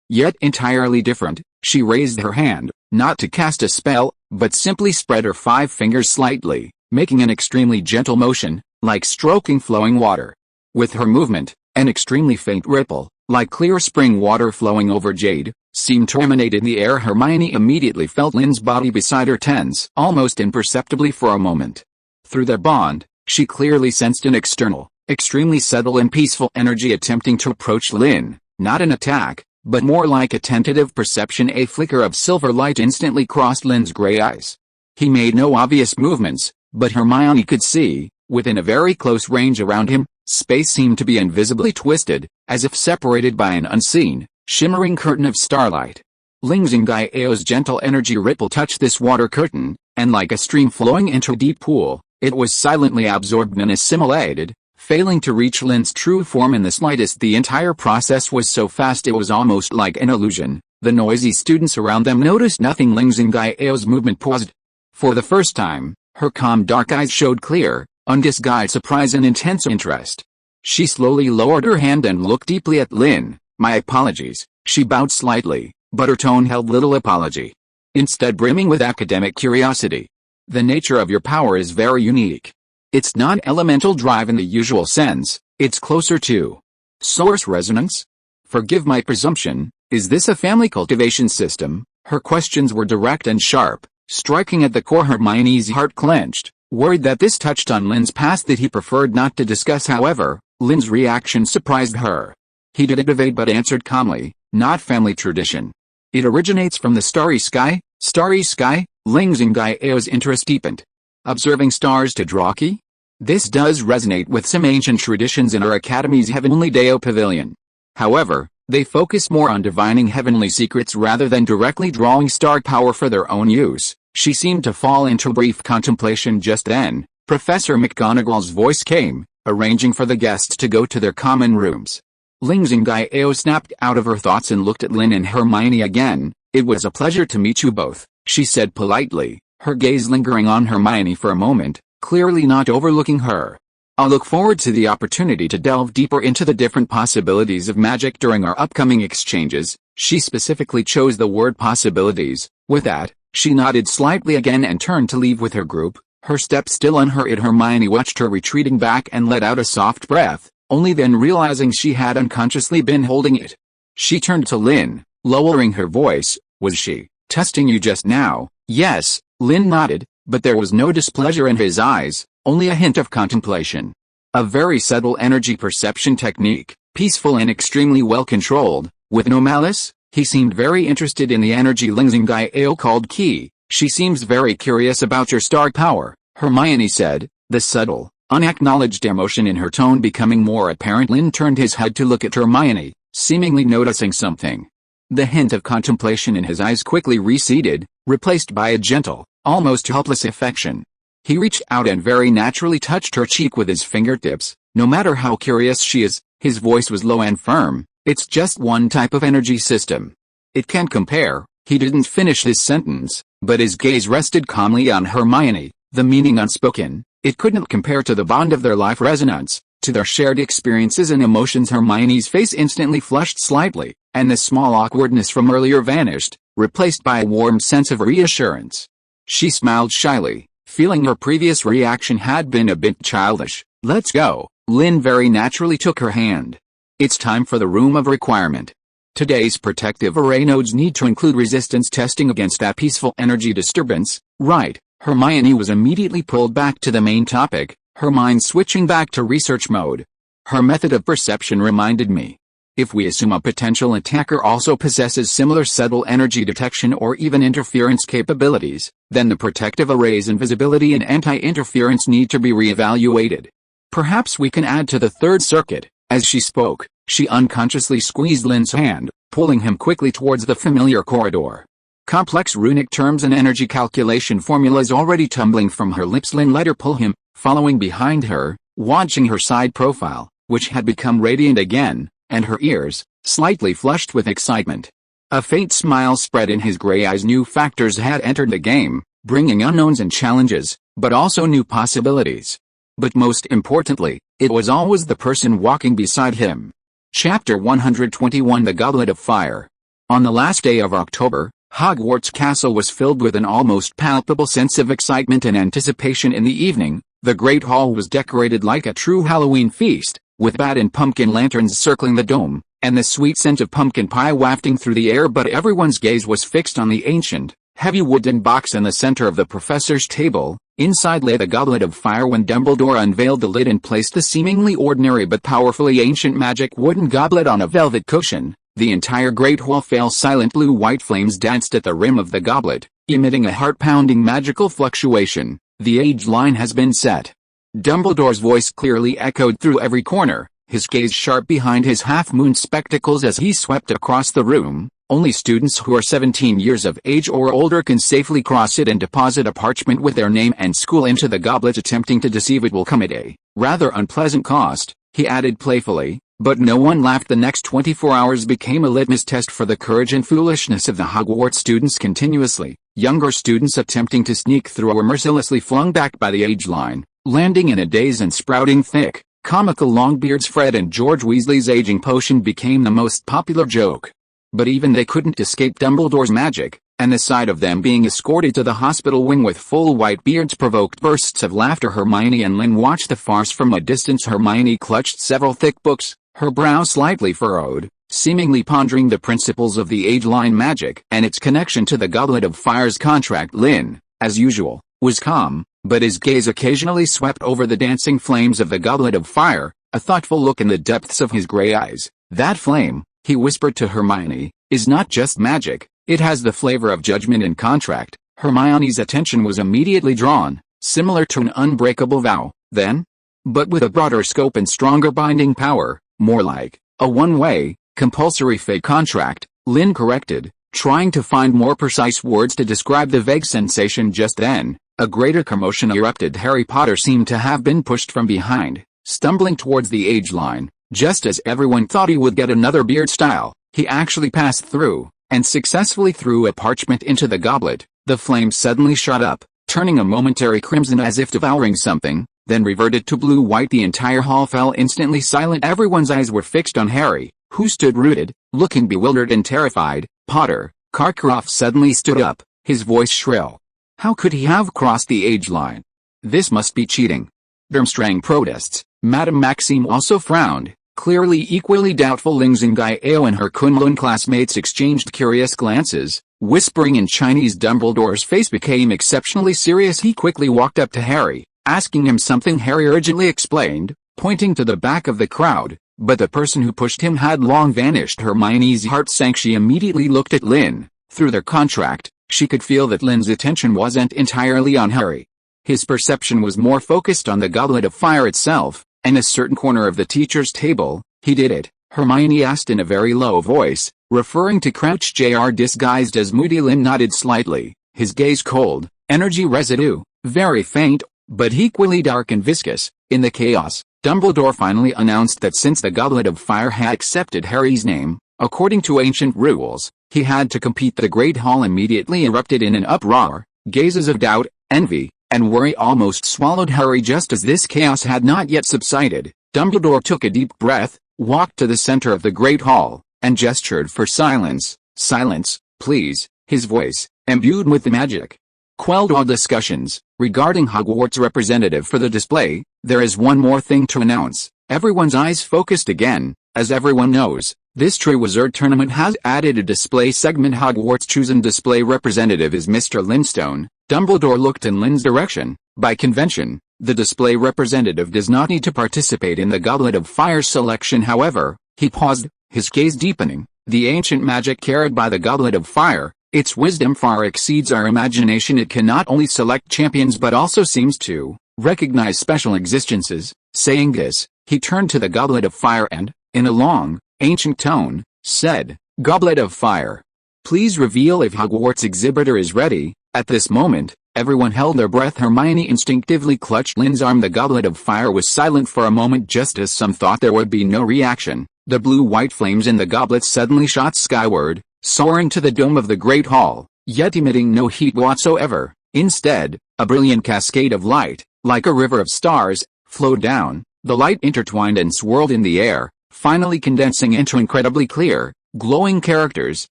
yet entirely different." She raised her hand, not to cast a spell, but simply spread her 5 fingers slightly, making an extremely gentle motion, like stroking flowing water. With her movement, an extremely faint ripple, like clear spring water flowing over jade, seemed to emanate in the air. Hermione immediately felt Lynn's body beside her tense almost imperceptibly for a moment. Through their bond, she clearly sensed an external, extremely subtle and peaceful energy attempting to approach Lynn, not an attack, but more like a tentative perception. A flicker of silver light instantly crossed Lynn's gray eyes. He made no obvious movements, but Hermione could see, within a very close range around him, space seemed to be invisibly twisted, as if separated by an unseen, shimmering curtain of starlight. Ling Zingao's gentle energy ripple touched this water curtain, and like a stream flowing into a deep pool, it was silently absorbed and assimilated, failing to reach Lynn's true form in the slightest. The entire process was so fast it was almost like an illusion. The noisy students around them noticed nothing. Ling Zingao's movement paused. For the first time, her calm dark eyes showed clear, undisguised surprise and intense interest. She slowly lowered her hand and looked deeply at Lynn. "My apologies." She bowed slightly, but her tone held little apology. Instead brimming with academic curiosity. "The nature of your power is very unique. It's not elemental drive in the usual sense, it's closer to source resonance. Forgive my presumption, is this a family cultivation system?" Her questions were direct and sharp, striking at the core. Hermione's heart clenched, worried that this touched on Lynn's past that he preferred not to discuss. However, Lynn's reaction surprised her. He didn't evade but answered calmly, "Not family tradition. It originates from the starry sky." "Starry sky?" Ling Zingao's interest deepened. "Observing stars to draw key?" This does resonate with some ancient traditions in our Academy's Heavenly Deo Pavilion. However, they focus more on divining heavenly secrets rather than directly drawing star power for their own use. She seemed to fall into brief contemplation. Just then, Professor McGonagall's voice came, arranging for the guests to go to their common rooms. Ling Zingao snapped out of her thoughts and looked at Lynn and Hermione again. "It was a pleasure to meet you both," she said politely, her gaze lingering on Hermione for a moment, clearly not overlooking her. "I'll look forward to the opportunity to delve deeper into the different possibilities of magic during our upcoming exchanges." She specifically chose the word possibilities. With that, she nodded slightly again and turned to leave with her group, her step still unhurried. Hermione watched her retreating back and let out a soft breath, only then realizing she had unconsciously been holding it. She turned to Lynn, lowering her voice. "Was she testing you just now?" "Yes," Lynn nodded, but there was no displeasure in his eyes, only a hint of contemplation. A very subtle energy perception technique, peaceful and extremely well controlled, with no malice. He seemed very interested in the energy Ling Zingao called ki. "She seems very curious about your star power," Hermione said, the subtle, unacknowledged emotion in her tone becoming more apparent. Lynn turned his head to look at Hermione, seemingly noticing something. The hint of contemplation in his eyes quickly receded, replaced by a gentle, almost helpless affection. He reached out and very naturally touched her cheek with his fingertips. "No matter how curious she is," his voice was low and firm, "it's just one type of energy system. It can't compare." He didn't finish his sentence, But his gaze rested calmly on Hermione, the meaning unspoken. It couldn't compare to the bond of their life resonance, to their shared experiences and emotions. Hermione's face instantly flushed slightly, and the small awkwardness from earlier vanished, replaced by a warm sense of reassurance. She smiled shyly, feeling her previous reaction had been a bit childish. "Let's go." Lynn very naturally took her hand. "It's time for the room of requirement. Today's protective array nodes need to include resistance testing against that peaceful energy disturbance, right?" Hermione was immediately pulled back to the main topic, her mind switching back to research mode. Her method of perception reminded me. If we assume a potential attacker also possesses similar subtle energy detection or even interference capabilities, then the protective array's invisibility and anti-interference need to be re-evaluated. Perhaps we can add to the third circuit. As she spoke, she unconsciously squeezed Lynn's hand, pulling him quickly towards the familiar corridor. Complex runic terms and energy calculation formulas already tumbling from her lips. Lynn let her pull him, following behind her, watching her side profile, which had become radiant again, and her ears, slightly flushed with excitement. A faint smile spread in his gray eyes. New factors had entered the game, bringing unknowns and challenges, but also new possibilities. But most importantly, it was always the person walking beside him. Chapter 121 The Goblet of Fire. On the last day of October, Hogwarts Castle was filled with an almost palpable sense of excitement and anticipation. In the evening, the Great Hall was decorated like a true Halloween feast, with bat and pumpkin lanterns circling the dome, and the sweet scent of pumpkin pie wafting through the air. But everyone's gaze was fixed on the ancient, heavy wooden box in the center of the professor's table. Inside lay the Goblet of Fire. When Dumbledore unveiled the lid and placed the seemingly ordinary but powerfully ancient magic wooden goblet on a velvet cushion, the entire Great Hall fell silent. Blue-white flames danced at the rim of the goblet, emitting a heart-pounding magical fluctuation. "The age line has been set." Dumbledore's voice clearly echoed through every corner, his gaze sharp behind his half-moon spectacles as he swept across the room. "Only students who are 17 years of age or older can safely cross it and deposit a parchment with their name and school into the goblet. Attempting to deceive it will come at a rather unpleasant cost," he added playfully. But no one laughed. The next 24 hours became a litmus test for the courage and foolishness of the Hogwarts students. Continuously, younger students attempting to sneak through were mercilessly flung back by the age line, landing in a daze and sprouting thick, comical longbeards. Fred and George Weasley's aging potion became the most popular joke. But even they couldn't escape Dumbledore's magic, and the sight of them being escorted to the hospital wing with full white beards provoked bursts of laughter. Hermione and Lynn watched the farce from a distance. Hermione clutched several thick books, her brow slightly furrowed, seemingly pondering the principles of the age line magic and its connection to the Goblet of Fire's contract. Lynn, as usual, was calm, but his gaze occasionally swept over the dancing flames of the Goblet of Fire, a thoughtful look in the depths of his gray eyes. "That flame," he whispered to Hermione, "is not just magic, it has the flavor of judgment and contract." Hermione's attention was immediately drawn, similar to an unbreakable vow, then? But with a broader scope and stronger binding power, more like a one-way, compulsory fake contract, Lynn corrected, trying to find more precise words to describe the vague sensation. Just then, a greater commotion erupted. Harry Potter seemed to have been pushed from behind, stumbling towards the age line. Just as everyone thought he would get another beard style, he actually passed through, and successfully threw a parchment into the goblet. The flame suddenly shot up, turning a momentary crimson as if devouring something, then reverted to blue-white. The entire hall fell instantly silent. Everyone's eyes were fixed on Harry, who stood rooted, looking bewildered and terrified. "Potter!" Karkaroff suddenly stood up, his voice shrill. How could he have crossed the age line? This must be cheating. Durmstrang protests. Madame Maxime also frowned, clearly equally doubtful. Ling Zingao and her Kunlun classmates exchanged curious glances, whispering in Chinese. Dumbledore's face became exceptionally serious. He quickly walked up to Harry, asking him something. Harry urgently explained, pointing to the back of the crowd, but the person who pushed him had long vanished. Hermione's heart sank. She immediately looked at Lynn. Through their contract, she could feel that Lynn's attention wasn't entirely on Harry. His perception was more focused on the Goblet of Fire itself, and a certain corner of the teacher's table. "He did it?" Hermione asked in a very low voice, referring to Crouch Jr. disguised as Moody. Lynn nodded slightly, his gaze cold, energy residue, very faint, but equally dark and viscous. In the chaos, Dumbledore finally announced that since the Goblet of Fire had accepted Harry's name, according to ancient rules, he had to compete. The Great Hall immediately erupted in an uproar. Gazes of doubt, envy, and worry almost swallowed Harry. Just as this chaos had not yet subsided, Dumbledore took a deep breath, walked to the center of the Great Hall, and gestured for silence. Silence, please. His voice, imbued with the magic, quelled all discussions regarding Hogwarts representative for the display. There is one more thing to announce. Everyone's eyes focused again. As everyone knows, this Triwizard Tournament has added a display segment. Hogwarts' chosen display representative is Mr. Linstone. Dumbledore looked in Lynn's direction. By convention, the display representative does not need to participate in the Goblet of Fire selection. However, he paused, his gaze deepening. The ancient magic carried by the Goblet of Fire, its wisdom far exceeds our imagination. It can not only select champions but also seems to recognize special existences. Saying this, he turned to the Goblet of Fire and, in a long, ancient tone, said, "Goblet of Fire, please reveal if Hogwarts exhibitor is ready." At this moment, everyone held their breath. Hermione instinctively clutched Lynn's arm. The Goblet of Fire was silent for a moment. Just as some thought there would be no reaction, the blue-white flames in the goblet suddenly shot skyward, soaring to the dome of the Great Hall, yet emitting no heat whatsoever. Instead, a brilliant cascade of light, like a river of stars, flowed down. The light intertwined and swirled in the air, finally condensing into incredibly clear, glowing characters.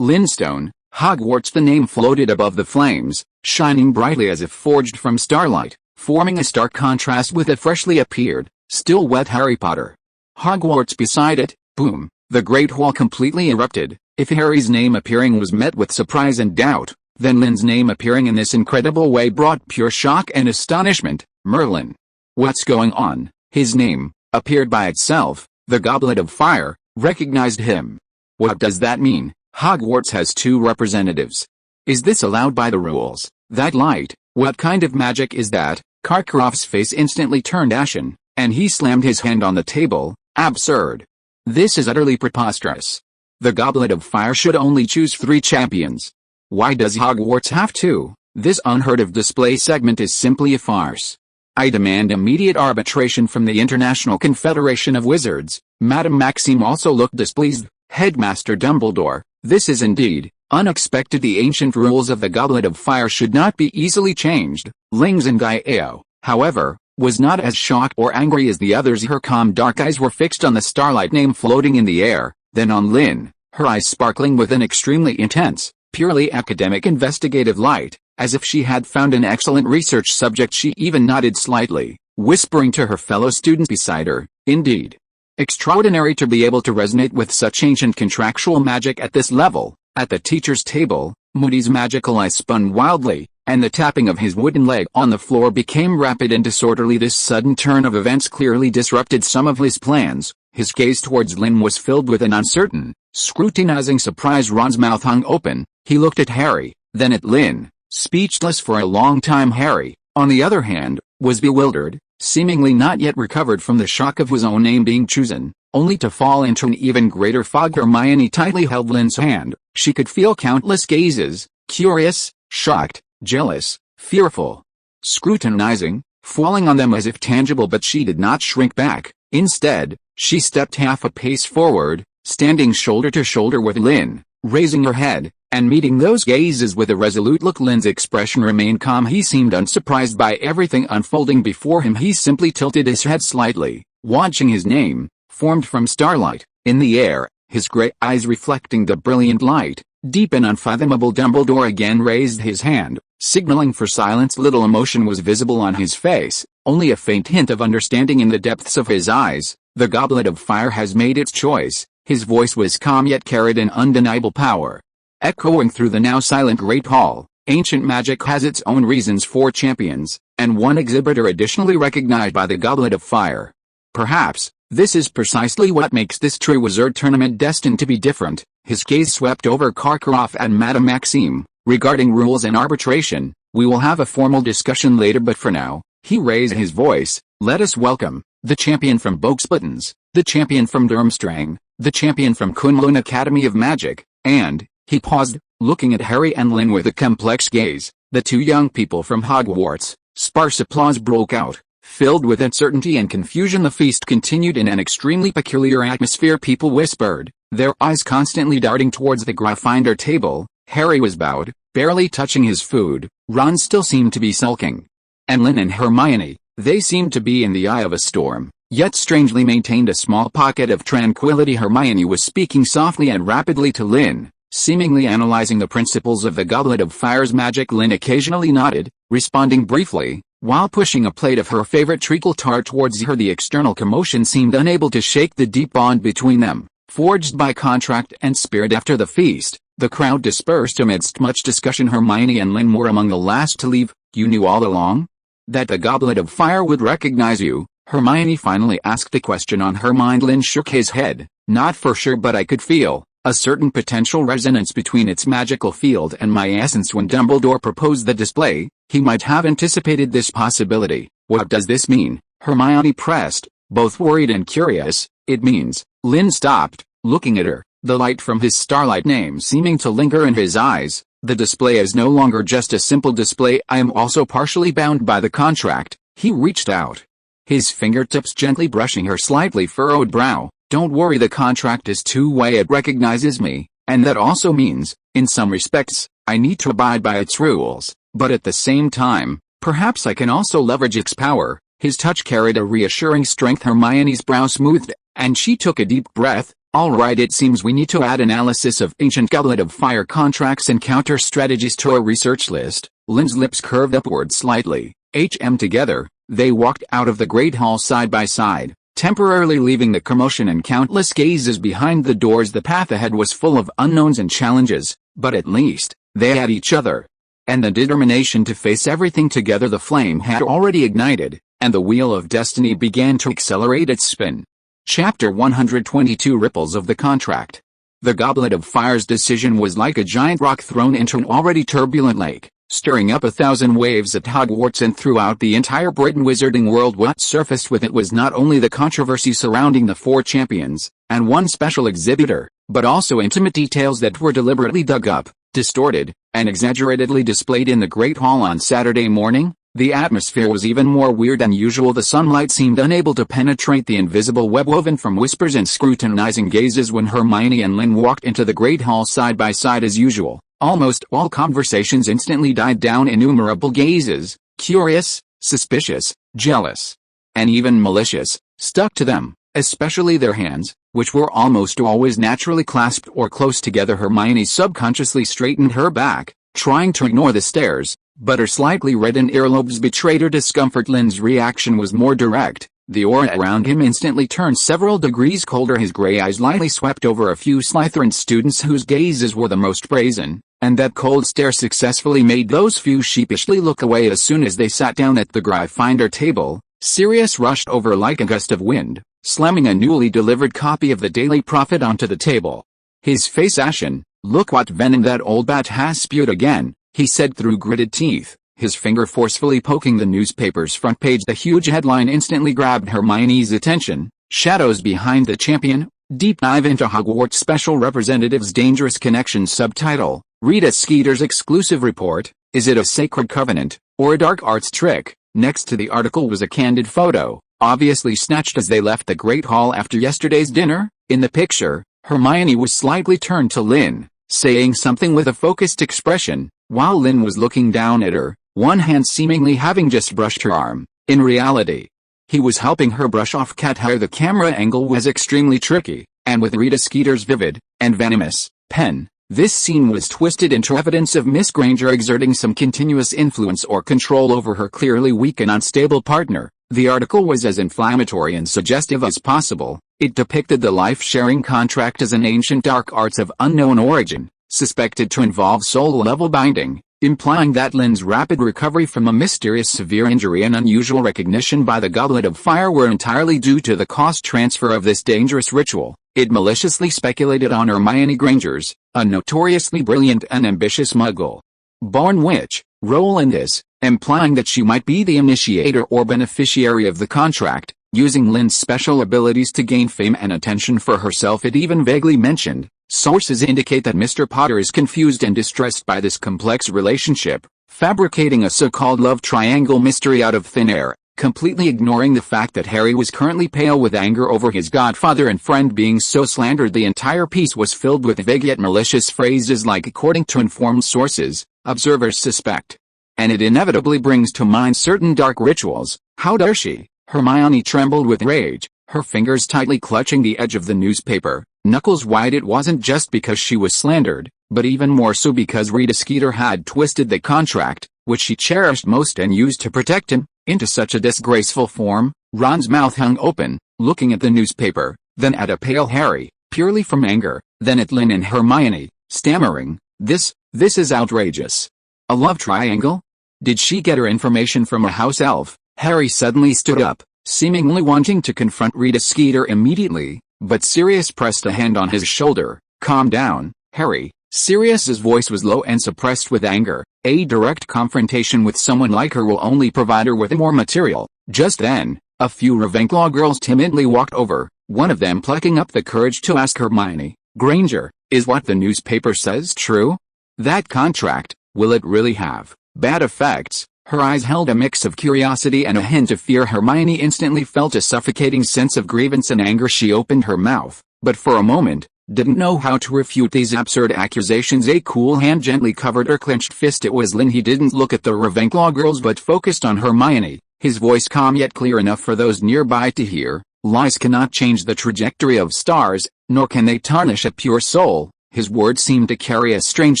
Linstone, Hogwarts. The name floated above the flames, shining brightly as if forged from starlight, forming a stark contrast with the freshly appeared, still wet Harry Potter. Hogwarts beside it. Boom! The Great Hall completely erupted. If Harry's name appearing was met with surprise and doubt, then Lynn's name appearing in this incredible way brought pure shock and astonishment. Merlin. What's going on? His name appeared by itself. The Goblet of Fire recognized him. What does that mean? Hogwarts has two representatives. Is this allowed by the rules? That light, what kind of magic is that? Karkaroff's face instantly turned ashen, and he slammed his hand on the table. Absurd. This is utterly preposterous. The Goblet of Fire should only choose 3 champions. Why does Hogwarts have two? This unheard of display segment is simply a farce. I demand immediate arbitration from the International Confederation of Wizards. Madame Maxime also looked displeased. Headmaster Dumbledore, this is indeed unexpected. The ancient rules of the Goblet of Fire should not be easily changed. Lings and Gaio, however, was not as shocked or angry as the others. Her calm dark eyes were fixed on the starlight name floating in the air, then on Lynn, her eyes sparkling with an extremely intense, purely academic investigative light, as if she had found an excellent research subject. She even nodded slightly, whispering to her fellow students beside her, "Indeed. Extraordinary to be able to resonate with such ancient contractual magic at this level." At the teacher's table, Moody's magical eyes spun wildly, and the tapping of his wooden leg on the floor became rapid and disorderly. This sudden turn of events clearly disrupted some of his plans. His gaze towards Lynn was filled with an uncertain, scrutinizing surprise. Ron's mouth hung open. He looked at Harry, then at Lynn, speechless for a long time. Harry, on the other hand, was bewildered, seemingly not yet recovered from the shock of his own name being chosen, only to fall into an even greater fog. Hermione tightly held Lynn's hand. She could feel countless gazes, curious, shocked, jealous, fearful, scrutinizing, falling on them as if tangible, but she did not shrink back. Instead, she stepped half a pace forward, standing shoulder to shoulder with Lynn, raising her head, and meeting those gazes with a resolute look. Lynn's expression remained calm. He seemed unsurprised by everything unfolding before him. He simply tilted his head slightly, watching his name, formed from starlight, in the air, his gray eyes reflecting the brilliant light, deep and unfathomable. Dumbledore again raised his hand, signaling for silence. Little emotion was visible on his face, only a faint hint of understanding in the depths of his eyes. The Goblet of Fire has made its choice. His voice was calm yet carried an undeniable power. Echoing through the now silent Great Hall, ancient magic has its own reasons for champions, and one exhibitor additionally recognized by the Goblet of Fire. Perhaps, this is precisely what makes this Triwizard Tournament destined to be different. His gaze swept over Karkaroff and Madame Maxime. Regarding rules and arbitration, we will have a formal discussion later, but for now, he raised his voice. Let us welcome the champion from Bogsbuttons, the champion from Durmstrang, the champion from Kunlun Academy of Magic, and, he paused, looking at Harry and Lynn with a complex gaze, the two young people from Hogwarts. Sparse applause broke out, Filled with uncertainty and confusion, the feast continued in an extremely peculiar atmosphere. People whispered, their eyes constantly darting towards the Gryffindor table. Harry was bowed, barely touching his food. Ron still seemed to be sulking. And Lynn and Hermione, they seemed to be in the eye of a storm, yet strangely maintained a small pocket of tranquility. Hermione was speaking softly and rapidly to Lynn, seemingly analyzing the principles of the Goblet of Fire's magic. Lynn occasionally nodded, responding briefly, while pushing a plate of her favorite treacle tart towards her. The external commotion seemed unable to shake the deep bond between them, forged by contract and spirit. After the feast, the crowd dispersed amidst much discussion. Hermione and Lynn were among the last to leave. You knew all along that the Goblet of Fire would recognize you? Hermione finally asked the question on her mind. Lynn shook his head. Not for sure, but I could feel a certain potential resonance between its magical field and my essence. When Dumbledore proposed the display, he might have anticipated this possibility. What does this mean? Hermione pressed, both worried and curious. It means, Lynn stopped, looking at her, the light from his starlight name seeming to linger in his eyes. The display is no longer just a simple display. I am also partially bound by the contract. He reached out, his fingertips gently brushing her slightly furrowed brow. Don't worry, the contract is two-way. It recognizes me, and that also means, in some respects, I need to abide by its rules, but at the same time, perhaps I can also leverage its power. His touch carried a reassuring strength. Hermione's brow smoothed, and she took a deep breath. All right, it seems we need to add analysis of ancient Goblet of Fire contracts and counter strategies to our research list. Lynn's lips curved upward slightly. Together, they walked out of the Great Hall side by side, temporarily leaving the commotion and countless gazes behind the doors. The path ahead was full of unknowns and challenges, but at least, they had each other, and the determination to face everything together. The flame had already ignited, and the wheel of destiny began to accelerate its spin. Chapter 122 Ripples of the Contract. The Goblet of Fire's decision was like a giant rock thrown into an already turbulent lake, stirring up 1,000 waves at Hogwarts and throughout the entire Britain wizarding world. What surfaced with it was not only the controversy surrounding the 4 champions, and one special exhibitor, but also intimate details that were deliberately dug up, distorted, and exaggeratedly displayed in the Great Hall on Saturday morning. The atmosphere was even more weird than usual. The sunlight seemed unable to penetrate the invisible web woven from whispers and scrutinizing gazes. When Hermione and Lynn walked into the Great Hall side by side as usual, almost all conversations instantly died down. Innumerable gazes, curious, suspicious, jealous, and even malicious, stuck to them, especially their hands, which were almost always naturally clasped or close together. Hermione subconsciously straightened her back, trying to ignore the stares, but her slightly reddened earlobes betrayed her discomfort. Lynn's reaction was more direct. The aura around him instantly turned several degrees colder. His gray eyes lightly swept over a few Slytherin students whose gazes were the most brazen, and that cold stare successfully made those few sheepishly look away. As soon as they sat down at the Gryffindor table, Sirius rushed over like a gust of wind, slamming a newly delivered copy of the Daily Prophet onto the table. His face ashen. Look what venom that old bat has spewed again, he said through gritted teeth, his finger forcefully poking the newspaper's front page. The huge headline instantly grabbed Hermione's attention. Shadows behind the champion, deep dive into Hogwarts Special Representative's dangerous connection. Subtitle, Rita Skeeter's exclusive report, is it a sacred covenant, or a dark arts trick? Next to the article was a candid photo, obviously snatched as they left the Great Hall after yesterday's dinner. In the picture, Hermione was slightly turned to Lynn, saying something with a focused expression, while Lynn was looking down at her, one hand seemingly having just brushed her arm. In reality, he was helping her brush off cat hair. The camera angle was extremely tricky, and with Rita Skeeter's vivid and venomous pen, this scene was twisted into evidence of Miss Granger exerting some continuous influence or control over her clearly weak and unstable partner. The article was as inflammatory and suggestive as possible. It depicted the life-sharing contract as an ancient dark arts of unknown origin, suspected to involve soul-level binding, implying that Lynn's rapid recovery from a mysterious severe injury and unusual recognition by the Goblet of Fire were entirely due to the cost transfer of this dangerous ritual. It maliciously speculated on Hermione Granger's, a notoriously brilliant and ambitious Muggle born witch, role in this, implying that she might be the initiator or beneficiary of the contract, using Lynn's special abilities to gain fame and attention for herself. It even vaguely mentioned, sources indicate that Mr. Potter is confused and distressed by this complex relationship, fabricating a so-called love triangle mystery out of thin air. completely ignoring the fact that Harry was currently pale with anger over his godfather and friend being so slandered. The entire piece was filled with vague yet malicious phrases like "according to informed sources, observers suspect," and it inevitably brings to mind certain dark rituals. How dare she? Hermione trembled with rage, her fingers tightly clutching the edge of the newspaper, knuckles wide. It wasn't just because she was slandered, but even more so because Rita Skeeter had twisted the contract, which she cherished most and used to protect him, into such a disgraceful form. Ron's mouth hung open, looking at the newspaper, then at a pale Harry, purely from anger, then at Lynn and Hermione, stammering, This is outrageous. A love triangle? Did she get her information from a house elf?" Harry suddenly stood up, seemingly wanting to confront Rita Skeeter immediately, but Sirius pressed a hand on his shoulder. "Calm down, Harry." Sirius's voice was low and suppressed with anger. "A direct confrontation with someone like her will only provide her with more material." Just then, a few Ravenclaw girls timidly walked over, one of them plucking up the courage to ask Hermione Granger, "Is what the newspaper says true? That contract, will it really have bad effects?" Her eyes held a mix of curiosity and a hint of fear. Hermione instantly felt a suffocating sense of grievance and anger. She opened her mouth, but for a moment, didn't know how to refute these absurd accusations. A cool hand gently covered her clenched fist. It was Lynn. He didn't look at the Ravenclaw girls but focused on Hermione, his voice calm yet clear enough for those nearby to hear. "Lies cannot change the trajectory of stars, nor can they tarnish a pure soul." His words seemed to carry a strange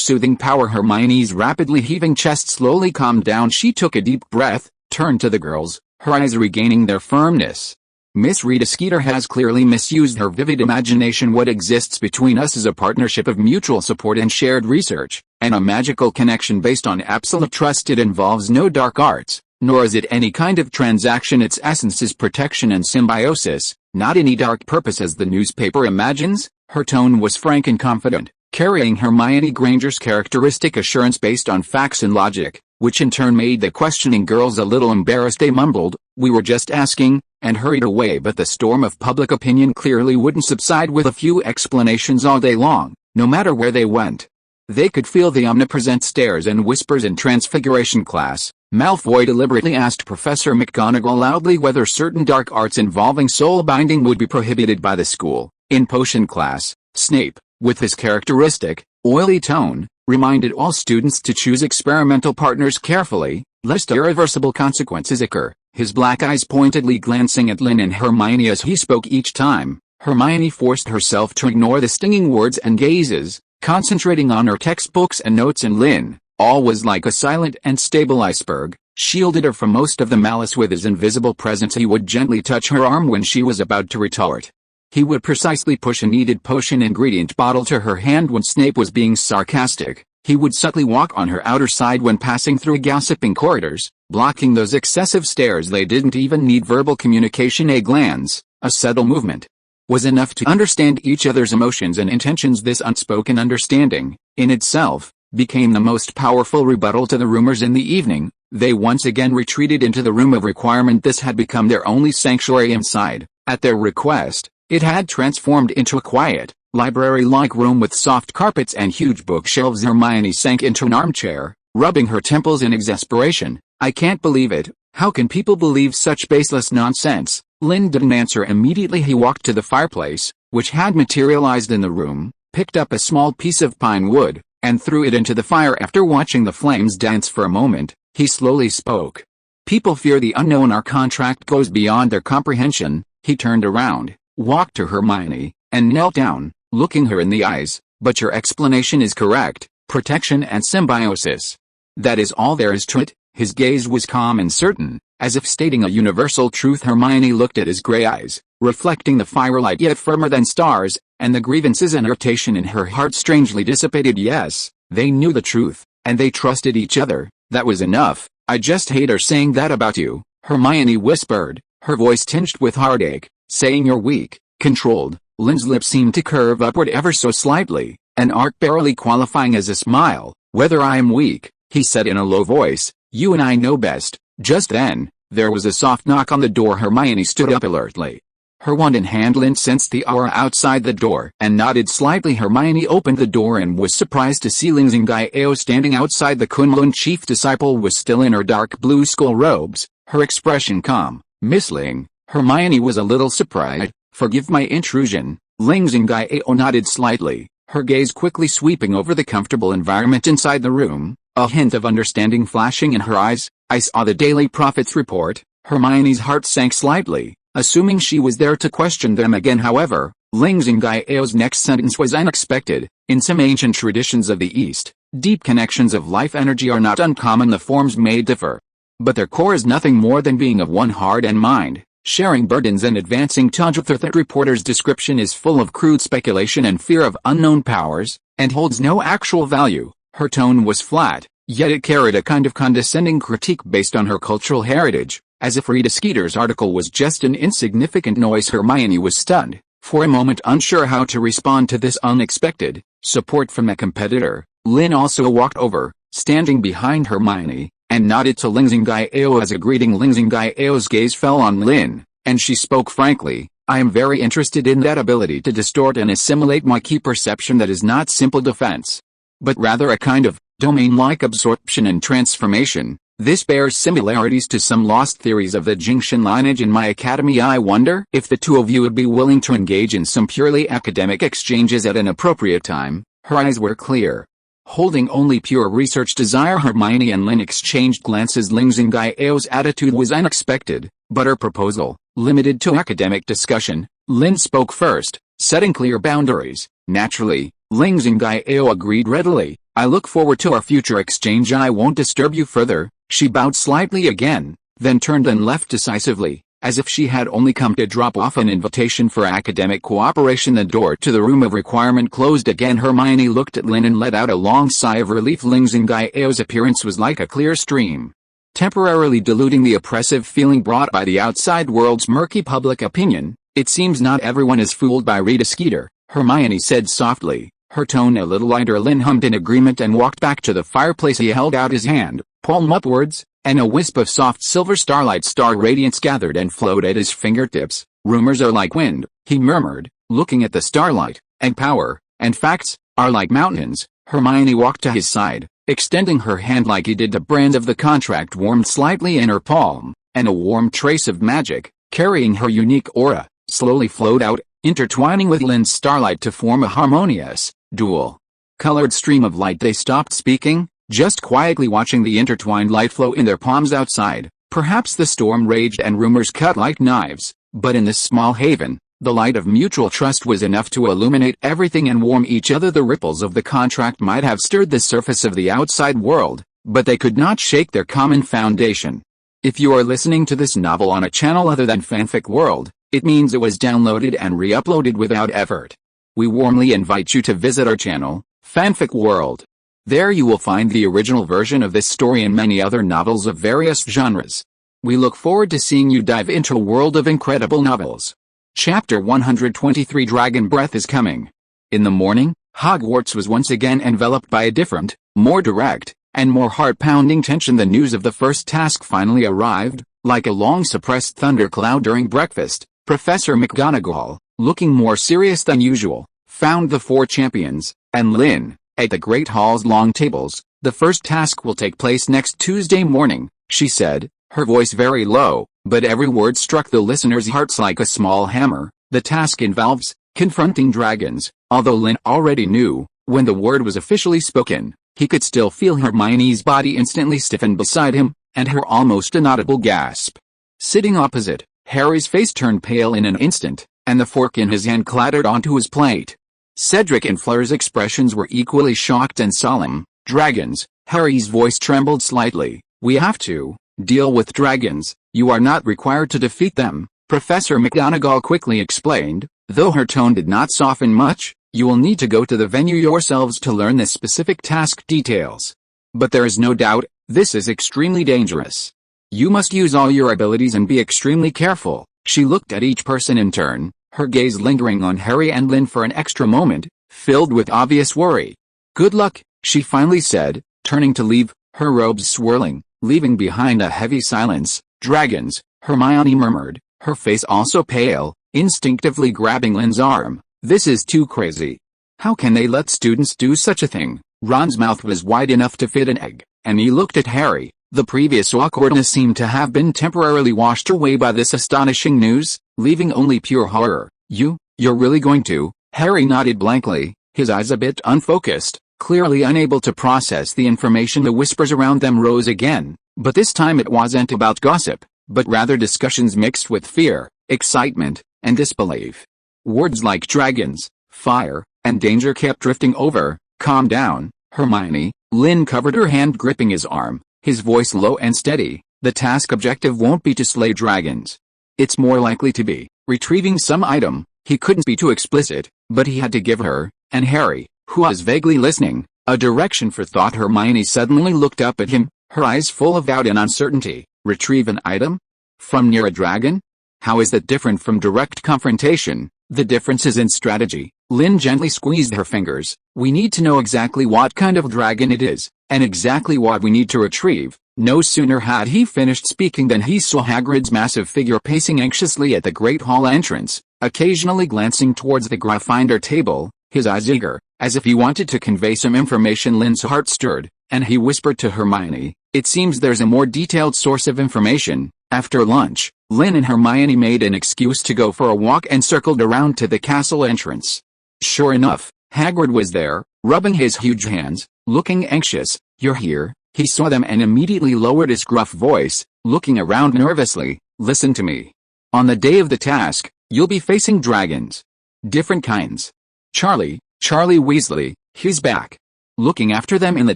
soothing power. Hermione's rapidly heaving chest slowly calmed down. She took a deep breath, turned to the girls, her eyes regaining their firmness. "Miss Rita Skeeter has clearly misused her vivid imagination. What exists between us is a partnership of mutual support and shared research, and a magical connection based on absolute trust. It involves no dark arts, nor is it any kind of transaction. Its essence is protection and symbiosis, not any dark purpose as the newspaper imagines." Her tone was frank and confident, carrying Hermione Granger's characteristic assurance based on facts and logic, which in turn made the questioning girls a little embarrassed. They mumbled, "We were just asking," and hurried away. But the storm of public opinion clearly wouldn't subside with a few explanations all day long, no matter where they went. They could feel the omnipresent stares and whispers in Transfiguration class. Malfoy deliberately asked Professor McGonagall loudly whether certain dark arts involving soul binding would be prohibited by the school. In potion class, Snape, with his characteristic, oily tone, reminded all students to choose experimental partners carefully, lest irreversible consequences occur, his black eyes pointedly glancing at Lynn and Hermione as he spoke. Each time, Hermione forced herself to ignore the stinging words and gazes, concentrating on her textbooks and notes. And Lynn, all was like a silent and stable iceberg, shielded her from most of the malice with his invisible presence. He would gently touch her arm when she was about to retort. He would precisely push a needed potion ingredient bottle to her hand when Snape was being sarcastic. He would subtly walk on her outer side when passing through gossiping corridors, blocking those excessive stares. They didn't even need verbal communication. A glance, a subtle movement, was enough to understand each other's emotions and intentions. This unspoken understanding, in itself, became the most powerful rebuttal to the rumors. In the evening, they once again retreated into the room of requirement. This had become their only sanctuary inside. At their request, it had transformed into a quiet, library-like room with soft carpets and huge bookshelves. Hermione sank into an armchair, rubbing her temples in exasperation. "I can't believe it. How can people believe such baseless nonsense?" Lynn didn't answer immediately. He walked to the fireplace, which had materialized in the room, picked up a small piece of pine wood, and threw it into the fire. After watching the flames dance for a moment, he slowly spoke. "People fear the unknown. Our contract goes beyond their comprehension." He turned around, walked to Hermione, and knelt down, looking her in the eyes. "But your explanation is correct. Protection and symbiosis. That is all there is to it." His gaze was calm and certain, as if stating a universal truth. Hermione looked at his gray eyes, reflecting the firelight yet firmer than stars, and the grievances and irritation in her heart strangely dissipated. Yes, they knew the truth, and they trusted each other. That was enough. "I just hate her saying that about you," Hermione whispered, her voice tinged with heartache. "Saying you're weak, controlled." Lynn's lips seemed to curve upward ever so slightly, an arc barely qualifying as a smile. "Whether I am weak," he said in a low voice, "you and I know best." Just then, there was a soft knock on the door. Hermione stood up alertly. Her wand in hand, Lynn sensed the aura outside the door and nodded slightly. Hermione opened the door and was surprised to see Lin Zhengao standing outside. The Kunlun chief disciple was still in her dark blue skull robes, her expression calm. "Miss Ling," Hermione was a little surprised. "Forgive my intrusion." Lin Zhengao nodded slightly, her gaze quickly sweeping over the comfortable environment inside the room, a hint of understanding flashing in her eyes. "I saw the Daily Prophet's report." Hermione's heart sank slightly, assuming she was there to question them again. However, Lin Zhengao's next sentence was unexpected. "In some ancient traditions of the East, deep connections of life energy are not uncommon. The forms may differ, but their core is nothing more than being of one heart and mind, sharing burdens and advancing together." That reporter's description is full of crude speculation and fear of unknown powers, and holds no actual value. Her tone was flat, yet it carried a kind of condescending critique based on her cultural heritage, as if Rita Skeeter's article was just an insignificant noise. Hermione was stunned, for a moment unsure how to respond to this unexpected support from a competitor. Lynn also walked over, standing behind Hermione, and nodded to Lin Zhengao as a greeting. Lin Zhengao's gaze fell on Lynn, and she spoke frankly. "I am very interested in that ability to distort and assimilate my key perception. That is not simple defense, but rather a kind of domain-like absorption and transformation. This bears similarities to some lost theories of the Jingxin lineage in my academy. I wonder if the two of you would be willing to engage in some purely academic exchanges at an appropriate time." Her eyes were clear, holding only pure research desire. Hermione and Lynn exchanged glances. Lin Zhengao's attitude was unexpected, but her proposal, limited to academic discussion. Lynn spoke first, setting clear boundaries. "Naturally," Lin Zhengao agreed readily. "I look forward to our future exchange. I won't disturb you further." She bowed slightly again, then turned and left decisively, as if she had only come to drop off an invitation for academic cooperation. The door to the room of requirement closed again. Hermione looked at Lynn and let out a long sigh of relief. Lin Zhengao's appearance was like a clear stream, temporarily diluting the oppressive feeling brought by the outside world's murky public opinion. "It seems not everyone is fooled by Rita Skeeter," Hermione said softly, her tone a little lighter. Lynn hummed in agreement and walked back to the fireplace. He held out his hand, palm upwards, and a wisp of soft silver starlight star radiance gathered and flowed at his fingertips. "Rumors are like wind," he murmured, looking at the starlight, "and power, and facts, are like mountains." Hermione walked to his side, extending her hand like he did. The brand of the contract warmed slightly in her palm, and a warm trace of magic, carrying her unique aura, slowly flowed out, intertwining with Lynn's starlight to form a harmonious, dual-colored stream of light. They stopped speaking, just quietly watching the intertwined light flow in their palms. Outside, perhaps the storm raged and rumors cut like knives, but in this small haven, the light of mutual trust was enough to illuminate everything and warm each other. The ripples of the contract might have stirred the surface of the outside world, but they could not shake their common foundation. If you are listening to this novel on a channel other than Fanfic World, it means it was downloaded and re-uploaded without effort. We warmly invite you to visit our channel, Fanfic World. There you will find the original version of this story and many other novels of various genres. We look forward to seeing you dive into a world of incredible novels. Chapter 123 Dragon Breath is coming. In the morning, Hogwarts was once again enveloped by a different, more direct, and more heart-pounding tension. The news of the first task finally arrived, like a long-suppressed thundercloud during breakfast. Professor McGonagall, looking more serious than usual, found the four champions, and Lynn, at the Great Hall's long tables. "The first task will take place next Tuesday morning," she said, her voice very low, but every word struck the listeners' hearts like a small hammer. "The task involves confronting dragons." Although Lynn already knew, when the word was officially spoken, he could still feel Hermione's body instantly stiffen beside him, and her almost inaudible gasp. Sitting opposite, Harry's face turned pale in an instant, and the fork in his hand clattered onto his plate. Cedric and Fleur's expressions were equally shocked and solemn. "Dragons," Harry's voice trembled slightly. "We have to deal with dragons. You are not required to defeat them," Professor McGonagall quickly explained, though her tone did not soften much. "You will need to go to the venue yourselves to learn the specific task details. But there is no doubt, this is extremely dangerous. You must use all your abilities and be extremely careful." She looked at each person in turn, her gaze lingering on Harry and Lynn for an extra moment, filled with obvious worry. "Good luck," she finally said, turning to leave, her robes swirling, leaving behind a heavy silence. "Dragons," Hermione murmured, her face also pale. instinctively grabbing Lynn's arm. This is too crazy. How can they let students do such a thing? Ron's mouth was wide enough to fit an egg, and he looked at Harry. The previous awkwardness seemed to have been temporarily washed away by this astonishing news, leaving only pure horror. You're really going to? Harry nodded blankly, his eyes a bit unfocused, clearly unable to process the information. The whispers around them rose again, but this time it wasn't about gossip, but rather discussions mixed with fear, excitement, and disbelief. Words like dragons, fire, and danger kept drifting over. Calm down, Hermione. Lynn covered her hand, gripping his arm, his voice low and steady. The task objective won't be to slay dragons. It's more likely to be retrieving some item. He couldn't be too explicit, but he had to give her, and Harry, who was vaguely listening, a direction for thought. Hermione suddenly looked up at him, her eyes full of doubt and uncertainty. Retrieve an item? From near a dragon? How is that different from direct confrontation? The difference is in strategy. Lynn gently squeezed her fingers. We need to know exactly what kind of dragon it is, and exactly what we need to retrieve. No sooner had he finished speaking than he saw Hagrid's massive figure pacing anxiously at the Great Hall entrance, occasionally glancing towards the Gryffindor table, his eyes eager, as if he wanted to convey some information. Lynn's heart stirred, and he whispered to Hermione, "It seems there's a more detailed source of information." After lunch, Lynn and Hermione made an excuse to go for a walk and circled around to the castle entrance. Sure enough, Hagrid was there, rubbing his huge hands, looking anxious. "You're here?" He saw them and immediately lowered his gruff voice, looking around nervously. "Listen to me. On the day of the task, you'll be facing dragons. Different kinds. Charlie Weasley, he's back. Looking after them in the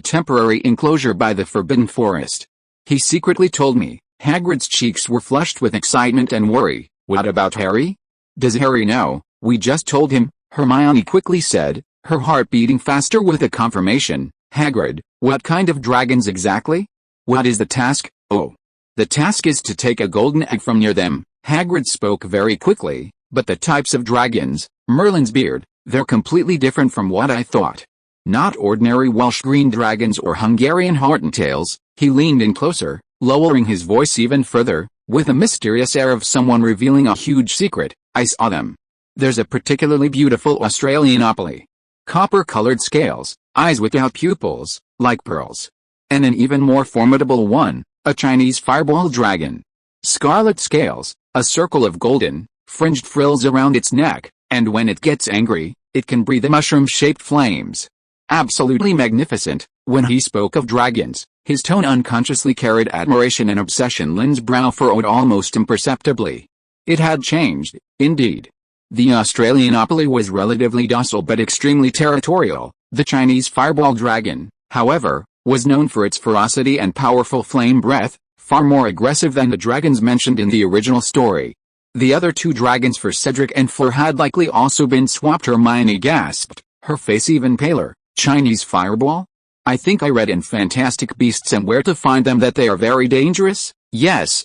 temporary enclosure by the Forbidden Forest. He secretly told me." Hagrid's cheeks were flushed with excitement and worry. "What about Harry? Does Harry know?" "We just told him," Hermione quickly said, her heart beating faster with the confirmation. "Hagrid, what kind of dragons exactly? What is the task?" "Oh. The task is to take a golden egg from near them." Hagrid spoke very quickly. "But the types of dragons, Merlin's beard, they're completely different from what I thought. Not ordinary Welsh green dragons or Hungarian horntails." He leaned in closer, lowering his voice even further, with a mysterious air of someone revealing a huge secret. "I saw them. There's a particularly beautiful Australian opoly. Copper-colored scales, eyes without pupils, like pearls. And an even more formidable one, a Chinese fireball dragon. Scarlet scales, a circle of golden, fringed frills around its neck, and when it gets angry, it can breathe mushroom-shaped flames. Absolutely magnificent." When he spoke of dragons, his tone unconsciously carried admiration and obsession. Lynn's brow furrowed almost imperceptibly. It had changed, indeed. The Australian opoly was relatively docile but extremely territorial. The Chinese fireball dragon, however, was known for its ferocity and powerful flame breath, far more aggressive than the dragons mentioned in the original story. The other two dragons for Cedric and Fleur had likely also been swapped. Hermione gasped, her face even paler. "Chinese fireball? I think I read in Fantastic Beasts and Where to Find Them that they are very dangerous." Yes.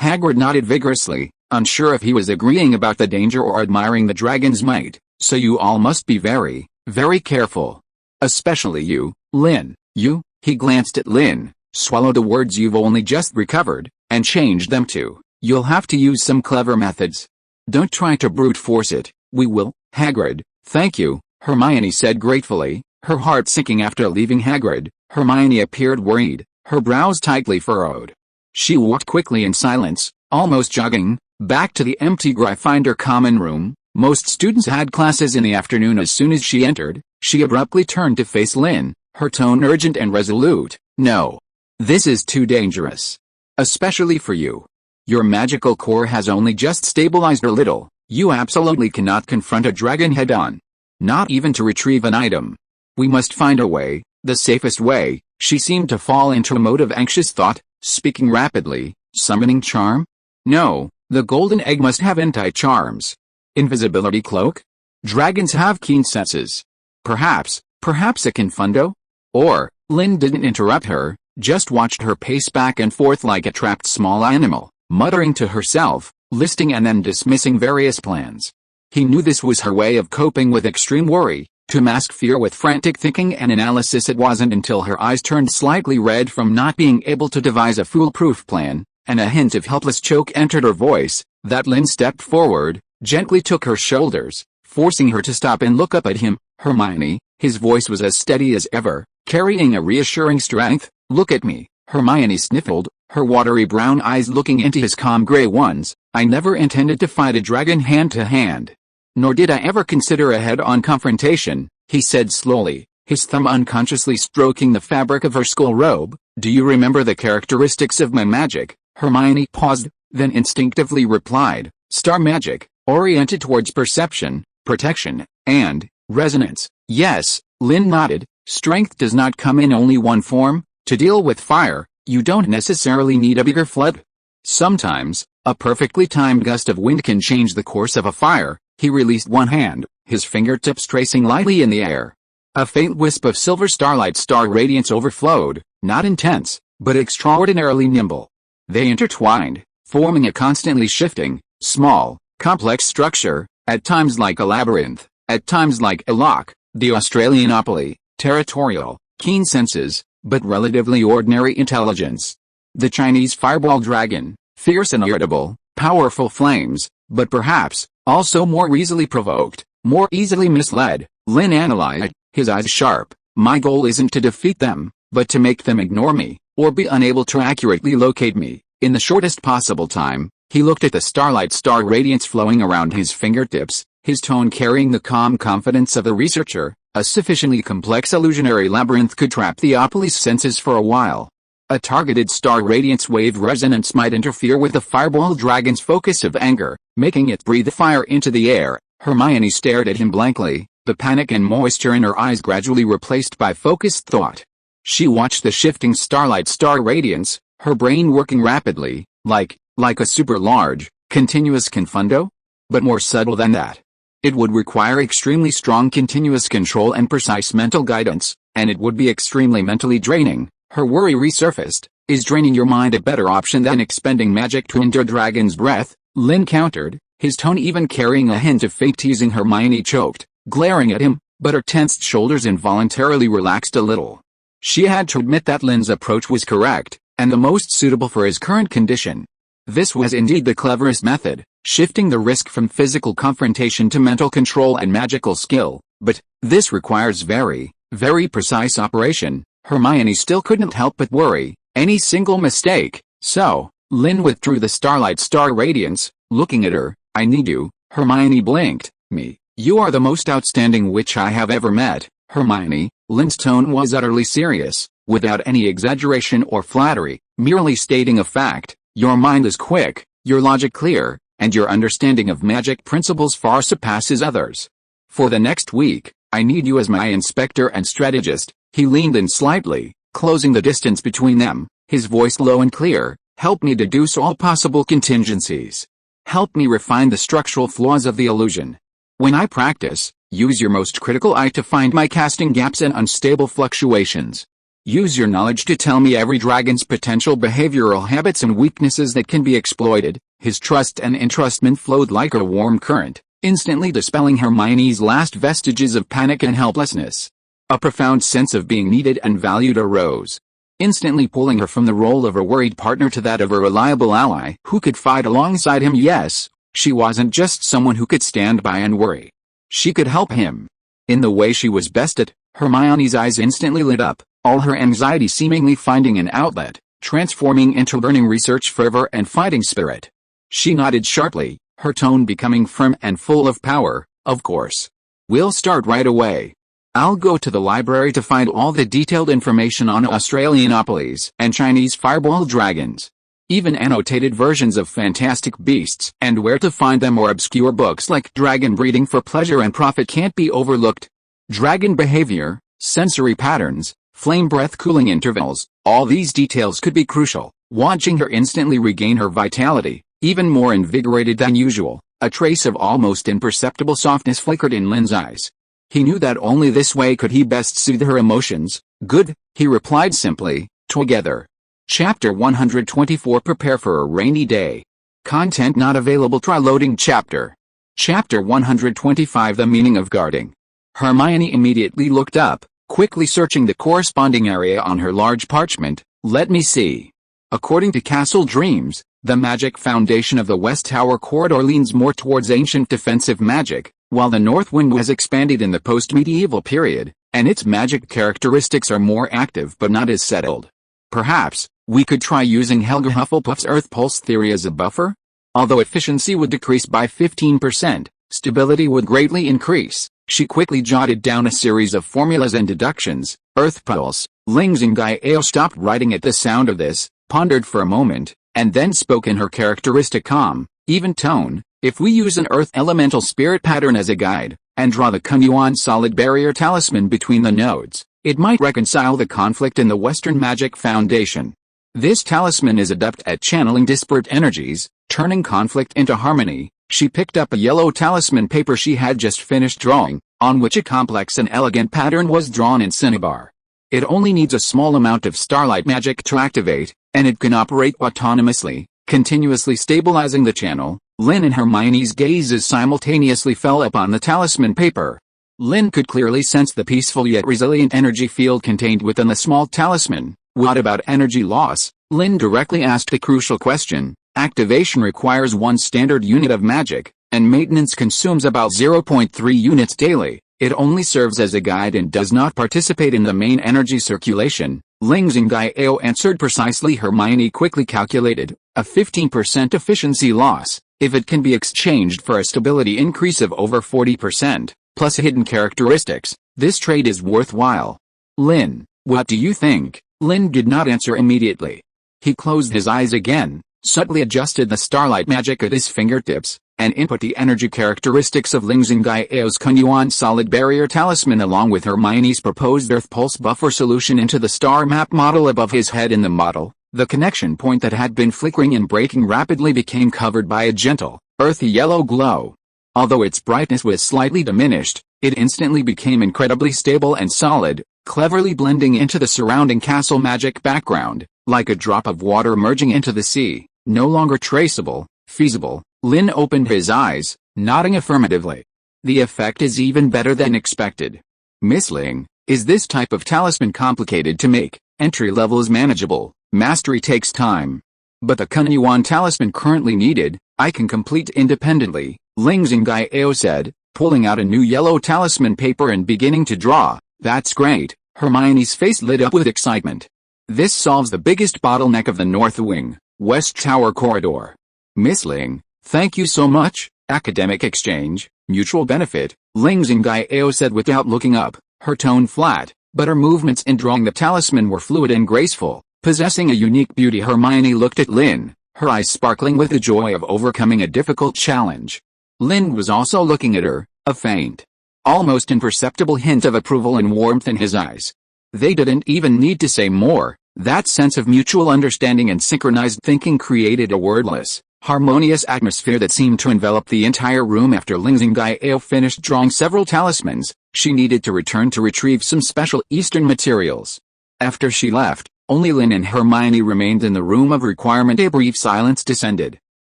Hagrid nodded vigorously, unsure if he was agreeing about the danger or admiring the dragon's might. "So you all must be very, very careful. Especially you, Lynn. You?" He glanced at Lynn, swallowed the words "you've only just recovered," and changed them to, "You'll have to use some clever methods. Don't try to brute force it." "We will, Hagrid, thank you," Hermione said gratefully, her heart sinking. After leaving Hagrid, Hermione appeared worried, her brows tightly furrowed. She walked quickly in silence, almost jogging, back to the empty Gryffindor common room. Most students had classes in the afternoon. As soon as she entered, she abruptly turned to face Lynn, her tone urgent and resolute. "No. This is too dangerous. Especially for you. Your magical core has only just stabilized a little. You absolutely cannot confront a dragon head-on. Not even to retrieve an item. We must find a way, the safest way." She seemed to fall into a mode of anxious thought, speaking rapidly. "Summoning charm? No, the golden egg must have anti-charms. Invisibility cloak? Dragons have keen senses. Perhaps a confundo?" Or, Lynn didn't interrupt her, just watched her pace back and forth like a trapped small animal, muttering to herself, listing and then dismissing various plans. He knew this was her way of coping with extreme worry, to mask fear with frantic thinking and analysis. It wasn't until her eyes turned slightly red from not being able to devise a foolproof plan, and a hint of helpless choke entered her voice, that Lynn stepped forward, gently took her shoulders, forcing her to stop and look up at him. Hermione, his voice was as steady as ever, carrying a reassuring strength. Look at me, Hermione sniffled, her watery brown eyes looking into his calm gray ones. I never intended to fight a dragon hand to hand. Nor did I ever consider a head-on confrontation, he said slowly, his thumb unconsciously stroking the fabric of her skull robe. Do you remember the characteristics of my magic? Hermione paused, then instinctively replied, star magic, oriented towards perception, protection, and resonance. Yes, Lynn nodded. Strength does not come in only one form. To deal with fire, you don't necessarily need a bigger flood. Sometimes, a perfectly timed gust of wind can change the course of a fire. He released one hand, his fingertips tracing lightly in the air. A faint wisp of silver starlight star radiance overflowed, not intense, but extraordinarily nimble. They intertwined, forming a constantly shifting, small, complex structure, at times like a labyrinth, at times like a lock. The Australianopoly, territorial, keen senses, but relatively ordinary intelligence. The Chinese fireball dragon, fierce and irritable, powerful flames, but perhaps, also more easily provoked, more easily misled. Lynn analyzed, his eyes sharp. My goal isn't to defeat them, but to make them ignore me, or be unable to accurately locate me. In the shortest possible time, he looked at the starlight star radiance flowing around his fingertips, his tone carrying the calm confidence of a researcher. A sufficiently complex illusionary labyrinth could trap the opoly's senses for a while. A targeted star radiance wave resonance might interfere with the fireball dragon's focus of anger, making it breathe fire into the air. Hermione stared at him blankly, the panic and moisture in her eyes gradually replaced by focused thought. She watched the shifting starlight star radiance, her brain working rapidly, like a super large, continuous confundo? But more subtle than that. It would require extremely strong continuous control and precise mental guidance, and it would be extremely mentally draining. Her worry resurfaced. Is draining your mind a better option than expending magic to endure dragon's breath? Lynn countered, his tone even carrying a hint of fake teasing. Hermione choked, glaring at him, but her tensed shoulders involuntarily relaxed a little. She had to admit that Lynn's approach was correct, and the most suitable for his current condition. This was indeed the cleverest method, shifting the risk from physical confrontation to mental control and magical skill, but this requires very, very precise operation. Hermione still couldn't help but worry, any single mistake. So, Lynn withdrew the starlight star radiance, looking at her. I need you. Hermione blinked. Me. You are the most outstanding witch I have ever met, Hermione. Lynn's tone was utterly serious, without any exaggeration or flattery, merely stating a fact. Your mind is quick, your logic clear, and your understanding of magic principles far surpasses others. For the next week, I need you as my inspector and strategist. He leaned in slightly, closing the distance between them, his voice low and clear. Help me deduce all possible contingencies. Help me refine the structural flaws of the illusion. When I practice, use your most critical eye to find my casting gaps and unstable fluctuations. Use your knowledge to tell me every dragon's potential behavioral habits and weaknesses that can be exploited. His trust and entrustment flowed like a warm current, instantly dispelling Hermione's last vestiges of panic and helplessness. A profound sense of being needed and valued arose, instantly pulling her from the role of a worried partner to that of a reliable ally who could fight alongside him. Yes, she wasn't just someone who could stand by and worry. She could help him. In the way she was best at. Hermione's eyes instantly lit up, all her anxiety seemingly finding an outlet, transforming into burning research fervor and fighting spirit. She nodded sharply, her tone becoming firm and full of power. Of course. We'll start right away. I'll go to the library to find all the detailed information on Australianopolis and Chinese fireball dragons. Even annotated versions of fantastic beasts and where to find them, or obscure books like Dragon Breeding for Pleasure and Profit can't be overlooked. Dragon behavior, sensory patterns, flame breath cooling intervals, all these details could be crucial. Watching her instantly regain her vitality, even more invigorated than usual, a trace of almost imperceptible softness flickered in Lynn's eyes. He knew that only this way could he best soothe her emotions. Good, he replied simply. Together. Chapter 124. Prepare for a rainy day. Content not available. Try loading chapter. Chapter 125. The meaning of guarding. Hermione immediately looked up, quickly searching the corresponding area on her large parchment. Let me see. According to Castle Dreams, The magic foundation of the West Tower corridor leans more towards ancient defensive magic, while the North Wing was expanded in the post-medieval period, and its magic characteristics are more active but not as settled. Perhaps, we could try using Helga Hufflepuff's Earth Pulse theory as a buffer? Although efficiency would decrease by 15%, stability would greatly increase. She quickly jotted down a series of formulas and deductions. Earth Pulse. Ling Zingao stopped writing at the sound of this, pondered for a moment, and then spoke in her characteristic calm, even tone. If we use an Earth Elemental Spirit pattern as a guide, and draw the Kunyuan Solid Barrier Talisman between the nodes, it might reconcile the conflict in the Western Magic Foundation. This talisman is adept at channeling disparate energies, turning conflict into harmony. She picked up a yellow talisman paper she had just finished drawing, on which a complex and elegant pattern was drawn in cinnabar. It only needs a small amount of starlight magic to activate, and it can operate autonomously, continuously stabilizing the channel. Lynn and Hermione's gazes simultaneously fell upon the talisman paper. Lynn could clearly sense the peaceful yet resilient energy field contained within the small talisman. What about energy loss? Lynn directly asked a crucial question. Activation requires one standard unit of magic, and maintenance consumes about 0.3 units daily. It only serves as a guide and does not participate in the main energy circulation. Ling Zingao answered precisely. Hermione quickly calculated, a 15% efficiency loss, if it can be exchanged for a stability increase of over 40%, plus hidden characteristics, this trade is worthwhile. Lynn, what do you think? Lynn did not answer immediately. He closed his eyes again, subtly adjusted the starlight magic at his fingertips, and input the energy characteristics of Ling Zingao's Kunyuan Solid Barrier Talisman along with Hermione's proposed Earth Pulse buffer solution into the star map model above his head. In the model, the connection point that had been flickering and breaking rapidly became covered by a gentle, earthy yellow glow. Although its brightness was slightly diminished, it instantly became incredibly stable and solid, cleverly blending into the surrounding castle magic background, like a drop of water merging into the sea. No longer traceable, feasible. Lynn opened his eyes, nodding affirmatively. The effect is even better than expected. Miss Ling, is this type of talisman complicated to make? Entry level is manageable, mastery takes time. But the Kunyuan talisman currently needed, I can complete independently, Ling Zingao said, pulling out a new yellow talisman paper and beginning to draw. That's great. Hermione's face lit up with excitement. This solves the biggest bottleneck of the North Wing, West Tower corridor. Miss Ling, thank you so much. Academic exchange, mutual benefit, Ling Zingao said without looking up, her tone flat, but her movements in drawing the talisman were fluid and graceful, possessing a unique beauty. Hermione looked at Lynn, her eyes sparkling with the joy of overcoming a difficult challenge. Lynn was also looking at her, a faint, almost imperceptible hint of approval and warmth in his eyes. They didn't even need to say more. That sense of mutual understanding and synchronized thinking created a wordless, harmonious atmosphere that seemed to envelop the entire room. After Ling Zingao finished drawing several talismans, she needed to return to retrieve some special Eastern materials. After she left, only Lynn and Hermione remained in the room of requirement. A brief silence descended.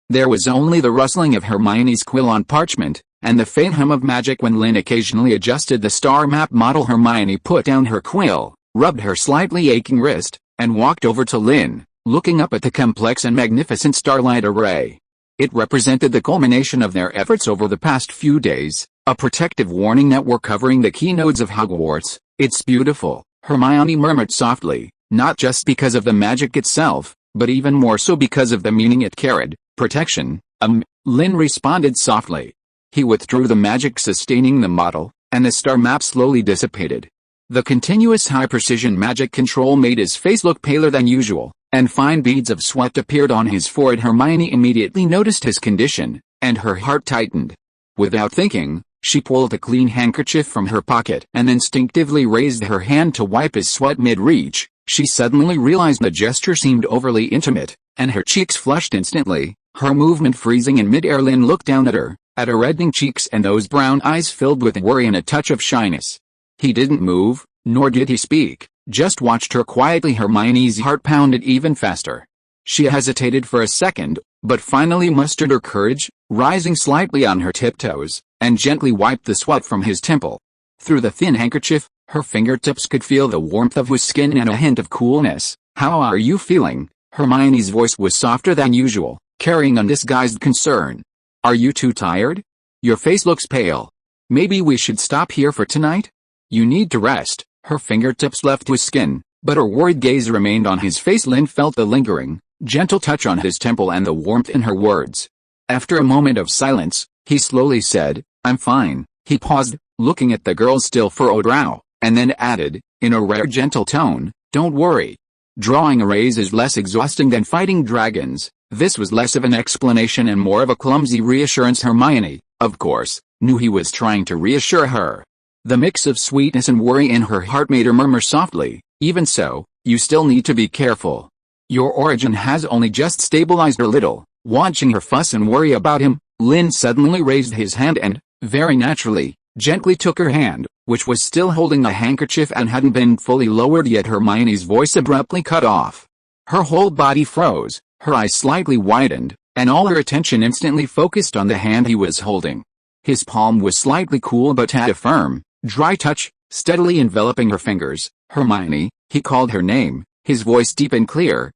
There was only the rustling of Hermione's quill on parchment, and the faint hum of magic when Lynn occasionally adjusted the star map model. Hermione put down her quill, rubbed her slightly aching wrist, and walked over to Lynn, looking up at the complex and magnificent starlight array. It represented the culmination of their efforts over the past few days, a protective warning network covering the key nodes of Hogwarts. It's beautiful, Hermione murmured softly, not just because of the magic itself, but even more so because of the meaning it carried. Protection, Lynn responded softly. He withdrew the magic sustaining the model, and the star map slowly dissipated. The continuous high-precision magic control made his face look paler than usual, and fine beads of sweat appeared on his forehead. Hermione immediately noticed his condition, and her heart tightened. Without thinking, she pulled a clean handkerchief from her pocket and instinctively raised her hand to wipe his sweat mid-reach. She suddenly realized the gesture seemed overly intimate, and her cheeks flushed instantly, her movement freezing in mid-air. Lynn looked down at her reddening cheeks and those brown eyes filled with worry and a touch of shyness. He didn't move, nor did he speak, just watched her quietly. Hermione's heart pounded even faster. She hesitated for a second, but finally mustered her courage, rising slightly on her tiptoes, and gently wiped the sweat from his temple. Through the thin handkerchief, her fingertips could feel the warmth of his skin and a hint of coolness. How are you feeling? Hermione's voice was softer than usual, carrying undisguised concern. "Are you too tired? Your face looks pale. Maybe we should stop here for tonight? You need to rest." Her fingertips left his skin, but her worried gaze remained on his face. Lynn felt the lingering, gentle touch on his temple and the warmth in her words. After a moment of silence, he slowly said, "I'm fine." He paused, looking at the girl's still furrowed brow, and then added, in a rare gentle tone, "Don't worry. Drawing arrays is less exhausting than fighting dragons." This was less of an explanation and more of a clumsy reassurance. Hermione, of course, knew he was trying to reassure her. The mix of sweetness and worry in her heart made her murmur softly, "Even so, you still need to be careful. Your origin has only just stabilized a little." Watching her fuss and worry about him, Lynn suddenly raised his hand and, very naturally, gently took her hand, which was still holding a handkerchief and hadn't been fully lowered yet. Hermione's voice abruptly cut off. Her whole body froze, her eyes slightly widened, and all her attention instantly focused on the hand he was holding. His palm was slightly cool but had a firm, dry touch, steadily enveloping her fingers. "Hermione," he called her name, his voice deep and clear.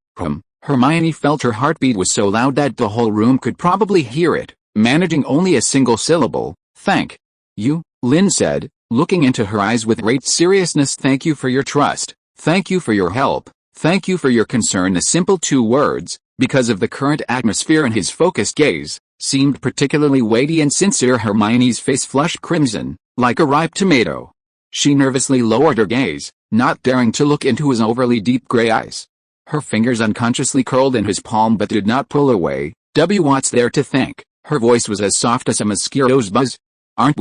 Hermione felt her heartbeat was so loud that the whole room could probably hear it, managing only a single syllable. "Thank you," Lynn said, looking into her eyes with great seriousness. "Thank you for your trust. Thank you for your help. Thank you for your concern." The simple two words, because of the current atmosphere and his focused gaze, seemed particularly weighty and sincere. Hermione's face flushed crimson, like a ripe tomato. She nervously lowered her gaze, not daring to look into his overly deep gray eyes. Her fingers unconsciously curled in his palm but did not pull away. "What's there to thank?" Her voice was as soft as a mosquito's buzz. Aren't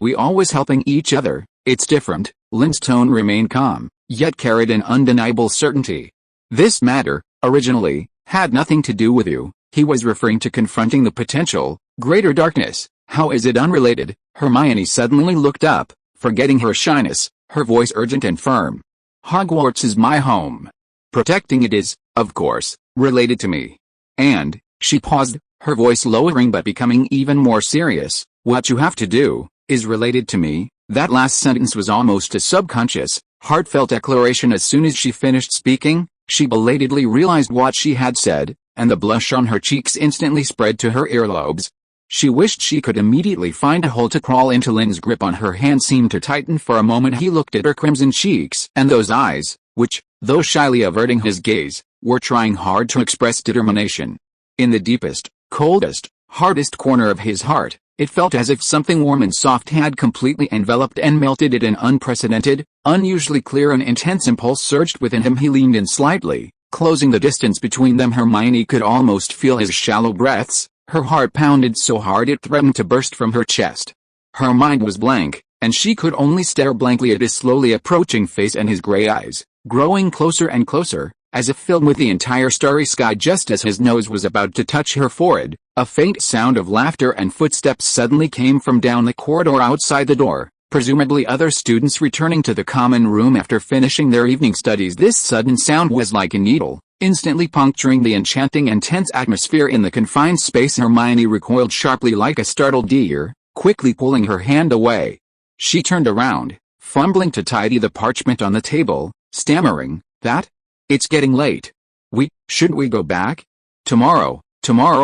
we always helping each other? It's different." Lynn's tone remained calm, yet carried an undeniable certainty. "This matter, originally, had nothing to do with you." He was referring to confronting the potential, greater darkness. "How is it unrelated?" Hermione suddenly looked up, forgetting her shyness, her voice urgent and firm. "Hogwarts is my home. Protecting it is, of course, related to me. And," she paused, her voice lowering but becoming even more serious, "what you have to do, is related to me." That last sentence was almost a subconscious, heartfelt declaration. As soon as she finished speaking, she belatedly realized what she had said, and the blush on her cheeks instantly spread to her earlobes. She wished she could immediately find a hole to crawl into. Lynn's grip on her hand seemed to tighten for a moment. He looked at her crimson cheeks and those eyes, which, though shyly averting his gaze, were trying hard to express determination. In the deepest, coldest, hardest corner of his heart, it felt as if something warm and soft had completely enveloped and melted it. An unprecedented, unusually clear and intense impulse surged within him. He leaned in slightly, closing the distance between them. Hermione could almost feel his shallow breaths. Her heart pounded so hard it threatened to burst from her chest. Her mind was blank, and she could only stare blankly at his slowly approaching face and his gray eyes, growing closer and closer, as if filled with the entire starry sky. Just as his nose was about to touch her forehead, a faint sound of laughter and footsteps suddenly came from down the corridor outside the door, presumably other students returning to the common room after finishing their evening studies. This sudden sound was like a needle, instantly puncturing the enchanting and tense atmosphere in the confined space. Hermione recoiled sharply like a startled deer, quickly pulling her hand away. She turned around, fumbling to tidy the parchment on the table, stammering, It's getting late. Shouldn't we go back? Tomorrow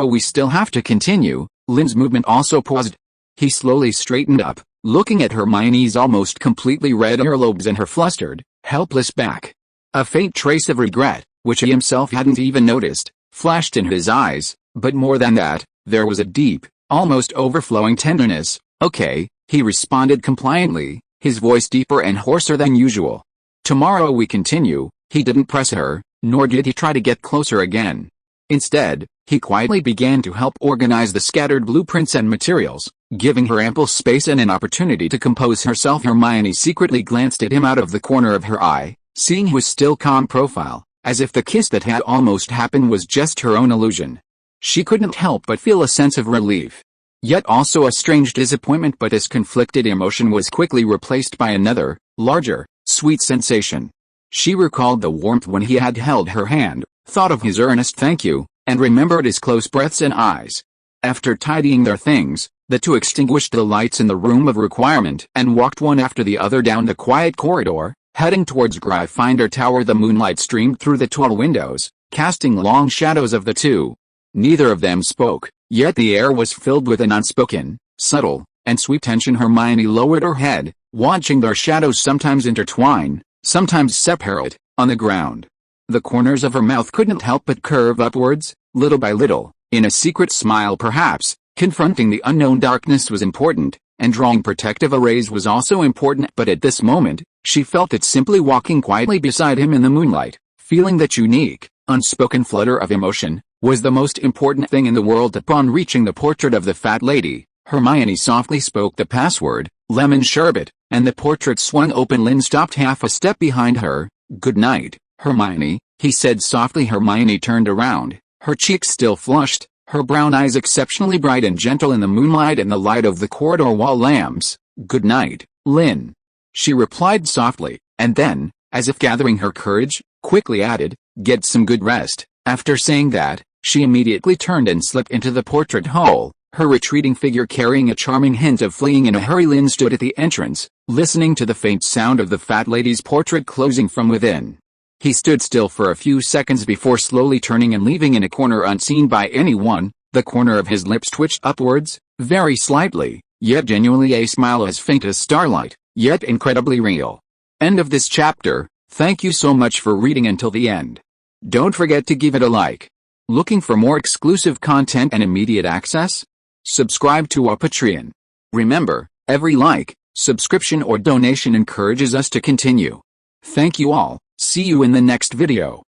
we still have to continue." Lynn's movement also paused. He slowly straightened up, looking at Hermione's almost completely red earlobes and her flustered, helpless back. A faint trace of regret, which he himself hadn't even noticed, flashed in his eyes, but more than that, there was a deep, almost overflowing tenderness. "Okay," he responded compliantly, his voice deeper and hoarser than usual. "Tomorrow we continue." He didn't press her, nor did he try to get closer again. Instead, he quietly began to help organize the scattered blueprints and materials, giving her ample space and an opportunity to compose herself. Hermione secretly glanced at him out of the corner of her eye, seeing his still calm profile, as if the kiss that had almost happened was just her own illusion. She couldn't help but feel a sense of relief, yet also a strange disappointment. But this conflicted emotion was quickly replaced by another, larger, sweet sensation. She recalled the warmth when he had held her hand, thought of his earnest thank you, and remembered his close breaths and eyes. After tidying their things, the two extinguished the lights in the room of requirement and walked one after the other down the quiet corridor, heading towards Gryffindor Tower. The moonlight streamed through the tall windows, casting long shadows of the two. Neither of them spoke, yet the air was filled with an unspoken, subtle, and sweet tension. Hermione lowered her head, watching their shadows sometimes intertwine, sometimes separate, on the ground. The corners of her mouth couldn't help but curve upwards, little by little, in a secret smile perhaps. Confronting the unknown darkness was important, and drawing protective arrays was also important, but at this moment, she felt that simply walking quietly beside him in the moonlight, feeling that unique, unspoken flutter of emotion, was the most important thing in the world. Upon reaching the portrait of the fat lady, Hermione softly spoke the password, lemon sherbet, and the portrait swung open. Lynn stopped half a step behind her. "Good night, Hermione," he said softly. Hermione turned around, her cheeks still flushed, her brown eyes exceptionally bright and gentle in the moonlight and the light of the corridor wall lamps. "Good night, Lynn," she replied softly, and then, as if gathering her courage, quickly added, "Get some good rest." After saying that, she immediately turned and slipped into the portrait hole, her retreating figure carrying a charming hint of fleeing in a hurry. Lynn stood at the entrance, listening to the faint sound of the fat lady's portrait closing from within. He stood still for a few seconds before slowly turning and leaving in a corner unseen by anyone. The corner of his lips twitched upwards, very slightly, yet genuinely, a smile as faint as starlight, yet incredibly real. End of this chapter. Thank you so much for reading until the end. Don't forget to give it a like. Looking for more exclusive content and immediate access? Subscribe to our Patreon. Remember, every like, subscription or donation encourages us to continue. Thank you all. See you in the next video.